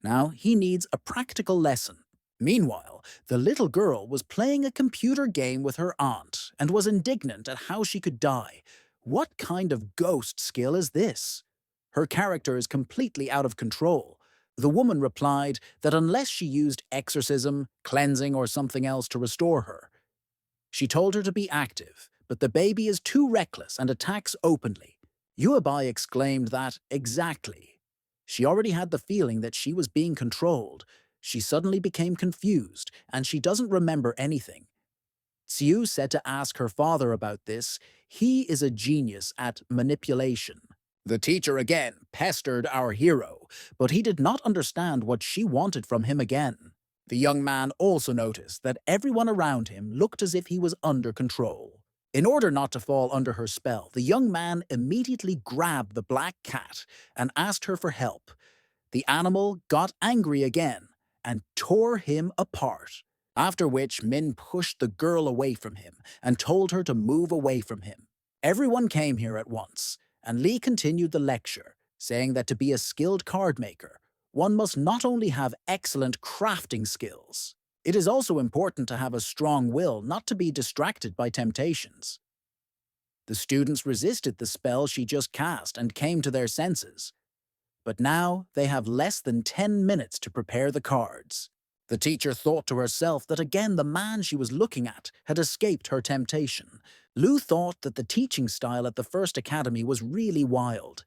Now, he needs a practical lesson. Meanwhile, the little girl was playing a computer game with her aunt and was indignant at how she could die. What kind of ghost skill is this? Her character is completely out of control. The woman replied that unless she used exorcism, cleansing, or something else to restore her. She told her to be active, but the baby is too reckless and attacks openly. Yuabai exclaimed that, exactly. She already had the feeling that she was being controlled. She suddenly became confused, and she doesn't remember anything. Tsiu said to ask her father about this. He is a genius at manipulation. The teacher again pestered our hero, but he did not understand what she wanted from him again. The young man also noticed that everyone around him looked as if he was under control. In order not to fall under her spell, the young man immediately grabbed the black cat and asked her for help. The animal got angry again and tore him apart, after which Min pushed the girl away from him and told her to move away from him. Everyone came here at once, and Lee continued the lecture, saying that to be a skilled card maker, one must not only have excellent crafting skills, it is also important to have a strong will not to be distracted by temptations. The students resisted the spell she just cast and came to their senses. But now they have less than 10 minutes to prepare the cards. The teacher thought to herself that again the man she was looking at had escaped her temptation. Lu thought that the teaching style at the first academy was really wild.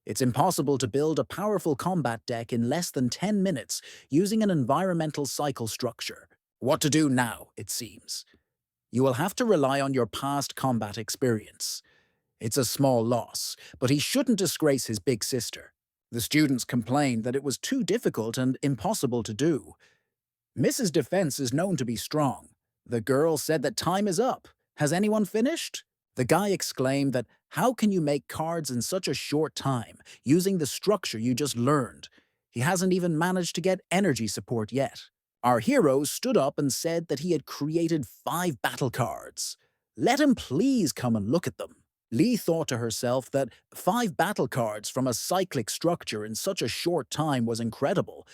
It's impossible to build a powerful combat deck in less than 10 minutes using an environmental cycle structure. What to do now, it seems. You will have to rely on your past combat experience. It's a small loss, but he shouldn't disgrace his big sister. The students complained that it was too difficult and impossible to do. Mrs. Defense is known to be strong. The girl said that time is up. Has anyone finished? The guy exclaimed that, how can you make cards in such a short time, using the structure you just learned? He hasn't even managed to get energy support yet. Our hero stood up and said that he had created 5 battle cards. Let him please come and look at them. Lee thought to herself that 5 battle cards from a cyclic structure in such a short time was incredible.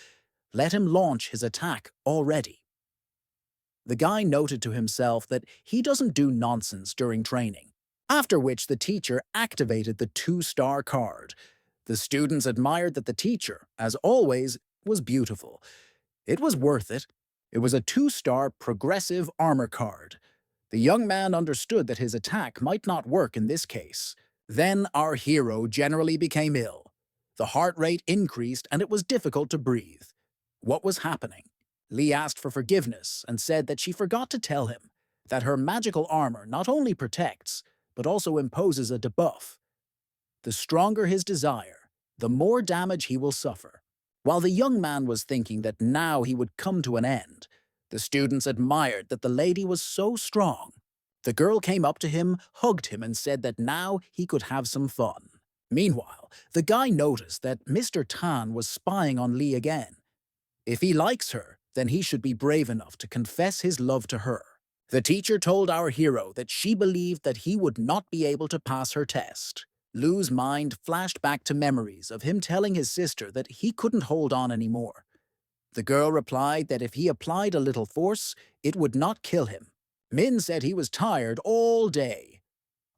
Let him launch his attack already. The guy noted to himself that he doesn't do nonsense during training, after which the teacher activated the 2-star card. The students admired that the teacher, as always, was beautiful. It was worth it. It was a 2-star progressive armor card. The young man understood that his attack might not work in this case. Then our hero generally became ill. The heart rate increased and it was difficult to breathe. What was happening? Lee asked for forgiveness and said that she forgot to tell him that her magical armor not only protects, but also imposes a debuff. The stronger his desire, the more damage he will suffer. While the young man was thinking that now he would come to an end, the students admired that the lady was so strong. The girl came up to him, hugged him, and said that now he could have some fun. Meanwhile, the guy noticed that Mr. Tan was spying on Lee again. If he likes her, then he should be brave enough to confess his love to her. The teacher told our hero that she believed that he would not be able to pass her test. Lu's mind flashed back to memories of him telling his sister that he couldn't hold on anymore. The girl replied that if he applied a little force, it would not kill him. Min said he was tired all day.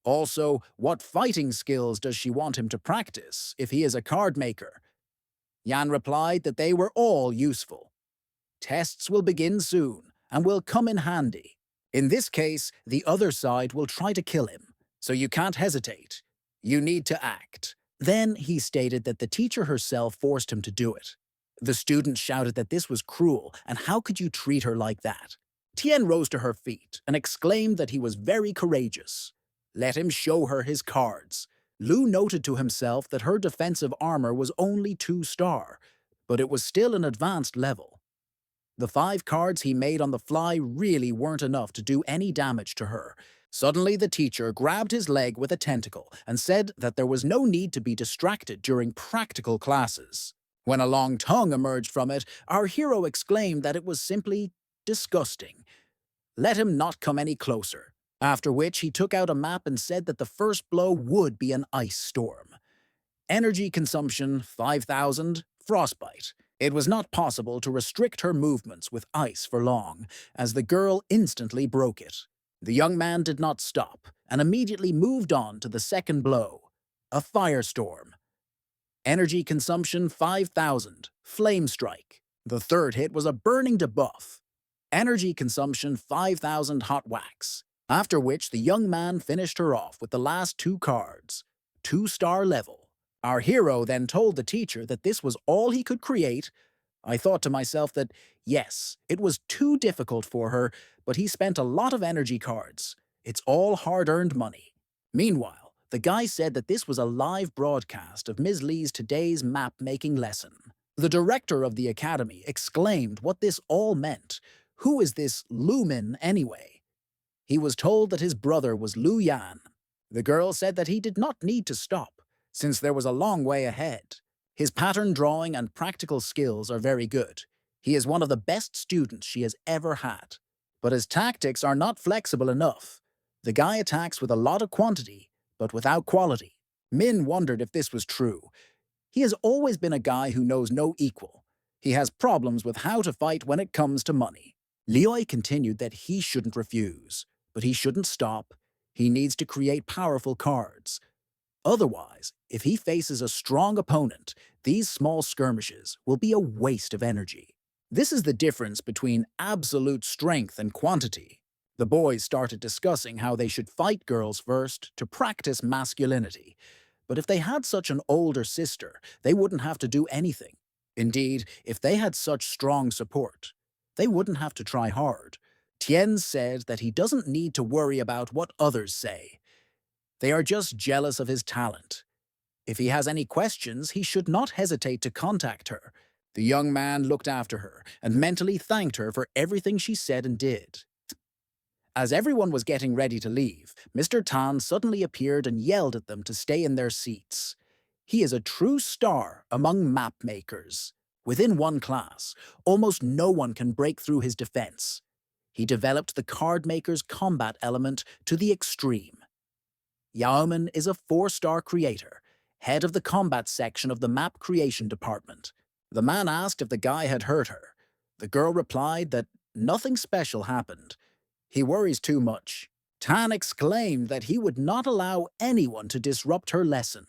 Also, what fighting skills does she want him to practice if he is a card maker? Yan replied that they were all useful. Tests will begin soon and will come in handy. In this case, the other side will try to kill him, so you can't hesitate. You need to act. Then he stated that the teacher herself forced him to do it. The students shouted that this was cruel, and how could you treat her like that? Tian rose to her feet and exclaimed that he was very courageous. Let him show her his cards. Lu noted to himself that her defensive armor was only 2-star, but it was still an advanced level. The 5 cards he made on the fly really weren't enough to do any damage to her, Suddenly, the teacher grabbed his leg with a tentacle and said that there was no need to be distracted during practical classes. When a long tongue emerged from it, our hero exclaimed that it was simply disgusting. Let him not come any closer. After which, he took out a map and said that the first blow would be an ice storm. Energy consumption 5,000, frostbite. It was not possible to restrict her movements with ice for long, as the girl instantly broke it. The young man did not stop, and immediately moved on to the second blow, a firestorm. Energy consumption 5,000, flame strike. The third hit was a burning debuff. Energy consumption 5,000 hot wax. After which the young man finished her off with the last two cards, 2-star level. Our hero then told the teacher that this was all he could create. I thought to myself that, yes, it was too difficult for her, but he spent a lot of energy cards. It's all hard-earned money. Meanwhile, the guy said that this was a live broadcast of Ms. Lee's today's map-making lesson. The director of the academy exclaimed what this all meant. Who is this Lumin anyway? He was told that his brother was Lu Yan. The girl said that he did not need to stop, since there was a long way ahead. His pattern drawing and practical skills are very good. He is one of the best students she has ever had. But his tactics are not flexible enough. The guy attacks with a lot of quantity, but without quality. Min wondered if this was true. He has always been a guy who knows no equal. He has problems with how to fight when it comes to money. Lioi continued that he shouldn't refuse, but he shouldn't stop. He needs to create powerful cards. Otherwise, if he faces a strong opponent, these small skirmishes will be a waste of energy. This is the difference between absolute strength and quantity. The boys started discussing how they should fight girls first to practice masculinity. But if they had such an older sister, they wouldn't have to do anything. Indeed, if they had such strong support, they wouldn't have to try hard. Tien said that he doesn't need to worry about what others say. They are just jealous of his talent. If he has any questions, he should not hesitate to contact her. The young man looked after her and mentally thanked her for everything she said and did. As everyone was getting ready to leave, Mr. Tan suddenly appeared and yelled at them to stay in their seats. He is a true star among map makers. Within one class, almost no one can break through his defense. He developed the card maker's combat element to the extreme. Yaoman is a 4-star creator, head of the combat section of the map creation department. The man asked if the guy had hurt her. The girl replied that nothing special happened. He worries too much. Tan exclaimed that he would not allow anyone to disrupt her lesson,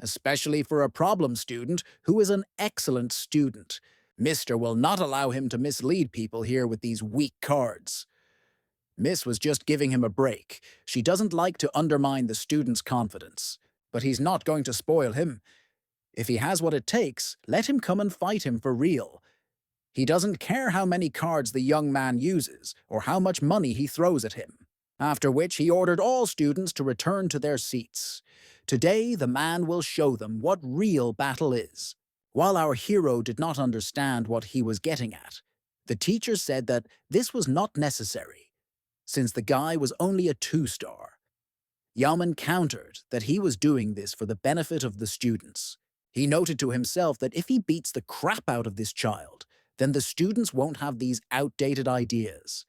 especially for a problem student who is an excellent student. Mr. will not allow him to mislead people here with these weak cards. Miss was just giving him a break. She doesn't like to undermine the student's confidence. But he's not going to spoil him. If he has what it takes, let him come and fight him for real. He doesn't care how many cards the young man uses or how much money he throws at him. After which he ordered all students to return to their seats. Today, the man will show them what real battle is. While our hero did not understand what he was getting at, the teacher said that this was not necessary, since the guy was only a 2-star. Yaman countered that he was doing this for the benefit of the students. He noted to himself that if he beats the crap out of this child, then the students won't have these outdated ideas.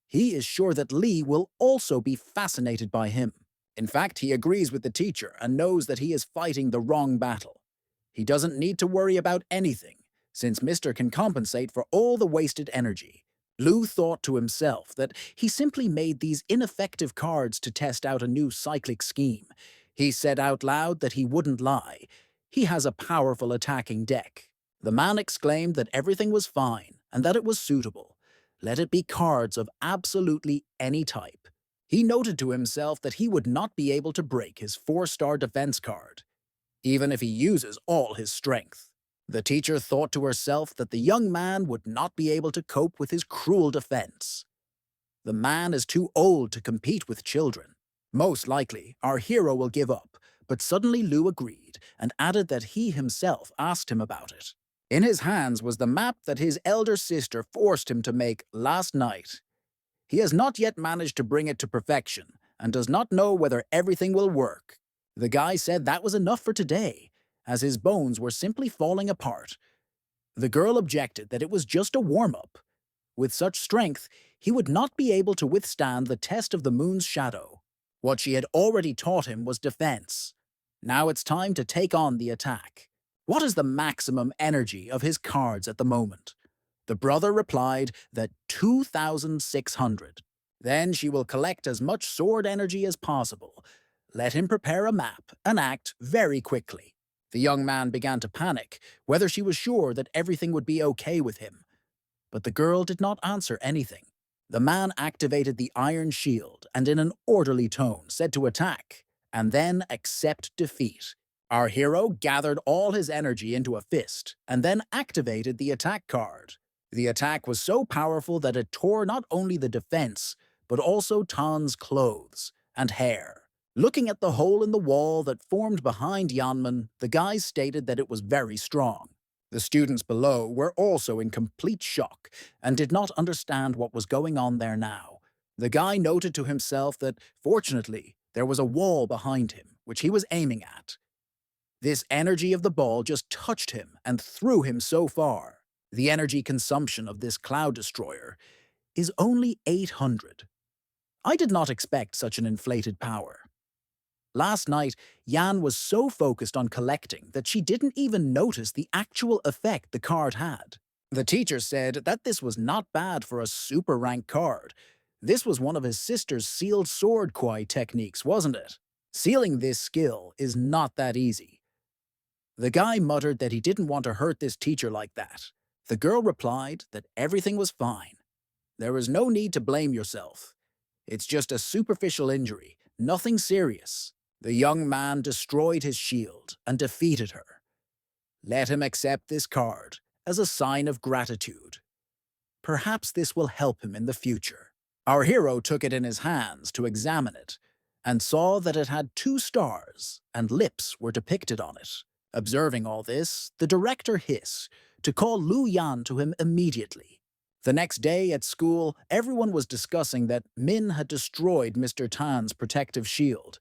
He is sure that Lee will also be fascinated by him. In fact, he agrees with the teacher and knows that he is fighting the wrong battle. He doesn't need to worry about anything, since Mr. can compensate for all the wasted energy. Lu thought to himself that he simply made these ineffective cards to test out a new cyclic scheme. He said out loud that he wouldn't lie. He has a powerful attacking deck. The man exclaimed that everything was fine and that it was suitable. Let it be cards of absolutely any type. He noted to himself that he would not be able to break his 4-star defense card, even if he uses all his strength. The teacher thought to herself that the young man would not be able to cope with his cruel defense. The man is too old to compete with children. Most likely, our hero will give up, but suddenly Lu agreed and added that he himself asked him about it. In his hands was the map that his elder sister forced him to make last night. He has not yet managed to bring it to perfection, and does not know whether everything will work. The guy said that was enough for today, as his bones were simply falling apart. The girl objected that it was just a warm-up. With such strength, he would not be able to withstand the test of the moon's shadow. What she had already taught him was defense. Now it's time to take on the attack. What is the maximum energy of his cards at the moment? The brother replied that 2,600. Then she will collect as much sword energy as possible. Let him prepare a map and act very quickly. The young man began to panic, whether she was sure that everything would be okay with him. But the girl did not answer anything. The man activated the iron shield and in an orderly tone said to attack, and then accept defeat. Our hero gathered all his energy into a fist and then activated the attack card. The attack was so powerful that it tore not only the defense, but also Tan's clothes and hair. Looking at the hole in the wall that formed behind Yanman, the guys stated that it was very strong. The students below were also in complete shock and did not understand what was going on there now. The guy noted to himself that, fortunately, there was a wall behind him, which he was aiming at. This energy of the ball just touched him and threw him so far. The energy consumption of this cloud destroyer is only 800. I did not expect such an inflated power. Last night, Yan was so focused on collecting that she didn't even notice the actual effect the card had. The teacher said that this was not bad for a super rank card. This was one of his sister's sealed sword kwai techniques, wasn't it? Sealing this skill is not that easy. The guy muttered that he didn't want to hurt this teacher like that. The girl replied that everything was fine. There is no need to blame yourself. It's just a superficial injury, nothing serious. The young man destroyed his shield and defeated her. Let him accept this card as a sign of gratitude. Perhaps this will help him in the future. Our hero took it in his hands to examine it and saw that it had 2 stars and lips were depicted on it. Observing all this, the director hissed to call Lu Yan to him immediately. The next day at school, everyone was discussing that Min had destroyed Mr. Tan's protective shield.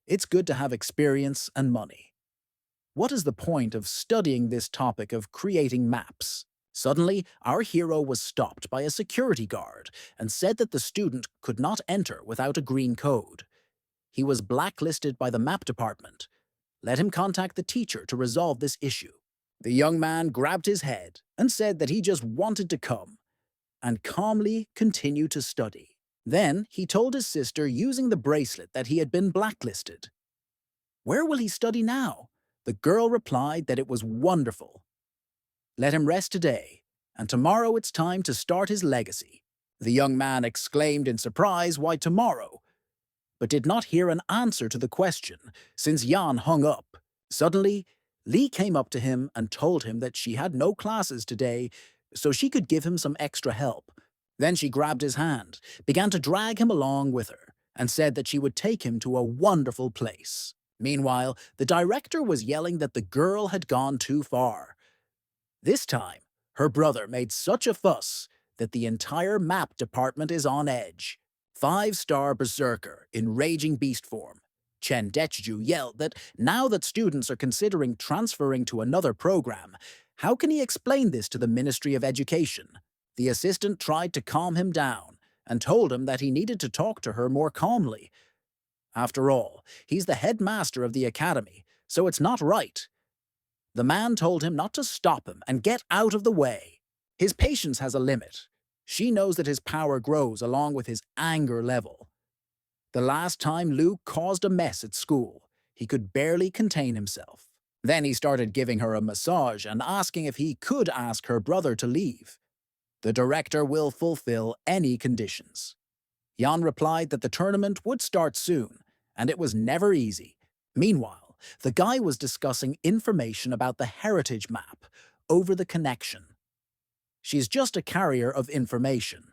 It's good to have experience and money. What is the point of studying this topic of creating maps? Suddenly, our hero was stopped by a security guard and said that the student could not enter without a green code. He was blacklisted by the map department. Let him contact the teacher to resolve this issue. The young man grabbed his head and said that he just wanted to come and calmly continue to study. Then he told his sister using the bracelet that he had been blacklisted. Where will he study now? The girl replied that it was wonderful. Let him rest today, and tomorrow it's time to start his legacy. The young man exclaimed in surprise, why tomorrow? But did not hear an answer to the question, since Yan hung up. Suddenly, Lee came up to him and told him that she had no classes today, so she could give him some extra help. Then she grabbed his hand, began to drag him along with her, and said that she would take him to a wonderful place. Meanwhile, the director was yelling that the girl had gone too far. This time, her brother made such a fuss that the entire map department is on edge. 5-star berserker in raging beast form. Chen Dechu yelled that now that students are considering transferring to another program, how can he explain this to the Ministry of Education? The assistant tried to calm him down and told him that he needed to talk to her more calmly. After all, he's the headmaster of the academy, so it's not right. The man told him not to stop him and get out of the way. His patience has a limit. She knows that his power grows along with his anger level. The last time Luke caused a mess at school, he could barely contain himself. Then he started giving her a massage and asking if he could ask her brother to leave. The director will fulfill any conditions. Jan replied that the tournament would start soon, and it was never easy. Meanwhile, the guy was discussing information about the heritage map over the connection. She's just a carrier of information.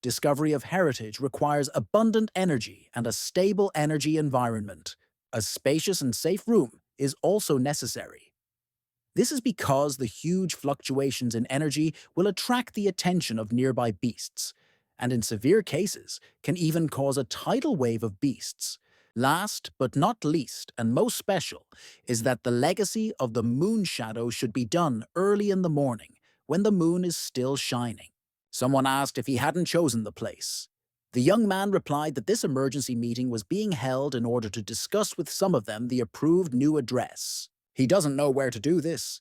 Discovery of heritage requires abundant energy and a stable energy environment. A spacious and safe room is also necessary. This is because the huge fluctuations in energy will attract the attention of nearby beasts, and in severe cases can even cause a tidal wave of beasts. Last but not least, and most special, is that the legacy of the moon shadow should be done early in the morning when the moon is still shining. Someone asked if he hadn't chosen the place. The young man replied that this emergency meeting was being held in order to discuss with some of them the approved new address. He doesn't know where to do this.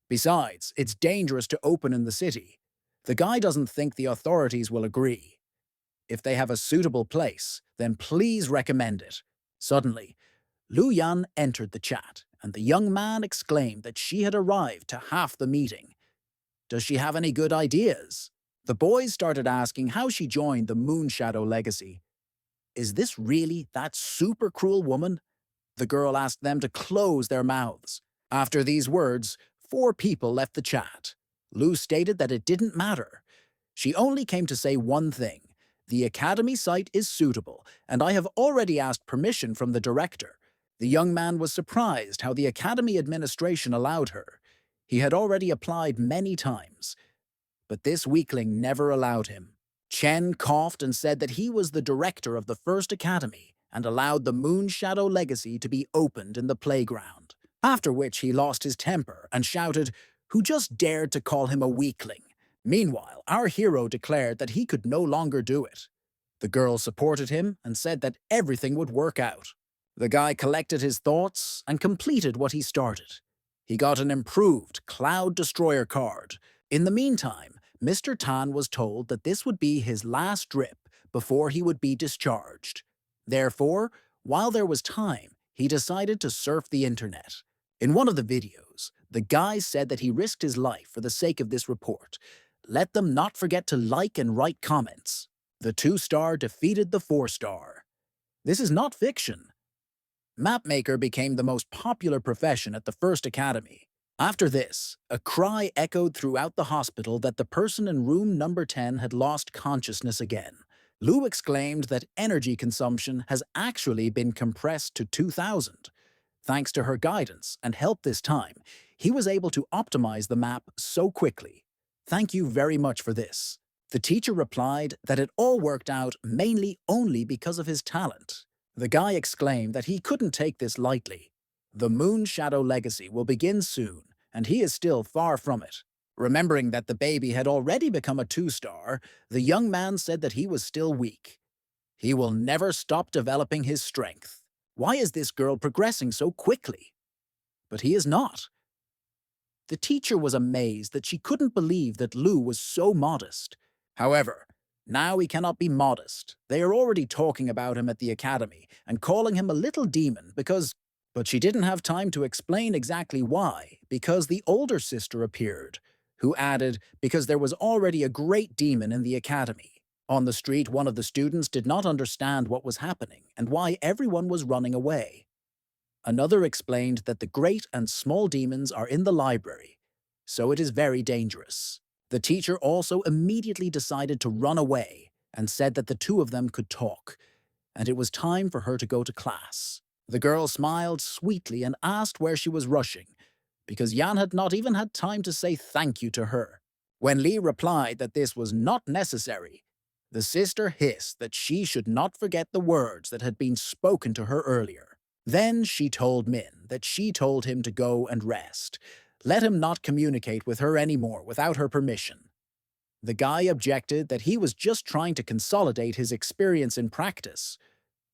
Besides, it's dangerous to open in the city. The guy doesn't think the authorities will agree. If they have a suitable place, then please recommend it. Suddenly, Lu Yan entered the chat, and the young man exclaimed that she had arrived to half the meeting. Does she have any good ideas? The boys started asking how she joined the Moon Shadow Legacy. Is this really that super cruel woman? The girl asked them to close their mouths. After these words, 4 people left the chat. Lu stated that it didn't matter. She only came to say one thing. The Academy site is suitable, and I have already asked permission from the director. The young man was surprised how the Academy administration allowed her. He had already applied many times, but this weakling never allowed him. Chen coughed and said that he was the director of the first academy and allowed the Moon Shadow Legacy to be opened in the playground. After which he lost his temper and shouted, "Who just dared to call him a weakling?" Meanwhile, our hero declared that he could no longer do it. The girl supported him and said that everything would work out. The guy collected his thoughts and completed what he started. He got an improved Cloud Destroyer card. In the meantime, Mr. Tan was told that this would be his last drip before he would be discharged. Therefore, while there was time, he decided to surf the internet. In one of the videos, the guy said that he risked his life for the sake of this report. Let them not forget to like and write comments. The 2-star defeated the 4-star. This is not fiction. Mapmaker became the most popular profession at the first academy. After this, a cry echoed throughout the hospital that the person in room number 10 had lost consciousness again. Lu exclaimed that energy consumption has actually been compressed to 2,000. Thanks to her guidance and help this time, he was able to optimize the map so quickly. Thank you very much for this. The teacher replied that it all worked out mainly only because of his talent. The guy exclaimed that he couldn't take this lightly. The Moon Shadow Legacy will begin soon, and he is still far from it. Remembering that the baby had already become a 2-star, the young man said that he was still weak. He will never stop developing his strength. Why is this girl progressing so quickly? But he is not. The teacher was amazed that she couldn't believe that Lu was so modest. However, now he cannot be modest. They are already talking about him at the academy and calling him a little demon because... But she didn't have time to explain exactly why, because the older sister appeared, who added because there was already a great demon in the academy. On the street, one of the students did not understand what was happening and why everyone was running away. Another explained that the great and small demons are in the library, so it is very dangerous. The teacher also immediately decided to run away and said that the 2 of them could talk, and it was time for her to go to class. The girl smiled sweetly and asked where she was rushing, because Yan had not even had time to say thank you to her. When Li replied that this was not necessary, the sister hissed that she should not forget the words that had been spoken to her earlier. Then she told Min that she told him to go and rest. Let him not communicate with her anymore without her permission. The guy objected that he was just trying to consolidate his experience in practice.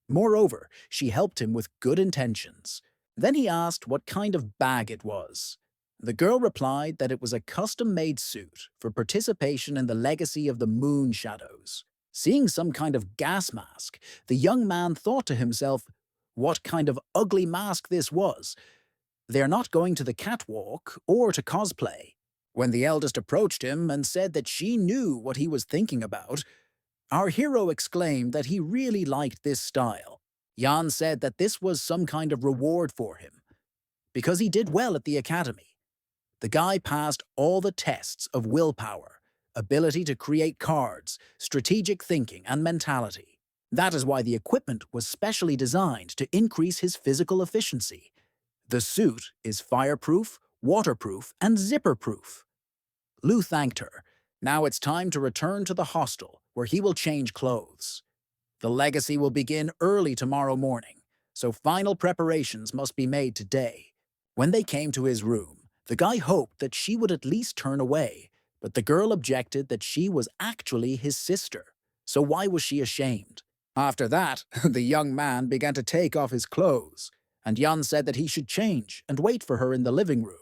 Moreover, she helped him with good intentions. Then he asked what kind of bag it was. The girl replied that it was a custom-made suit for participation in the legacy of the Moon Shadows. Seeing some kind of gas mask, the young man thought to himself what kind of ugly mask this was. They're not going to the catwalk or to cosplay. When the eldest approached him and said that she knew what he was thinking about, our hero exclaimed that he really liked this style. Yan said that this was some kind of reward for him, because he did well at the academy. The guy passed all the tests of willpower, ability to create cards, strategic thinking, and mentality. That is why the equipment was specially designed to increase his physical efficiency. The suit is fireproof, waterproof, and zipper-proof. Lu thanked her. Now it's time to return to the hostel, where he will change clothes. The legacy will begin early tomorrow morning, so final preparations must be made today. When they came to his room, the guy hoped that she would at least turn away, but the girl objected that she was actually his sister. So why was she ashamed? After that, the young man began to take off his clothes, and Jan said that he should change and wait for her in the living room.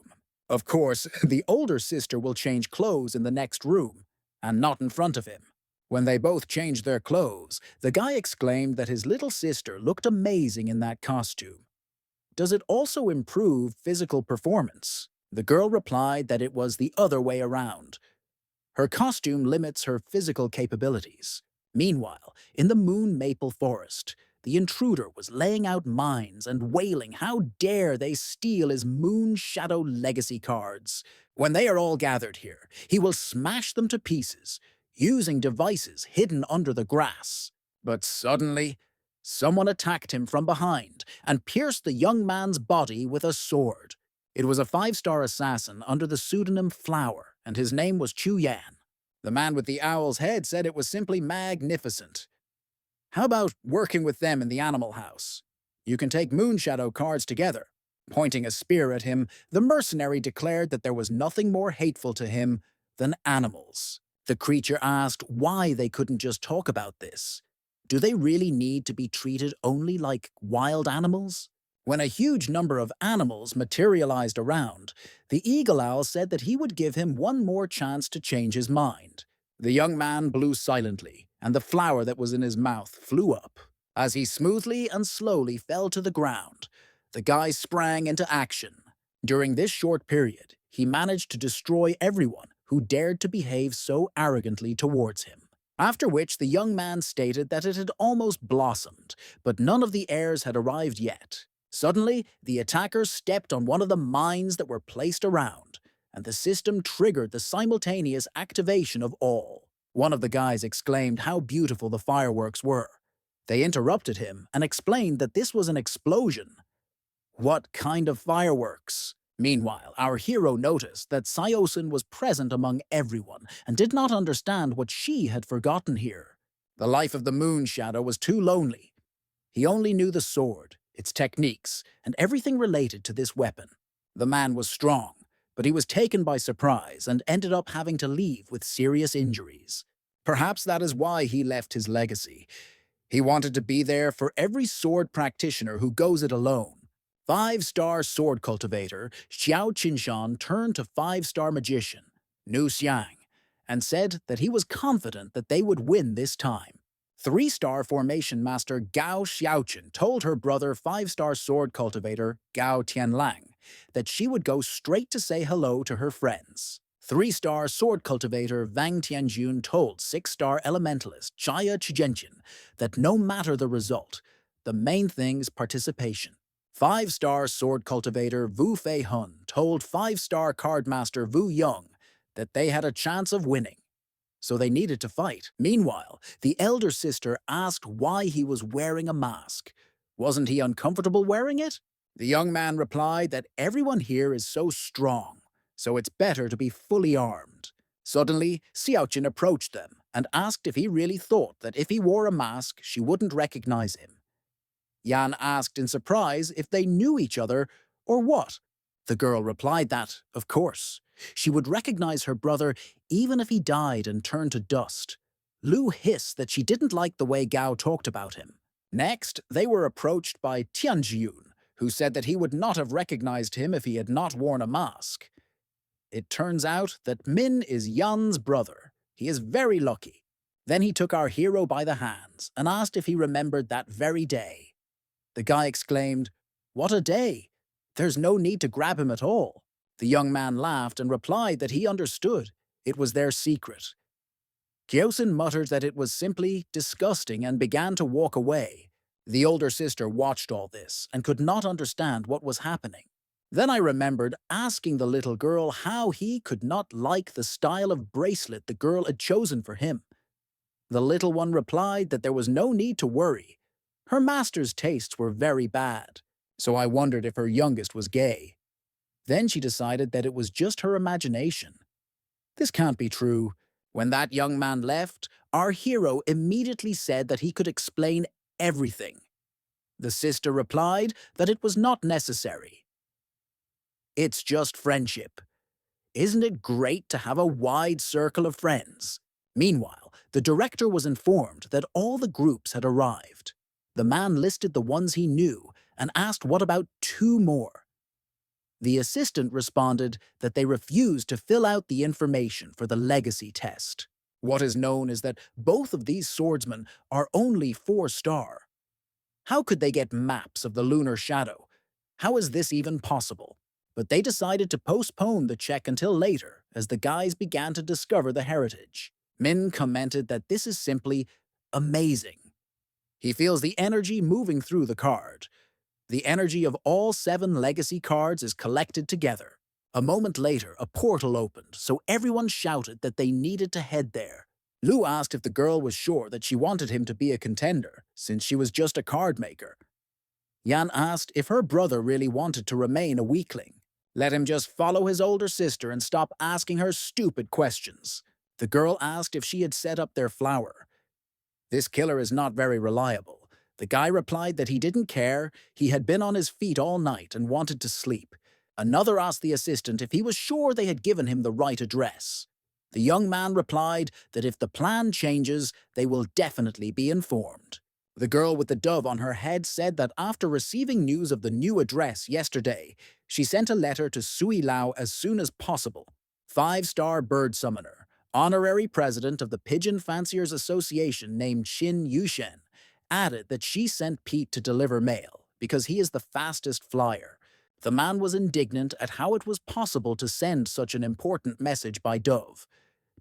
Of course, the older sister will change clothes in the next room, and not in front of him. When they both changed their clothes, the guy exclaimed that his little sister looked amazing in that costume. Does it also improve physical performance? The girl replied that it was the other way around. Her costume limits her physical capabilities. Meanwhile, in the moon maple forest, the intruder was laying out mines and wailing how dare they steal his moon shadow legacy cards. When they are all gathered here, he will smash them to pieces, using devices hidden under the grass. But suddenly, someone attacked him from behind and pierced the young man's body with a sword. It was a five-star assassin under the pseudonym Flower, and his name was Chu Yan. The man with the owl's head said it was simply magnificent. How about working with them in the animal house? You can take Moonshadow cards together. Pointing a spear at him, the mercenary declared that there was nothing more hateful to him than animals. The creature asked why they couldn't just talk about this. Do they really need to be treated only like wild animals? When a huge number of animals materialized around, the eagle owl said that he would give him one more chance to change his mind. The young man blew silently, and the flower that was in his mouth flew up. As he smoothly and slowly fell to the ground, the guy sprang into action. During this short period, he managed to destroy everyone who dared to behave so arrogantly towards him. After which the young man stated that it had almost blossomed, but none of the heirs had arrived yet. Suddenly, the attacker stepped on one of the mines that were placed around, and the system triggered the simultaneous activation of all. One of the guys exclaimed how beautiful the fireworks were. They interrupted him and explained that this was an explosion. What kind of fireworks? Meanwhile, our hero noticed that Syosin was present among everyone and did not understand what she had forgotten here. The life of the moon shadow was too lonely. He only knew the sword, its techniques, and everything related to this weapon. The man was strong, but he was taken by surprise and ended up having to leave with serious injuries. Perhaps that is why he left his legacy. He wanted to be there for every sword practitioner who goes it alone. Five-star sword cultivator Xiao Qinshan turned to five-star magician Nu Xiang and said that he was confident that they would win this time. Three-star formation master Gao Xiaochen told her brother five-star sword cultivator Gao Tianlang that she would go straight to say hello to her friends. Three-star sword cultivator Wang Tianjun told six-star elementalist Jia Chijenjin that no matter the result, the main thing is participation. Five-star sword cultivator Wu Fei Hun told five-star cardmaster Wu Yong that they had a chance of winning, so they needed to fight. Meanwhile, the elder sister asked why he was wearing a mask. Wasn't he uncomfortable wearing it? The young man replied that everyone here is so strong, so it's better to be fully armed. Suddenly, Xiaoqin approached them and asked if he really thought that if he wore a mask, she wouldn't recognize him. Yan asked in surprise if they knew each other or what. The girl replied that, of course, she would recognize her brother even if he died and turned to dust. Lu hissed that she didn't like the way Gao talked about him. Next, they were approached by Tianjiyun, who said that he would not have recognized him if he had not worn a mask. It turns out that Min is Yan's brother. He is very lucky. Then he took our hero by the hands and asked if he remembered that very day. The guy exclaimed, "What a day! There's no need to grab him at all." The young man laughed and replied that he understood. It was their secret. Kyosin muttered that it was simply disgusting and began to walk away. The older sister watched all this and could not understand what was happening. Then I remembered asking the little girl how he could not like the style of bracelet the girl had chosen for him. The little one replied that there was no need to worry. Her master's tastes were very bad, so I wondered if her youngest was gay. Then she decided that it was just her imagination. This can't be true. When that young man left, our hero immediately said that he could explain everything. The sister replied that it was not necessary. It's just friendship. Isn't it great to have a wide circle of friends? Meanwhile, the director was informed that all the groups had arrived. The man listed the ones he knew and asked what about two more. The assistant responded that they refused to fill out the information for the legacy test. What is known is that both of these swordsmen are only 4-star. How could they get maps of the lunar shadow? How is this even possible? But they decided to postpone the check until later as the guys began to discover the heritage. Min commented that this is simply amazing. He feels the energy moving through the card. The energy of all 7 legacy cards is collected together. A moment later, a portal opened, so everyone shouted that they needed to head there. Lu asked if the girl was sure that she wanted him to be a contender, since she was just a card maker. Yan asked if her brother really wanted to remain a weakling. Let him just follow his older sister and stop asking her stupid questions. The girl asked if she had set up their flower. This killer is not very reliable. The guy replied that he didn't care, he had been on his feet all night and wanted to sleep. Another asked the assistant if he was sure they had given him the right address. The young man replied that if the plan changes, they will definitely be informed. The girl with the dove on her head said that after receiving news of the new address yesterday, she sent a letter to Sui Lao as soon as possible. 5-star bird summoner, honorary president of the Pigeon Fanciers Association named Shin Yushen, added that she sent Pete to deliver mail because he is the fastest flyer. The man was indignant at how it was possible to send such an important message by dove.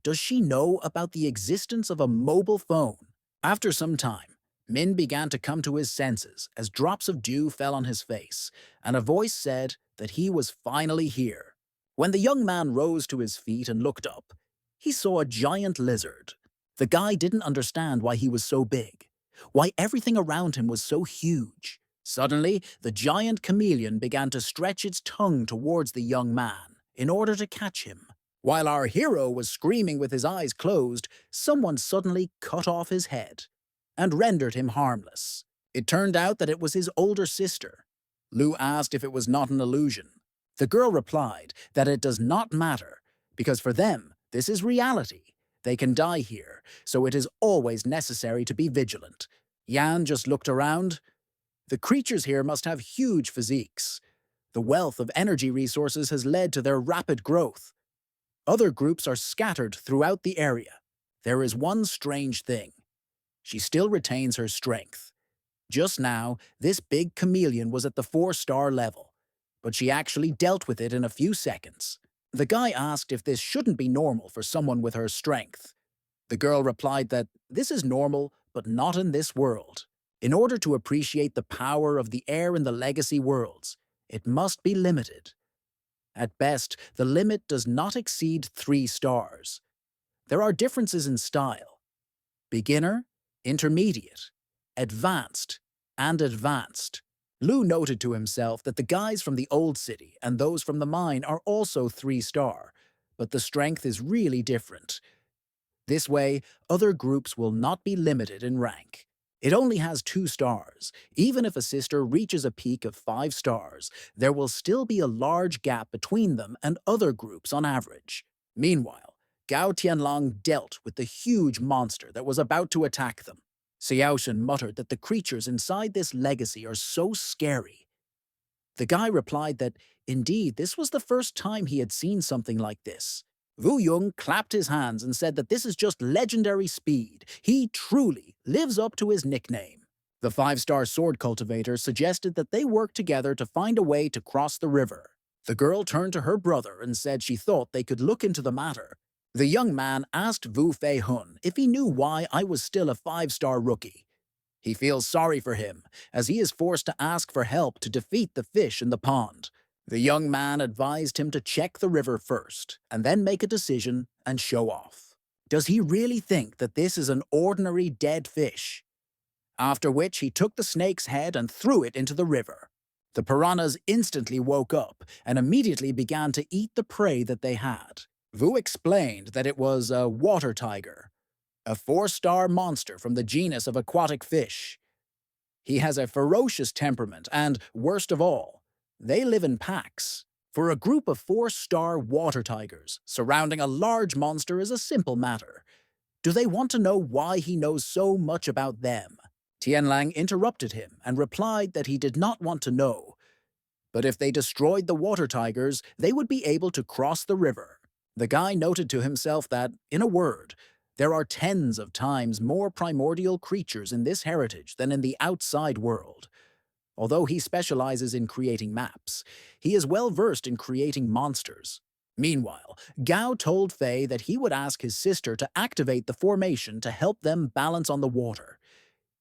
Does she know about the existence of a mobile phone? After some time, Min began to come to his senses as drops of dew fell on his face, and a voice said that he was finally here. When the young man rose to his feet and looked up, he saw a giant lizard. The guy didn't understand why he was so big, why everything around him was so huge. Suddenly, the giant chameleon began to stretch its tongue towards the young man in order to catch him. While our hero was screaming with his eyes closed, someone suddenly cut off his head and rendered him harmless. It turned out that it was his older sister. Lu asked if it was not an illusion. The girl replied that it does not matter, because for them, this is reality. They can die here, so it is always necessary to be vigilant. Yan just looked around. The creatures here must have huge physiques. The wealth of energy resources has led to their rapid growth. Other groups are scattered throughout the area. There is one strange thing. She still retains her strength. Just now, this big chameleon was at the 4-star level, but she actually dealt with it in a few seconds. The guy asked if this shouldn't be normal for someone with her strength. The girl replied that this is normal, but not in this world. In order to appreciate the power of the air in the legacy worlds, it must be limited. At best, the limit does not exceed 3 stars. There are differences in style: beginner, intermediate, advanced, and advanced. Lu noted to himself that the guys from the old city and those from the mine are also 3-star, but the strength is really different. This way, other groups will not be limited in rank. It only has 2 stars. Even if a sister reaches a peak of 5 stars, there will still be a large gap between them and other groups on average. Meanwhile, Gao Tianlong dealt with the huge monster that was about to attack them. Xiaoshen muttered that the creatures inside this legacy are so scary. The guy replied that, indeed, this was the first time he had seen something like this. Wu Yong clapped his hands and said that this is just legendary speed. He truly lives up to his nickname. The 5-star sword cultivator suggested that they work together to find a way to cross the river. The girl turned to her brother and said she thought they could look into the matter. The young man asked Wu Fei Hun if he knew why I was still a 5-star rookie. He feels sorry for him, as he is forced to ask for help to defeat the fish in the pond. The young man advised him to check the river first, and then make a decision and show off. Does he really think that this is an ordinary dead fish? After which he took the snake's head and threw it into the river. The piranhas instantly woke up and immediately began to eat the prey that they had. Vu explained that it was a water tiger, a four-star monster from the genus of aquatic fish. He has a ferocious temperament and, worst of all, they live in packs. For a group of four-star water tigers, surrounding a large monster is a simple matter. Do they want to know why he knows so much about them? Tianlang interrupted him and replied that he did not want to know, but if they destroyed the water tigers, they would be able to cross the river. The guy noted to himself that, in a word, there are tens of times more primordial creatures in this heritage than in the outside world. Although he specializes in creating maps, he is well versed in creating monsters. Meanwhile, Gao told Fei that he would ask his sister to activate the formation to help them balance on the water.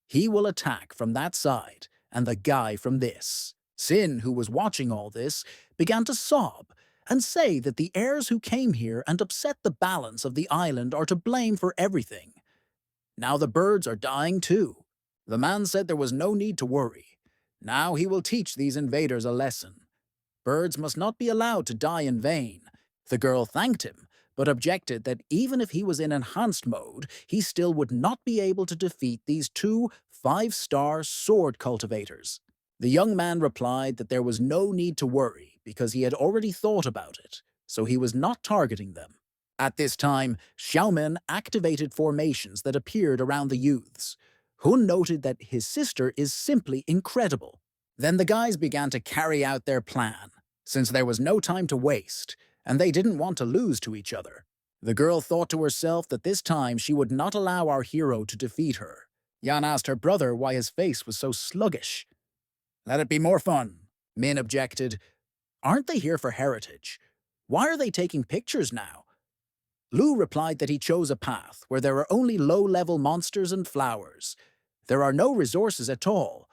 He will attack from that side, and the guy from this. Sin, who was watching all this, began to sob and say that the heirs who came here and upset the balance of the island are to blame for everything. Now the birds are dying too. The man said there was no need to worry. Now he will teach these invaders a lesson. Birds must not be allowed to die in vain. The girl thanked him, but objected that even if he was in enhanced mode, he still would not be able to defeat these two five-star sword cultivators. The young man replied that there was no need to worry because he had already thought about it, so he was not targeting them. At this time, Xiaomen activated formations that appeared around the youths. Hun noted that his sister is simply incredible. Then the guys began to carry out their plan, since there was no time to waste, and they didn't want to lose to each other. The girl thought to herself that this time she would not allow our hero to defeat her. Yan asked her brother why his face was so sluggish. Let it be more fun, Min objected. Aren't they here for heritage? Why are they taking pictures now? Lu replied that he chose a path where there are only low-level monsters and flowers. There are no resources at all,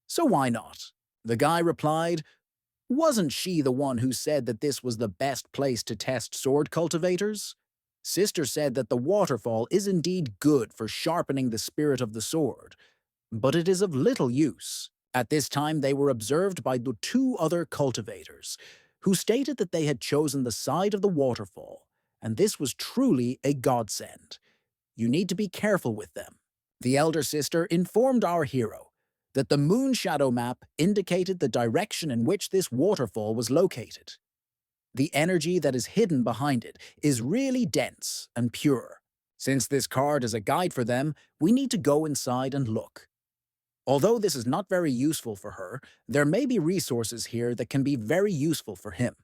so why not? The guy replied, wasn't she the one who said that this was the best place to test sword cultivators? Sister said that the waterfall is indeed good for sharpening the spirit of the sword, but it is of little use. At this time they were observed by the two other cultivators, who stated that they had chosen the side of the waterfall, and this was truly a godsend. You need to be careful with them. The elder sister informed our hero that the moon shadow map indicated the direction in which this waterfall was located. The energy that is hidden behind it is really dense and pure. Since this card is a guide for them, we need to go inside and look. Although this is not very useful for her, there may be resources here that can be very useful for him.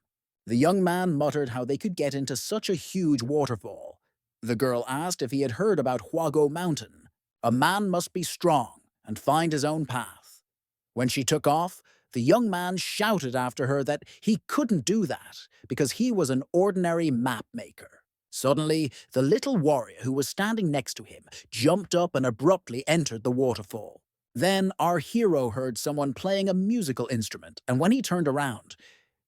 The young man muttered how they could get into such a huge waterfall. The girl asked if he had heard about Huago Mountain. A man must be strong and find his own path. When she took off, the young man shouted after her that he couldn't do that because he was an ordinary map maker. Suddenly, the little warrior who was standing next to him jumped up and abruptly entered the waterfall. Then our hero heard someone playing a musical instrument, and when he turned around,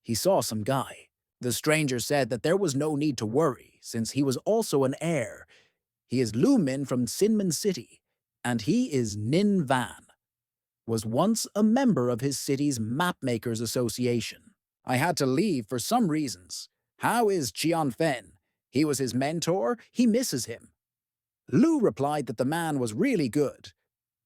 he saw some guy. The stranger said that there was no need to worry, since he was also an heir. He is Lu Min from Sinmin City, and he is Nin Van, was once a member of his city's Mapmakers Association. I had to leave for some reasons. How is Qian Fen? He was his mentor, he misses him. Lu replied that the man was really good.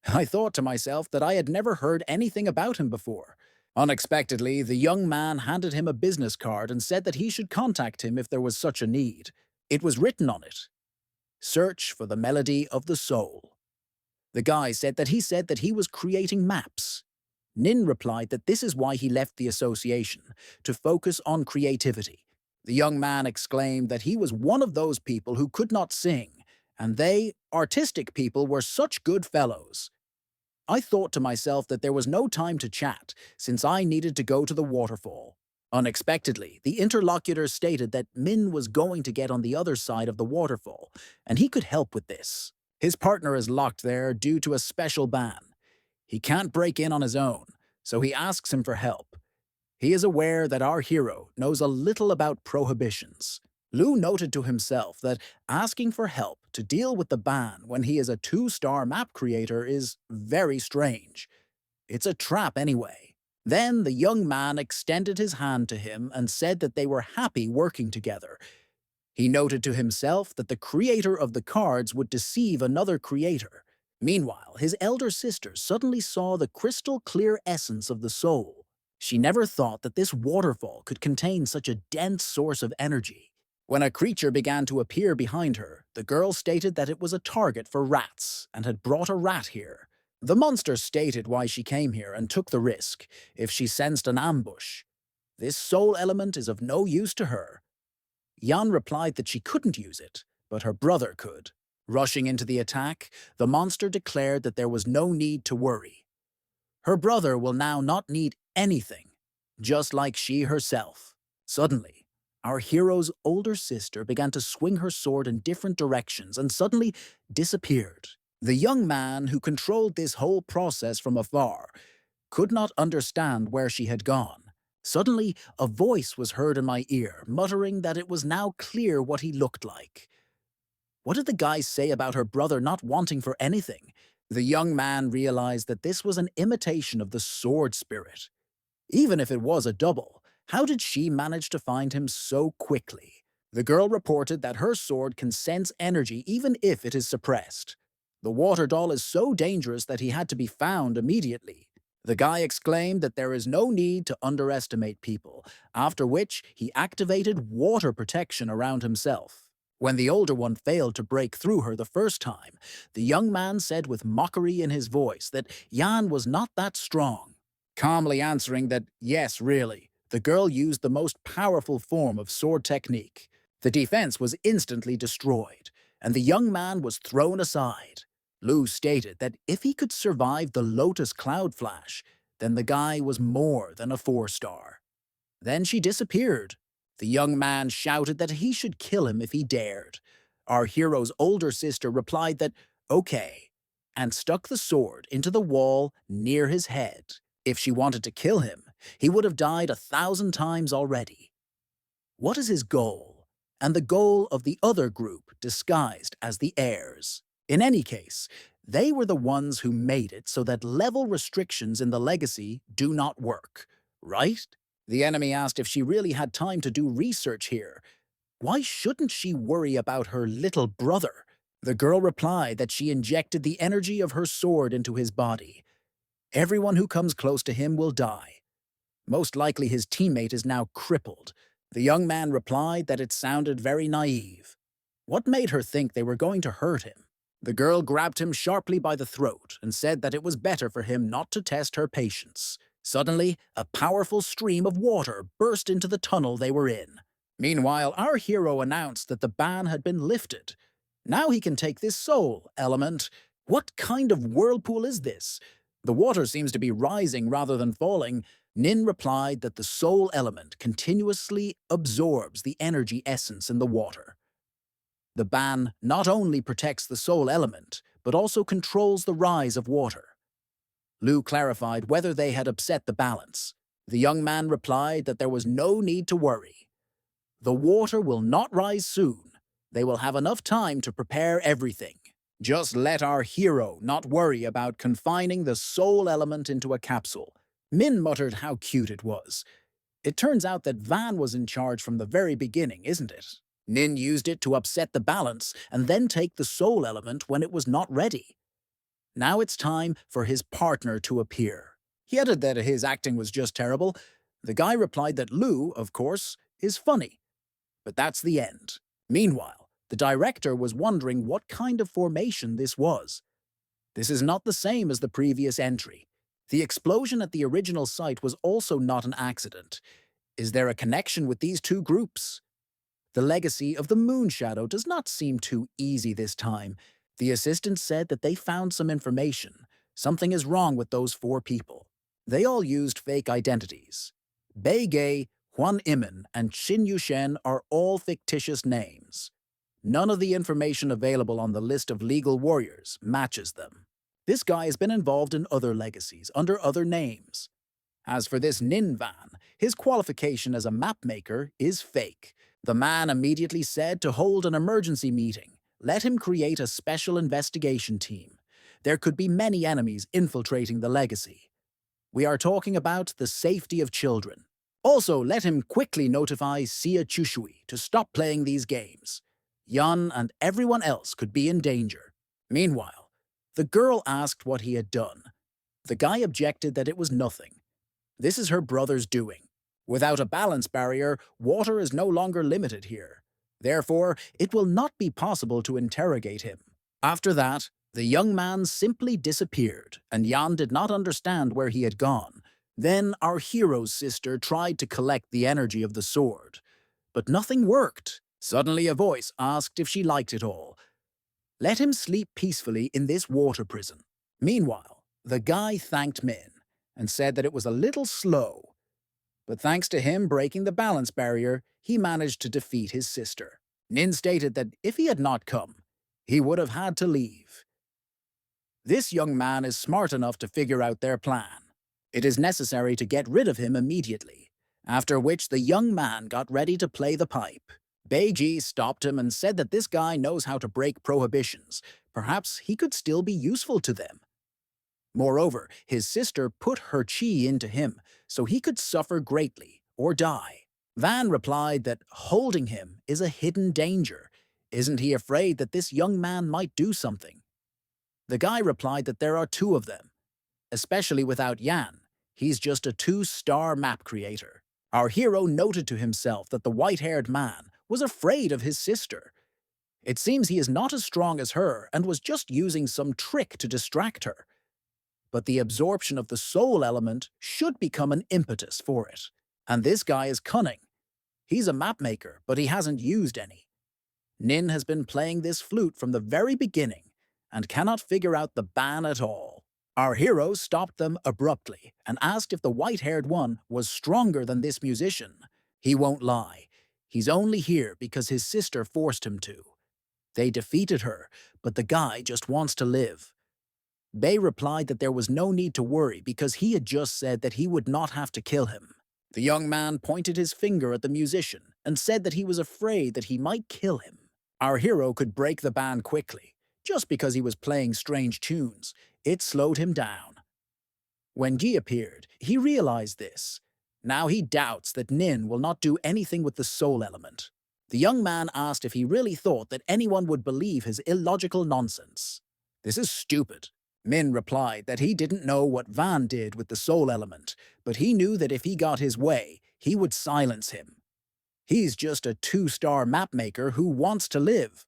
I thought to myself that I had never heard anything about him before. Unexpectedly, the young man handed him a business card and said that he should contact him if there was such a need. It was written on it, "Search for the melody of the soul." The guy said that he was creating maps. Nin replied that this is why he left the association, to focus on creativity. The young man exclaimed that he was one of those people who could not sing, and they, artistic people, were such good fellows. I thought to myself that there was no time to chat, since I needed to go to the waterfall. Unexpectedly, the interlocutor stated that Min was going to get on the other side of the waterfall, and he could help with this. His partner is locked there due to a special ban. He can't break in on his own, so he asks him for help. He is aware that our hero knows a little about prohibitions. Lu noted to himself that asking for help to deal with the ban when he is a two-star map creator is very strange. It's a trap anyway. Then the young man extended his hand to him and said that they were happy working together. He noted to himself that the creator of the cards would deceive another creator. Meanwhile, his elder sister suddenly saw the crystal-clear essence of the soul. She never thought that this waterfall could contain such a dense source of energy. When a creature began to appear behind her, the girl stated that it was a target for rats and had brought a rat here. The monster stated why she came here and took the risk if she sensed an ambush. This soul element is of no use to her. Yan replied that she couldn't use it, but her brother could. Rushing into the attack, the monster declared that there was no need to worry. Her brother will now not need anything, just like she herself. Suddenly, our hero's older sister began to swing her sword in different directions and suddenly disappeared. The young man who controlled this whole process from afar could not understand where she had gone. Suddenly, a voice was heard in my ear, muttering that it was now clear what he looked like. What did the guy say about her brother not wanting for anything? The young man realized that this was an imitation of the sword spirit. Even if it was a double, how did she manage to find him so quickly? The girl reported that her sword can sense energy even if it is suppressed. The water doll is so dangerous that he had to be found immediately. The guy exclaimed that there is no need to underestimate people, after which he activated water protection around himself. When the older one failed to break through her the first time, the young man said with mockery in his voice that Yan was not that strong. Calmly answering that, yes, really, the girl used the most powerful form of sword technique. The defense was instantly destroyed, and the young man was thrown aside. Lu stated that if he could survive the Lotus Cloud Flash, then the guy was more than a 4-star. Then she disappeared. The young man shouted that he should kill him if he dared. Our hero's older sister replied that, okay, and stuck the sword into the wall near his head. If she wanted to kill him, he would have died 1,000 times already. What is his goal? And the goal of the other group disguised as the heirs? In any case, they were the ones who made it so that level restrictions in the legacy do not work, right? The enemy asked if she really had time to do research here. Why shouldn't she worry about her little brother? The girl replied that she injected the energy of her sword into his body. Everyone who comes close to him will die. Most likely his teammate is now crippled. The young man replied that it sounded very naive. What made her think they were going to hurt him? The girl grabbed him sharply by the throat and said that it was better for him not to test her patience. Suddenly, a powerful stream of water burst into the tunnel they were in. Meanwhile, our hero announced that the ban had been lifted. Now he can take this soul element. What kind of whirlpool is this? The water seems to be rising rather than falling. Nin replied that the soul element continuously absorbs the energy essence in the water. The ban not only protects the soul element, but also controls the rise of water. Lu clarified whether they had upset the balance. The young man replied that there was no need to worry. The water will not rise soon. They will have enough time to prepare everything. Just let our hero not worry about confining the soul element into a capsule. Min muttered how cute it was. It turns out that Van was in charge from the very beginning, isn't it? Nin used it to upset the balance and then take the soul element when it was not ready. Now it's time for his partner to appear. He added that his acting was just terrible. The guy replied that Lu, of course, is funny. But that's the end. Meanwhile, the director was wondering what kind of formation this was. This is not the same as the previous entry. The explosion at the original site was also not an accident. Is there a connection with these two groups? The legacy of the moon shadow does not seem too easy this time. The assistant said that they found some information. Something is wrong with those 4 people. They all used fake identities. Bei Gei, Huan Imen, and Qin Yushen are all fictitious names. None of the information available on the list of legal warriors matches them. This guy has been involved in other legacies under other names. As for this Nin Van, his qualification as a mapmaker is fake. The man immediately said to hold an emergency meeting. Let him create a special investigation team. There could be many enemies infiltrating the legacy. We are talking about the safety of children. Also, let him quickly notify Sia Chushui to stop playing these games. Yan and everyone else could be in danger. Meanwhile, the girl asked what he had done. The guy objected that it was nothing. This is her brother's doing. Without a balance barrier, water is no longer limited here. Therefore, it will not be possible to interrogate him. After that, the young man simply disappeared, and Yan did not understand where he had gone. Then our hero's sister tried to collect the energy of the sword. But nothing worked. Suddenly a voice asked if she liked it all. Let him sleep peacefully in this water prison. Meanwhile, the guy thanked Min and said that it was a little slow. But thanks to him breaking the balance barrier, he managed to defeat his sister. Nin stated that if he had not come, he would have had to leave. This young man is smart enough to figure out their plan. It is necessary to get rid of him immediately, after which the young man got ready to play the pipe. Beiji stopped him and said that this guy knows how to break prohibitions. Perhaps he could still be useful to them. Moreover, his sister put her chi into him, so he could suffer greatly or die. Van replied that holding him is a hidden danger. Isn't he afraid that this young man might do something? The guy replied that there are two of them, especially without Yan. He's just a two-star map creator. Our hero noted to himself that the white-haired man was afraid of his sister. It seems he is not as strong as her and was just using some trick to distract her. But the absorption of the soul element should become an impetus for it. And this guy is cunning. He's a mapmaker, but he hasn't used any. Nin has been playing this flute from the very beginning and cannot figure out the ban at all. Our hero stopped them abruptly and asked if the white-haired one was stronger than this musician. He won't lie. He's only here because his sister forced him to. They defeated her, but the guy just wants to live. Bei replied that there was no need to worry because he had just said that he would not have to kill him. The young man pointed his finger at the musician and said that he was afraid that he might kill him. Our hero could break the ban quickly. Just because he was playing strange tunes, it slowed him down. When Ji appeared, he realized this. Now he doubts that Nin will not do anything with the soul element. The young man asked if he really thought that anyone would believe his illogical nonsense. This is stupid. Min replied that he didn't know what Van did with the soul element, but he knew that if he got his way, he would silence him. He's just a two-star mapmaker who wants to live.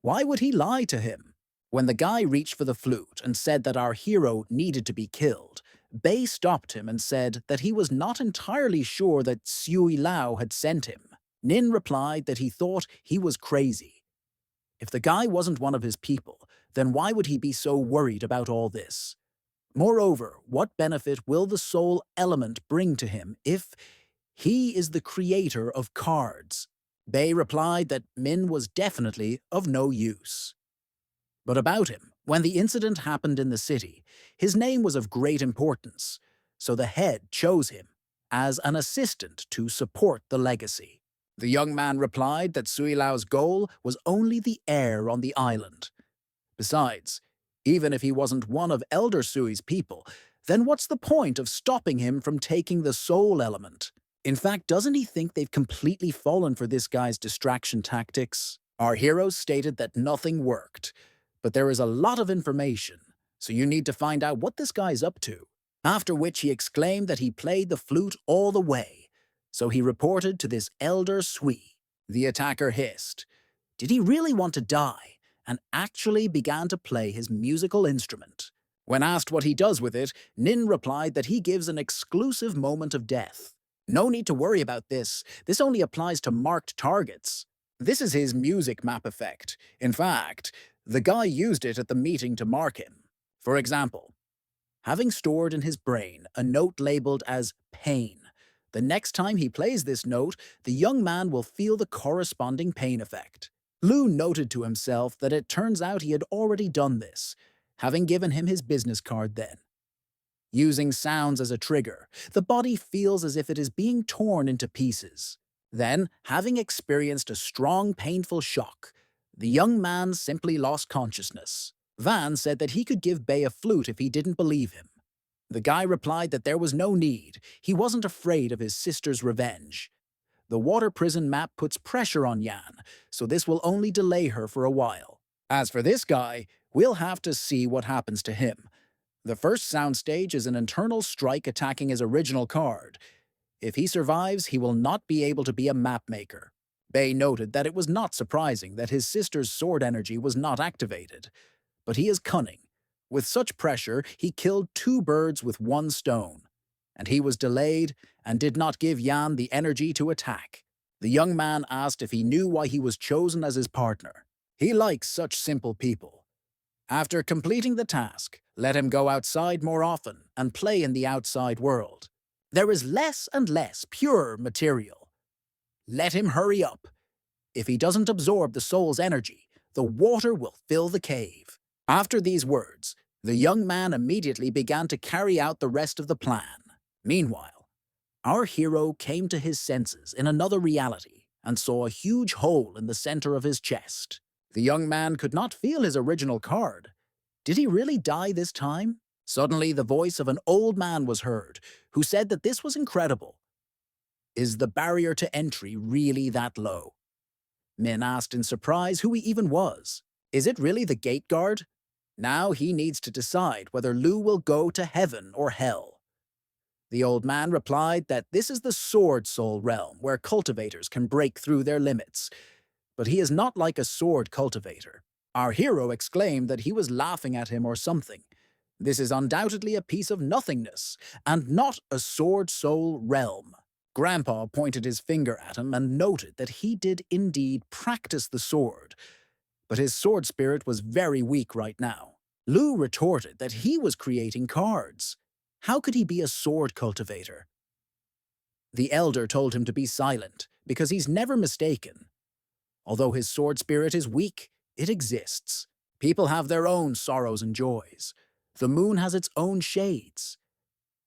Why would he lie to him? When the guy reached for the flute and said that our hero needed to be killed, Bei stopped him and said that he was not entirely sure that Sui Lao had sent him. Nin replied that he thought he was crazy. If the guy wasn't one of his people, then why would he be so worried about all this? Moreover, what benefit will the soul element bring to him if he is the creator of cards? Bei replied that Min was definitely of no use. But about him, when the incident happened in the city, his name was of great importance, so the head chose him as an assistant to support the legacy. The young man replied that Sui Lao's goal was only the heir on the island. Besides, even if he wasn't one of Elder Sui's people, then what's the point of stopping him from taking the soul element? In fact, doesn't he think they've completely fallen for this guy's distraction tactics? Our hero stated that nothing worked, but there is a lot of information, so you need to find out what this guy's up to. After which he exclaimed that he played the flute all the way, so he reported to this Elder Sui. The attacker hissed. Did he really want to die? And actually began to play his musical instrument. When asked what he does with it, Nin replied that he gives an exclusive moment of death. No need to worry about this. This only applies to marked targets. This is his music map effect. In fact, the guy used it at the meeting to mark him. For example, having stored in his brain a note labeled as pain. The next time he plays this note, the young man will feel the corresponding pain effect. Lu noted to himself that it turns out he had already done this, having given him his business card then. Using sounds as a trigger, the body feels as if it is being torn into pieces. Then, having experienced a strong, painful shock, the young man simply lost consciousness. Van said that he could give Bei a flute if he didn't believe him. The guy replied that there was no need. He wasn't afraid of his sister's revenge. The water prison map puts pressure on Yan, so this will only delay her for a while. As for this guy, we'll have to see what happens to him. The first soundstage is an internal strike attacking his original card. If he survives, he will not be able to be a map maker. Bei noted that it was not surprising that his sister's sword energy was not activated. But he is cunning. With such pressure, he killed 2 birds with 1 stone. And he was delayed and did not give Yan the energy to attack. The young man asked if he knew why he was chosen as his partner. He likes such simple people. After completing the task, let him go outside more often and play in the outside world. There is less and less pure material. Let him hurry up. If he doesn't absorb the soul's energy, the water will fill the cave. After these words, the young man immediately began to carry out the rest of the plan. Meanwhile, our hero came to his senses in another reality and saw a huge hole in the center of his chest. The young man could not feel his original card. Did he really die this time? Suddenly, the voice of an old man was heard, who said that this was incredible. Is the barrier to entry really that low? Min asked in surprise who he even was. Is it really the gate guard? Now he needs to decide whether Lu will go to heaven or hell. The old man replied that this is the sword soul realm where cultivators can break through their limits. But he is not like a sword cultivator. Our hero exclaimed that he was laughing at him or something. This is undoubtedly a piece of nothingness, and not a sword soul realm. Grandpa pointed his finger at him and noted that he did indeed practice the sword, but his sword spirit was very weak right now. Lu retorted that he was creating cards. How could he be a sword cultivator? The elder told him to be silent, because he's never mistaken. Although his sword spirit is weak, it exists. People have their own sorrows and joys. The moon has its own shades.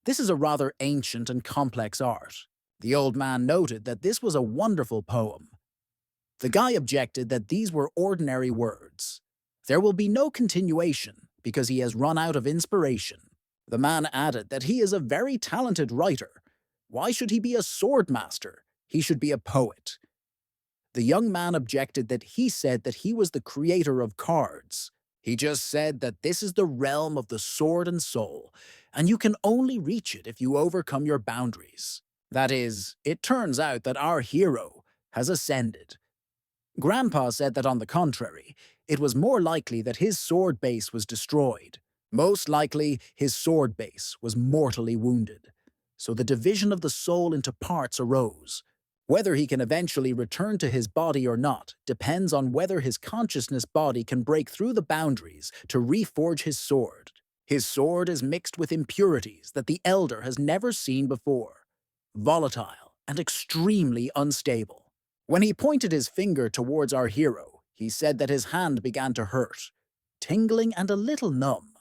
This is a rather ancient and complex art. The old man noted that this was a wonderful poem. The guy objected that these were ordinary words. There will be no continuation because he has run out of inspiration. The man added that he is a very talented writer. Why should he be a sword master? He should be a poet. The young man objected that he said that he was the creator of cards. He just said that this is the realm of the sword and soul, and you can only reach it if you overcome your boundaries. That is, it turns out that our hero has ascended. Grandpa said that on the contrary, it was more likely that his sword base was destroyed. Most likely, his sword base was mortally wounded. So the division of the soul into parts arose. Whether he can eventually return to his body or not depends on whether his consciousness body can break through the boundaries to reforge his sword. His sword is mixed with impurities that the elder has never seen before. Volatile and extremely unstable. When he pointed his finger towards our hero, he said that his hand began to hurt, tingling and a little numb.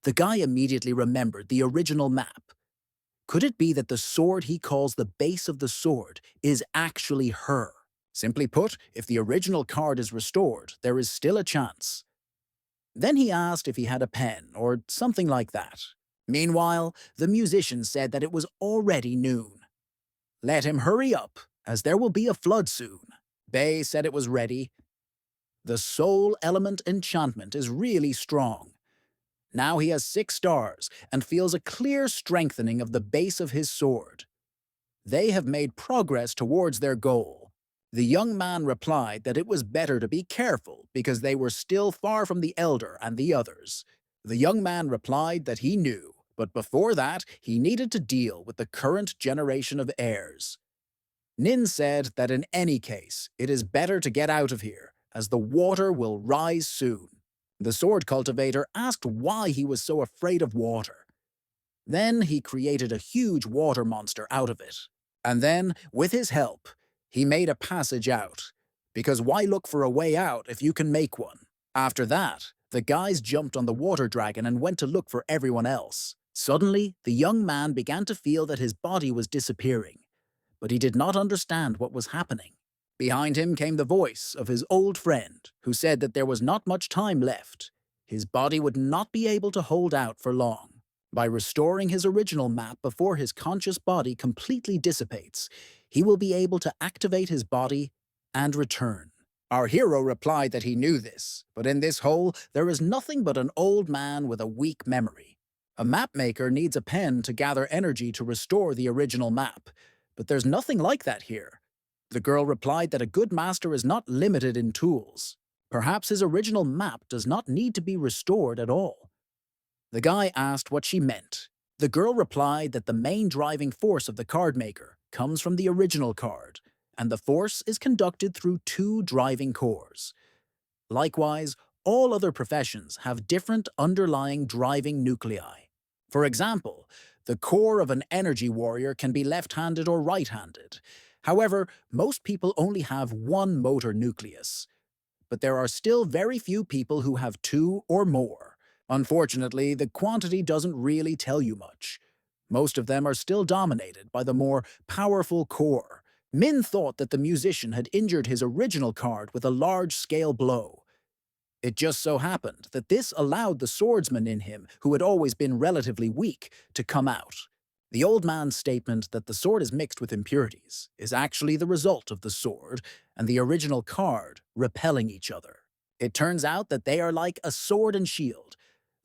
The guy immediately remembered the original map. Could it be that the sword he calls the base of the sword is actually her? Simply put, if the original card is restored, there is still a chance. Then he asked if he had a pen or something like that. Meanwhile, the musician said that it was already noon. Let him hurry up, as there will be a flood soon. Bei said it was ready. The soul element enchantment is really strong. Now he has 6 stars and feels a clear strengthening of the base of his sword. They have made progress towards their goal. The young man replied that it was better to be careful because they were still far from the elder and the others. The young man replied that he knew, but before that, he needed to deal with the current generation of heirs. Nin said that in any case, it is better to get out of here, as the water will rise soon. The sword cultivator asked why he was so afraid of water. Then he created a huge water monster out of it. And then, with his help, he made a passage out. Because why look for a way out if you can make one? After that, the guys jumped on the water dragon and went to look for everyone else. Suddenly, the young man began to feel that his body was disappearing. But he did not understand what was happening. Behind him came the voice of his old friend, who said that there was not much time left. His body would not be able to hold out for long. By restoring his original map before his conscious body completely dissipates, he will be able to activate his body and return. Our hero replied that he knew this, but in this hole there is nothing but an old man with a weak memory. A map maker needs a pen to gather energy to restore the original map, but there's nothing like that here. The girl replied that a good master is not limited in tools. Perhaps his original map does not need to be restored at all. The guy asked what she meant. The girl replied that the main driving force of the card maker comes from the original card, and the force is conducted through two driving cores. Likewise, all other professions have different underlying driving nuclei. For example, the core of an energy warrior can be left-handed or right-handed. However, most people only have one motor nucleus, but there are still very few people who have two or more. Unfortunately, the quantity doesn't really tell you much. Most of them are still dominated by the more powerful core. Min thought that the musician had injured his original card with a large-scale blow. It just so happened that this allowed the swordsman in him, who had always been relatively weak, to come out. The old man's statement that the sword is mixed with impurities is actually the result of the sword and the original card repelling each other. It turns out that they are like a sword and shield.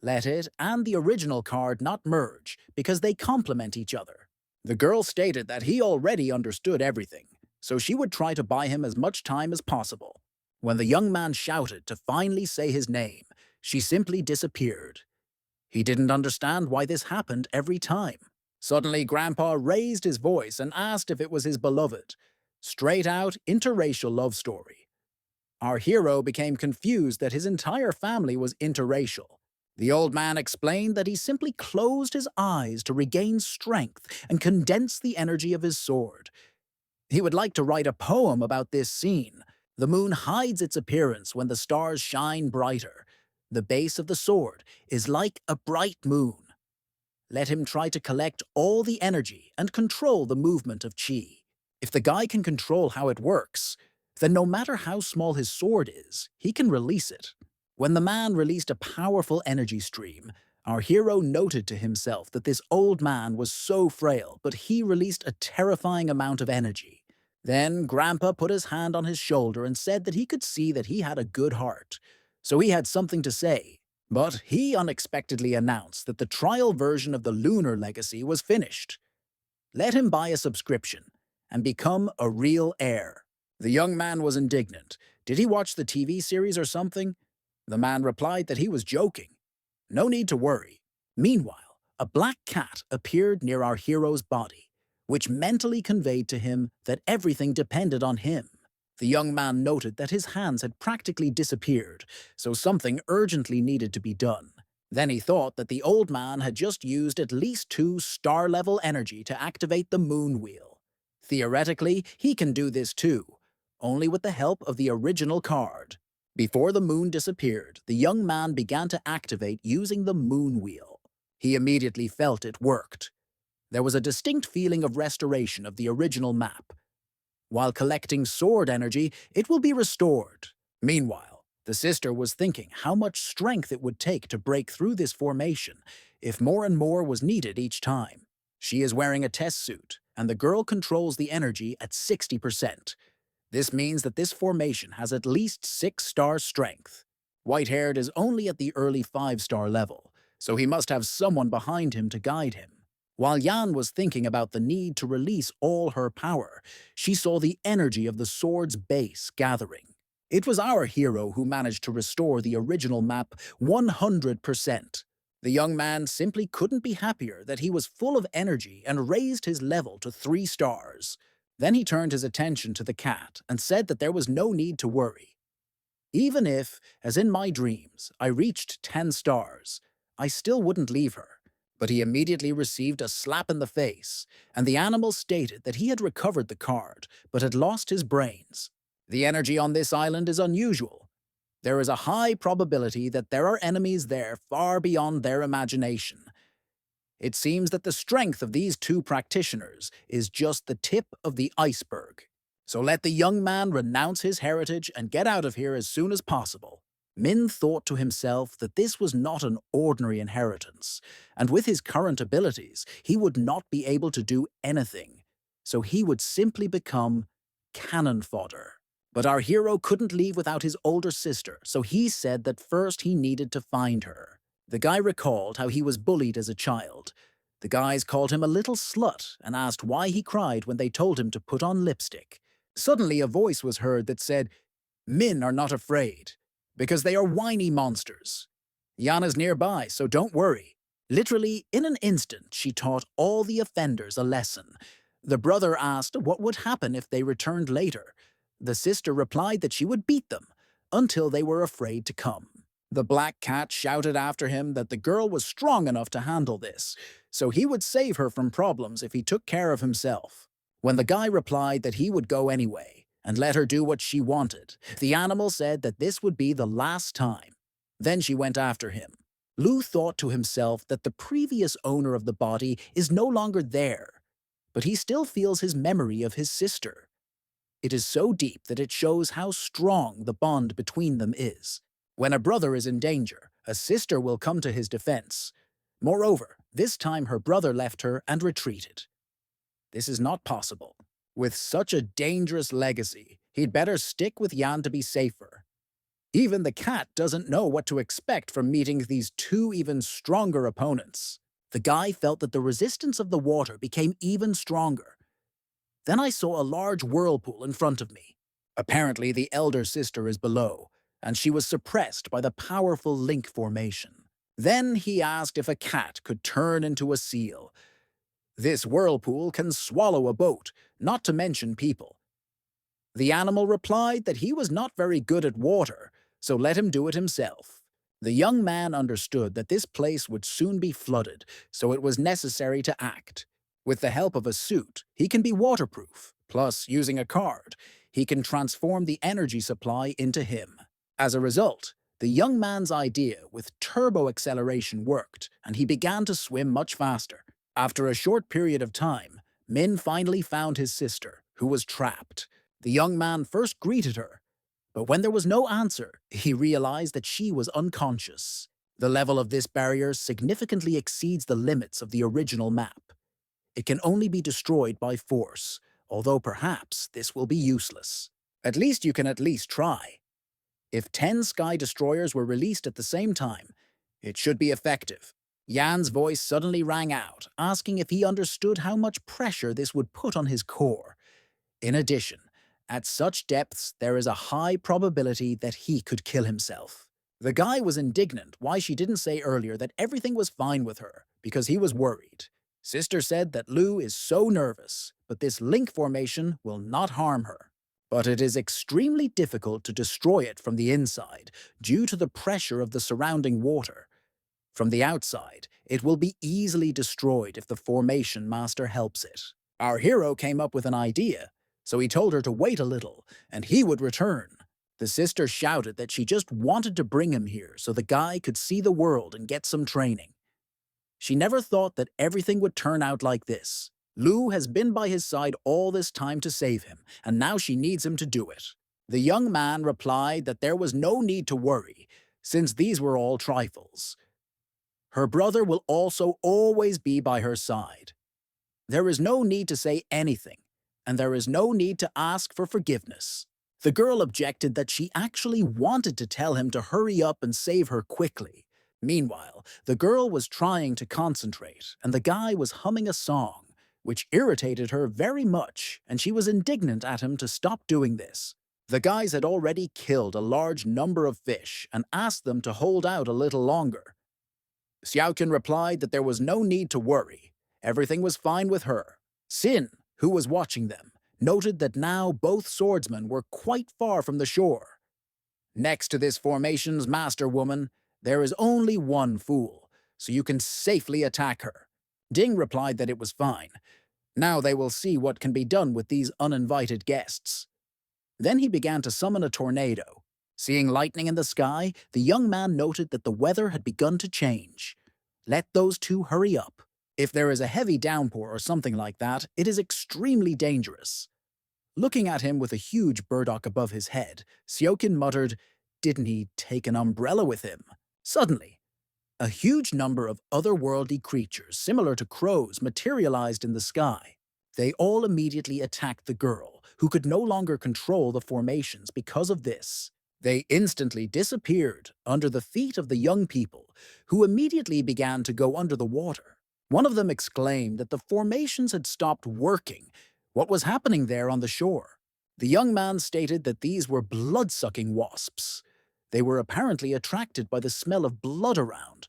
Let it and the original card not merge because they complement each other. The girl stated that he already understood everything, so she would try to buy him as much time as possible. When the young man shouted to finally say his name, she simply disappeared. He didn't understand why this happened every time. Suddenly, Grandpa raised his voice and asked if it was his beloved. Straight out, interracial love story. Our hero became confused that his entire family was interracial. The old man explained that he simply closed his eyes to regain strength and condense the energy of his sword. He would like to write a poem about this scene. The moon hides its appearance when the stars shine brighter. The base of the sword is like a bright moon. Let him try to collect all the energy and control the movement of chi. If the guy can control how it works, then no matter how small his sword is, he can release it. When the man released a powerful energy stream, our hero noted to himself that this old man was so frail, but he released a terrifying amount of energy. Then Grandpa put his hand on his shoulder and said that he could see that he had a good heart, so he had something to say. But he unexpectedly announced that the trial version of the Lunar Legacy was finished. Let him buy a subscription and become a real heir. The young man was indignant. Did he watch the TV series or something? The man replied that he was joking. No need to worry. Meanwhile, a black cat appeared near our hero's body, which mentally conveyed to him that everything depended on him. The young man noted that his hands had practically disappeared, so something urgently needed to be done. Then he thought that the old man had just used at least 2 star-level energy to activate the moon wheel. Theoretically, he can do this too, only with the help of the original card. Before the moon disappeared, the young man began to activate using the moon wheel. He immediately felt it worked. There was a distinct feeling of restoration of the original map. While collecting sword energy, it will be restored. Meanwhile, the sister was thinking how much strength it would take to break through this formation if more and more was needed each time. She is wearing a test suit, and the girl controls the energy at 60%. This means that this formation has at least 6-star strength. White-haired is only at the early 5-star level, so he must have someone behind him to guide him. While Yan was thinking about the need to release all her power, she saw the energy of the sword's base gathering. It was our hero who managed to restore the original map 100%. The young man simply couldn't be happier that he was full of energy and raised his level to 3 stars. Then he turned his attention to the cat and said that there was no need to worry. Even if, as in my dreams, I reached 10 stars, I still wouldn't leave her. But he immediately received a slap in the face, and the animal stated that he had recovered the card, but had lost his brains. The energy on this island is unusual. There is a high probability that there are enemies there far beyond their imagination. It seems that the strength of these 2 practitioners is just the tip of the iceberg. So let the young man renounce his heritage and get out of here as soon as possible. Min thought to himself that this was not an ordinary inheritance, and with his current abilities, he would not be able to do anything, so he would simply become cannon fodder. But our hero couldn't leave without his older sister, so he said that first he needed to find her. The guy recalled how he was bullied as a child. The guys called him a little slut and asked why he cried when they told him to put on lipstick. Suddenly a voice was heard that said, "Men are not afraid, because they are whiny monsters. Yan is nearby, so don't worry." Literally, in an instant, she taught all the offenders a lesson. The brother asked what would happen if they returned later. The sister replied that she would beat them until they were afraid to come. The black cat shouted after him that the girl was strong enough to handle this, so he would save her from problems if he took care of himself. When the guy replied that he would go anyway and let her do what she wanted, the animal said that this would be the last time. Then she went after him. Lu thought to himself that the previous owner of the body is no longer there, but he still feels his memory of his sister. It is so deep that it shows how strong the bond between them is. When a brother is in danger, a sister will come to his defense. Moreover, this time her brother left her and retreated. This is not possible. With such a dangerous legacy, he'd better stick with Yan to be safer. Even the cat doesn't know what to expect from meeting these two even stronger opponents. The guy felt that the resistance of the water became even stronger. Then I saw a large whirlpool in front of me. Apparently, the elder sister is below, and she was suppressed by the powerful link formation. Then he asked if a cat could turn into a seal. This whirlpool can swallow a boat, not to mention people. The animal replied that he was not very good at water, so let him do it himself. The young man understood that this place would soon be flooded, so it was necessary to act. With the help of a suit, he can be waterproof, plus using a card, he can transform the energy supply into him. As a result, the young man's idea with turbo acceleration worked, and he began to swim much faster. After a short period of time, Min finally found his sister, who was trapped. The young man first greeted her, but when there was no answer, he realized that she was unconscious. The level of this barrier significantly exceeds the limits of the original map. It can only be destroyed by force, although perhaps this will be useless. At least you can at least try. If 10 Sky Destroyers were released at the same time, it should be effective. Yan's voice suddenly rang out, asking if he understood how much pressure this would put on his core. In addition, at such depths, there is a high probability that he could kill himself. The guy was indignant why she didn't say earlier that everything was fine with her, because he was worried. Sister said that Lu is so nervous, but this link formation will not harm her. But it is extremely difficult to destroy it from the inside due to the pressure of the surrounding water. From the outside, it will be easily destroyed if the formation master helps it. Our hero came up with an idea, so he told her to wait a little, and he would return. The sister shouted that she just wanted to bring him here so the guy could see the world and get some training. She never thought that everything would turn out like this. Lu has been by his side all this time to save him, and now she needs him to do it. The young man replied that there was no need to worry, since these were all trifles. Her brother will also always be by her side. There is no need to say anything, and there is no need to ask for forgiveness. The girl objected that she actually wanted to tell him to hurry up and save her quickly. Meanwhile, the girl was trying to concentrate, and the guy was humming a song, which irritated her very much, and she was indignant at him to stop doing this. The guys had already killed a large number of fish and asked them to hold out a little longer. Xiaoqun replied that there was no need to worry. Everything was fine with her. Sin, who was watching them, noted that now both swordsmen were quite far from the shore. Next to this formation's master woman, there is only one fool, so you can safely attack her. Ding replied that it was fine. Now they will see what can be done with these uninvited guests. Then he began to summon a tornado. Seeing lightning in the sky, the young man noted that the weather had begun to change. Let those two hurry up. If there is a heavy downpour or something like that, it is extremely dangerous. Looking at him with a huge burdock above his head, Xiaoqun muttered, didn't he take an umbrella with him? Suddenly, a huge number of otherworldly creatures similar to crows materialized in the sky. They all immediately attacked the girl, who could no longer control the formations because of this. They instantly disappeared under the feet of the young people, who immediately began to go under the water. One of them exclaimed that the formations had stopped working. What was happening there on the shore? The young man stated that these were blood-sucking wasps. They were apparently attracted by the smell of blood around.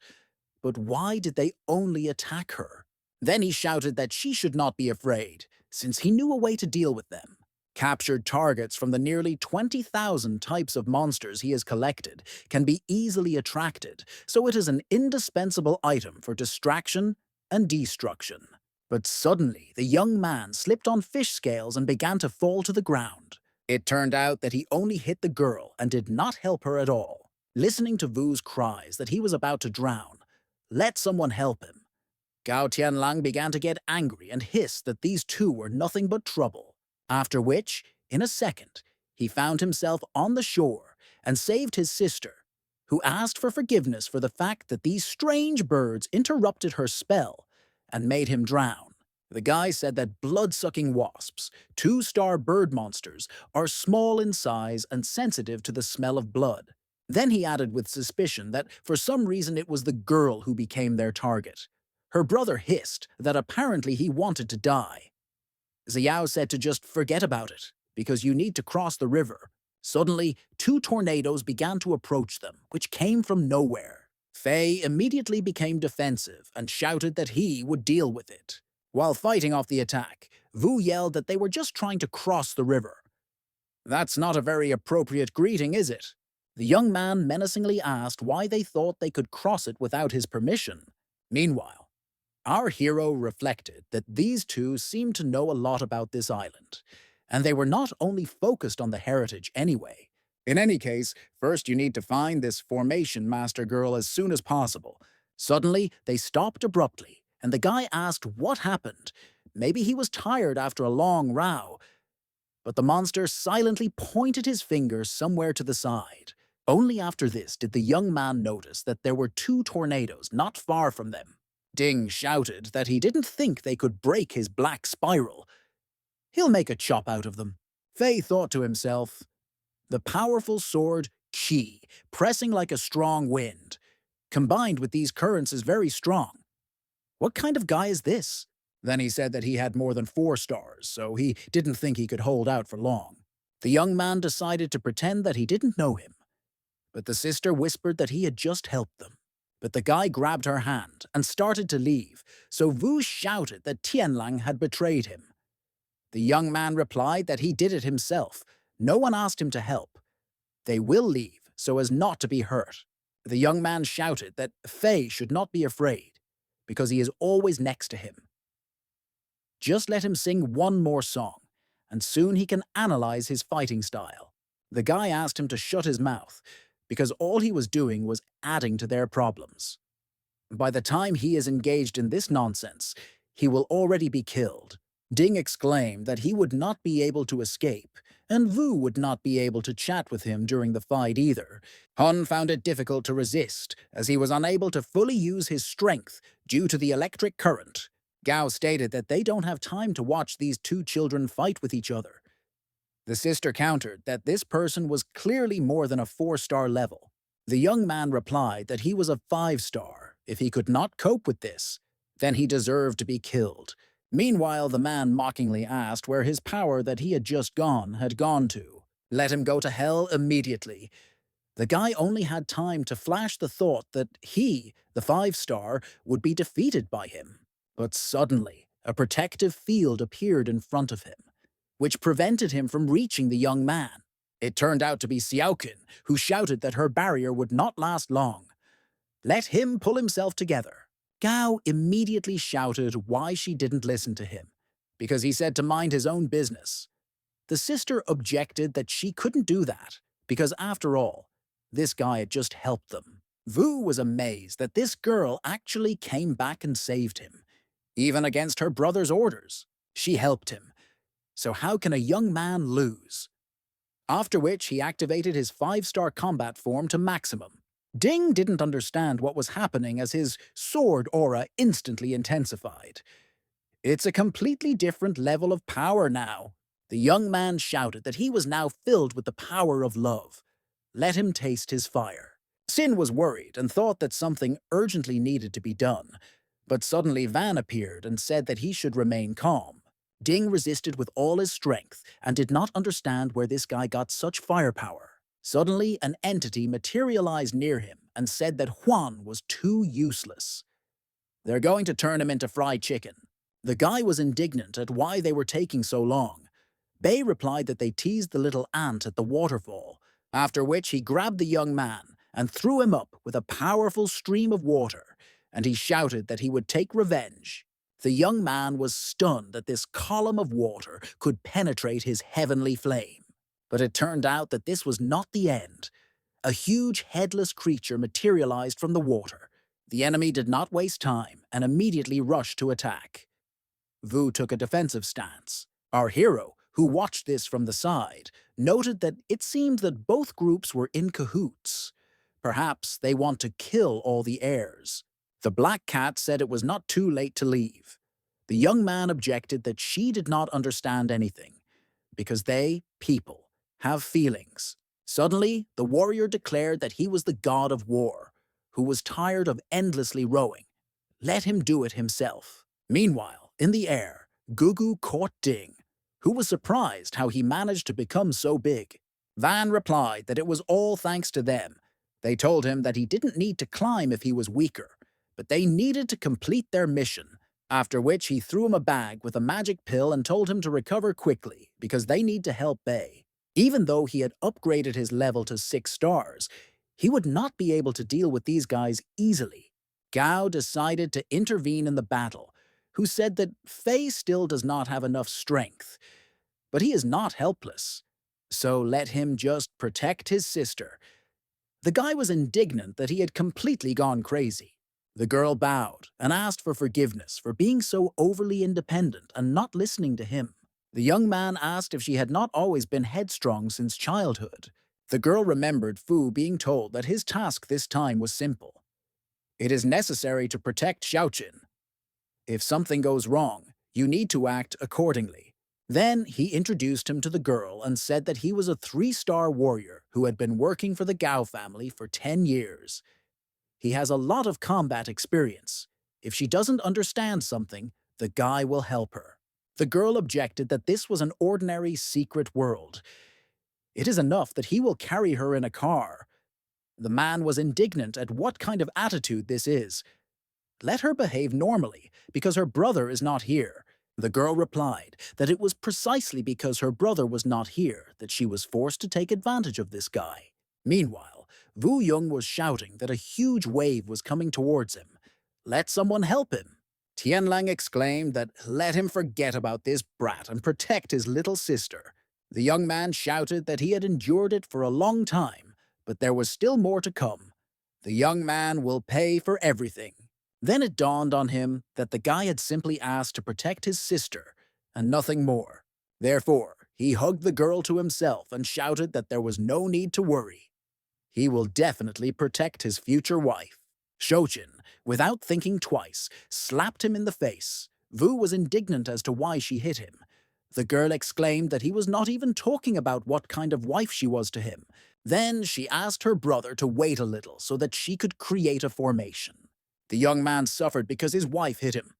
But why did they only attack her? Then he shouted that she should not be afraid, since he knew a way to deal with them. Captured targets from the nearly 20,000 types of monsters he has collected can be easily attracted, so it is an indispensable item for distraction and destruction. But suddenly, the young man slipped on fish scales and began to fall to the ground. It turned out that he only hit the girl and did not help her at all. Listening to Vu's cries that he was about to drown, let someone help him. Gao Tianlang began to get angry and hissed that these two were nothing but trouble. After which, in a second, he found himself on the shore and saved his sister, who asked for forgiveness for the fact that these strange birds interrupted her spell and made him drown. The guy said that blood-sucking wasps, two-star bird monsters, are small in size and sensitive to the smell of blood. Then he added with suspicion that for some reason it was the girl who became their target. Her brother hissed that apparently he wanted to die. Xiao said to just forget about it, because you need to cross the river. Suddenly, two tornadoes began to approach them, which came from nowhere. Fei immediately became defensive and shouted that he would deal with it. While fighting off the attack, Vu yelled that they were just trying to cross the river. That's not a very appropriate greeting, is it? The young man menacingly asked why they thought they could cross it without his permission. Meanwhile, our hero reflected that these two seemed to know a lot about this island, and they were not only focused on the heritage anyway. In any case, first you need to find this formation master girl as soon as possible. Suddenly, they stopped abruptly, and the guy asked what happened. Maybe he was tired after a long row, but the monster silently pointed his finger somewhere to the side. Only after this did the young man notice that there were two tornadoes not far from them. Ding shouted that he didn't think they could break his black spiral. He'll make a chop out of them. Fei thought to himself, the powerful sword Qi, pressing like a strong wind, combined with these currents is very strong. What kind of guy is this? Then he said that he had more than 4 stars, so he didn't think he could hold out for long. The young man decided to pretend that he didn't know him, but the sister whispered that he had just helped them. But the guy grabbed her hand and started to leave, so Vu shouted that Tianlang had betrayed him. The young man replied that he did it himself. No one asked him to help. They will leave so as not to be hurt. The young man shouted that Fei should not be afraid, because he is always next to him. Just let him sing one more song, and soon he can analyze his fighting style. The guy asked him to shut his mouth, because all he was doing was adding to their problems. By the time he is engaged in this nonsense, he will already be killed. Ding exclaimed that he would not be able to escape, and Vu would not be able to chat with him during the fight either. Han found it difficult to resist, as he was unable to fully use his strength due to the electric current. Gao stated that they don't have time to watch these two children fight with each other. The sister countered that this person was clearly more than a 4-star level. The young man replied that he was a 5-star. If he could not cope with this, then he deserved to be killed. Meanwhile, the man mockingly asked where his power that he had just had gone to. Let him go to hell immediately. The guy only had time to flash the thought that he, the 5-star, would be defeated by him. But suddenly, a protective field appeared in front of him, which prevented him from reaching the young man. It turned out to be Xiaoqin, who shouted that her barrier would not last long. Let him pull himself together. Gao immediately shouted why she didn't listen to him, because he said to mind his own business. The sister objected that she couldn't do that, because after all, this guy had just helped them. Vu was amazed that this girl actually came back and saved him, even against her brother's orders. She helped him. So how can a young man lose? after which he activated his 5-star combat form to maximum. Ding didn't understand what was happening as his sword aura instantly intensified. It's a completely different level of power now. The young man shouted that he was now filled with the power of love. Let him taste his fire. Sin was worried and thought that something urgently needed to be done, but suddenly Van appeared and said that he should remain calm. Ding resisted with all his strength and did not understand where this guy got such firepower. Suddenly, an entity materialized near him and said that Juan was too useless. They're going to turn him into fried chicken. The guy was indignant at why they were taking so long. Bay replied that they teased the little ant at the waterfall, after which he grabbed the young man and threw him up with a powerful stream of water, and he shouted that he would take revenge. The young man was stunned that this column of water could penetrate his heavenly flame. But it turned out that this was not the end. A huge headless creature materialized from the water. The enemy did not waste time and immediately rushed to attack. Vu took a defensive stance. Our hero, who watched this from the side, noted that it seemed that both groups were in cahoots. Perhaps they want to kill all the heirs. The black cat said it was not too late to leave. The young man objected that she did not understand anything, because they, people, have feelings. Suddenly, the warrior declared that he was the god of war, who was tired of endlessly rowing. Let him do it himself. Meanwhile, in the air, Gugu caught Ding, who was surprised how he managed to become so big. Van replied that it was all thanks to them. They told him that he didn't need to climb if he was weaker, but they needed to complete their mission, after which he threw him a bag with a magic pill and told him to recover quickly because they need to help Bay. Even though he had upgraded his level to 6 stars, he would not be able to deal with these guys easily. Gao decided to intervene in the battle, who said that Fei still does not have enough strength, but he is not helpless. So let him just protect his sister. The guy was indignant that he had completely gone crazy. The girl bowed and asked for forgiveness for being so overly independent and not listening to him. The young man asked if she had not always been headstrong since childhood. The girl remembered Fu being told that his task this time was simple. It is necessary to protect Xiaoqin. If something goes wrong, you need to act accordingly. Then he introduced him to the girl and said that he was a 3-star warrior who had been working for the Gao family for 10 years. He has a lot of combat experience. If she doesn't understand something, the guy will help her. The girl objected that this was an ordinary secret world. It is enough that he will carry her in a car. The man was indignant at what kind of attitude this is. Let her behave normally, because her brother is not here. The girl replied that it was precisely because her brother was not here that she was forced to take advantage of this guy. Meanwhile, Wu Yong was shouting that a huge wave was coming towards him. Let someone help him. Tianlang exclaimed that let him forget about this brat and protect his little sister. The young man shouted that he had endured it for a long time, but there was still more to come. The young man will pay for everything. Then it dawned on him that the guy had simply asked to protect his sister, and nothing more. Therefore, he hugged the girl to himself and shouted that there was no need to worry. He will definitely protect his future wife. Shojin, without thinking twice, slapped him in the face. Wu was indignant as to why she hit him. The girl exclaimed that he was not even talking about what kind of wife she was to him. Then she asked her brother to wait a little so that she could create a formation. The young man suffered because his wife hit him.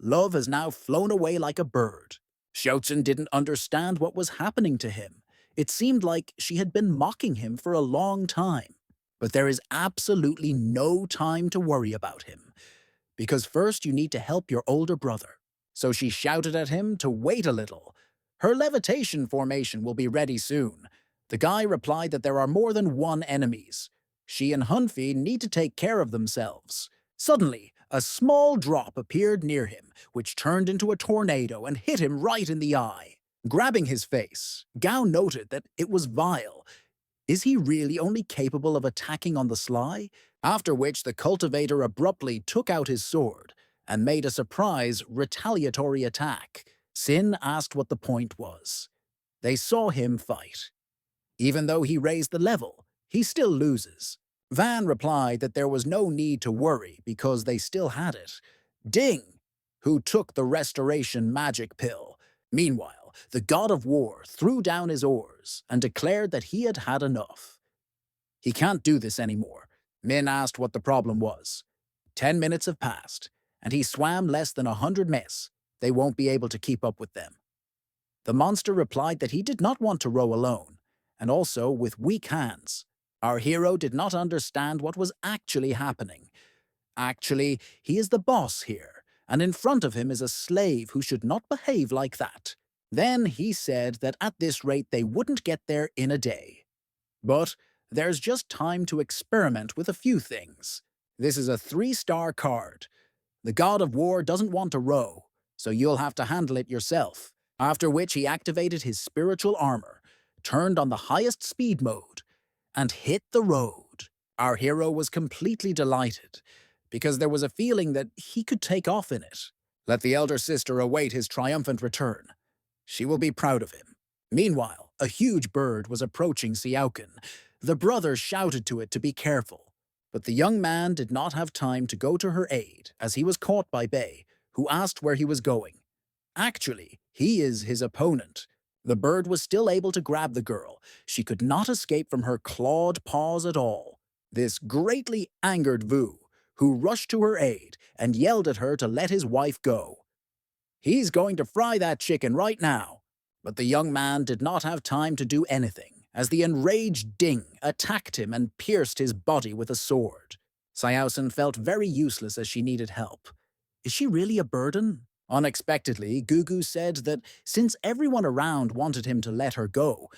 Love has now flown away like a bird. Xiaochen didn't understand what was happening to him. It seemed like she had been mocking him for a long time. But there is absolutely no time to worry about him, because first you need to help your older brother. So she shouted at him to wait a little. Her levitation formation will be ready soon. The guy replied that there are more than one enemies. She and Hunfi need to take care of themselves. Suddenly, a small drop appeared near him, which turned into a tornado and hit him right in the eye. Grabbing his face, Gao noted that it was vile. Is he really only capable of attacking on the sly? After which the cultivator abruptly took out his sword and made a surprise retaliatory attack. Sin asked what the point was. They saw him fight. Even though he raised the level, he still loses. Van replied that there was no need to worry because they still had it. Ding, who took the restoration magic pill. Meanwhile, the god of war threw down his oars and declared that he had had enough. He can't do this anymore. Min asked what the problem was. 10 minutes have passed, and he swam less than 100 ms. They won't be able to keep up with them. The monster replied that he did not want to row alone, and also with weak hands. Our hero did not understand what was actually happening. Actually, he is the boss here, and in front of him is a slave who should not behave like that. Then he said that at this rate they wouldn't get there in a day. But there's just time to experiment with a few things. This is a 3-star card. The god of war doesn't want to row, so you'll have to handle it yourself. After which he activated his spiritual armor, turned on the highest speed mode, and hit the road. Our hero was completely delighted, because there was a feeling that he could take off in it. Let the elder sister await his triumphant return. She will be proud of him. Meanwhile, a huge bird was approaching Xiaoqin. The brother shouted to it to be careful, but the young man did not have time to go to her aid as he was caught by Bei, who asked where he was going. Actually, he is his opponent. The bird was still able to grab the girl. She could not escape from her clawed paws at all. This greatly angered Vu, who rushed to her aid and yelled at her to let his wife go. He's going to fry that chicken right now. But the young man did not have time to do anything, as the enraged Ding attacked him and pierced his body with a sword. Xiaoxin felt very useless as she needed help. Is she really a burden? Unexpectedly, Gugu said that since everyone around wanted him to let her go,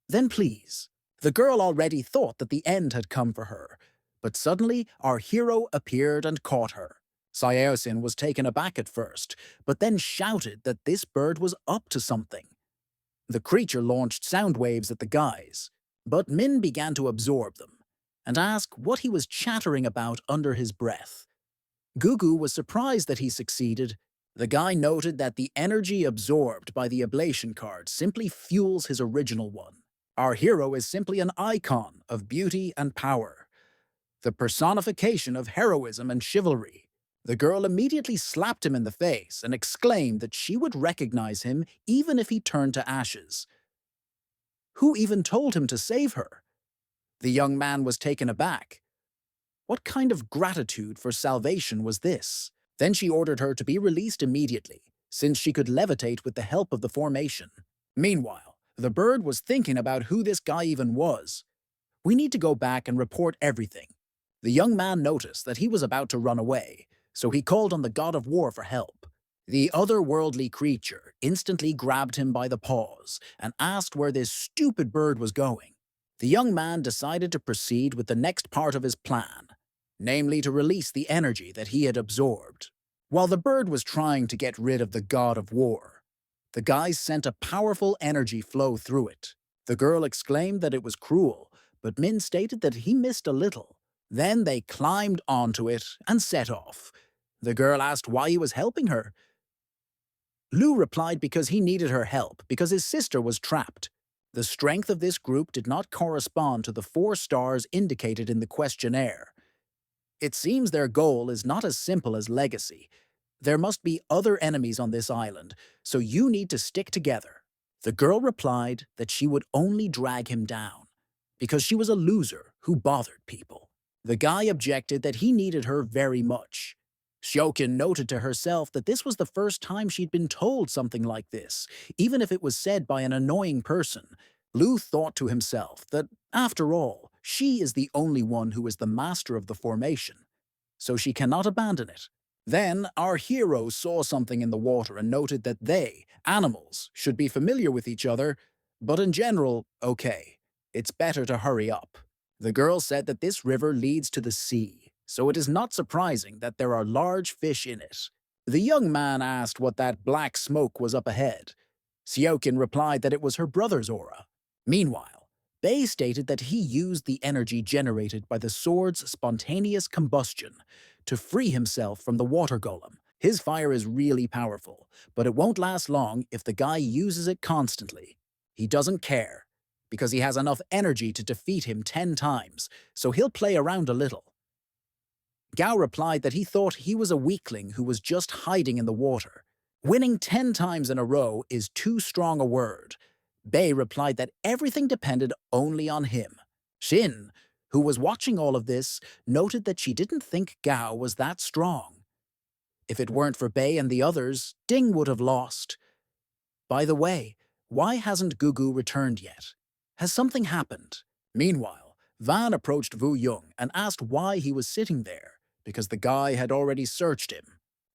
then please. The girl already thought that the end had come for her, but suddenly our hero appeared and caught her. Xiaoxin was taken aback at first, but then shouted that this bird was up to something. The creature launched sound waves at the guys, but Min began to absorb them and ask what he was chattering about under his breath. Gugu was surprised that he succeeded. The guy noted that the energy absorbed by the ablation card simply fuels his original one. Our hero is simply an icon of beauty and power, the personification of heroism and chivalry. The girl immediately slapped him in the face and exclaimed that she would recognize him even if he turned to ashes. Who even told him to save her? The young man was taken aback. What kind of gratitude for salvation was this? Then she ordered her to be released immediately, since she could levitate with the help of the formation. Meanwhile, the bird was thinking about who this guy even was. We need to go back and report everything. The young man noticed that he was about to run away, so he called on the god of war for help. The otherworldly creature instantly grabbed him by the paws and asked where this stupid bird was going. The young man decided to proceed with the next part of his plan, namely to release the energy that he had absorbed. While the bird was trying to get rid of the god of war, the guys sent a powerful energy flow through it. The girl exclaimed that it was cruel, but Min stated that he missed a little. Then they climbed onto it and set off. The girl asked why he was helping her. Lu replied because he needed her help because his sister was trapped. The strength of this group did not correspond to the 4 stars indicated in the questionnaire. It seems their goal is not as simple as legacy. There must be other enemies on this island, so you need to stick together. The girl replied that she would only drag him down, because she was a loser who bothered people. The guy objected that he needed her very much. Xiaoqin noted to herself that this was the first time she'd been told something like this, even if it was said by an annoying person. Lu thought to himself that, after all, she is the only one who is the master of the formation, so she cannot abandon it. Then our hero saw something in the water and noted that they, animals, should be familiar with each other, but in general, okay, it's better to hurry up. The girl said that this river leads to the sea, so it is not surprising that there are large fish in it. The young man asked what that black smoke was up ahead. Xiaoqin replied that it was her brother's aura. Meanwhile, Bei stated that he used the energy generated by the sword's spontaneous combustion to free himself from the water golem. His fire is really powerful, but it won't last long if the guy uses it constantly. He doesn't care. because he has enough energy to defeat him 10 times, so he'll play around a little. Gao replied that he thought he was a weakling who was just hiding in the water. Winning 10 times in a row is too strong a word. Bei replied that everything depended only on him. Xin, who was watching all of this, noted that she didn't think Gao was that strong. If it weren't for Bei and the others, Ding would have lost. By the way, why hasn't Gugu returned yet? Has something happened? Meanwhile, Van approached Wu Yong and asked why he was sitting there, because the guy had already searched him.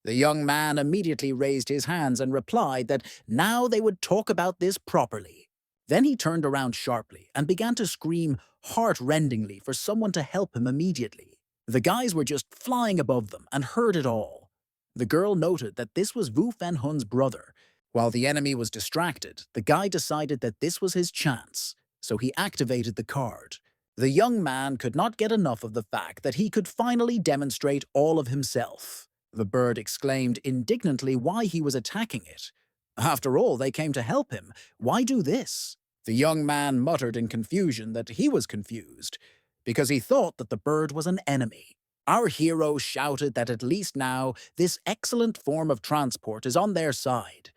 The young man immediately raised his hands and replied that now they would talk about this properly. Then he turned around sharply and began to scream heart-rendingly for someone to help him immediately. The guys were just flying above them and heard it all. The girl noted that this was Wu Fenhun's brother. While the enemy was distracted, the guy decided that this was his chance, so he activated the card. The young man could not get enough of the fact that he could finally demonstrate all of himself. The bird exclaimed indignantly why he was attacking it. After all, they came to help him. Why do this? The young man muttered in confusion that he was confused, because he thought that the bird was an enemy. Our hero shouted that at least now this excellent form of transport is on their side.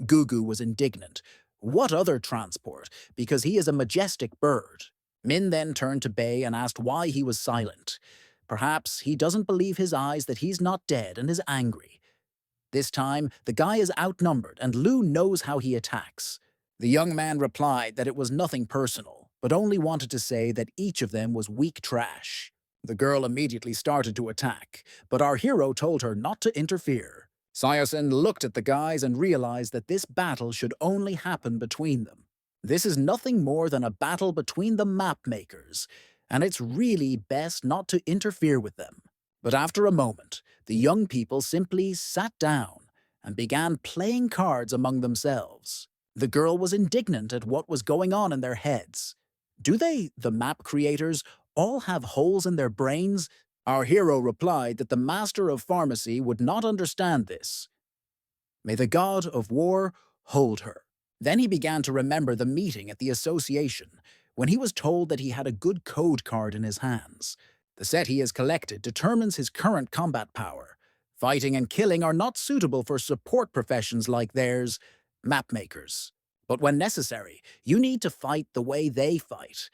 Gugu was indignant. What other transport? Because he is a majestic bird. Min then turned to Bei and asked why he was silent. Perhaps he doesn't believe his eyes that he's not dead and is angry. This time, the guy is outnumbered and Lu knows how he attacks. The young man replied that it was nothing personal, but only wanted to say that each of them was weak trash. The girl immediately started to attack, but our hero told her not to interfere. Sayosin looked at the guys and realized that this battle should only happen between them. This is nothing more than a battle between the map makers, and it's really best not to interfere with them. But after a moment, the young people simply sat down and began playing cards among themselves. The girl was indignant at what was going on in their heads. Do they, the map creators, all have holes in their brains? Our hero replied that the master of pharmacy would not understand this. May the god of war hold her. Then he began to remember the meeting at the association, when he was told that he had a good code card in his hands. The set he has collected determines his current combat power. Fighting and killing are not suitable for support professions like theirs, mapmakers. But when necessary, you need to fight the way they fight.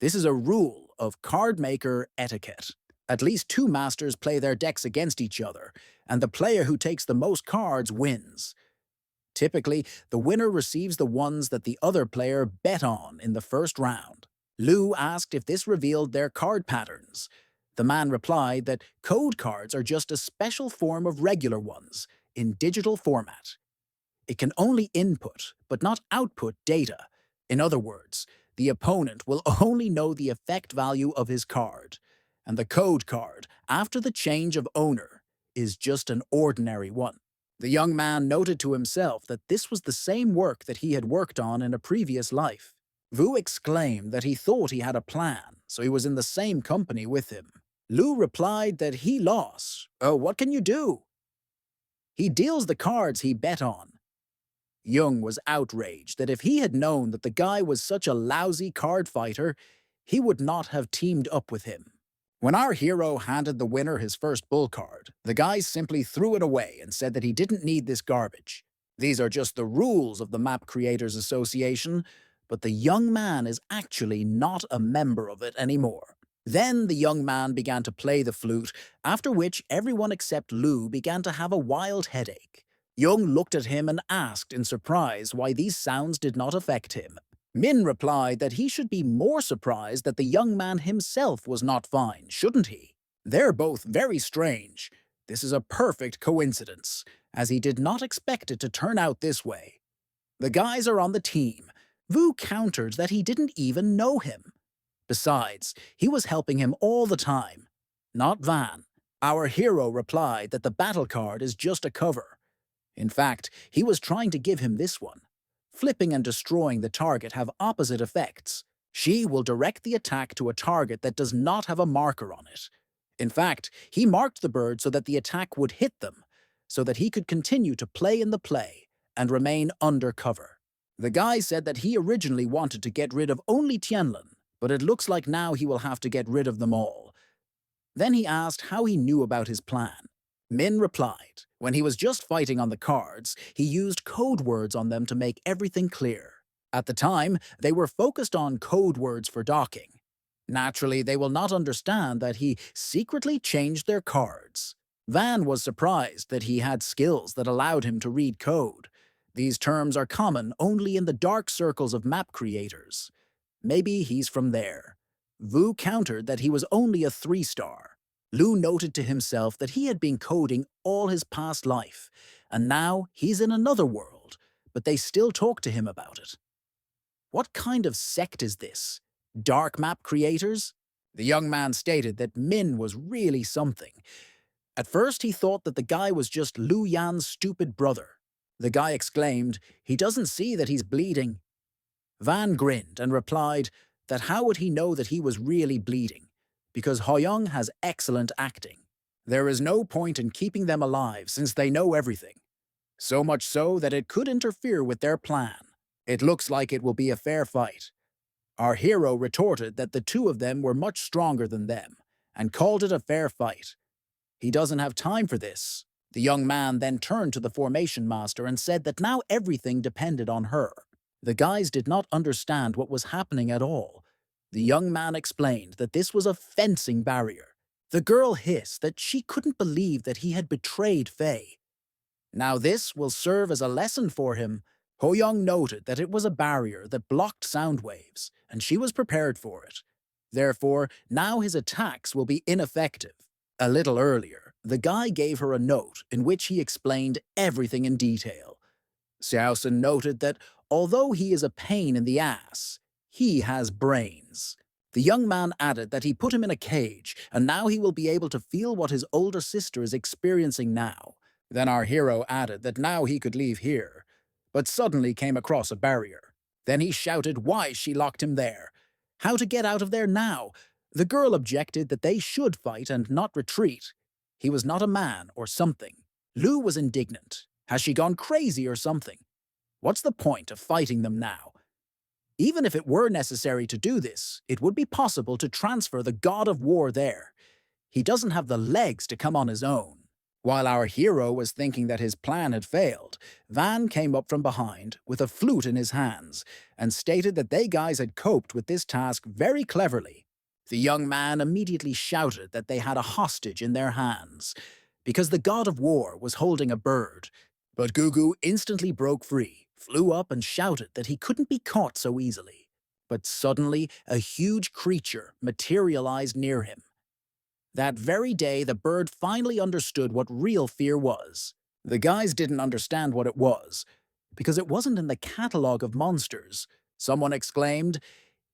This is a rule of card maker etiquette. At least two masters play their decks against each other, and the player who takes the most cards wins. Typically, the winner receives the ones that the other player bet on in the first round. Lu asked if this revealed their card patterns. The man replied that code cards are just a special form of regular ones, in digital format. It can only input, but not output data. In other words, the opponent will only know the effect value of his card, and the code card, after the change of owner, is just an ordinary one. The young man noted to himself that this was the same work that he had worked on in a previous life. Wu exclaimed that he thought he had a plan, so he was in the same company with him. Lu replied that he lost. Oh, what can you do? He deals the cards he bet on. Jung was outraged that if he had known that the guy was such a lousy card fighter, he would not have teamed up with him. When our hero handed the winner his first bull card, the guy simply threw it away and said that he didn't need this garbage. These are just the rules of the Map Creators Association, but the young man is actually not a member of it anymore. Then the young man began to play the flute, after which everyone except Lu began to have a wild headache. Jung looked at him and asked in surprise why these sounds did not affect him. Min replied that he should be more surprised that the young man himself was not fine, shouldn't he? They're both very strange. This is a perfect coincidence, as he did not expect it to turn out this way. The guys are on the team. Wu countered that he didn't even know him. Besides, he was helping him all the time. Not Van. Our hero replied that the battle card is just a cover. In fact, he was trying to give him this one. Flipping and destroying the target have opposite effects. She will direct the attack to a target that does not have a marker on it. In fact, he marked the bird so that the attack would hit them, so that he could continue to play in the play and remain under cover. The guy said that he originally wanted to get rid of only Tianlin, but it looks like now he will have to get rid of them all. Then he asked how he knew about his plan. Min replied, when he was just fighting on the cards, he used code words on them to make everything clear. At the time, they were focused on code words for docking. Naturally, they will not understand that he secretly changed their cards. Van was surprised that he had skills that allowed him to read code. These terms are common only in the dark circles of map creators. Maybe he's from there. Vu countered that he was only a 3-star. Lu noted to himself that he had been coding all his past life, and now he's in another world, but they still talk to him about it. What kind of sect is this? Dark map creators? The young man stated that Min was really something. At first he thought that the guy was just Lu Yan's stupid brother. The guy exclaimed, "He doesn't see that he's bleeding." Van grinned and replied that how would he know that he was really bleeding? Because Hoyoung has excellent acting. There is no point in keeping them alive since they know everything. So much so that it could interfere with their plan. It looks like it will be a fair fight. Our hero retorted that the two of them were much stronger than them, and called it a fair fight. He doesn't have time for this. The young man then turned to the formation master and said that now everything depended on her. The guys did not understand what was happening at all. The young man explained that this was a fencing barrier. The girl hissed that she couldn't believe that he had betrayed Faye. Now this will serve as a lesson for him. Hoyoung noted that it was a barrier that blocked sound waves, and she was prepared for it. Therefore, now his attacks will be ineffective. A little earlier, the guy gave her a note in which he explained everything in detail. Xiaosun noted that although he is a pain in the ass, he has brains. The young man added that he put him in a cage, and now he will be able to feel what his older sister is experiencing now. Then our hero added that now he could leave here, but suddenly came across a barrier. Then he shouted why she locked him there. How to get out of there now? The girl objected that they should fight and not retreat. He was not a man or something. Lu was indignant. Has she gone crazy or something? What's the point of fighting them now? Even if it were necessary to do this, it would be possible to transfer the god of war there. He doesn't have the legs to come on his own. While our hero was thinking that his plan had failed, Van came up from behind with a flute in his hands and stated that they guys had coped with this task very cleverly. The young man immediately shouted that they had a hostage in their hands, because the god of war was holding a bird. But Gugu instantly broke free, flew up and shouted that he couldn't be caught so easily. But suddenly, a huge creature materialized near him. That very day, the bird finally understood what real fear was. The guys didn't understand what it was, because it wasn't in the catalog of monsters. Someone exclaimed,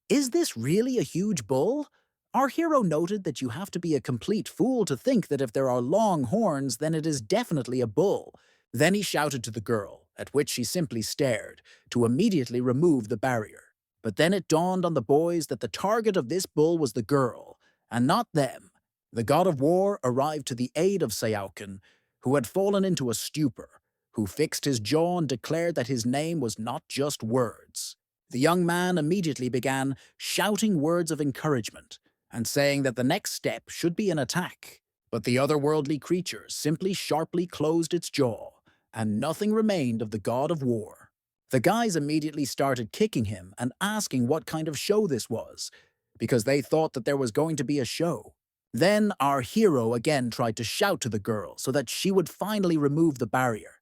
"Is this really a huge bull?" Our hero noted that you have to be a complete fool to think that if there are long horns, then it is definitely a bull. Then he shouted to the girl, at which she simply stared, to immediately remove the barrier. But then it dawned on the boys that the target of this bull was the girl, and not them. The god of war arrived to the aid of Sayaoken, who had fallen into a stupor, who fixed his jaw and declared that his name was not just words. The young man immediately began shouting words of encouragement and saying that the next step should be an attack. But the otherworldly creature simply sharply closed its jaw, and nothing remained of the god of war. The guys immediately started kicking him and asking what kind of show this was, because they thought that there was going to be a show. Then our hero again tried to shout to the girl so that she would finally remove the barrier.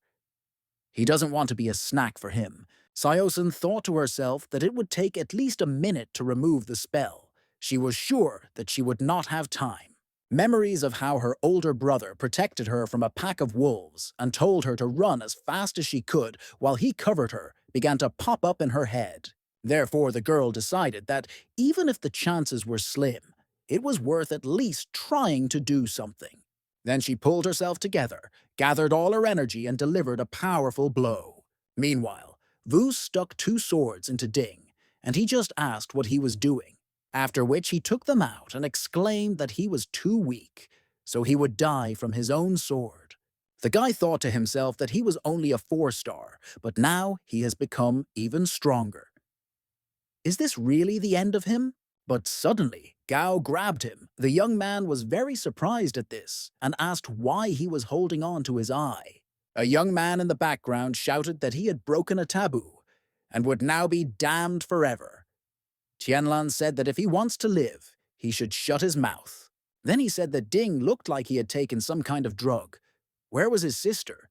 He doesn't want to be a snack for him. Siosun thought to herself that it would take at least a minute to remove the spell. She was sure that she would not have time. Memories of how her older brother protected her from a pack of wolves and told her to run as fast as she could while he covered her began to pop up in her head. Therefore, the girl decided that even if the chances were slim, it was worth at least trying to do something. Then she pulled herself together, gathered all her energy, and delivered a powerful blow. Meanwhile, Vu stuck 2 swords into Ding, and he just asked what he was doing, after which he took them out and exclaimed that he was too weak, so he would die from his own sword. The guy thought to himself that he was only a 4-star, but now he has become even stronger. Is this really the end of him? But suddenly, Gao grabbed him. The young man was very surprised at this and asked why he was holding on to his eye. A young man in the background shouted that he had broken a taboo and would now be damned forever. Tianlan said that if he wants to live, he should shut his mouth. Then he said that Ding looked like he had taken some kind of drug. Where was his sister?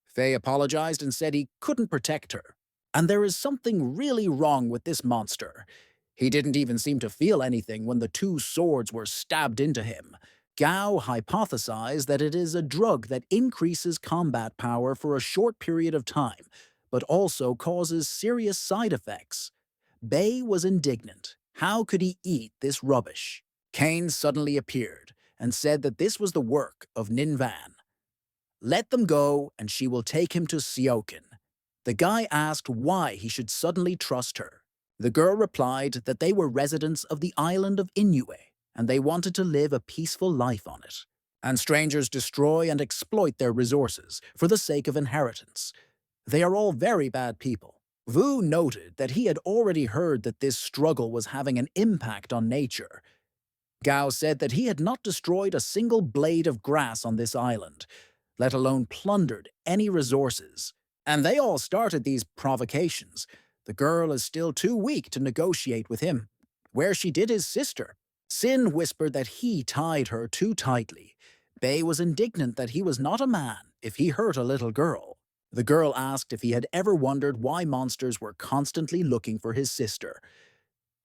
Fei apologized and said he couldn't protect her. And there is something really wrong with this monster. He didn't even seem to feel anything when the two swords were stabbed into him. Gao hypothesized that it is a drug that increases combat power for a short period of time, but also causes serious side effects. Bei was indignant. How could he eat this rubbish? Kane suddenly appeared and said that this was the work of Nin Van. Let them go, and she will take him to Siokin. The guy asked why he should suddenly trust her. The girl replied that they were residents of the island of Inue, and they wanted to live a peaceful life on it. And strangers destroy and exploit their resources for the sake of inheritance. They are all very bad people. Wu noted that he had already heard that this struggle was having an impact on nature. Gao said that he had not destroyed a single blade of grass on this island, let alone plundered any resources. And they all started these provocations. The girl is still too weak to negotiate with him. Where she did his sister. Sin whispered that he tied her too tightly. Bei was indignant that he was not a man if he hurt a little girl. The girl asked if he had ever wondered why monsters were constantly looking for his sister.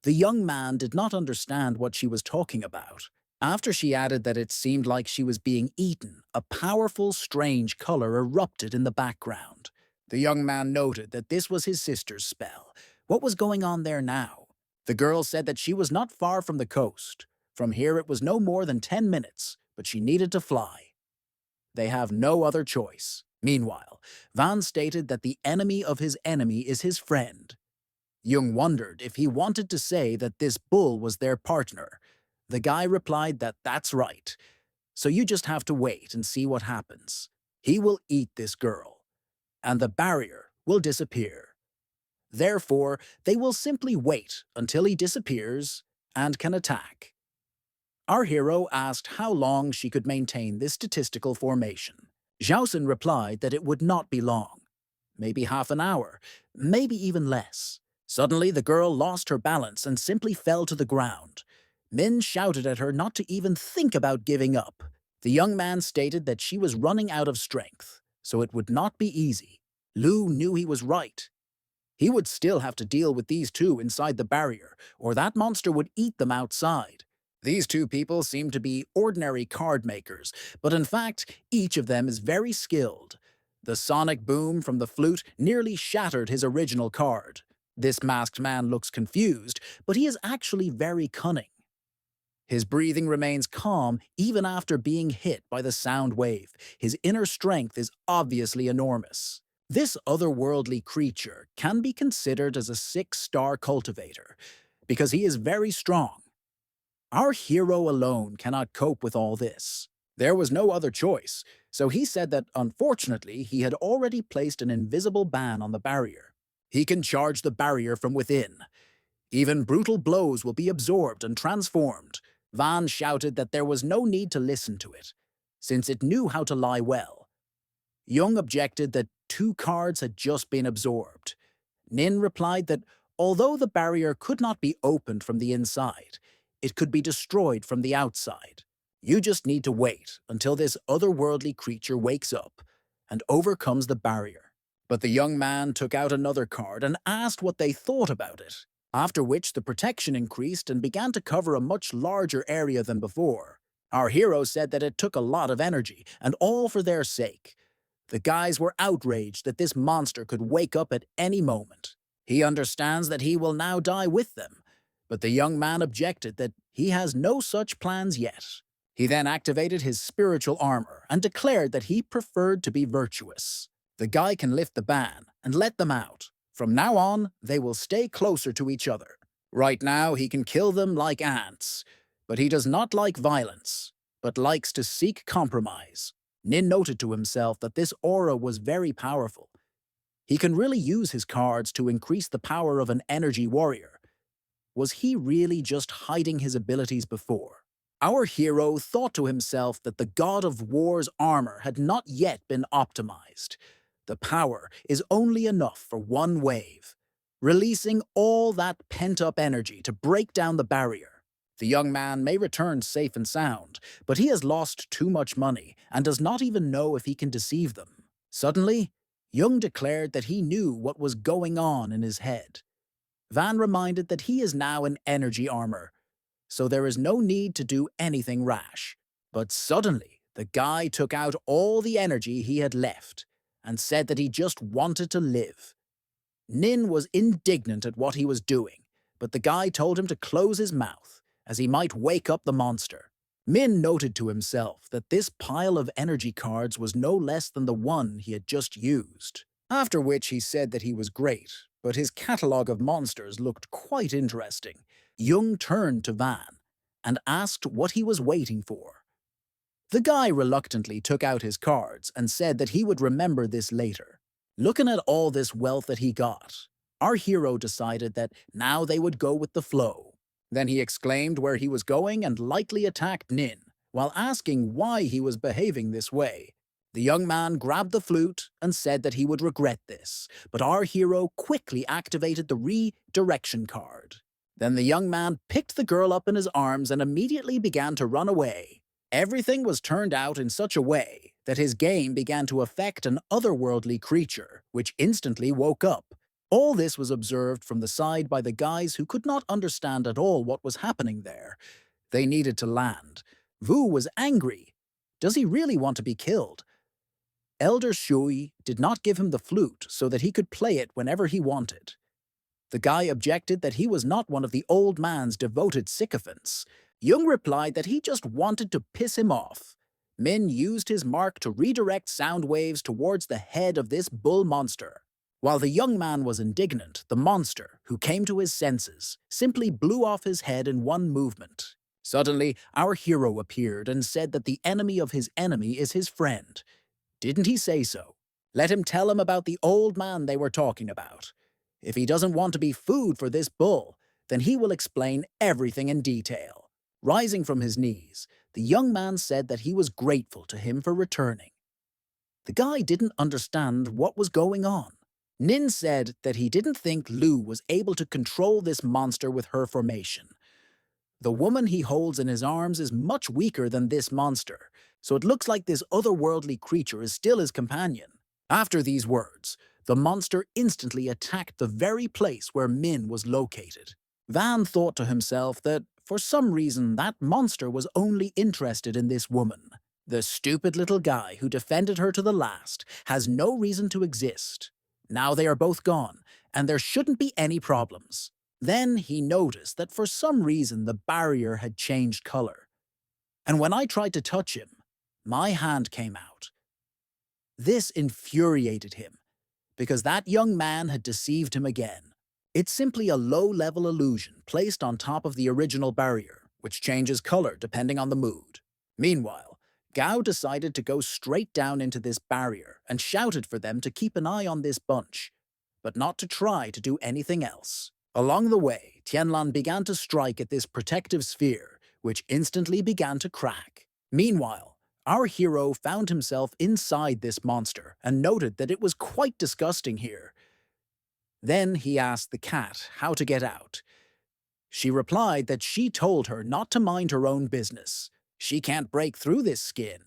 The young man did not understand what she was talking about. After she added that it seemed like she was being eaten, a powerful, strange color erupted in the background. The young man noted that this was his sister's spell. What was going on there now? The girl said that she was not far from the coast. From here it was no more than 10 minutes, but she needed to fly. They have no other choice. Meanwhile, Van stated that the enemy of his enemy is his friend. Jung wondered if he wanted to say that this bull was their partner. The guy replied that that's right. So you just have to wait and see what happens. He will eat this girl, and the barrier will disappear. Therefore, they will simply wait until he disappears and can attack. Our hero asked how long she could maintain this statistical formation. Zhaosun replied that it would not be long. Maybe half an hour, maybe even less. Suddenly, the girl lost her balance and simply fell to the ground. Min shouted at her not to even think about giving up. The young man stated that she was running out of strength, so it would not be easy. Lu knew he was right. He would still have to deal with these two inside the barrier, or that monster would eat them outside. These two people seem to be ordinary card makers, but in fact, each of them is very skilled. The sonic boom from the flute nearly shattered his original card. This masked man looks confused, but he is actually very cunning. His breathing remains calm even after being hit by the sound wave. His inner strength is obviously enormous. This otherworldly creature can be considered as a 6-star cultivator, because he is very strong. Our hero alone cannot cope with all this. There was no other choice, so he said that unfortunately he had already placed an invisible ban on the barrier. He can charge the barrier from within. Even brutal blows will be absorbed and transformed. Van shouted that there was no need to listen to it, since it knew how to lie well. Jung objected that 2 cards had just been absorbed. Nin replied that although the barrier could not be opened from the inside, it could be destroyed from the outside. You just need to wait until this otherworldly creature wakes up and overcomes the barrier. But the young man took out another card and asked what they thought about it, after which the protection increased and began to cover a much larger area than before. Our hero said that it took a lot of energy, and all for their sake. The guys were outraged that this monster could wake up at any moment. He understands that he will now die with them, but the young man objected that he has no such plans yet. He then activated his spiritual armor and declared that he preferred to be virtuous. The guy can lift the ban and let them out. From now on, they will stay closer to each other. Right now, he can kill them like ants, but he does not like violence, but likes to seek compromise. Nin noted to himself that this aura was very powerful. He can really use his cards to increase the power of an energy warrior. Was he really just hiding his abilities before? Our hero thought to himself that the god of war's armor had not yet been optimized. The power is only enough for one wave, releasing all that pent-up energy to break down the barrier. The young man may return safe and sound, but he has lost too much money and does not even know if he can deceive them. Suddenly, Jung declared that he knew what was going on in his head. Van reminded that he is now in energy armor, so there is no need to do anything rash. But suddenly, the guy took out all the energy he had left and said that he just wanted to live. Nin was indignant at what he was doing, but the guy told him to close his mouth, as he might wake up the monster. Min noted to himself that this pile of energy cards was no less than the one he had just used. After which he said that he was great, but his catalogue of monsters looked quite interesting. Jung turned to Van and asked what he was waiting for. The guy reluctantly took out his cards and said that he would remember this later. Looking at all this wealth that he got, our hero decided that now they would go with the flow. Then he exclaimed where he was going and lightly attacked Nin, while asking why he was behaving this way. The young man grabbed the flute and said that he would regret this, but our hero quickly activated the redirection card. Then the young man picked the girl up in his arms and immediately began to run away. Everything was turned out in such a way that his game began to affect an otherworldly creature, which instantly woke up. All this was observed from the side by the guys who could not understand at all what was happening there. They needed to land. Vu was angry. Does he really want to be killed? Elder Shui did not give him the flute so that he could play it whenever he wanted. The guy objected that he was not one of the old man's devoted sycophants. Jung replied that he just wanted to piss him off. Min used his mark to redirect sound waves towards the head of this bull monster. While the young man was indignant, the monster, who came to his senses, simply blew off his head in one movement. Suddenly, our hero appeared and said that the enemy of his enemy is his friend. Didn't he say so? Let him tell him about the old man they were talking about. If he doesn't want to be food for this bull, then he will explain everything in detail. Rising from his knees, the young man said that he was grateful to him for returning. The guy didn't understand what was going on. Nin said that he didn't think Lu was able to control this monster with her formation. The woman he holds in his arms is much weaker than this monster, so it looks like this otherworldly creature is still his companion. After these words, the monster instantly attacked the very place where Min was located. Van thought to himself that, for some reason, that monster was only interested in this woman. The stupid little guy who defended her to the last has no reason to exist. Now they are both gone, and there shouldn't be any problems. Then he noticed that for some reason the barrier had changed color. And when I tried to touch him, my hand came out. This infuriated him, because that young man had deceived him again. It's simply a low-level illusion placed on top of the original barrier, which changes color depending on the mood. Meanwhile, Gao decided to go straight down into this barrier and shouted for them to keep an eye on this bunch, but not to try to do anything else. Along the way, Tianlan began to strike at this protective sphere, which instantly began to crack. Meanwhile, our hero found himself inside this monster and noted that it was quite disgusting here. Then he asked the cat how to get out. She replied that she told her not to mind her own business. She can't break through this skin.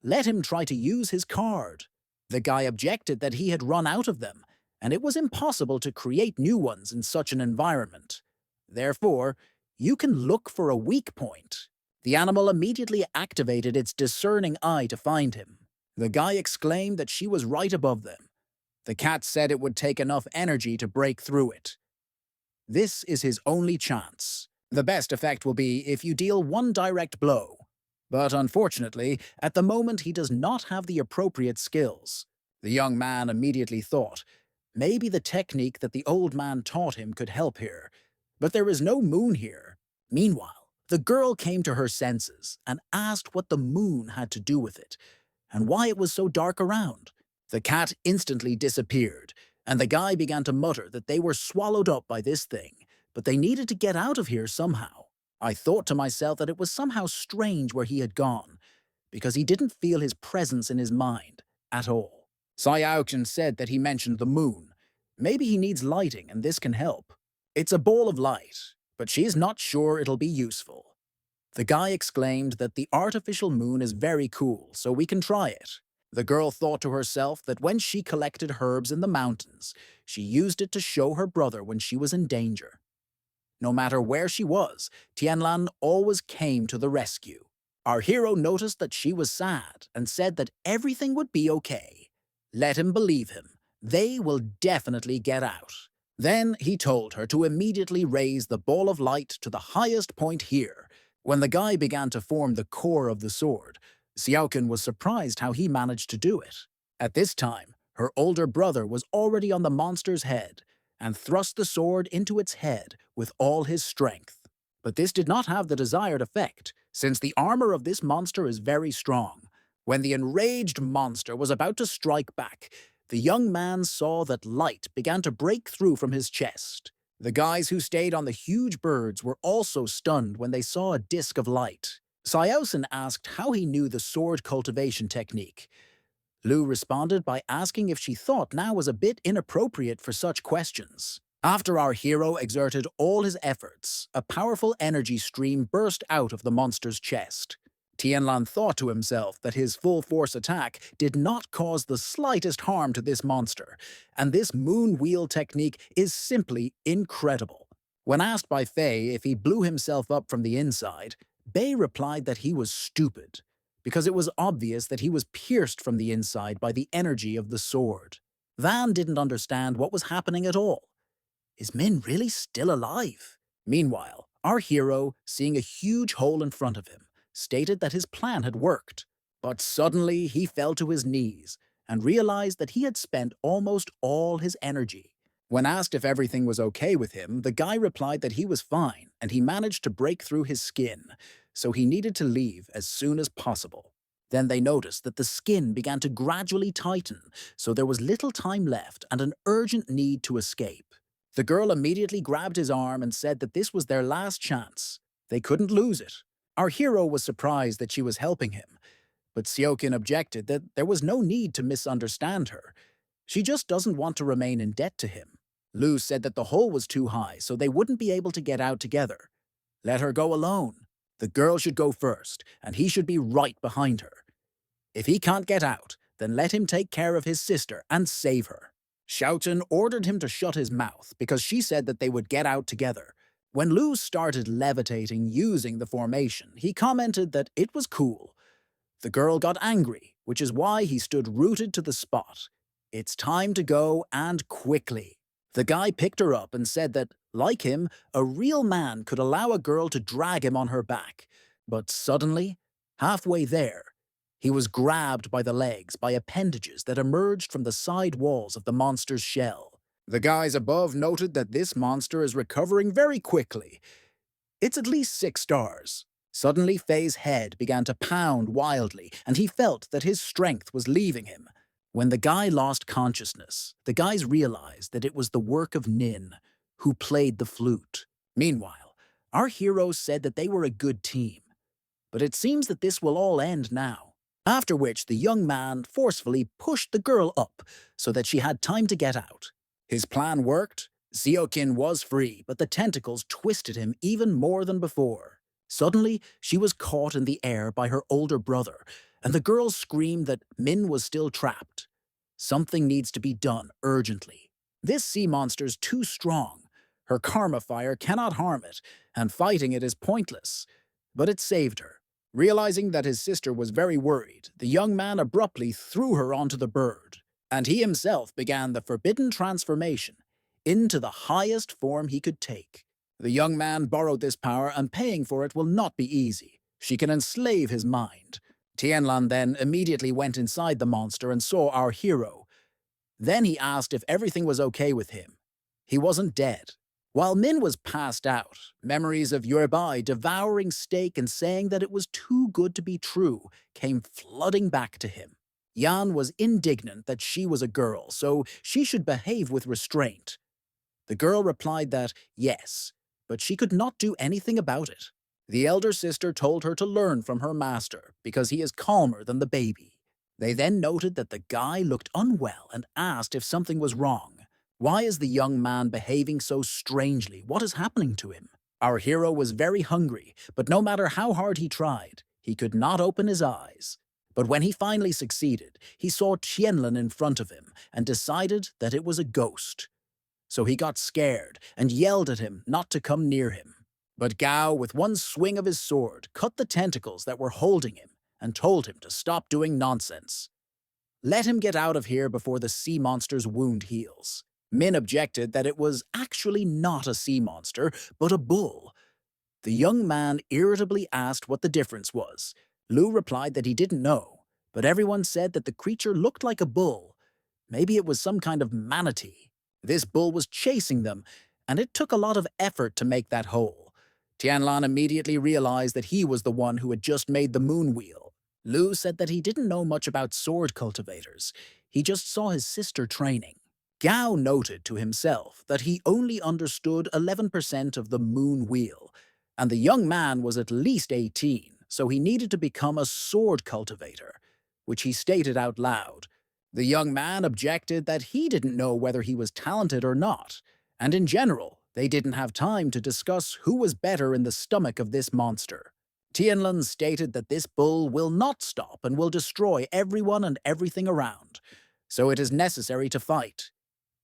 Let him try to use his card. The guy objected that he had run out of them, and it was impossible to create new ones in such an environment. Therefore, you can look for a weak point. The animal immediately activated its discerning eye to find him. The guy exclaimed that she was right above them. The cat said it would take enough energy to break through it. This is his only chance. The best effect will be if you deal one direct blow. But unfortunately, at the moment he does not have the appropriate skills. The young man immediately thought, maybe the technique that the old man taught him could help here. But there is no moon here. Meanwhile, the girl came to her senses and asked what the moon had to do with it. and why it was so dark around. The cat instantly disappeared, and the guy began to mutter that they were swallowed up by this thing, but they needed to get out of here somehow. I thought to myself that it was somehow strange where he had gone, because he didn't feel his presence in his mind at all. Xiaoqian said that he mentioned the moon. Maybe he needs lighting and this can help. It's a ball of light, but she is not sure it'll be useful. The guy exclaimed that the artificial moon is very cool, so we can try it. The girl thought to herself that when she collected herbs in the mountains, she used it to show her brother when she was in danger. No matter where she was, Tianlan always came to the rescue. Our hero noticed that she was sad and said that everything would be okay. Let him believe him. They will definitely get out. Then he told her to immediately raise the ball of light to the highest point here. When the guy began to form the core of the sword, Xiaoqin was surprised how he managed to do it. At this time, her older brother was already on the monster's head and thrust the sword into its head with all his strength. But this did not have the desired effect, since the armor of this monster is very strong. When the enraged monster was about to strike back, the young man saw that light began to break through from his chest. The guys who stayed on the huge birds were also stunned when they saw a disk of light. Xiaosin asked how he knew the sword cultivation technique. Lu responded by asking if she thought now was a bit inappropriate for such questions. After our hero exerted all his efforts, a powerful energy stream burst out of the monster's chest. Tianlan thought to himself that his full-force attack did not cause the slightest harm to this monster, and this moon wheel technique is simply incredible. When asked by Fei if he blew himself up from the inside, Bei replied that he was stupid, because it was obvious that he was pierced from the inside by the energy of the sword. Van didn't understand what was happening at all. Is Min really still alive? Meanwhile, our hero, seeing a huge hole in front of him, stated that his plan had worked. But suddenly he fell to his knees and realized that he had spent almost all his energy. When asked if everything was okay with him, the guy replied that he was fine and he managed to break through his skin, so he needed to leave as soon as possible. Then they noticed that the skin began to gradually tighten, so there was little time left and an urgent need to escape. The girl immediately grabbed his arm and said that this was their last chance. They couldn't lose it. Our hero was surprised that she was helping him, but Xiaoqin objected that there was no need to misunderstand her. She just doesn't want to remain in debt to him. Lu said that the hole was too high, so they wouldn't be able to get out together. Let her go alone. The girl should go first, and he should be right behind her. If he can't get out, then let him take care of his sister and save her. Xiaochen ordered him to shut his mouth because she said that they would get out together. When Lu started levitating using the formation, he commented that it was cool. The girl got angry, which is why he stood rooted to the spot. It's time to go, and quickly. The guy picked her up and said that, like him, a real man could allow a girl to drag him on her back. But suddenly, halfway there, he was grabbed by the legs by appendages that emerged from the side walls of the monster's shell. The guys above noted that this monster is recovering very quickly. It's at least 6 stars. Suddenly, Fei's head began to pound wildly, and he felt that his strength was leaving him. When the guy lost consciousness, the guys realized that it was the work of Nin, who played the flute. Meanwhile, our heroes said that they were a good team. But it seems that this will all end now. After which the young man forcefully pushed the girl up so that she had time to get out. His plan worked. Xiaoqin was free, but the tentacles twisted him even more than before. Suddenly, she was caught in the air by her older brother, and the girl screamed that Min was still trapped. Something needs to be done urgently. This sea monster's too strong. Her karma fire cannot harm it, and fighting it is pointless. But it saved her. Realizing that his sister was very worried, the young man abruptly threw her onto the bird, and he himself began the forbidden transformation into the highest form he could take. The young man borrowed this power, and paying for it will not be easy. She can enslave his mind. Tianlan then immediately went inside the monster and saw our hero. Then he asked if everything was okay with him. He wasn't dead. While Min was passed out, memories of Yuebai devouring steak and saying that it was too good to be true came flooding back to him. Yan was indignant that she was a girl, so she should behave with restraint. The girl replied that, yes, but she could not do anything about it. The elder sister told her to learn from her master, because he is calmer than the baby. They then noted that the guy looked unwell and asked if something was wrong. Why is the young man behaving so strangely? What is happening to him? Our hero was very hungry, but no matter how hard he tried, he could not open his eyes. But when he finally succeeded, he saw Tianlin in front of him and decided that it was a ghost. So he got scared and yelled at him not to come near him. But Gao, with one swing of his sword, cut the tentacles that were holding him and told him to stop doing nonsense. Let him get out of here before the sea monster's wound heals. Min objected that it was actually not a sea monster, but a bull. The young man irritably asked what the difference was. Lu replied that he didn't know, but everyone said that the creature looked like a bull. Maybe it was some kind of manatee. This bull was chasing them, and it took a lot of effort to make that hole. Tianlan immediately realized that he was the one who had just made the moon wheel. Lu said that he didn't know much about sword cultivators. He just saw his sister training. Gao noted to himself that he only understood 11% of the moon wheel, and the young man was at least 18, so he needed to become a sword cultivator, which he stated out loud. The young man objected that he didn't know whether he was talented or not, and in general, they didn't have time to discuss who was better in the stomach of this monster. Tianlin stated that this bull will not stop and will destroy everyone and everything around, so it is necessary to fight.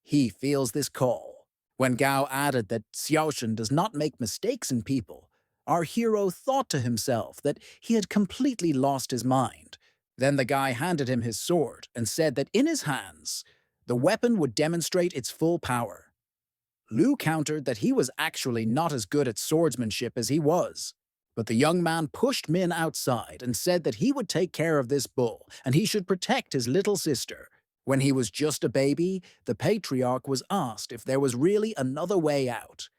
He feels this call. When Gao added that Xiaoshen does not make mistakes in people, our hero thought to himself that he had completely lost his mind. Then the guy handed him his sword and said that in his hands, the weapon would demonstrate its full power. Lu countered that he was actually not as good at swordsmanship as he was. But the young man pushed Min outside and said that he would take care of this bull and he should protect his little sister. When he was just a baby, the patriarch was asked if there was really another way out.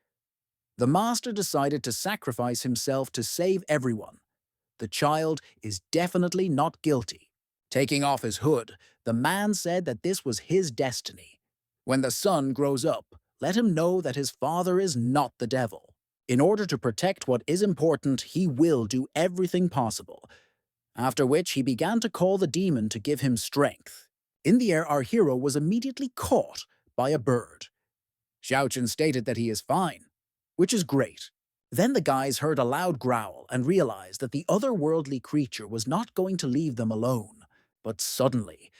The master decided to sacrifice himself to save everyone. The child is definitely not guilty. Taking off his hood, the man said that this was his destiny. When the son grows up, let him know that his father is not the devil. In order to protect what is important, he will do everything possible. After which he began to call the demon to give him strength. In the air, our hero was immediately caught by a bird. Xiaochen stated that he is fine, which is great. Then the guys heard a loud growl and realized that the otherworldly creature was not going to leave them alone. But suddenly,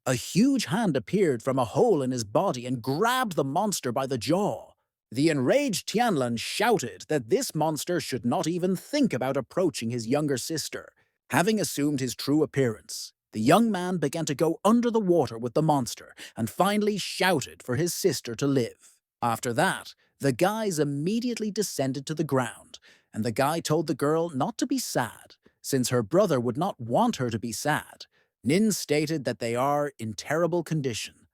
a huge hand appeared from a hole in his body and grabbed the monster by the jaw. The enraged Tianlin shouted that this monster should not even think about approaching his younger sister. Having assumed his true appearance, the young man began to go under the water with the monster and finally shouted for his sister to live. After that, the guys immediately descended to the ground, and the guy told the girl not to be sad, since her brother would not want her to be sad. Nin stated that they are in terrible condition.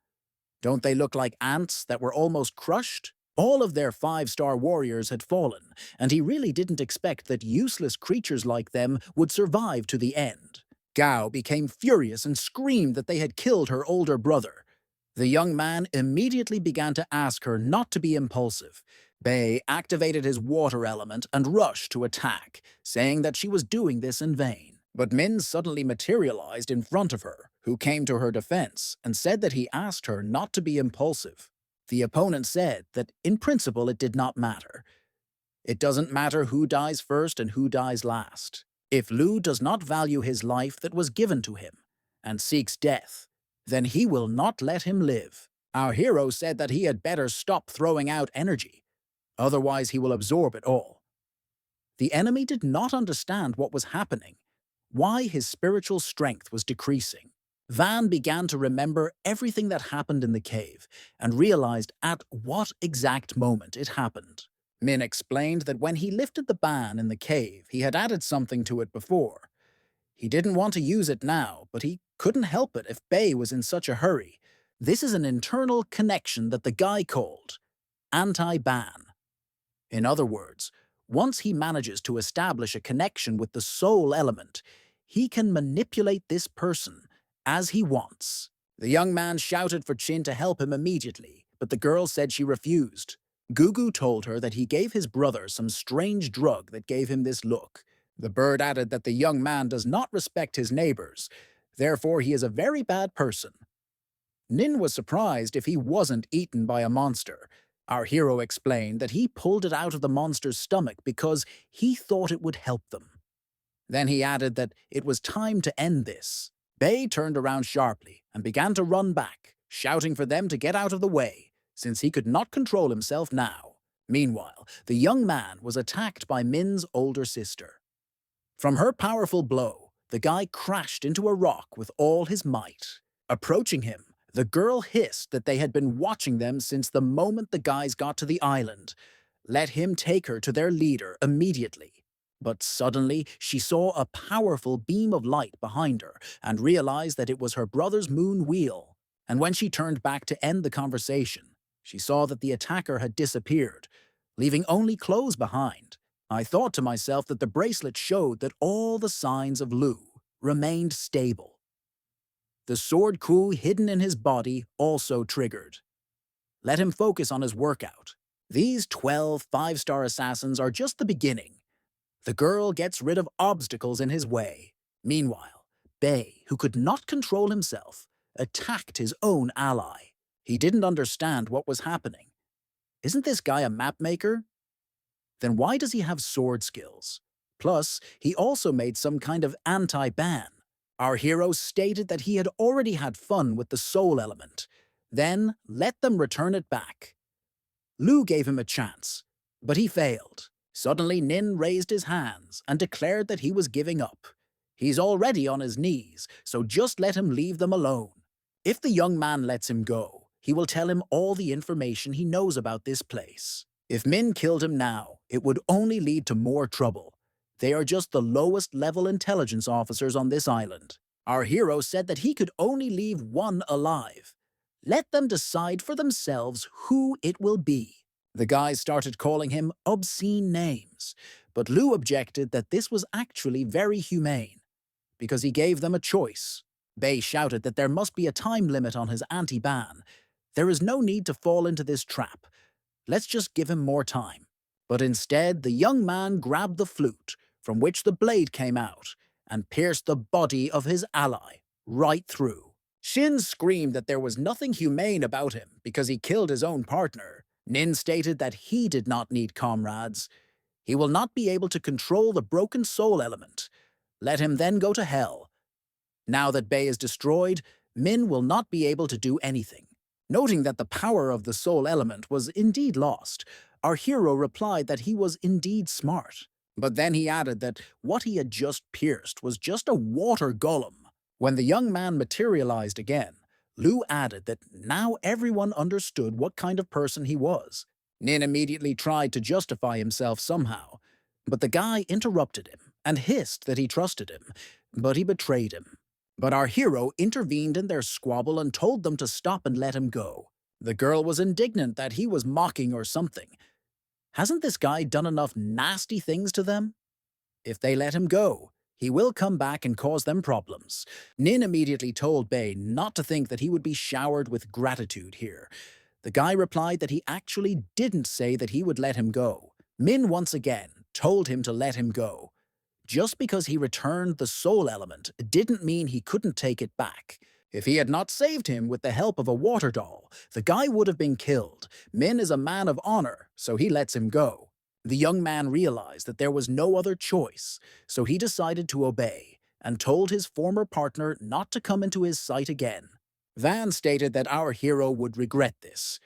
Don't they look like ants that were almost crushed? All of their 5-star warriors had fallen, and he really didn't expect that useless creatures like them would survive to the end. Gao became furious and screamed that they had killed her older brother. The young man immediately began to ask her not to be impulsive. Bei activated his water element and rushed to attack, saying that she was doing this in vain. But Min suddenly materialized in front of her, who came to her defense and said that he asked her not to be impulsive. The opponent said that in principle it did not matter. It doesn't matter who dies first and who dies last. If Lu does not value his life that was given to him and seeks death, then he will not let him live. Our hero said that he had better stop throwing out energy, otherwise he will absorb it all. The enemy did not understand what was happening, why his spiritual strength was decreasing. Van began to remember everything that happened in the cave and realized at what exact moment it happened. Min explained that when he lifted the ban in the cave, he had added something to it before. He didn't want to use it now, but he couldn't help it if Bei was in such a hurry. This is an internal connection that the guy called anti-ban. In other words, once he manages to establish a connection with the soul element, he can manipulate this person as he wants. The young man shouted for Chin to help him immediately, but the girl said she refused. Gugu told her that he gave his brother some strange drug that gave him this look. The bird added that the young man does not respect his neighbors, therefore he is a very bad person. Nin was surprised if he wasn't eaten by a monster. Our hero explained that he pulled it out of the monster's stomach because he thought it would help them. Then he added that it was time to end this. Bei turned around sharply and began to run back, shouting for them to get out of the way, since he could not control himself now. Meanwhile, the young man was attacked by Min's older sister. From her powerful blow, the guy crashed into a rock with all his might. Approaching him, the girl hissed that they had been watching them since the moment the guys got to the island. Let him take her to their leader immediately. But suddenly, she saw a powerful beam of light behind her and realized that it was her brother's moon wheel. And when she turned back to end the conversation, she saw that the attacker had disappeared, leaving only clothes behind. I thought to myself that the bracelet showed that all the signs of Lu remained stable. The sword coup hidden in his body also triggered. Let him focus on his workout. These 12 5-star assassins are just the beginning. The girl gets rid of obstacles in his way. Meanwhile, Bei, who could not control himself, attacked his own ally. He didn't understand what was happening. Isn't this guy a mapmaker? Then why does he have sword skills? Plus, he also made some kind of anti-ban. Our hero stated that he had already had fun with the soul element. Then, let them return it back. Lu gave him a chance, but he failed. Suddenly, Nin raised his hands and declared that he was giving up. He's already on his knees, so just let him leave them alone. If the young man lets him go, he will tell him all the information he knows about this place. If Min killed him now, it would only lead to more trouble. They are just the lowest level intelligence officers on this island. Our hero said that he could only leave one alive. Let them decide for themselves who it will be. The guys started calling him obscene names, but Lu objected that this was actually very humane, because he gave them a choice. Bei shouted that there must be a time limit on his anti-ban. There is no need to fall into this trap. Let's just give him more time. But instead, the young man grabbed the flute, from which the blade came out, and pierced the body of his ally right through. Shin screamed that there was nothing humane about him because he killed his own partner. Nin stated that he did not need comrades. He will not be able to control the broken soul element. Let him then go to hell. Now that Bei is destroyed, Min will not be able to do anything. Noting that the power of the soul element was indeed lost, our hero replied that he was indeed smart. But then he added that what he had just pierced was just a water golem. When the young man materialized again, Lu added that now everyone understood what kind of person he was. Nin immediately tried to justify himself somehow, but the guy interrupted him and hissed that he trusted him, but he betrayed him. But our hero intervened in their squabble and told them to stop and let him go. The girl was indignant that he was mocking or something. Hasn't this guy done enough nasty things to them? If they let him go, he will come back and cause them problems. Nin immediately told Bei not to think that he would be showered with gratitude here. The guy replied that he actually didn't say that he would let him go. Min once again told him to let him go. Just because he returned the soul element didn't mean he couldn't take it back. If he had not saved him with the help of a water doll, the guy would have been killed. Min is a man of honor, so he lets him go. The young man realized that there was no other choice, so he decided to obey and told his former partner not to come into his sight again. Van stated that our hero would regret this,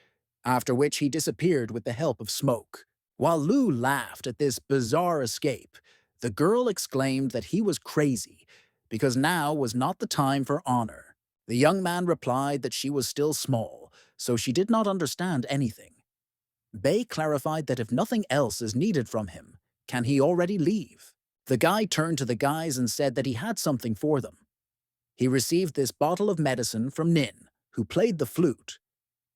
after which he disappeared with the help of smoke. While Lu laughed at this bizarre escape, the girl exclaimed that he was crazy, because now was not the time for honor. The young man replied that she was still small, so she did not understand anything. Bei clarified that if nothing else is needed from him, can he already leave? The guy turned to the guys and said that he had something for them. He received this bottle of medicine from Nin, who played the flute.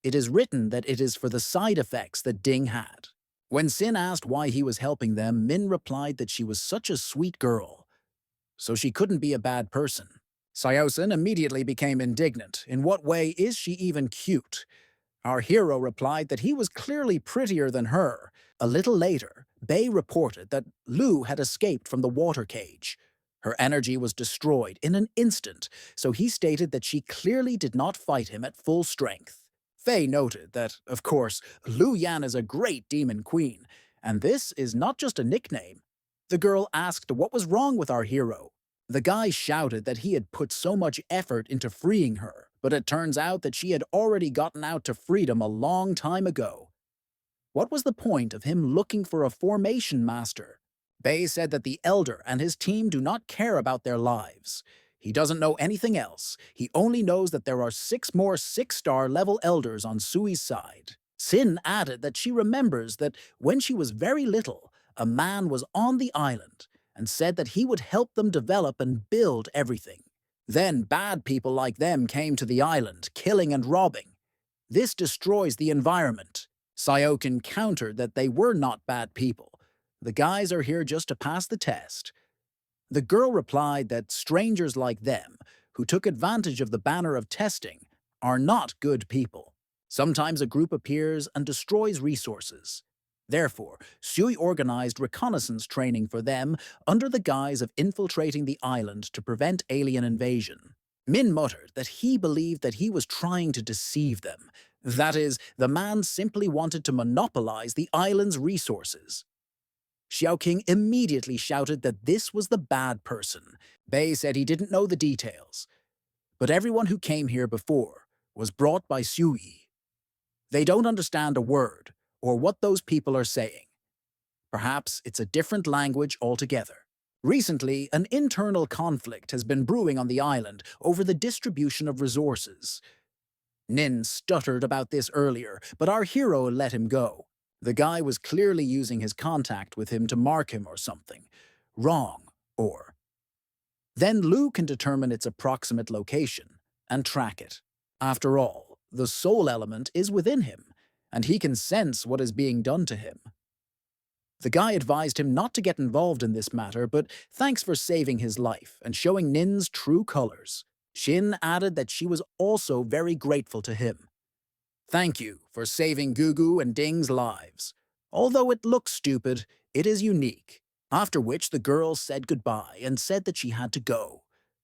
It is written that it is for the side effects that Ding had. When Sin asked why he was helping them, Min replied that she was such a sweet girl, so she couldn't be a bad person. Syosin immediately became indignant. In what way is she even cute? Our hero replied that he was clearly prettier than her. A little later, Bei reported that Lu had escaped from the water cage. Her energy was destroyed in an instant, so he stated that she clearly did not fight him at full strength. Fei noted that, of course, Lu Yan is a great demon queen, and this is not just a nickname. The girl asked what was wrong with our hero. The guy shouted that he had put so much effort into freeing her, but it turns out that she had already gotten out to freedom a long time ago. What was the point of him looking for a formation master? Bei said that the Elder and his team do not care about their lives. He doesn't know anything else. He only knows that there are 6 more 6-star level Elders on Sui's side. Sin added that she remembers that when she was very little, a man was on the island and said that he would help them develop and build everything. Then bad people like them came to the island, killing and robbing. This destroys the environment. Syokin countered that they were not bad people. The guys are here just to pass the test. The girl replied that strangers like them, who took advantage of the banner of testing, are not good people. Sometimes a group appears and destroys resources. Therefore, Sui organized reconnaissance training for them under the guise of infiltrating the island to prevent alien invasion. Min muttered that he believed that he was trying to deceive them. That is, the man simply wanted to monopolize the island's resources. Xiaoqing immediately shouted that this was the bad person. Bei said he didn't know the details. But everyone who came here before was brought by Sui. They don't understand a word, or what those people are saying. Perhaps it's a different language altogether. Recently, an internal conflict has been brewing on the island over the distribution of resources. Nin stuttered about this earlier, but our hero let him go. The guy was clearly using his contact with him to mark him or something. Wrong, or... Then Lu can determine its approximate location and track it. After all, the soul element is within him, and he can sense what is being done to him. The guy advised him not to get involved in this matter, but thanks for saving his life and showing Nin's true colors. Shin added that she was also very grateful to him. Thank you for saving Gugu and Ding's lives. Although it looks stupid, it is unique. After which the girl said goodbye and said that she had to go.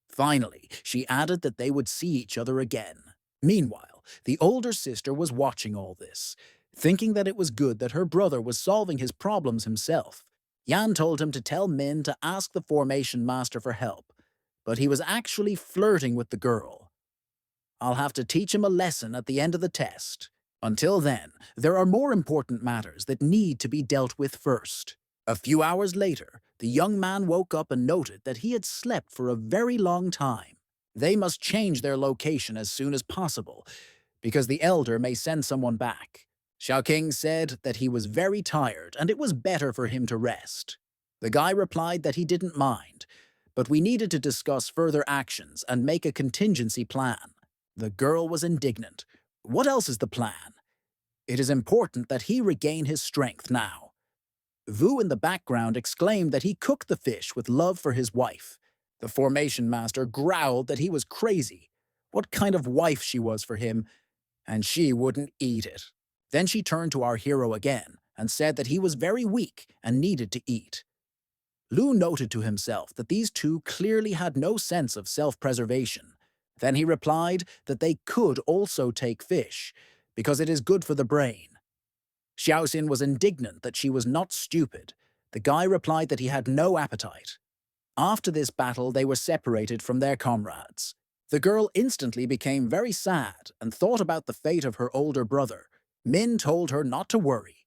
Finally, she added that they would see each other again. Meanwhile, the older sister was watching all this, thinking that it was good that her brother was solving his problems himself. Yan told him to tell Min to ask the formation master for help, but he was actually flirting with the girl. I'll have to teach him a lesson at the end of the test. Until then, there are more important matters that need to be dealt with first. A few hours later, the young man woke up and noted that he had slept for a very long time. They must change their location as soon as possible, because the elder may send someone back. Xiaoqing said that he was very tired and it was better for him to rest. The guy replied that he didn't mind, but we needed to discuss further actions and make a contingency plan. The girl was indignant. What else is the plan? It is important that he regain his strength now. Vu in the background exclaimed that he cooked the fish with love for his wife. The formation master growled that he was crazy. What kind of wife she was for him, and she wouldn't eat it. Then she turned to our hero again and said that he was very weak and needed to eat. Lu noted to himself that these two clearly had no sense of self-preservation. Then he replied that they could also take fish, because it is good for the brain. Xiaoxin was indignant that she was not stupid. The guy replied that he had no appetite. After this battle, they were separated from their comrades. The girl instantly became very sad and thought about the fate of her older brother. Min told her not to worry.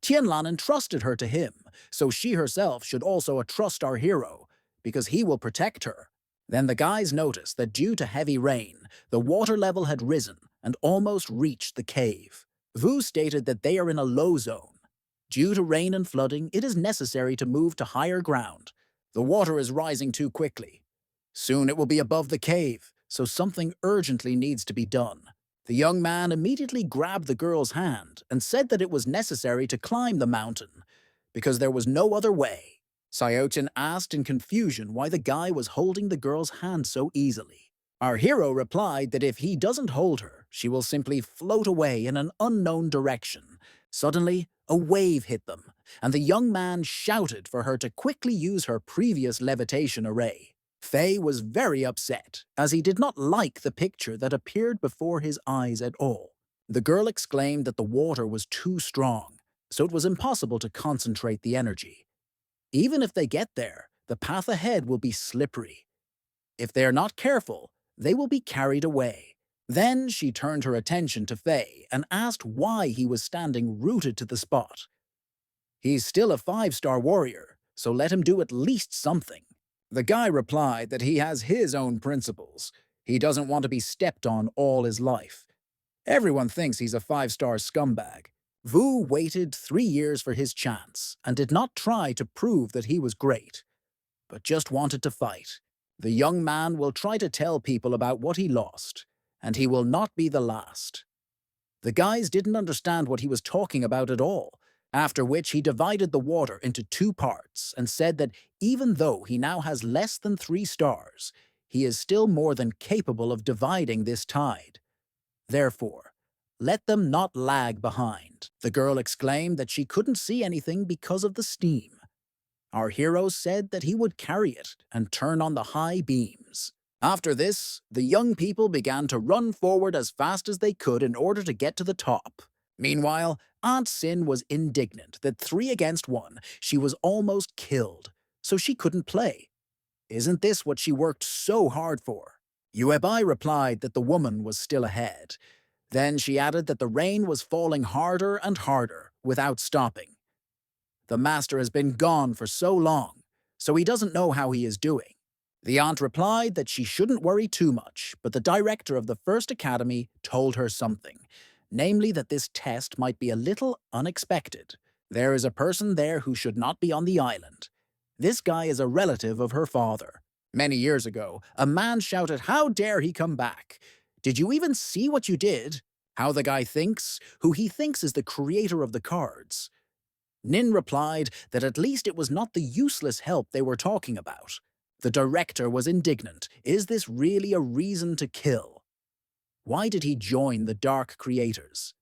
Tianlan entrusted her to him, so she herself should also trust our hero, because he will protect her. Then the guys noticed that due to heavy rain, the water level had risen and almost reached the cave. Vu stated that they are in a low zone. Due to rain and flooding, it is necessary to move to higher ground. The water is rising too quickly. Soon it will be above the cave, so something urgently needs to be done. The young man immediately grabbed the girl's hand and said that it was necessary to climb the mountain, because there was no other way. Syochen asked in confusion why the guy was holding the girl's hand so easily. Our hero replied that if he doesn't hold her, she will simply float away in an unknown direction. Suddenly, a wave hit them, and the young man shouted for her to quickly use her previous levitation array. Faye was very upset, as he did not like the picture that appeared before his eyes at all. The girl exclaimed that the water was too strong, so it was impossible to concentrate the energy. Even if they get there, the path ahead will be slippery. If they are not careful, they will be carried away. Then she turned her attention to Faye and asked why he was standing rooted to the spot. He's still a five-star warrior, so let him do at least something. The guy replied that he has his own principles. He doesn't want to be stepped on all his life. Everyone thinks he's a five-star scumbag. Vu waited 3 years for his chance and did not try to prove that he was great, but just wanted to fight. The young man will try to tell people about what he lost, and he will not be the last. The guys didn't understand what he was talking about at all, after which he divided the water into 2 parts and said that even though he now has less than 3 stars, he is still more than capable of dividing this tide. Therefore, let them not lag behind. The girl exclaimed that she couldn't see anything because of the steam. Our hero said that he would carry it and turn on the high beams. After this, the young people began to run forward as fast as they could in order to get to the top. Meanwhile, Aunt Sin was indignant that 3 against 1, she was almost killed, so she couldn't play. Isn't this what she worked so hard for? Yuebai replied that the woman was still ahead. Then she added that the rain was falling harder and harder without stopping. The master has been gone for so long, so he doesn't know how he is doing. The aunt replied that she shouldn't worry too much, but the director of the first academy told her something, namely that this test might be a little unexpected. There is a person there who should not be on the island. This guy is a relative of her father. Many years ago, a man shouted, "How dare he come back? Did you even see what you did?" How the guy thinks, who he thinks is the creator of the cards. Nin replied that at least it was not the useless help they were talking about. The director was indignant. Is this really a reason to kill? Why did he join the Dark Creators?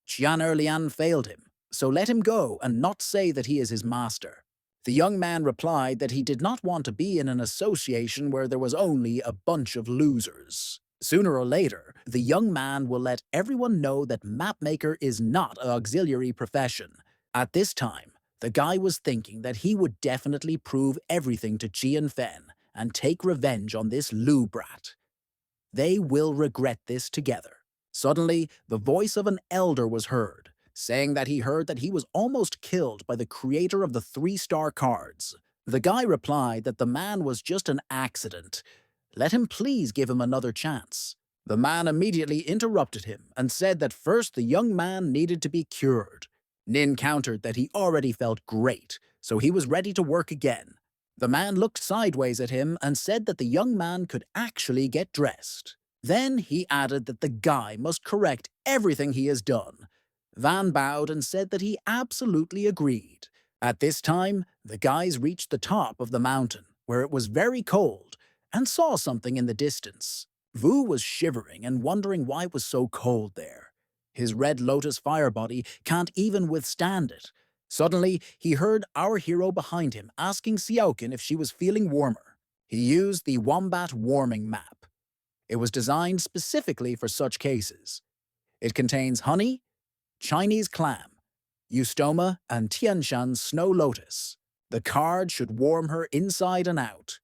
Qian Erlian failed him, so let him go and not say that he is his master. The young man replied that he did not want to be in an association where there was only a bunch of losers. Sooner or later, the young man will let everyone know that mapmaker is not an auxiliary profession. At this time, the guy was thinking that he would definitely prove everything to Qian Fen and take revenge on this Lu brat. They will regret this together. Suddenly, the voice of an elder was heard, saying that he heard that he was almost killed by the creator of the 3-star cards. The guy replied that the man was just an accident. Let him please give him another chance. The man immediately interrupted him and said that first the young man needed to be cured. Nin countered that he already felt great, so he was ready to work again. The man looked sideways at him and said that the young man could actually get dressed. Then he added that the guy must correct everything he has done. Van bowed and said that he absolutely agreed. At this time, the guys reached the top of the mountain, where it was very cold, and saw something in the distance. Vu was shivering and wondering why it was so cold there. His red lotus fire body can't even withstand it. Suddenly, he heard our hero behind him asking Xiaoqin if she was feeling warmer. He used the Wombat Warming Map. It was designed specifically for such cases. It contains honey, Chinese clam, Eustoma, and Tianshan's snow lotus. The card should warm her inside and out.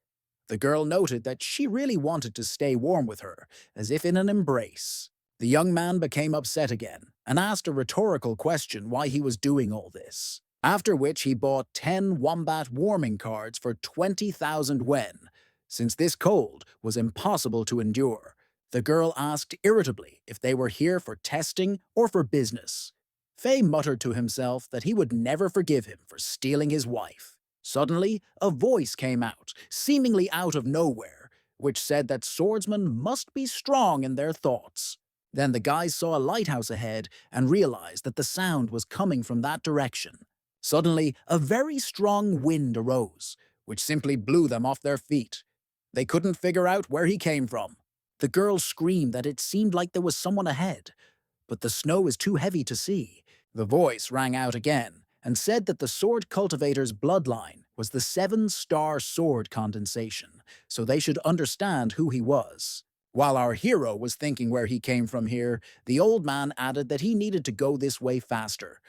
The girl noted that she really wanted to stay warm with her, as if in an embrace. The young man became upset again and asked a rhetorical question why he was doing all this. After which he bought 10 Wombat warming cards for 20,000 wen. Since this cold was impossible to endure, the girl asked irritably if they were here for testing or for business. Fei muttered to himself that he would never forgive him for stealing his wife. Suddenly, a voice came out, seemingly out of nowhere, which said that swordsmen must be strong in their thoughts. Then the guys saw a lighthouse ahead and realized that the sound was coming from that direction. Suddenly, a very strong wind arose, which simply blew them off their feet. They couldn't figure out where he came from. The girl screamed that it seemed like there was someone ahead, but the snow is too heavy to see. The voice rang out again and said that the sword cultivator's bloodline was the seven-star sword condensation, so they should understand who he was. While our hero was thinking where he came from here, the old man added that he needed to go this way faster.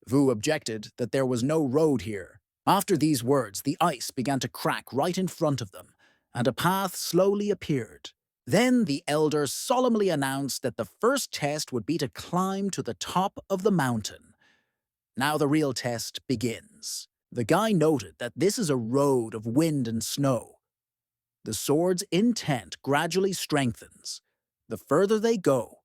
Vu objected that there was no road here. After these words, the ice began to crack right in front of them, and a path slowly appeared. Then the elder solemnly announced that the first test would be to climb to the top of the mountain. Now the real test begins. The guy noted that this is a road of wind and snow. The sword's intent gradually strengthens. The further they go,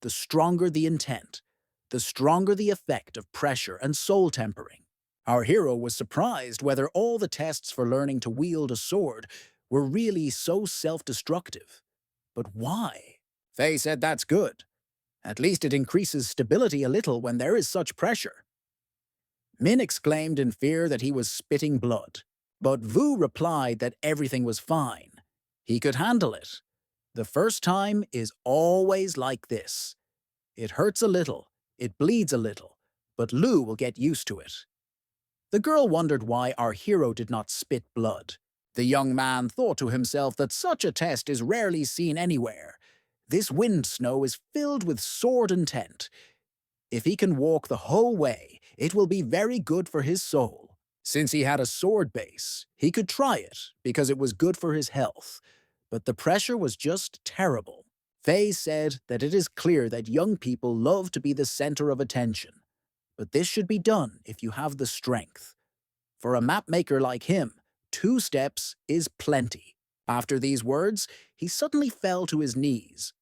the stronger the intent, the stronger the effect of pressure and soul tempering. Our hero was surprised whether all the tests for learning to wield a sword were really so self-destructive. But why? Faye said that's good. At least it increases stability a little when there is such pressure. Min exclaimed in fear that he was spitting blood, but Vu replied that everything was fine. He could handle it. The first time is always like this. It hurts a little, it bleeds a little, but Lu will get used to it. The girl wondered why our hero did not spit blood. The young man thought to himself that such a test is rarely seen anywhere. This wind snow is filled with sword intent. If he can walk the whole way, it will be very good for his soul. Since he had a sword base, he could try it because it was good for his health. But the pressure was just terrible. Faye said that it is clear that young people love to be the center of attention. But this should be done if you have the strength. For a map maker like him, 2 steps is plenty. After these words, he suddenly fell to his knees.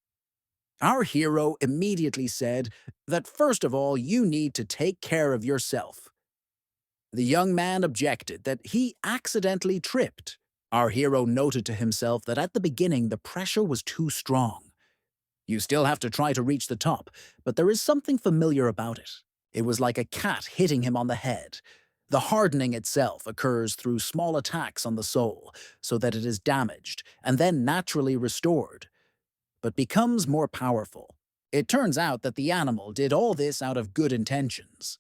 Our hero immediately said that first of all you need to take care of yourself. The young man objected that he accidentally tripped. Our hero noted to himself that at the beginning the pressure was too strong. You still have to try to reach the top, but there is something familiar about it. It was like a cat hitting him on the head. The hardening itself occurs through small attacks on the soul, so that it is damaged and then naturally restored, but becomes more powerful. It turns out that the animal did all this out of good intentions.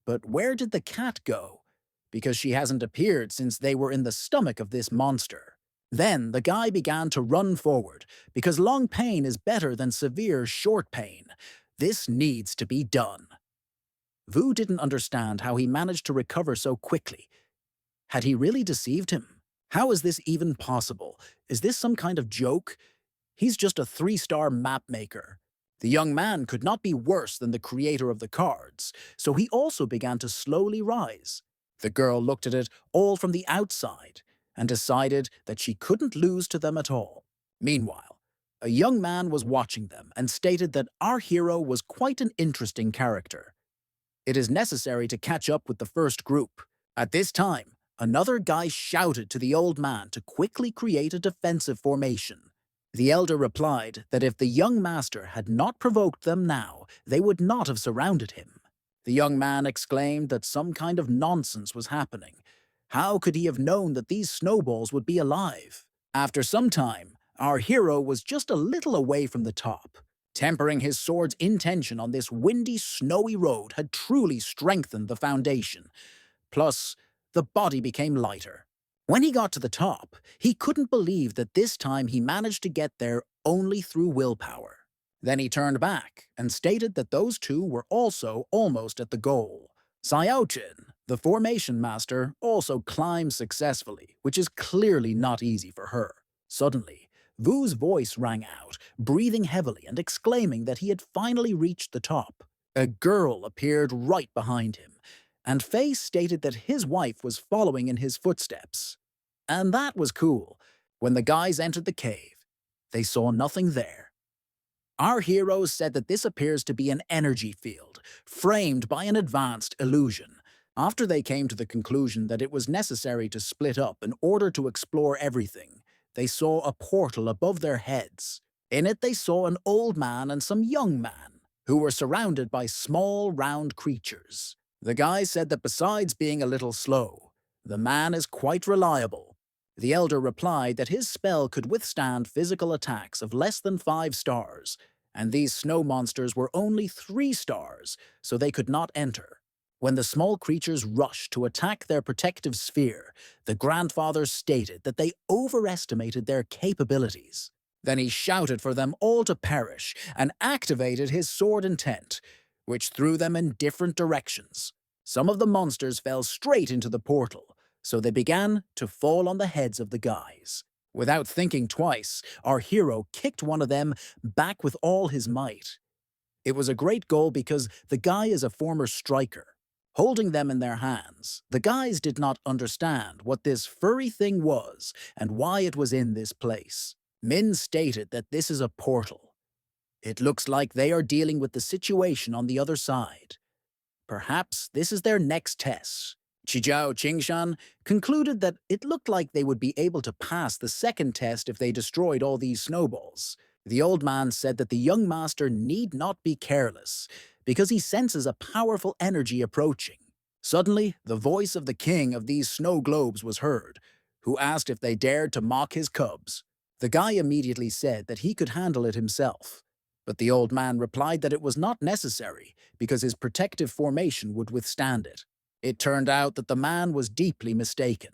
But where did the cat go? Because she hasn't appeared since they were in the stomach of this monster. Then the guy began to run forward, because long pain is better than severe short pain. This needs to be done. Vu didn't understand how he managed to recover so quickly. Had he really deceived him? How is this even possible? Is this some kind of joke? He's just a 3-star map maker. The young man could not be worse than the creator of the cards, so he also began to slowly rise. The girl looked at it all from the outside and decided that she couldn't lose to them at all. Meanwhile, a young man was watching them and stated that our hero was quite an interesting character. It is necessary to catch up with the first group. At this time, another guy shouted to the old man to quickly create a defensive formation. The elder replied that if the young master had not provoked them now, they would not have surrounded him. The young man exclaimed that some kind of nonsense was happening. How could he have known that these snowballs would be alive? After some time, our hero was just a little away from the top. Tempering his sword's intention on this windy, snowy road had truly strengthened the foundation. Plus, the body became lighter. When he got to the top, he couldn't believe that this time he managed to get there only through willpower. Then he turned back and stated that those two were also almost at the goal. Xiaojin, the formation master, also climbed successfully, which is clearly not easy for her. Suddenly, Vu's voice rang out, breathing heavily and exclaiming that he had finally reached the top. A girl appeared right behind him, and Faye stated that his wife was following in his footsteps. And that was cool. When the guys entered the cave, they saw nothing there. Our hero said that this appears to be an energy field, framed by an advanced illusion. After they came to the conclusion that it was necessary to split up in order to explore everything, they saw a portal above their heads. In it they saw an old man and some young man, who were surrounded by small, round creatures. The guy said that besides being a little slow, the man is quite reliable. The elder replied that his spell could withstand physical attacks of less than 5 stars, and these snow monsters were only 3 stars, so they could not enter. When the small creatures rushed to attack their protective sphere, the grandfather stated that they overestimated their capabilities. Then he shouted for them all to perish and activated his sword intent, which threw them in different directions. Some of the monsters fell straight into the portal, so they began to fall on the heads of the guys. Without thinking twice, our hero kicked one of them back with all his might. It was a great goal because the guy is a former striker. Holding them in their hands, the guys did not understand what this furry thing was and why it was in this place. Min stated that this is a portal. It looks like they are dealing with the situation on the other side. Perhaps this is their next test. Chijiao Qingshan concluded that it looked like they would be able to pass the second test if they destroyed all these snowballs. The old man said that the young master need not be careless, because he senses a powerful energy approaching. Suddenly, the voice of the king of these snow globes was heard, who asked if they dared to mock his cubs. The guy immediately said that he could handle it himself. But the old man replied that it was not necessary, because his protective formation would withstand it. It turned out that the man was deeply mistaken.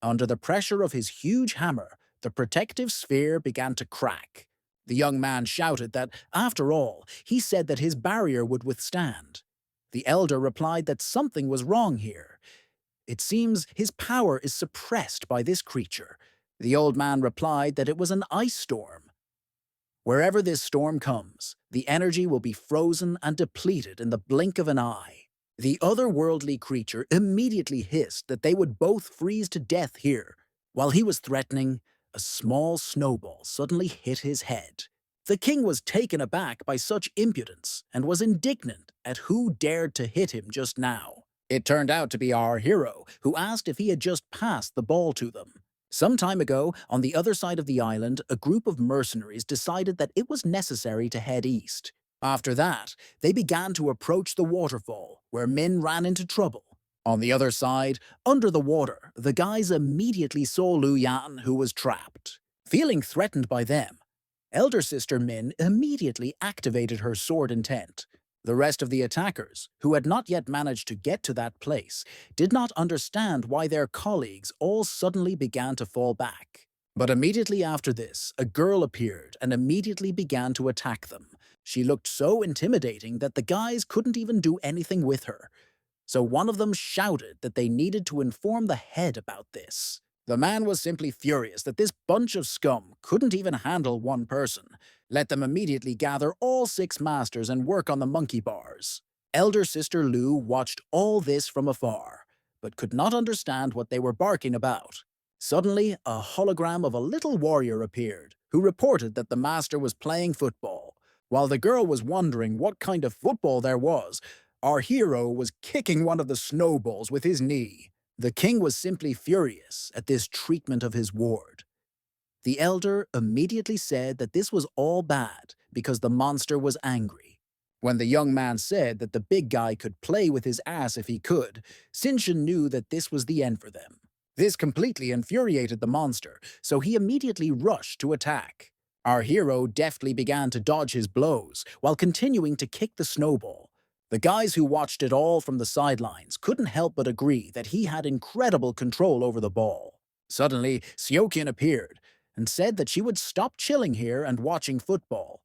Under the pressure of his huge hammer, the protective sphere began to crack. The young man shouted that, after all, he said that his barrier would withstand. The elder replied that something was wrong here. It seems his power is suppressed by this creature. The old man replied that it was an ice storm. Wherever this storm comes, the energy will be frozen and depleted in the blink of an eye. The otherworldly creature immediately hissed that they would both freeze to death here. While he was threatening, a small snowball suddenly hit his head. The king was taken aback by such impudence and was indignant at who dared to hit him just now. It turned out to be our hero, who asked if he had just passed the ball to them. Some time ago, on the other side of the island, a group of mercenaries decided that it was necessary to head east. After that, they began to approach the waterfall, where Min ran into trouble. On the other side, under the water, the guys immediately saw Lu Yan, who was trapped. Feeling threatened by them, elder sister Min immediately activated her sword intent. The rest of the attackers, who had not yet managed to get to that place, did not understand why their colleagues all suddenly began to fall back. But immediately after this, a girl appeared and immediately began to attack them. She looked so intimidating that the guys couldn't even do anything with her. So one of them shouted that they needed to inform the head about this. The man was simply furious that this bunch of scum couldn't even handle one person. Let them immediately gather all 6 masters and work on the monkey bars. Elder Sister Lu watched all this from afar, but could not understand what they were barking about. Suddenly, a hologram of a little warrior appeared, who reported that the master was playing football. While the girl was wondering what kind of football there was, our hero was kicking one of the snowballs with his knee. The king was simply furious at this treatment of his ward. The elder immediately said that this was all bad because the monster was angry. When the young man said that the big guy could play with his ass if he could, Shinshin knew that this was the end for them. This completely infuriated the monster, so he immediately rushed to attack. Our hero deftly began to dodge his blows while continuing to kick the snowball. The guys who watched it all from the sidelines couldn't help but agree that he had incredible control over the ball. Suddenly, Siokin appeared and said that she would stop chilling here and watching football.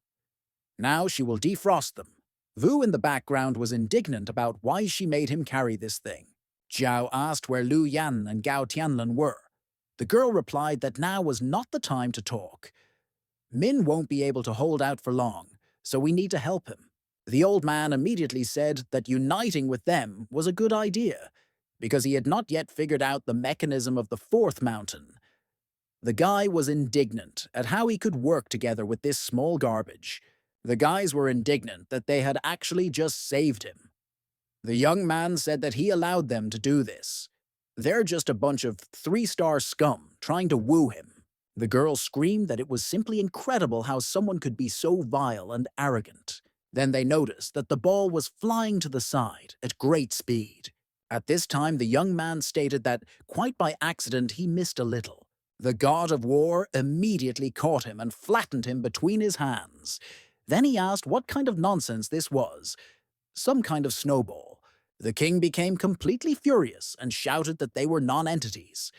Now she will defrost them. Vu in the background was indignant about why she made him carry this thing. Jiao asked where Lu Yan and Gao Tianlin were. The girl replied that now was not the time to talk. Min won't be able to hold out for long, so we need to help him. The old man immediately said that uniting with them was a good idea, because he had not yet figured out the mechanism of the 4th mountain. The guy was indignant at how he could work together with this small garbage. The guys were indignant that they had actually just saved him. The young man said that he allowed them to do this. They're just a bunch of 3-star scum trying to woo him. The girl screamed that it was simply incredible how someone could be so vile and arrogant. Then they noticed that the ball was flying to the side at great speed. At this time, the young man stated that, quite by accident, he missed a little. The god of war immediately caught him and flattened him between his hands. Then he asked what kind of nonsense this was. Some kind of snowball. The king became completely furious and shouted that they were non-entities.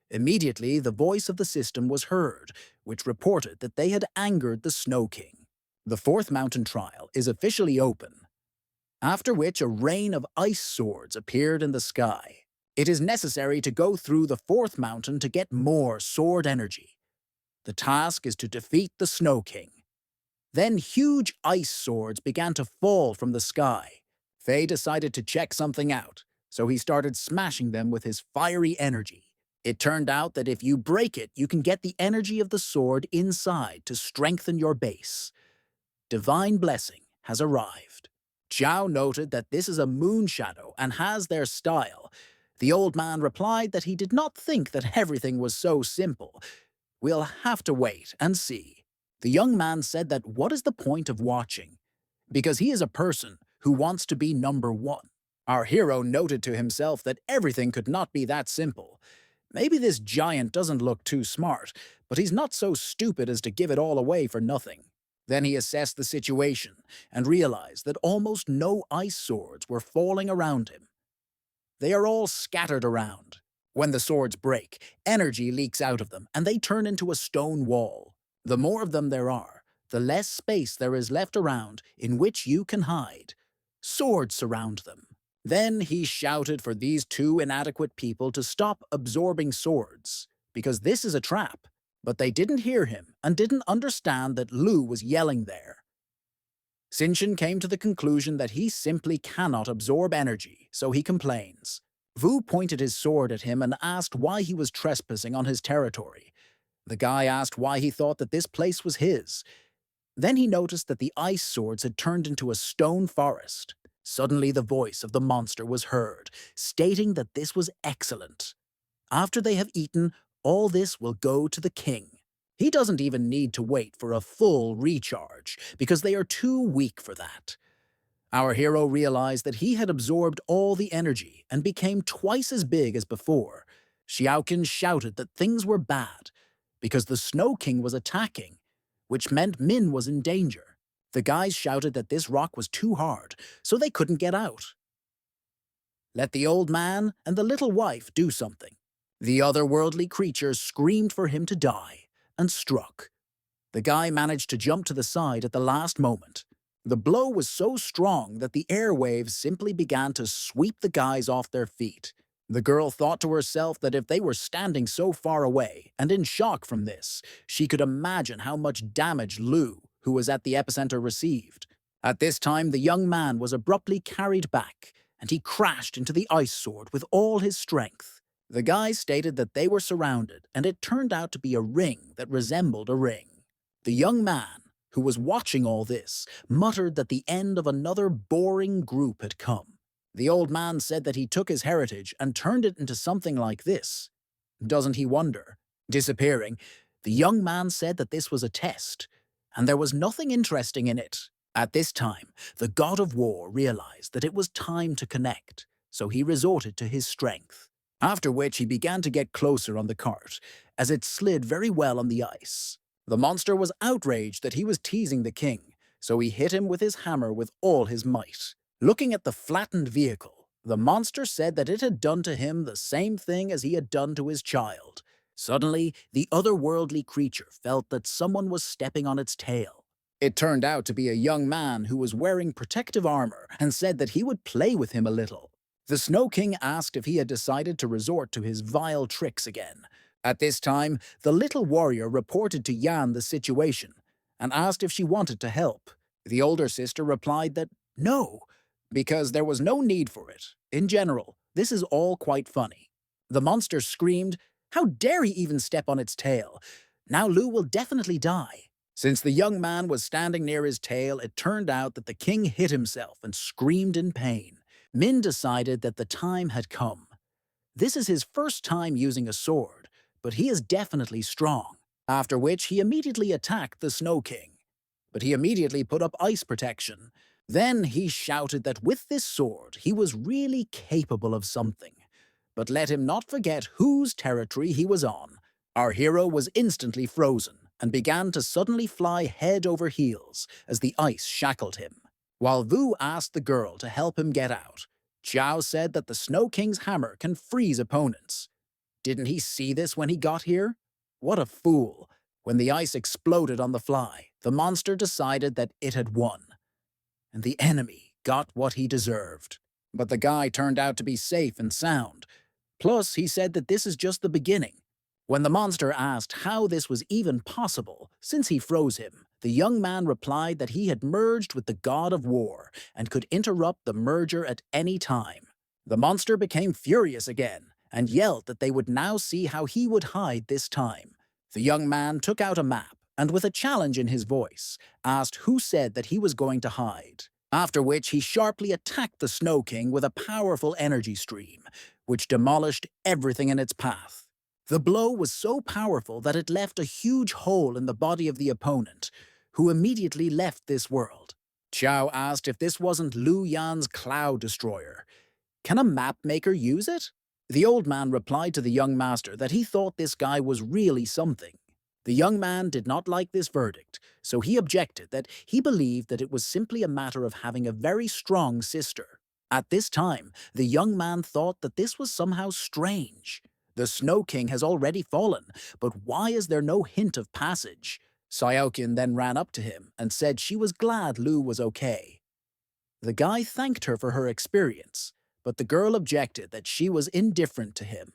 Immediately, the voice of the system was heard, which reported that they had angered the Snow King. The fourth mountain trial is officially open, after which a rain of ice swords appeared in the sky. It is necessary to go through the fourth mountain to get more sword energy. The task is to defeat the Snow King. Then huge ice swords began to fall from the sky. Faye decided to check something out, so he started smashing them with his fiery energy. It turned out that if you break it, you can get the energy of the sword inside to strengthen your base. Divine blessing has arrived. Zhao noted that this is a moon shadow and has their style. The old man replied that he did not think that everything was so simple. We'll have to wait and see. The young man said that what is the point of watching? Because he is a person who wants to be number one. Our hero noted to himself that everything could not be that simple. Maybe this giant doesn't look too smart, but he's not so stupid as to give it all away for nothing. Then he assessed the situation and realized that almost no ice swords were falling around him. They are all scattered around. When the swords break, energy leaks out of them and they turn into a stone wall. The more of them there are, the less space there is left around in which you can hide. Swords surround them. Then he shouted for these two inadequate people to stop absorbing swords, because this is a trap. But they didn't hear him and didn't understand that Lu was yelling there. Xinchen came to the conclusion that he simply cannot absorb energy, so he complains. Wu pointed his sword at him and asked why he was trespassing on his territory. The guy asked why he thought that this place was his. Then he noticed that the ice swords had turned into a stone forest. Suddenly the voice of the monster was heard, stating that this was excellent. After they have eaten, all this will go to the king. He doesn't even need to wait for a full recharge, because they are too weak for that. Our hero realized that he had absorbed all the energy and became twice as big as before. Xiaoqin shouted that things were bad, because the Snow King was attacking, which meant Min was in danger. The guys shouted that this rock was too hard, so they couldn't get out. Let the old man and the little wife do something. The otherworldly creature screamed for him to die, and struck. The guy managed to jump to the side at the last moment. The blow was so strong that the airwaves simply began to sweep the guys off their feet. The girl thought to herself that if they were standing so far away and in shock from this, she could imagine how much damage Lu, who was at the epicenter, received. At this time, the young man was abruptly carried back, and he crashed into the ice sword with all his strength. The guys stated that they were surrounded, and it turned out to be a ring that resembled a ring. The young man, who was watching all this, muttered that the end of another boring group had come. The old man said that he took his heritage and turned it into something like this. Doesn't he wonder? Disappearing, the young man said that this was a test, and there was nothing interesting in it. At this time, the god of war realized that it was time to connect, so he resorted to his strength. After which he began to get closer on the cart, as it slid very well on the ice. The monster was outraged that he was teasing the king, so he hit him with his hammer with all his might. Looking at the flattened vehicle, the monster said that it had done to him the same thing as he had done to his child. Suddenly, the otherworldly creature felt that someone was stepping on its tail. It turned out to be a young man who was wearing protective armor and said that he would play with him a little. The Snow King asked if he had decided to resort to his vile tricks again. At this time, the little warrior reported to Yan the situation and asked if she wanted to help. The older sister replied that no, because there was no need for it. In general, this is all quite funny. The monster screamed, "How dare he even step on its tail? Now Lu will definitely die." Since the young man was standing near his tail, it turned out that the king hit himself and screamed in pain. Min decided that the time had come. This is his first time using a sword, but he is definitely strong. After which he immediately attacked the Snow King. But he immediately put up ice protection. Then he shouted that with this sword he was really capable of something. But let him not forget whose territory he was on. Our hero was instantly frozen and began to suddenly fly head over heels as the ice shackled him. While Vu asked the girl to help him get out, Zhao said that the Snow King's hammer can freeze opponents. Didn't he see this when he got here? What a fool! When the ice exploded on the fly, the monster decided that it had won, and the enemy got what he deserved. But the guy turned out to be safe and sound. Plus, he said that this is just the beginning. When the monster asked how this was even possible, since he froze him, the young man replied that he had merged with the god of war and could interrupt the merger at any time. The monster became furious again and yelled that they would now see how he would hide this time. The young man took out a map and, with a challenge in his voice, asked who said that he was going to hide. After which he sharply attacked the Snow King with a powerful energy stream, which demolished everything in its path. The blow was so powerful that it left a huge hole in the body of the opponent, who immediately left this world. Xiao asked if this wasn't Lu Yan's Cloud Destroyer. Can a map maker use it? The old man replied to the young master that he thought this guy was really something. The young man did not like this verdict, so he objected that he believed that it was simply a matter of having a very strong sister. At this time, the young man thought that this was somehow strange. The Snow King has already fallen, but why is there no hint of passage? Xiaoqian then ran up to him and said she was glad Lu was okay. The guy thanked her for her experience, but the girl objected that she was indifferent to him.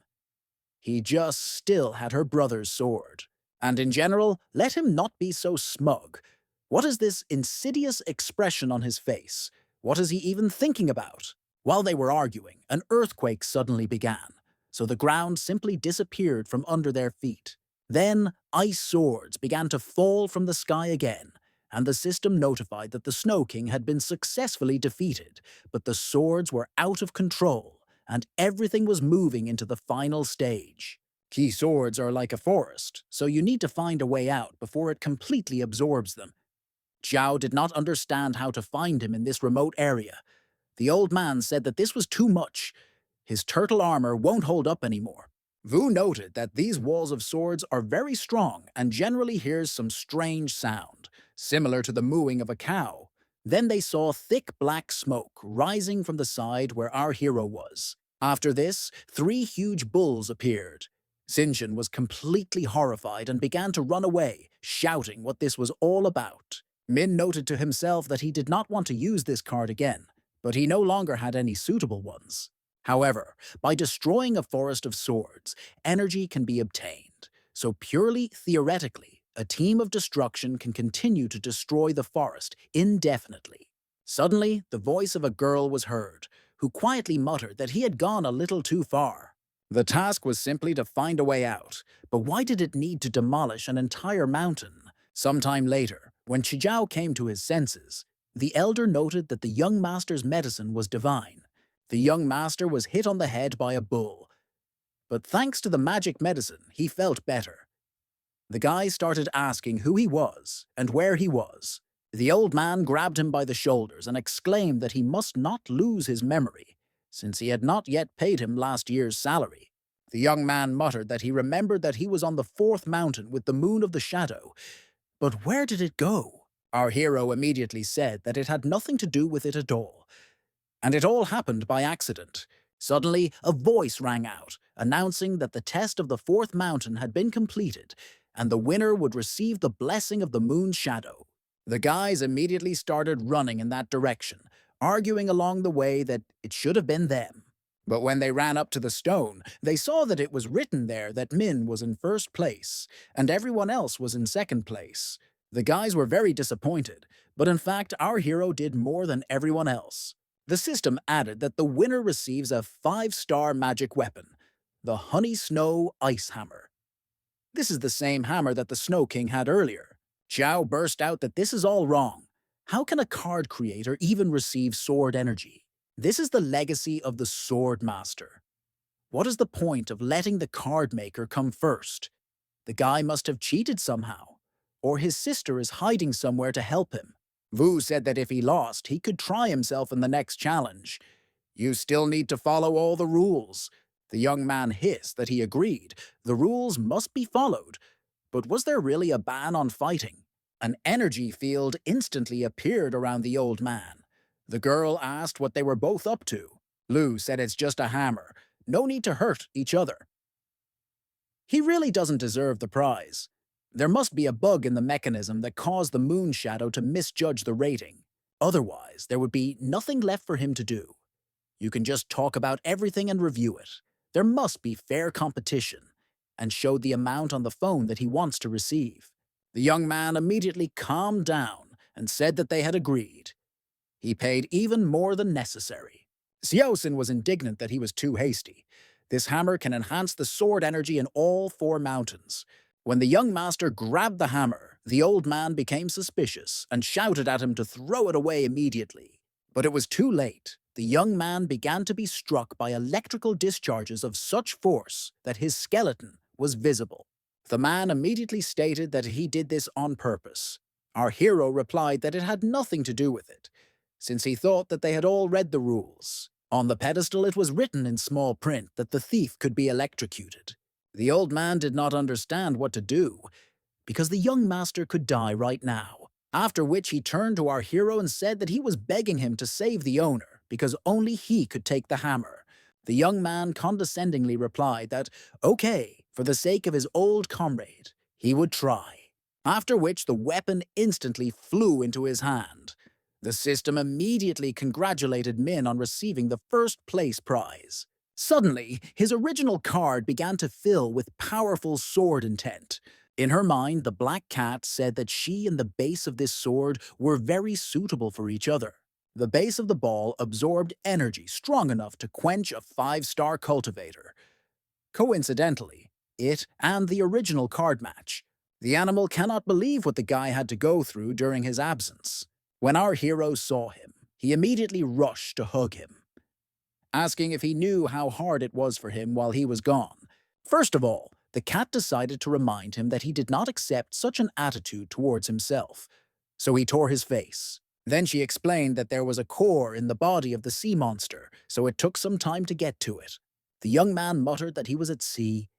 He just still had her brother's sword. And in general, let him not be so smug. What is this insidious expression on his face? What is he even thinking about? While they were arguing, an earthquake suddenly began, so the ground simply disappeared from under their feet. Then, ice swords began to fall from the sky again, and the system notified that the Snow King had been successfully defeated, but the swords were out of control, and everything was moving into the final stage. Key swords are like a forest, so you need to find a way out before it completely absorbs them. Zhao did not understand how to find him in this remote area. The old man said that this was too much. His turtle armor won't hold up anymore. Vu noted that these walls of swords are very strong and generally hears some strange sound, similar to the mooing of a cow. Then they saw thick black smoke rising from the side where our hero was. After this, 3 huge bulls appeared. Xinjun was completely horrified and began to run away, shouting what this was all about. Min noted to himself that he did not want to use this card again, but he no longer had any suitable ones. However, by destroying a forest of swords, energy can be obtained, so purely theoretically, a team of destruction can continue to destroy the forest indefinitely. Suddenly, the voice of a girl was heard, who quietly muttered that he had gone a little too far. The task was simply to find a way out, but why did it need to demolish an entire mountain? Sometime later, when Chijiao came to his senses, the elder noted that the young master's medicine was divine. The young master was hit on the head by a bull, but thanks to the magic medicine, he felt better. The guy started asking who he was and where he was. The old man grabbed him by the shoulders and exclaimed that he must not lose his memory, since he had not yet paid him last year's salary. The young man muttered that he remembered that he was on the 4th mountain with the moon of the shadow, but where did it go? Our hero immediately said that it had nothing to do with it at all, and it all happened by accident. Suddenly, a voice rang out, announcing that the test of the 4th mountain had been completed, and the winner would receive the blessing of the moon's shadow. The guys immediately started running in that direction, arguing along the way that it should have been them. But when they ran up to the stone, they saw that it was written there that Min was in 1st place, and everyone else was in 2nd place. The guys were very disappointed, but in fact our hero did more than everyone else. The system added that the winner receives a 5-star magic weapon, the Honey Snow Ice Hammer. This is the same hammer that the Snow King had earlier. Xiao burst out that this is all wrong. How can a card creator even receive sword energy? This is the legacy of the Sword Master. What is the point of letting the card maker come first? The guy must have cheated somehow, or his sister is hiding somewhere to help him. Vu said that if he lost, he could try himself in the next challenge. You still need to follow all the rules. The young man hissed that he agreed. The rules must be followed. But was there really a ban on fighting? An energy field instantly appeared around the old man. The girl asked what they were both up to. Lou said it's just a hammer. No need to hurt each other. He really doesn't deserve the prize. There must be a bug in the mechanism that caused the moon shadow to misjudge the rating. Otherwise, there would be nothing left for him to do. You can just talk about everything and review it. There must be fair competition, and showed the amount on the phone that he wants to receive. The young man immediately calmed down and said that they had agreed. He paid even more than necessary. Xiaoxin was indignant that he was too hasty. This hammer can enhance the sword energy in all 4 mountains. When the young master grabbed the hammer, the old man became suspicious and shouted at him to throw it away immediately. But it was too late. The young man began to be struck by electrical discharges of such force that his skeleton was visible. The man immediately stated that he did this on purpose. Our hero replied that it had nothing to do with it, since he thought that they had all read the rules. On the pedestal it was written in small print that the thief could be electrocuted. The old man did not understand what to do, because the young master could die right now, after which he turned to our hero and said that he was begging him to save the owner, because only he could take the hammer. The young man condescendingly replied that, okay, for the sake of his old comrade, he would try. After which the weapon instantly flew into his hand. The system immediately congratulated Min on receiving the first place prize. Suddenly, his original card began to fill with powerful sword intent. In her mind, the black cat said that she and the base of this sword were very suitable for each other. The base of the ball absorbed energy strong enough to quench a 5-star cultivator. Coincidentally, it and the original card match. The animal cannot believe what the guy had to go through during his absence. When our hero saw him, he immediately rushed to hug him, asking if he knew how hard it was for him while he was gone. First of all, the cat decided to remind him that he did not accept such an attitude towards himself, so he tore his face. Then she explained that there was a core in the body of the sea monster, so it took some time to get to it. The young man muttered that he was at sea.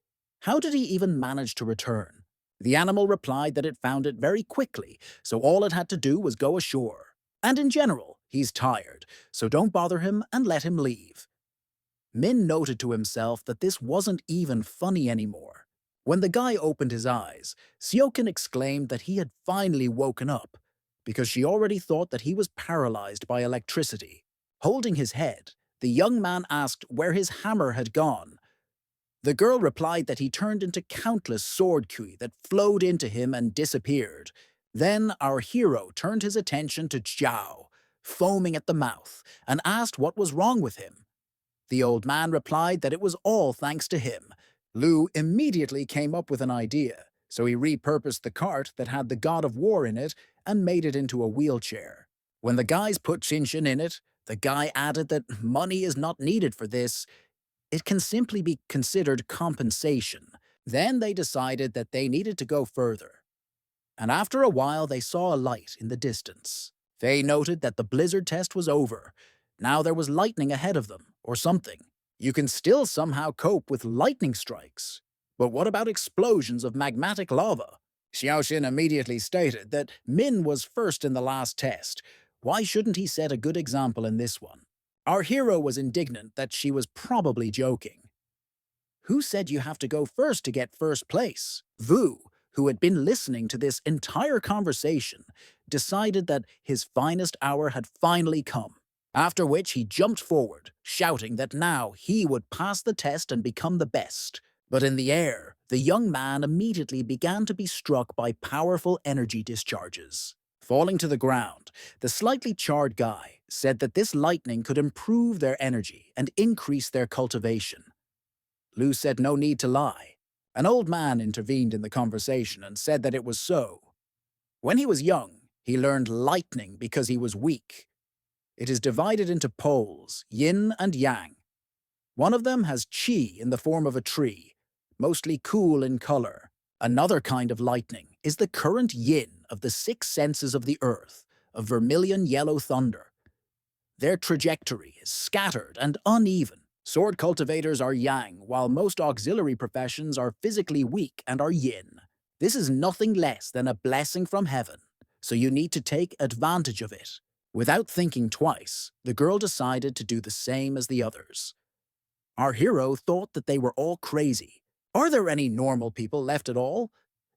How did he even manage to return? The animal replied that it found it very quickly, so all it had to do was go ashore. And in general, he's tired, so don't bother him and let him leave. Min noted to himself that this wasn't even funny anymore. When the guy opened his eyes, Siokin exclaimed that he had finally woken up, because she already thought that he was paralyzed by electricity. Holding his head, the young man asked where his hammer had gone. The girl replied that he turned into countless sword kui that flowed into him and disappeared. Then our hero turned his attention to Zhao, foaming at the mouth, and asked what was wrong with him. The old man replied that it was all thanks to him. Lu immediately came up with an idea, so he repurposed the cart that had the god of war in it and made it into a wheelchair. When the guys put Shinshin in it, the guy added that money is not needed for this. It can simply be considered compensation. Then they decided that they needed to go further. And after a while they saw a light in the distance. They noted that the blizzard test was over. Now there was lightning ahead of them, or something. You can still somehow cope with lightning strikes. But what about explosions of magmatic lava? Xiaoxin immediately stated that Min was first in the last test. Why shouldn't he set a good example in this one? Our hero was indignant that she was probably joking. Who said you have to go first to get first place? Vu, who had been listening to this entire conversation, decided that his finest hour had finally come. After which he jumped forward, shouting that now he would pass the test and become the best. But in the air, the young man immediately began to be struck by powerful energy discharges. Falling to the ground, the slightly charred guy said that this lightning could improve their energy and increase their cultivation. Lu said no need to lie. An old man intervened in the conversation and said that it was so. When he was young, he learned lightning because he was weak. It is divided into poles, yin and yang. One of them has qi in the form of a tree, mostly cool in color. Another kind of lightning is the current yin of the 6 senses of the earth, of vermilion yellow thunder. Their trajectory is scattered and uneven, Sword cultivators are yang, while most auxiliary professions are physically weak and are yin. This is nothing less than a blessing from heaven, so you need to take advantage of it. Without thinking twice, the girl decided to do the same as the others. Our hero thought that they were all crazy. Are there any normal people left at all?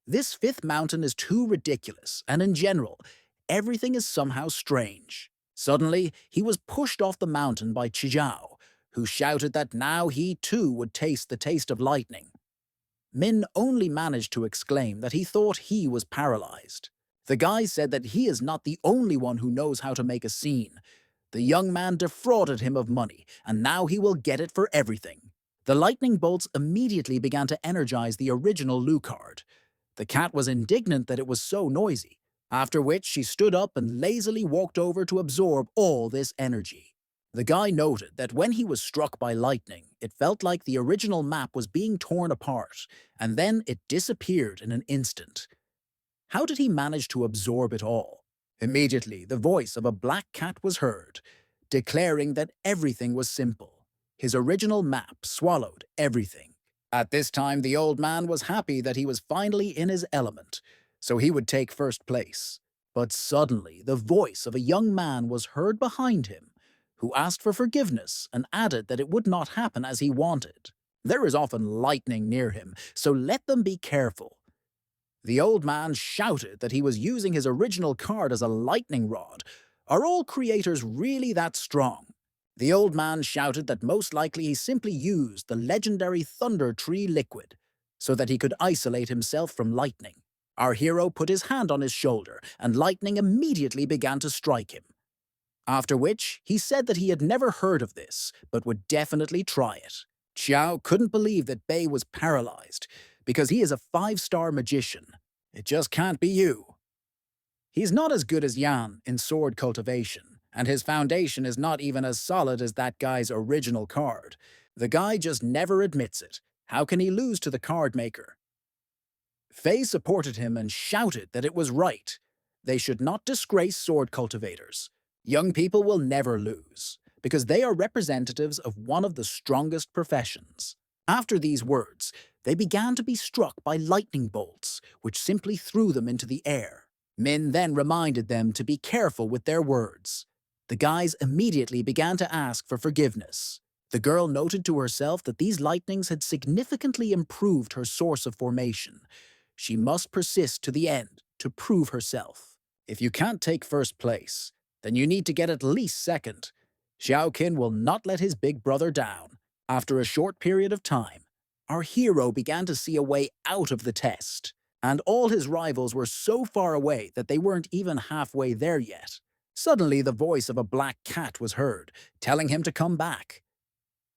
This fifth mountain is too ridiculous, and in general, everything is somehow strange. Suddenly, he was pushed off the mountain by Chijiao, who shouted that now he too would taste the taste of lightning. Min only managed to exclaim that he thought he was paralyzed. The guy said that he is not the only one who knows how to make a scene. The young man defrauded him of money, and now he will get it for everything. The lightning bolts immediately began to energize the original Lucard. The cat was indignant that it was so noisy, after which she stood up and lazily walked over to absorb all this energy. The guy noted that when he was struck by lightning, it felt like the original map was being torn apart, and then it disappeared in an instant. How did he manage to absorb it all? Immediately, the voice of a black cat was heard, declaring that everything was simple. His original map swallowed everything. At this time, the old man was happy that he was finally in his element, so he would take first place. But suddenly, the voice of a young man was heard behind him, who asked for forgiveness and added that it would not happen as he wanted. There is often lightning near him, so let them be careful. The old man shouted that he was using his original card as a lightning rod. Are all creators really that strong? The old man shouted that most likely he simply used the legendary Thunder Tree liquid so that he could isolate himself from lightning. Our hero put his hand on his shoulder, and lightning immediately began to strike him. After which, he said that he had never heard of this, but would definitely try it. Xiao couldn't believe that Bei was paralyzed, because he is a 5-star magician. It just can't be you. He's not as good as Yan in sword cultivation, and his foundation is not even as solid as that guy's original card. The guy just never admits it. How can he lose to the card maker? Fei supported him and shouted that it was right. They should not disgrace sword cultivators. Young people will never lose, because they are representatives of one of the strongest professions. After these words, they began to be struck by lightning bolts, which simply threw them into the air. Min then reminded them to be careful with their words. The guys immediately began to ask for forgiveness. The girl noted to herself that these lightnings had significantly improved her source of formation. She must persist to the end to prove herself. If you can't take first place, then you need to get at least second. Xiao Qin will not let his big brother down. After a short period of time, our hero began to see a way out of the test, and all his rivals were so far away that they weren't even halfway there yet. Suddenly, the voice of a black cat was heard, telling him to come back.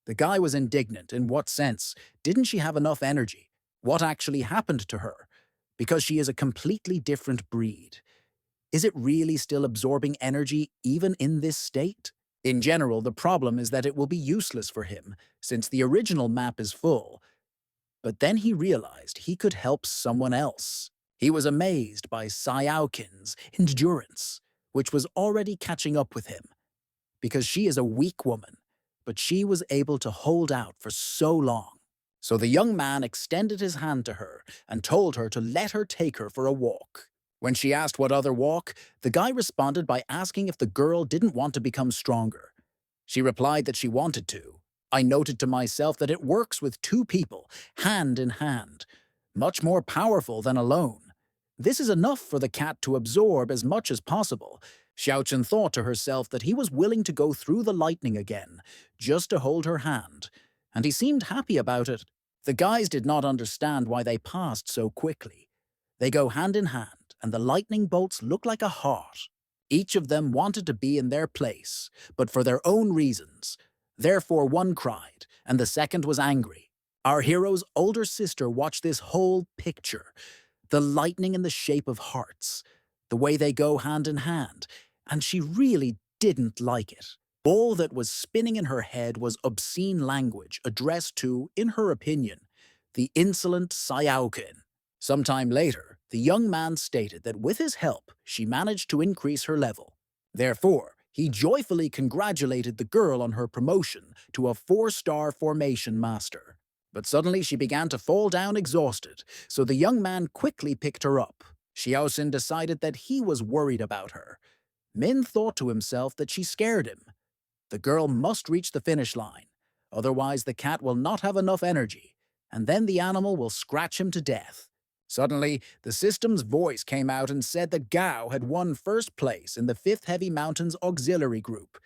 The guy was indignant. In what sense? Didn't she have enough energy? What actually happened to her? Because she is a completely different breed. Is it really still absorbing energy even in this state? In general, the problem is that it will be useless for him, since the original map is full. But then he realized he could help someone else. He was amazed by Xiaoqin's endurance, which was already catching up with him. Because she is a weak woman, but she was able to hold out for so long. So the young man extended his hand to her and told her to let her take her for a walk. When she asked what other walk, the guy responded by asking if the girl didn't want to become stronger. She replied that she wanted to. I noted to myself that it works with two people, hand in hand, much more powerful than alone. This is enough for the cat to absorb as much as possible. Xiaochen thought to herself that he was willing to go through the lightning again, just to hold her hand, and he seemed happy about it. The guys did not understand why they passed so quickly. They go hand in hand, and the lightning bolts look like a heart. Each of them wanted to be in their place, but for their own reasons. Therefore one cried, and the second was angry. Our hero's older sister watched this whole picture. The lightning in the shape of hearts, the way they go hand in hand, and she really didn't like it. All that was spinning in her head was obscene language addressed to, in her opinion, the insolent Xiaoqin. Sometime later, the young man stated that with his help, she managed to increase her level. Therefore, He joyfully congratulated the girl on her promotion to a 4-star formation master. But suddenly she began to fall down exhausted, so the young man quickly picked her up. Xiaoxin decided that he was worried about her. Min thought to himself that she scared him. The girl must reach the finish line, otherwise the cat will not have enough energy, and then the animal will scratch him to death. Suddenly, the system's voice came out and said that Gao had won first place in the 5th Heavy Mountains Auxiliary Group.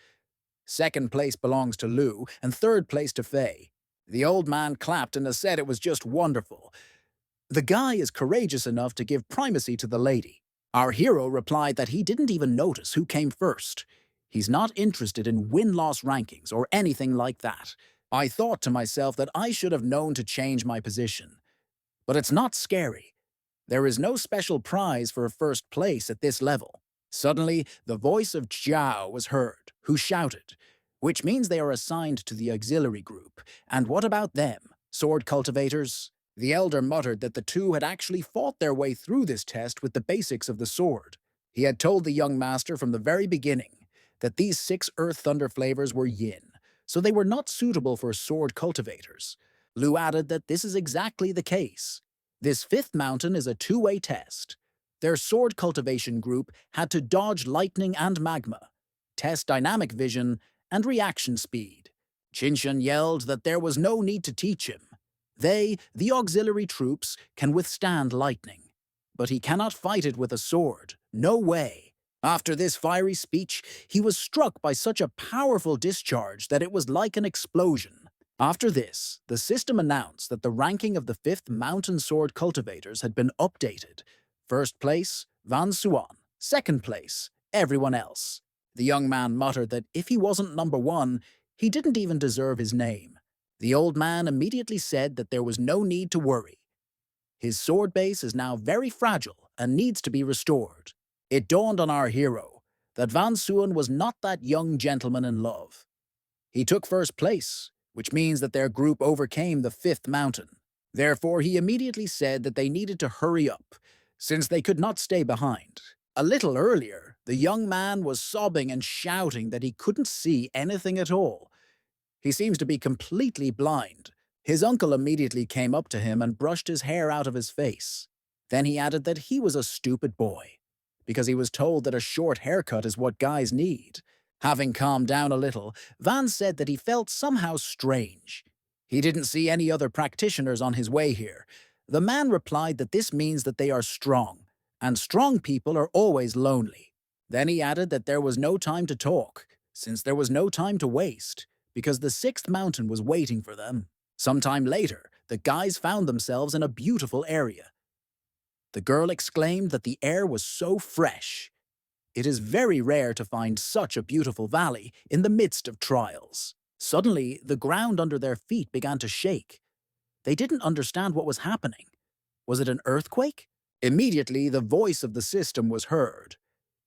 Second place belongs to Lu, and third place to Fei. The old man clapped and said it was just wonderful. The guy is courageous enough to give primacy to the lady. Our hero replied that he didn't even notice who came first. He's not interested in win-loss rankings or anything like that. I thought to myself that I should have known to change my position. But it's not scary. There is no special prize for first place at this level. Suddenly, the voice of Zhao was heard, who shouted, which means they are assigned to the auxiliary group. And what about them, sword cultivators? The elder muttered that the two had actually fought their way through this test with the basics of the sword. He had told the young master from the very beginning that these 6 Earth Thunder flavors were yin, so they were not suitable for sword cultivators. Lu added that this is exactly the case. This 5th mountain is a two-way test. Their sword cultivation group had to dodge lightning and magma, test dynamic vision, and reaction speed. Qinshan yelled that there was no need to teach him. They, the auxiliary troops, can withstand lightning. But he cannot fight it with a sword. No way. After this fiery speech, he was struck by such a powerful discharge that it was like an explosion. After this, the system announced that the ranking of the 5th Mountain Sword Cultivators had been updated. First place, Van Suan. Second place, everyone else. The young man muttered that if he wasn't number 1, he didn't even deserve his name. The old man immediately said that there was no need to worry. His sword base is now very fragile and needs to be restored. It dawned on our hero that Van Suan was not that young gentleman in love. He took first place, which means that their group overcame the 5th mountain. Therefore, he immediately said that they needed to hurry up, since they could not stay behind. A little earlier, the young man was sobbing and shouting that he couldn't see anything at all. He seems to be completely blind. His uncle immediately came up to him and brushed his hair out of his face. Then he added that he was a stupid boy, because he was told that a short haircut is what guys need. Having calmed down a little, Van said that he felt somehow strange. He didn't see any other practitioners on his way here. The man replied that this means that they are strong, and strong people are always lonely. Then he added that there was no time to talk, since there was no time to waste, because the 6th mountain was waiting for them. Sometime later, the guys found themselves in a beautiful area. The girl exclaimed that the air was so fresh. It is very rare to find such a beautiful valley in the midst of trials. Suddenly, the ground under their feet began to shake. They didn't understand what was happening. Was it an earthquake? Immediately, the voice of the system was heard,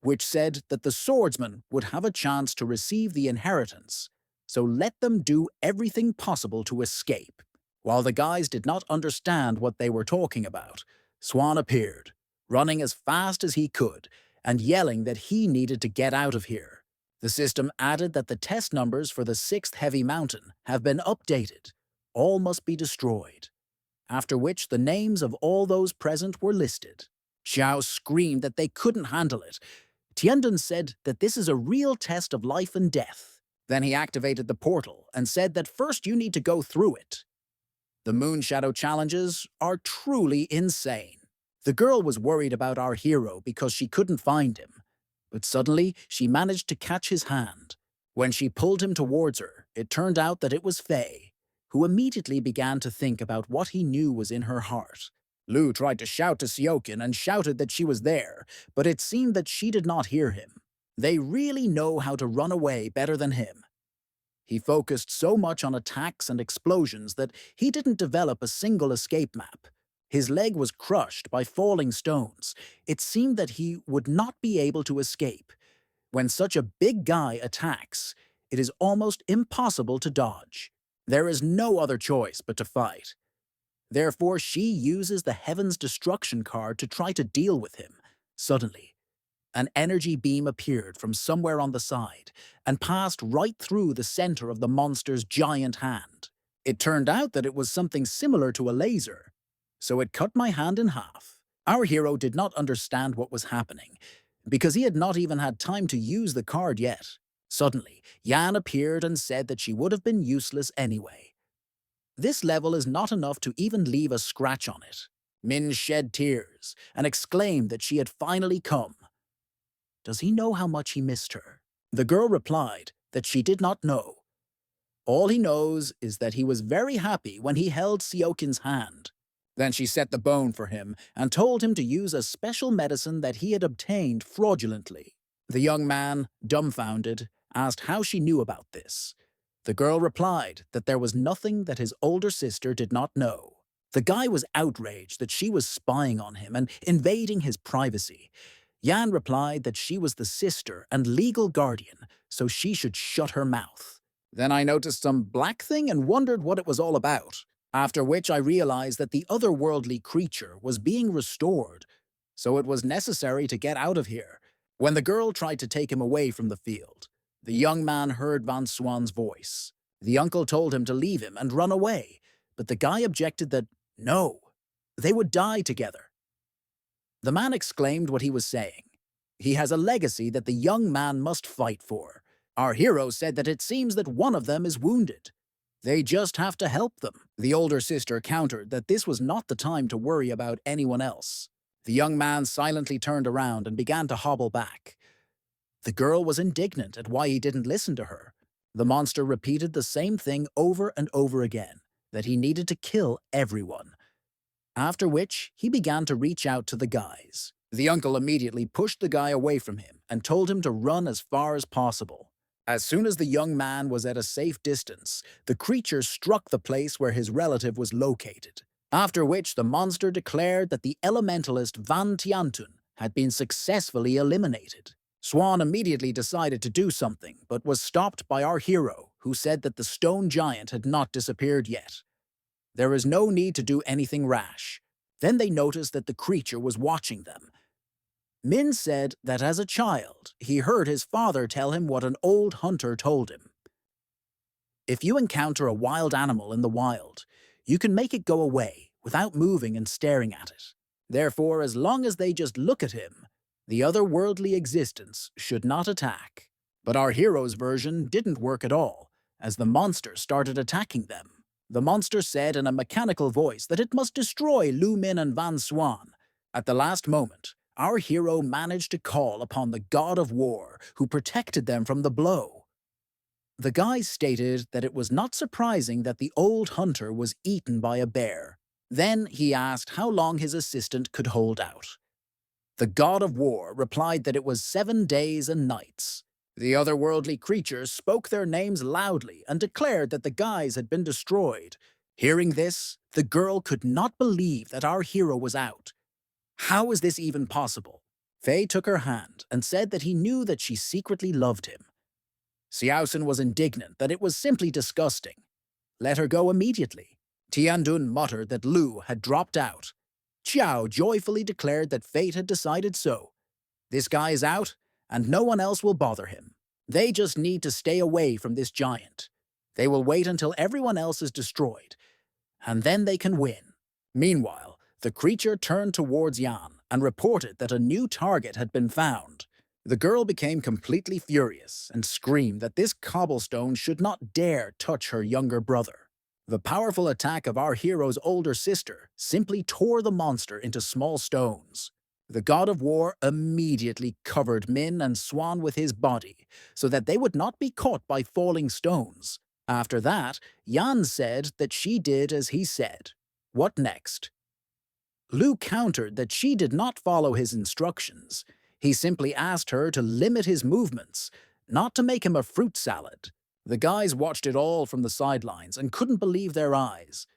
which said that the swordsman would have a chance to receive the inheritance, so let them do everything possible to escape. While the guys did not understand what they were talking about, Swan appeared, running as fast as he could, and yelling that he needed to get out of here. The system added that the test numbers for the 6th Heavy Mountain have been updated. All must be destroyed. After which the names of all those present were listed. Xiao screamed that they couldn't handle it. Tiandun said that this is a real test of life and death. Then he activated the portal and said that first you need to go through it. The Moon Shadow challenges are truly insane. The girl was worried about our hero because she couldn't find him, but suddenly she managed to catch his hand. When she pulled him towards her, it turned out that it was Fei, who immediately began to think about what he knew was in her heart. Lu tried to shout to Siokin and shouted that she was there, but it seemed that she did not hear him. They really know how to run away better than him. He focused so much on attacks and explosions that he didn't develop a single escape map. His leg was crushed by falling stones. It seemed that he would not be able to escape. When such a big guy attacks, it is almost impossible to dodge. There is no other choice but to fight. Therefore, she uses the Heaven's Destruction card to try to deal with him. Suddenly, An energy beam appeared from somewhere on the side and passed right through the center of the monster's giant hand. It turned out that it was something similar to a laser, so it cut my hand in half. Our hero did not understand what was happening, because he had not even had time to use the card yet. Suddenly, Yan appeared and said that she would have been useless anyway. This level is not enough to even leave a scratch on it. Min shed tears and exclaimed that she had finally come. Does he know how much he missed her? The girl replied that she did not know. All he knows is that he was very happy when he held Seokin's hand. Then she set the bone for him and told him to use a special medicine that he had obtained fraudulently. The young man, dumbfounded, asked how she knew about this. The girl replied that there was nothing that his older sister did not know. The guy was outraged that she was spying on him and invading his privacy. Yan replied that she was the sister and legal guardian, so she should shut her mouth. Then I noticed some black thing and wondered what it was all about, after which I realized that the otherworldly creature was being restored, so it was necessary to get out of here. When the girl tried to take him away from the field, the young man heard Van Swan's voice. The uncle told him to leave him and run away, but the guy objected that, no, they would die together. The man exclaimed what he was saying. He has a legacy that the young man must fight for. Our hero said that it seems that one of them is wounded. They just have to help them. The older sister countered that this was not the time to worry about anyone else. The young man silently turned around and began to hobble back. The girl was indignant at why he didn't listen to her. The monster repeated the same thing over and over again, that he needed to kill everyone. After which, he began to reach out to the guys. The uncle immediately pushed the guy away from him and told him to run as far as possible. As soon as the young man was at a safe distance, the creature struck the place where his relative was located. After which, the monster declared that the elementalist Van Tiantun had been successfully eliminated. Swan immediately decided to do something, but was stopped by our hero, who said that the stone giant had not disappeared yet. There is no need to do anything rash. Then they noticed that the creature was watching them. Min said that as a child, he heard his father tell him what an old hunter told him. If you encounter a wild animal in the wild, you can make it go away without moving and staring at it. Therefore, as long as they just look at him, the otherworldly existence should not attack. But our hero's version didn't work at all, as the monster started attacking them. The monster said in a mechanical voice that it must destroy Lu Min and Van Swan. At the last moment, our hero managed to call upon the god of war, who protected them from the blow. The guy stated that it was not surprising that the old hunter was eaten by a bear. Then he asked how long his assistant could hold out. The god of war replied that it was 7 days and nights. The otherworldly creatures spoke their names loudly and declared that the guys had been destroyed. Hearing this, the girl could not believe that our hero was out. How is this even possible? Faye took her hand and said that he knew that she secretly loved him. Xiaosun was indignant that it was simply disgusting. Let her go immediately. Tiandun muttered that Lu had dropped out. Qiao joyfully declared that fate had decided so. This guy is out, and no one else will bother him. They just need to stay away from this giant. They will wait until everyone else is destroyed, and then they can win. Meanwhile, the creature turned towards Yan and reported that a new target had been found. The girl became completely furious and screamed that this cobblestone should not dare touch her younger brother. The powerful attack of our hero's older sister simply tore the monster into small stones. The god of war immediately covered Min and Swan with his body so that they would not be caught by falling stones. After that, Yan said that she did as he said. What next? Lu countered that she did not follow his instructions. He simply asked her to limit his movements, not to make him a fruit salad. The guys watched it all from the sidelines and couldn't believe their eyes.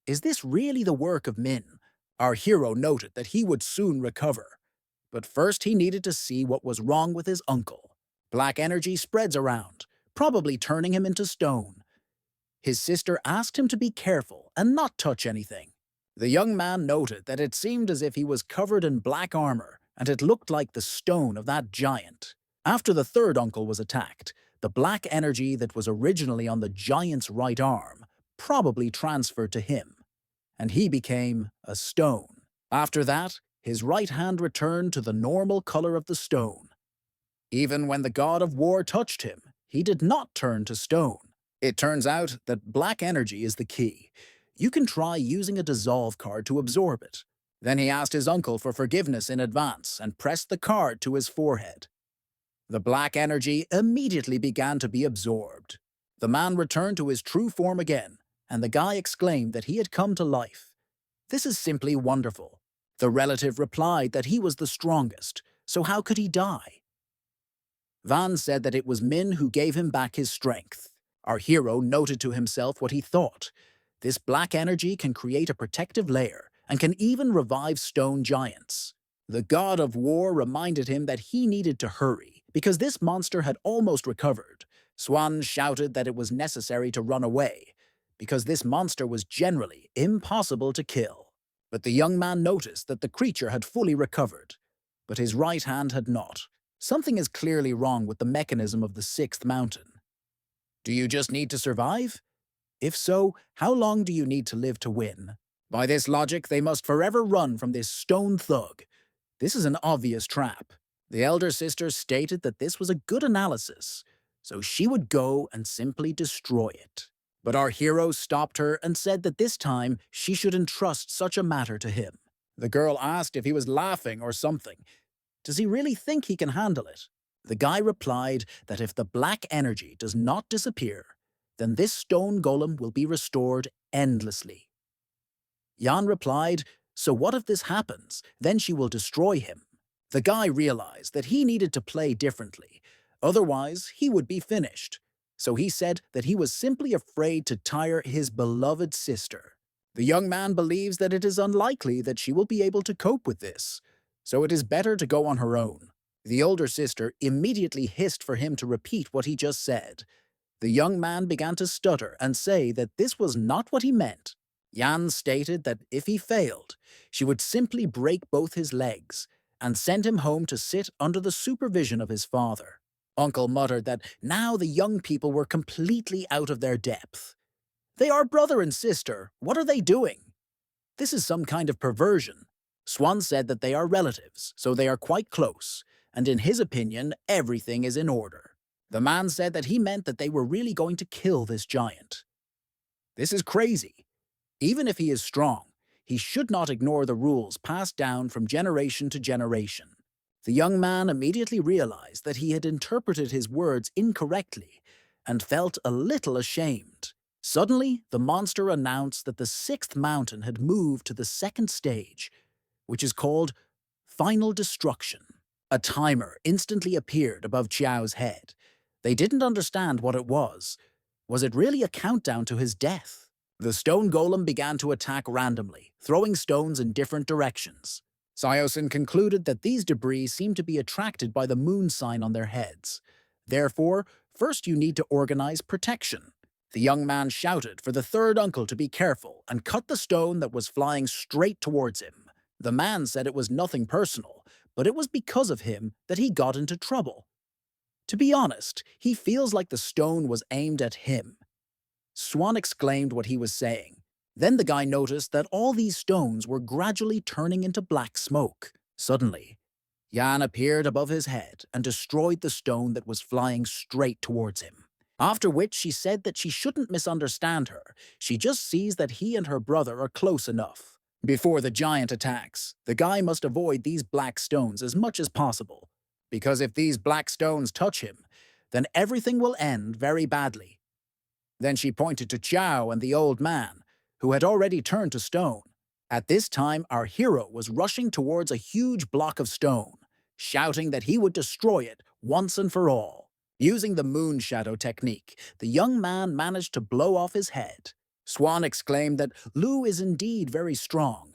Is this really the work of Min? Our hero noted that he would soon recover. But first he needed to see what was wrong with his uncle. Black energy spreads around, probably turning him into stone. His sister asked him to be careful and not touch anything. The young man noted that it seemed as if he was covered in black armor and it looked like the stone of that giant. After the third uncle was attacked, the black energy that was originally on the giant's right arm probably transferred to him, and he became a stone. After that, his right hand returned to the normal color of the stone. Even when the god of war touched him, he did not turn to stone. It turns out that black energy is the key. You can try using a dissolve card to absorb it. Then he asked his uncle for forgiveness in advance and pressed the card to his forehead. The black energy immediately began to be absorbed. The man returned to his true form again, and the guy exclaimed that he had come to life. "This is simply wonderful." The relative replied that he was the strongest, so how could he die? Van said that it was Min who gave him back his strength. Our hero noted to himself what he thought. This black energy can create a protective layer and can even revive stone giants. The god of war reminded him that he needed to hurry because this monster had almost recovered. Swan shouted that it was necessary to run away because this monster was generally impossible to kill. But the young man noticed that the creature had fully recovered, but his right hand had not. Something is clearly wrong with the mechanism of the sixth mountain. Do you just need to survive? If so, how long do you need to live to win? By this logic, they must forever run from this stone thug. This is an obvious trap. The elder sister stated that this was a good analysis, so she would go and simply destroy it. But our hero stopped her and said that this time she should entrust such a matter to him. The girl asked if he was laughing or something. Does he really think he can handle it? The guy replied that if the black energy does not disappear, then this stone golem will be restored endlessly. Jan replied, "So what if this happens? Then she will destroy him." The guy realized that he needed to play differently, otherwise he would be finished. So he said that he was simply afraid to tire his beloved sister. The young man believes that it is unlikely that she will be able to cope with this, so it is better to go on her own. The older sister immediately hissed for him to repeat what he just said. The young man began to stutter and say that this was not what he meant. Jan stated that if he failed, she would simply break both his legs and send him home to sit under the supervision of his father. Uncle muttered that now the young people were completely out of their depth. They are brother and sister. What are they doing? This is some kind of perversion. Swan said that they are relatives, so they are quite close, and in his opinion, everything is in order. The man said that he meant that they were really going to kill this giant. This is crazy. Even if he is strong, he should not ignore the rules passed down from generation to generation. The young man immediately realized that he had interpreted his words incorrectly and felt a little ashamed. Suddenly, the monster announced that the sixth mountain had moved to the second stage, which is called Final Destruction. A timer instantly appeared above Qiao's head. They didn't understand what it was. Was it really a countdown to his death? The stone golem began to attack randomly, throwing stones in different directions. Siosin concluded that these debris seemed to be attracted by the moon sign on their heads. Therefore, first you need to organize protection. The young man shouted for the third uncle to be careful and cut the stone that was flying straight towards him. The man said it was nothing personal, but it was because of him that he got into trouble. To be honest, he feels like the stone was aimed at him. Swan exclaimed what he was saying. Then the guy noticed that all these stones were gradually turning into black smoke. Suddenly, Jan appeared above his head and destroyed the stone that was flying straight towards him. After which she said that she shouldn't misunderstand her. She just sees that he and her brother are close enough. Before the giant attacks, the guy must avoid these black stones as much as possible, because if these black stones touch him, then everything will end very badly. Then she pointed to Qiao and the old man, who had already turned to stone. At this time, our hero was rushing towards a huge block of stone, shouting that he would destroy it once and for all. Using the moon shadow technique, the young man managed to blow off his head. Swan exclaimed that Lu is indeed very strong.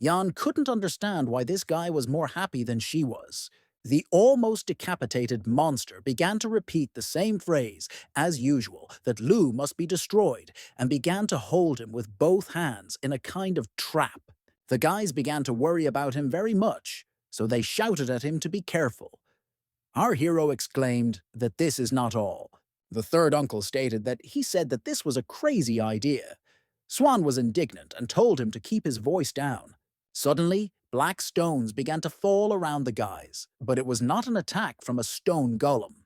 Jan couldn't understand why this guy was more happy than she was. The almost decapitated monster began to repeat the same phrase, as usual, that Lu must be destroyed, and began to hold him with both hands in a kind of trap. The guys began to worry about him very much. so they shouted at him to be careful. Our hero exclaimed that this is not all. The third uncle stated that he said that this was a crazy idea. Swan was indignant and told him to keep his voice down. Suddenly, black stones began to fall around the guys, but it was not an attack from a stone golem.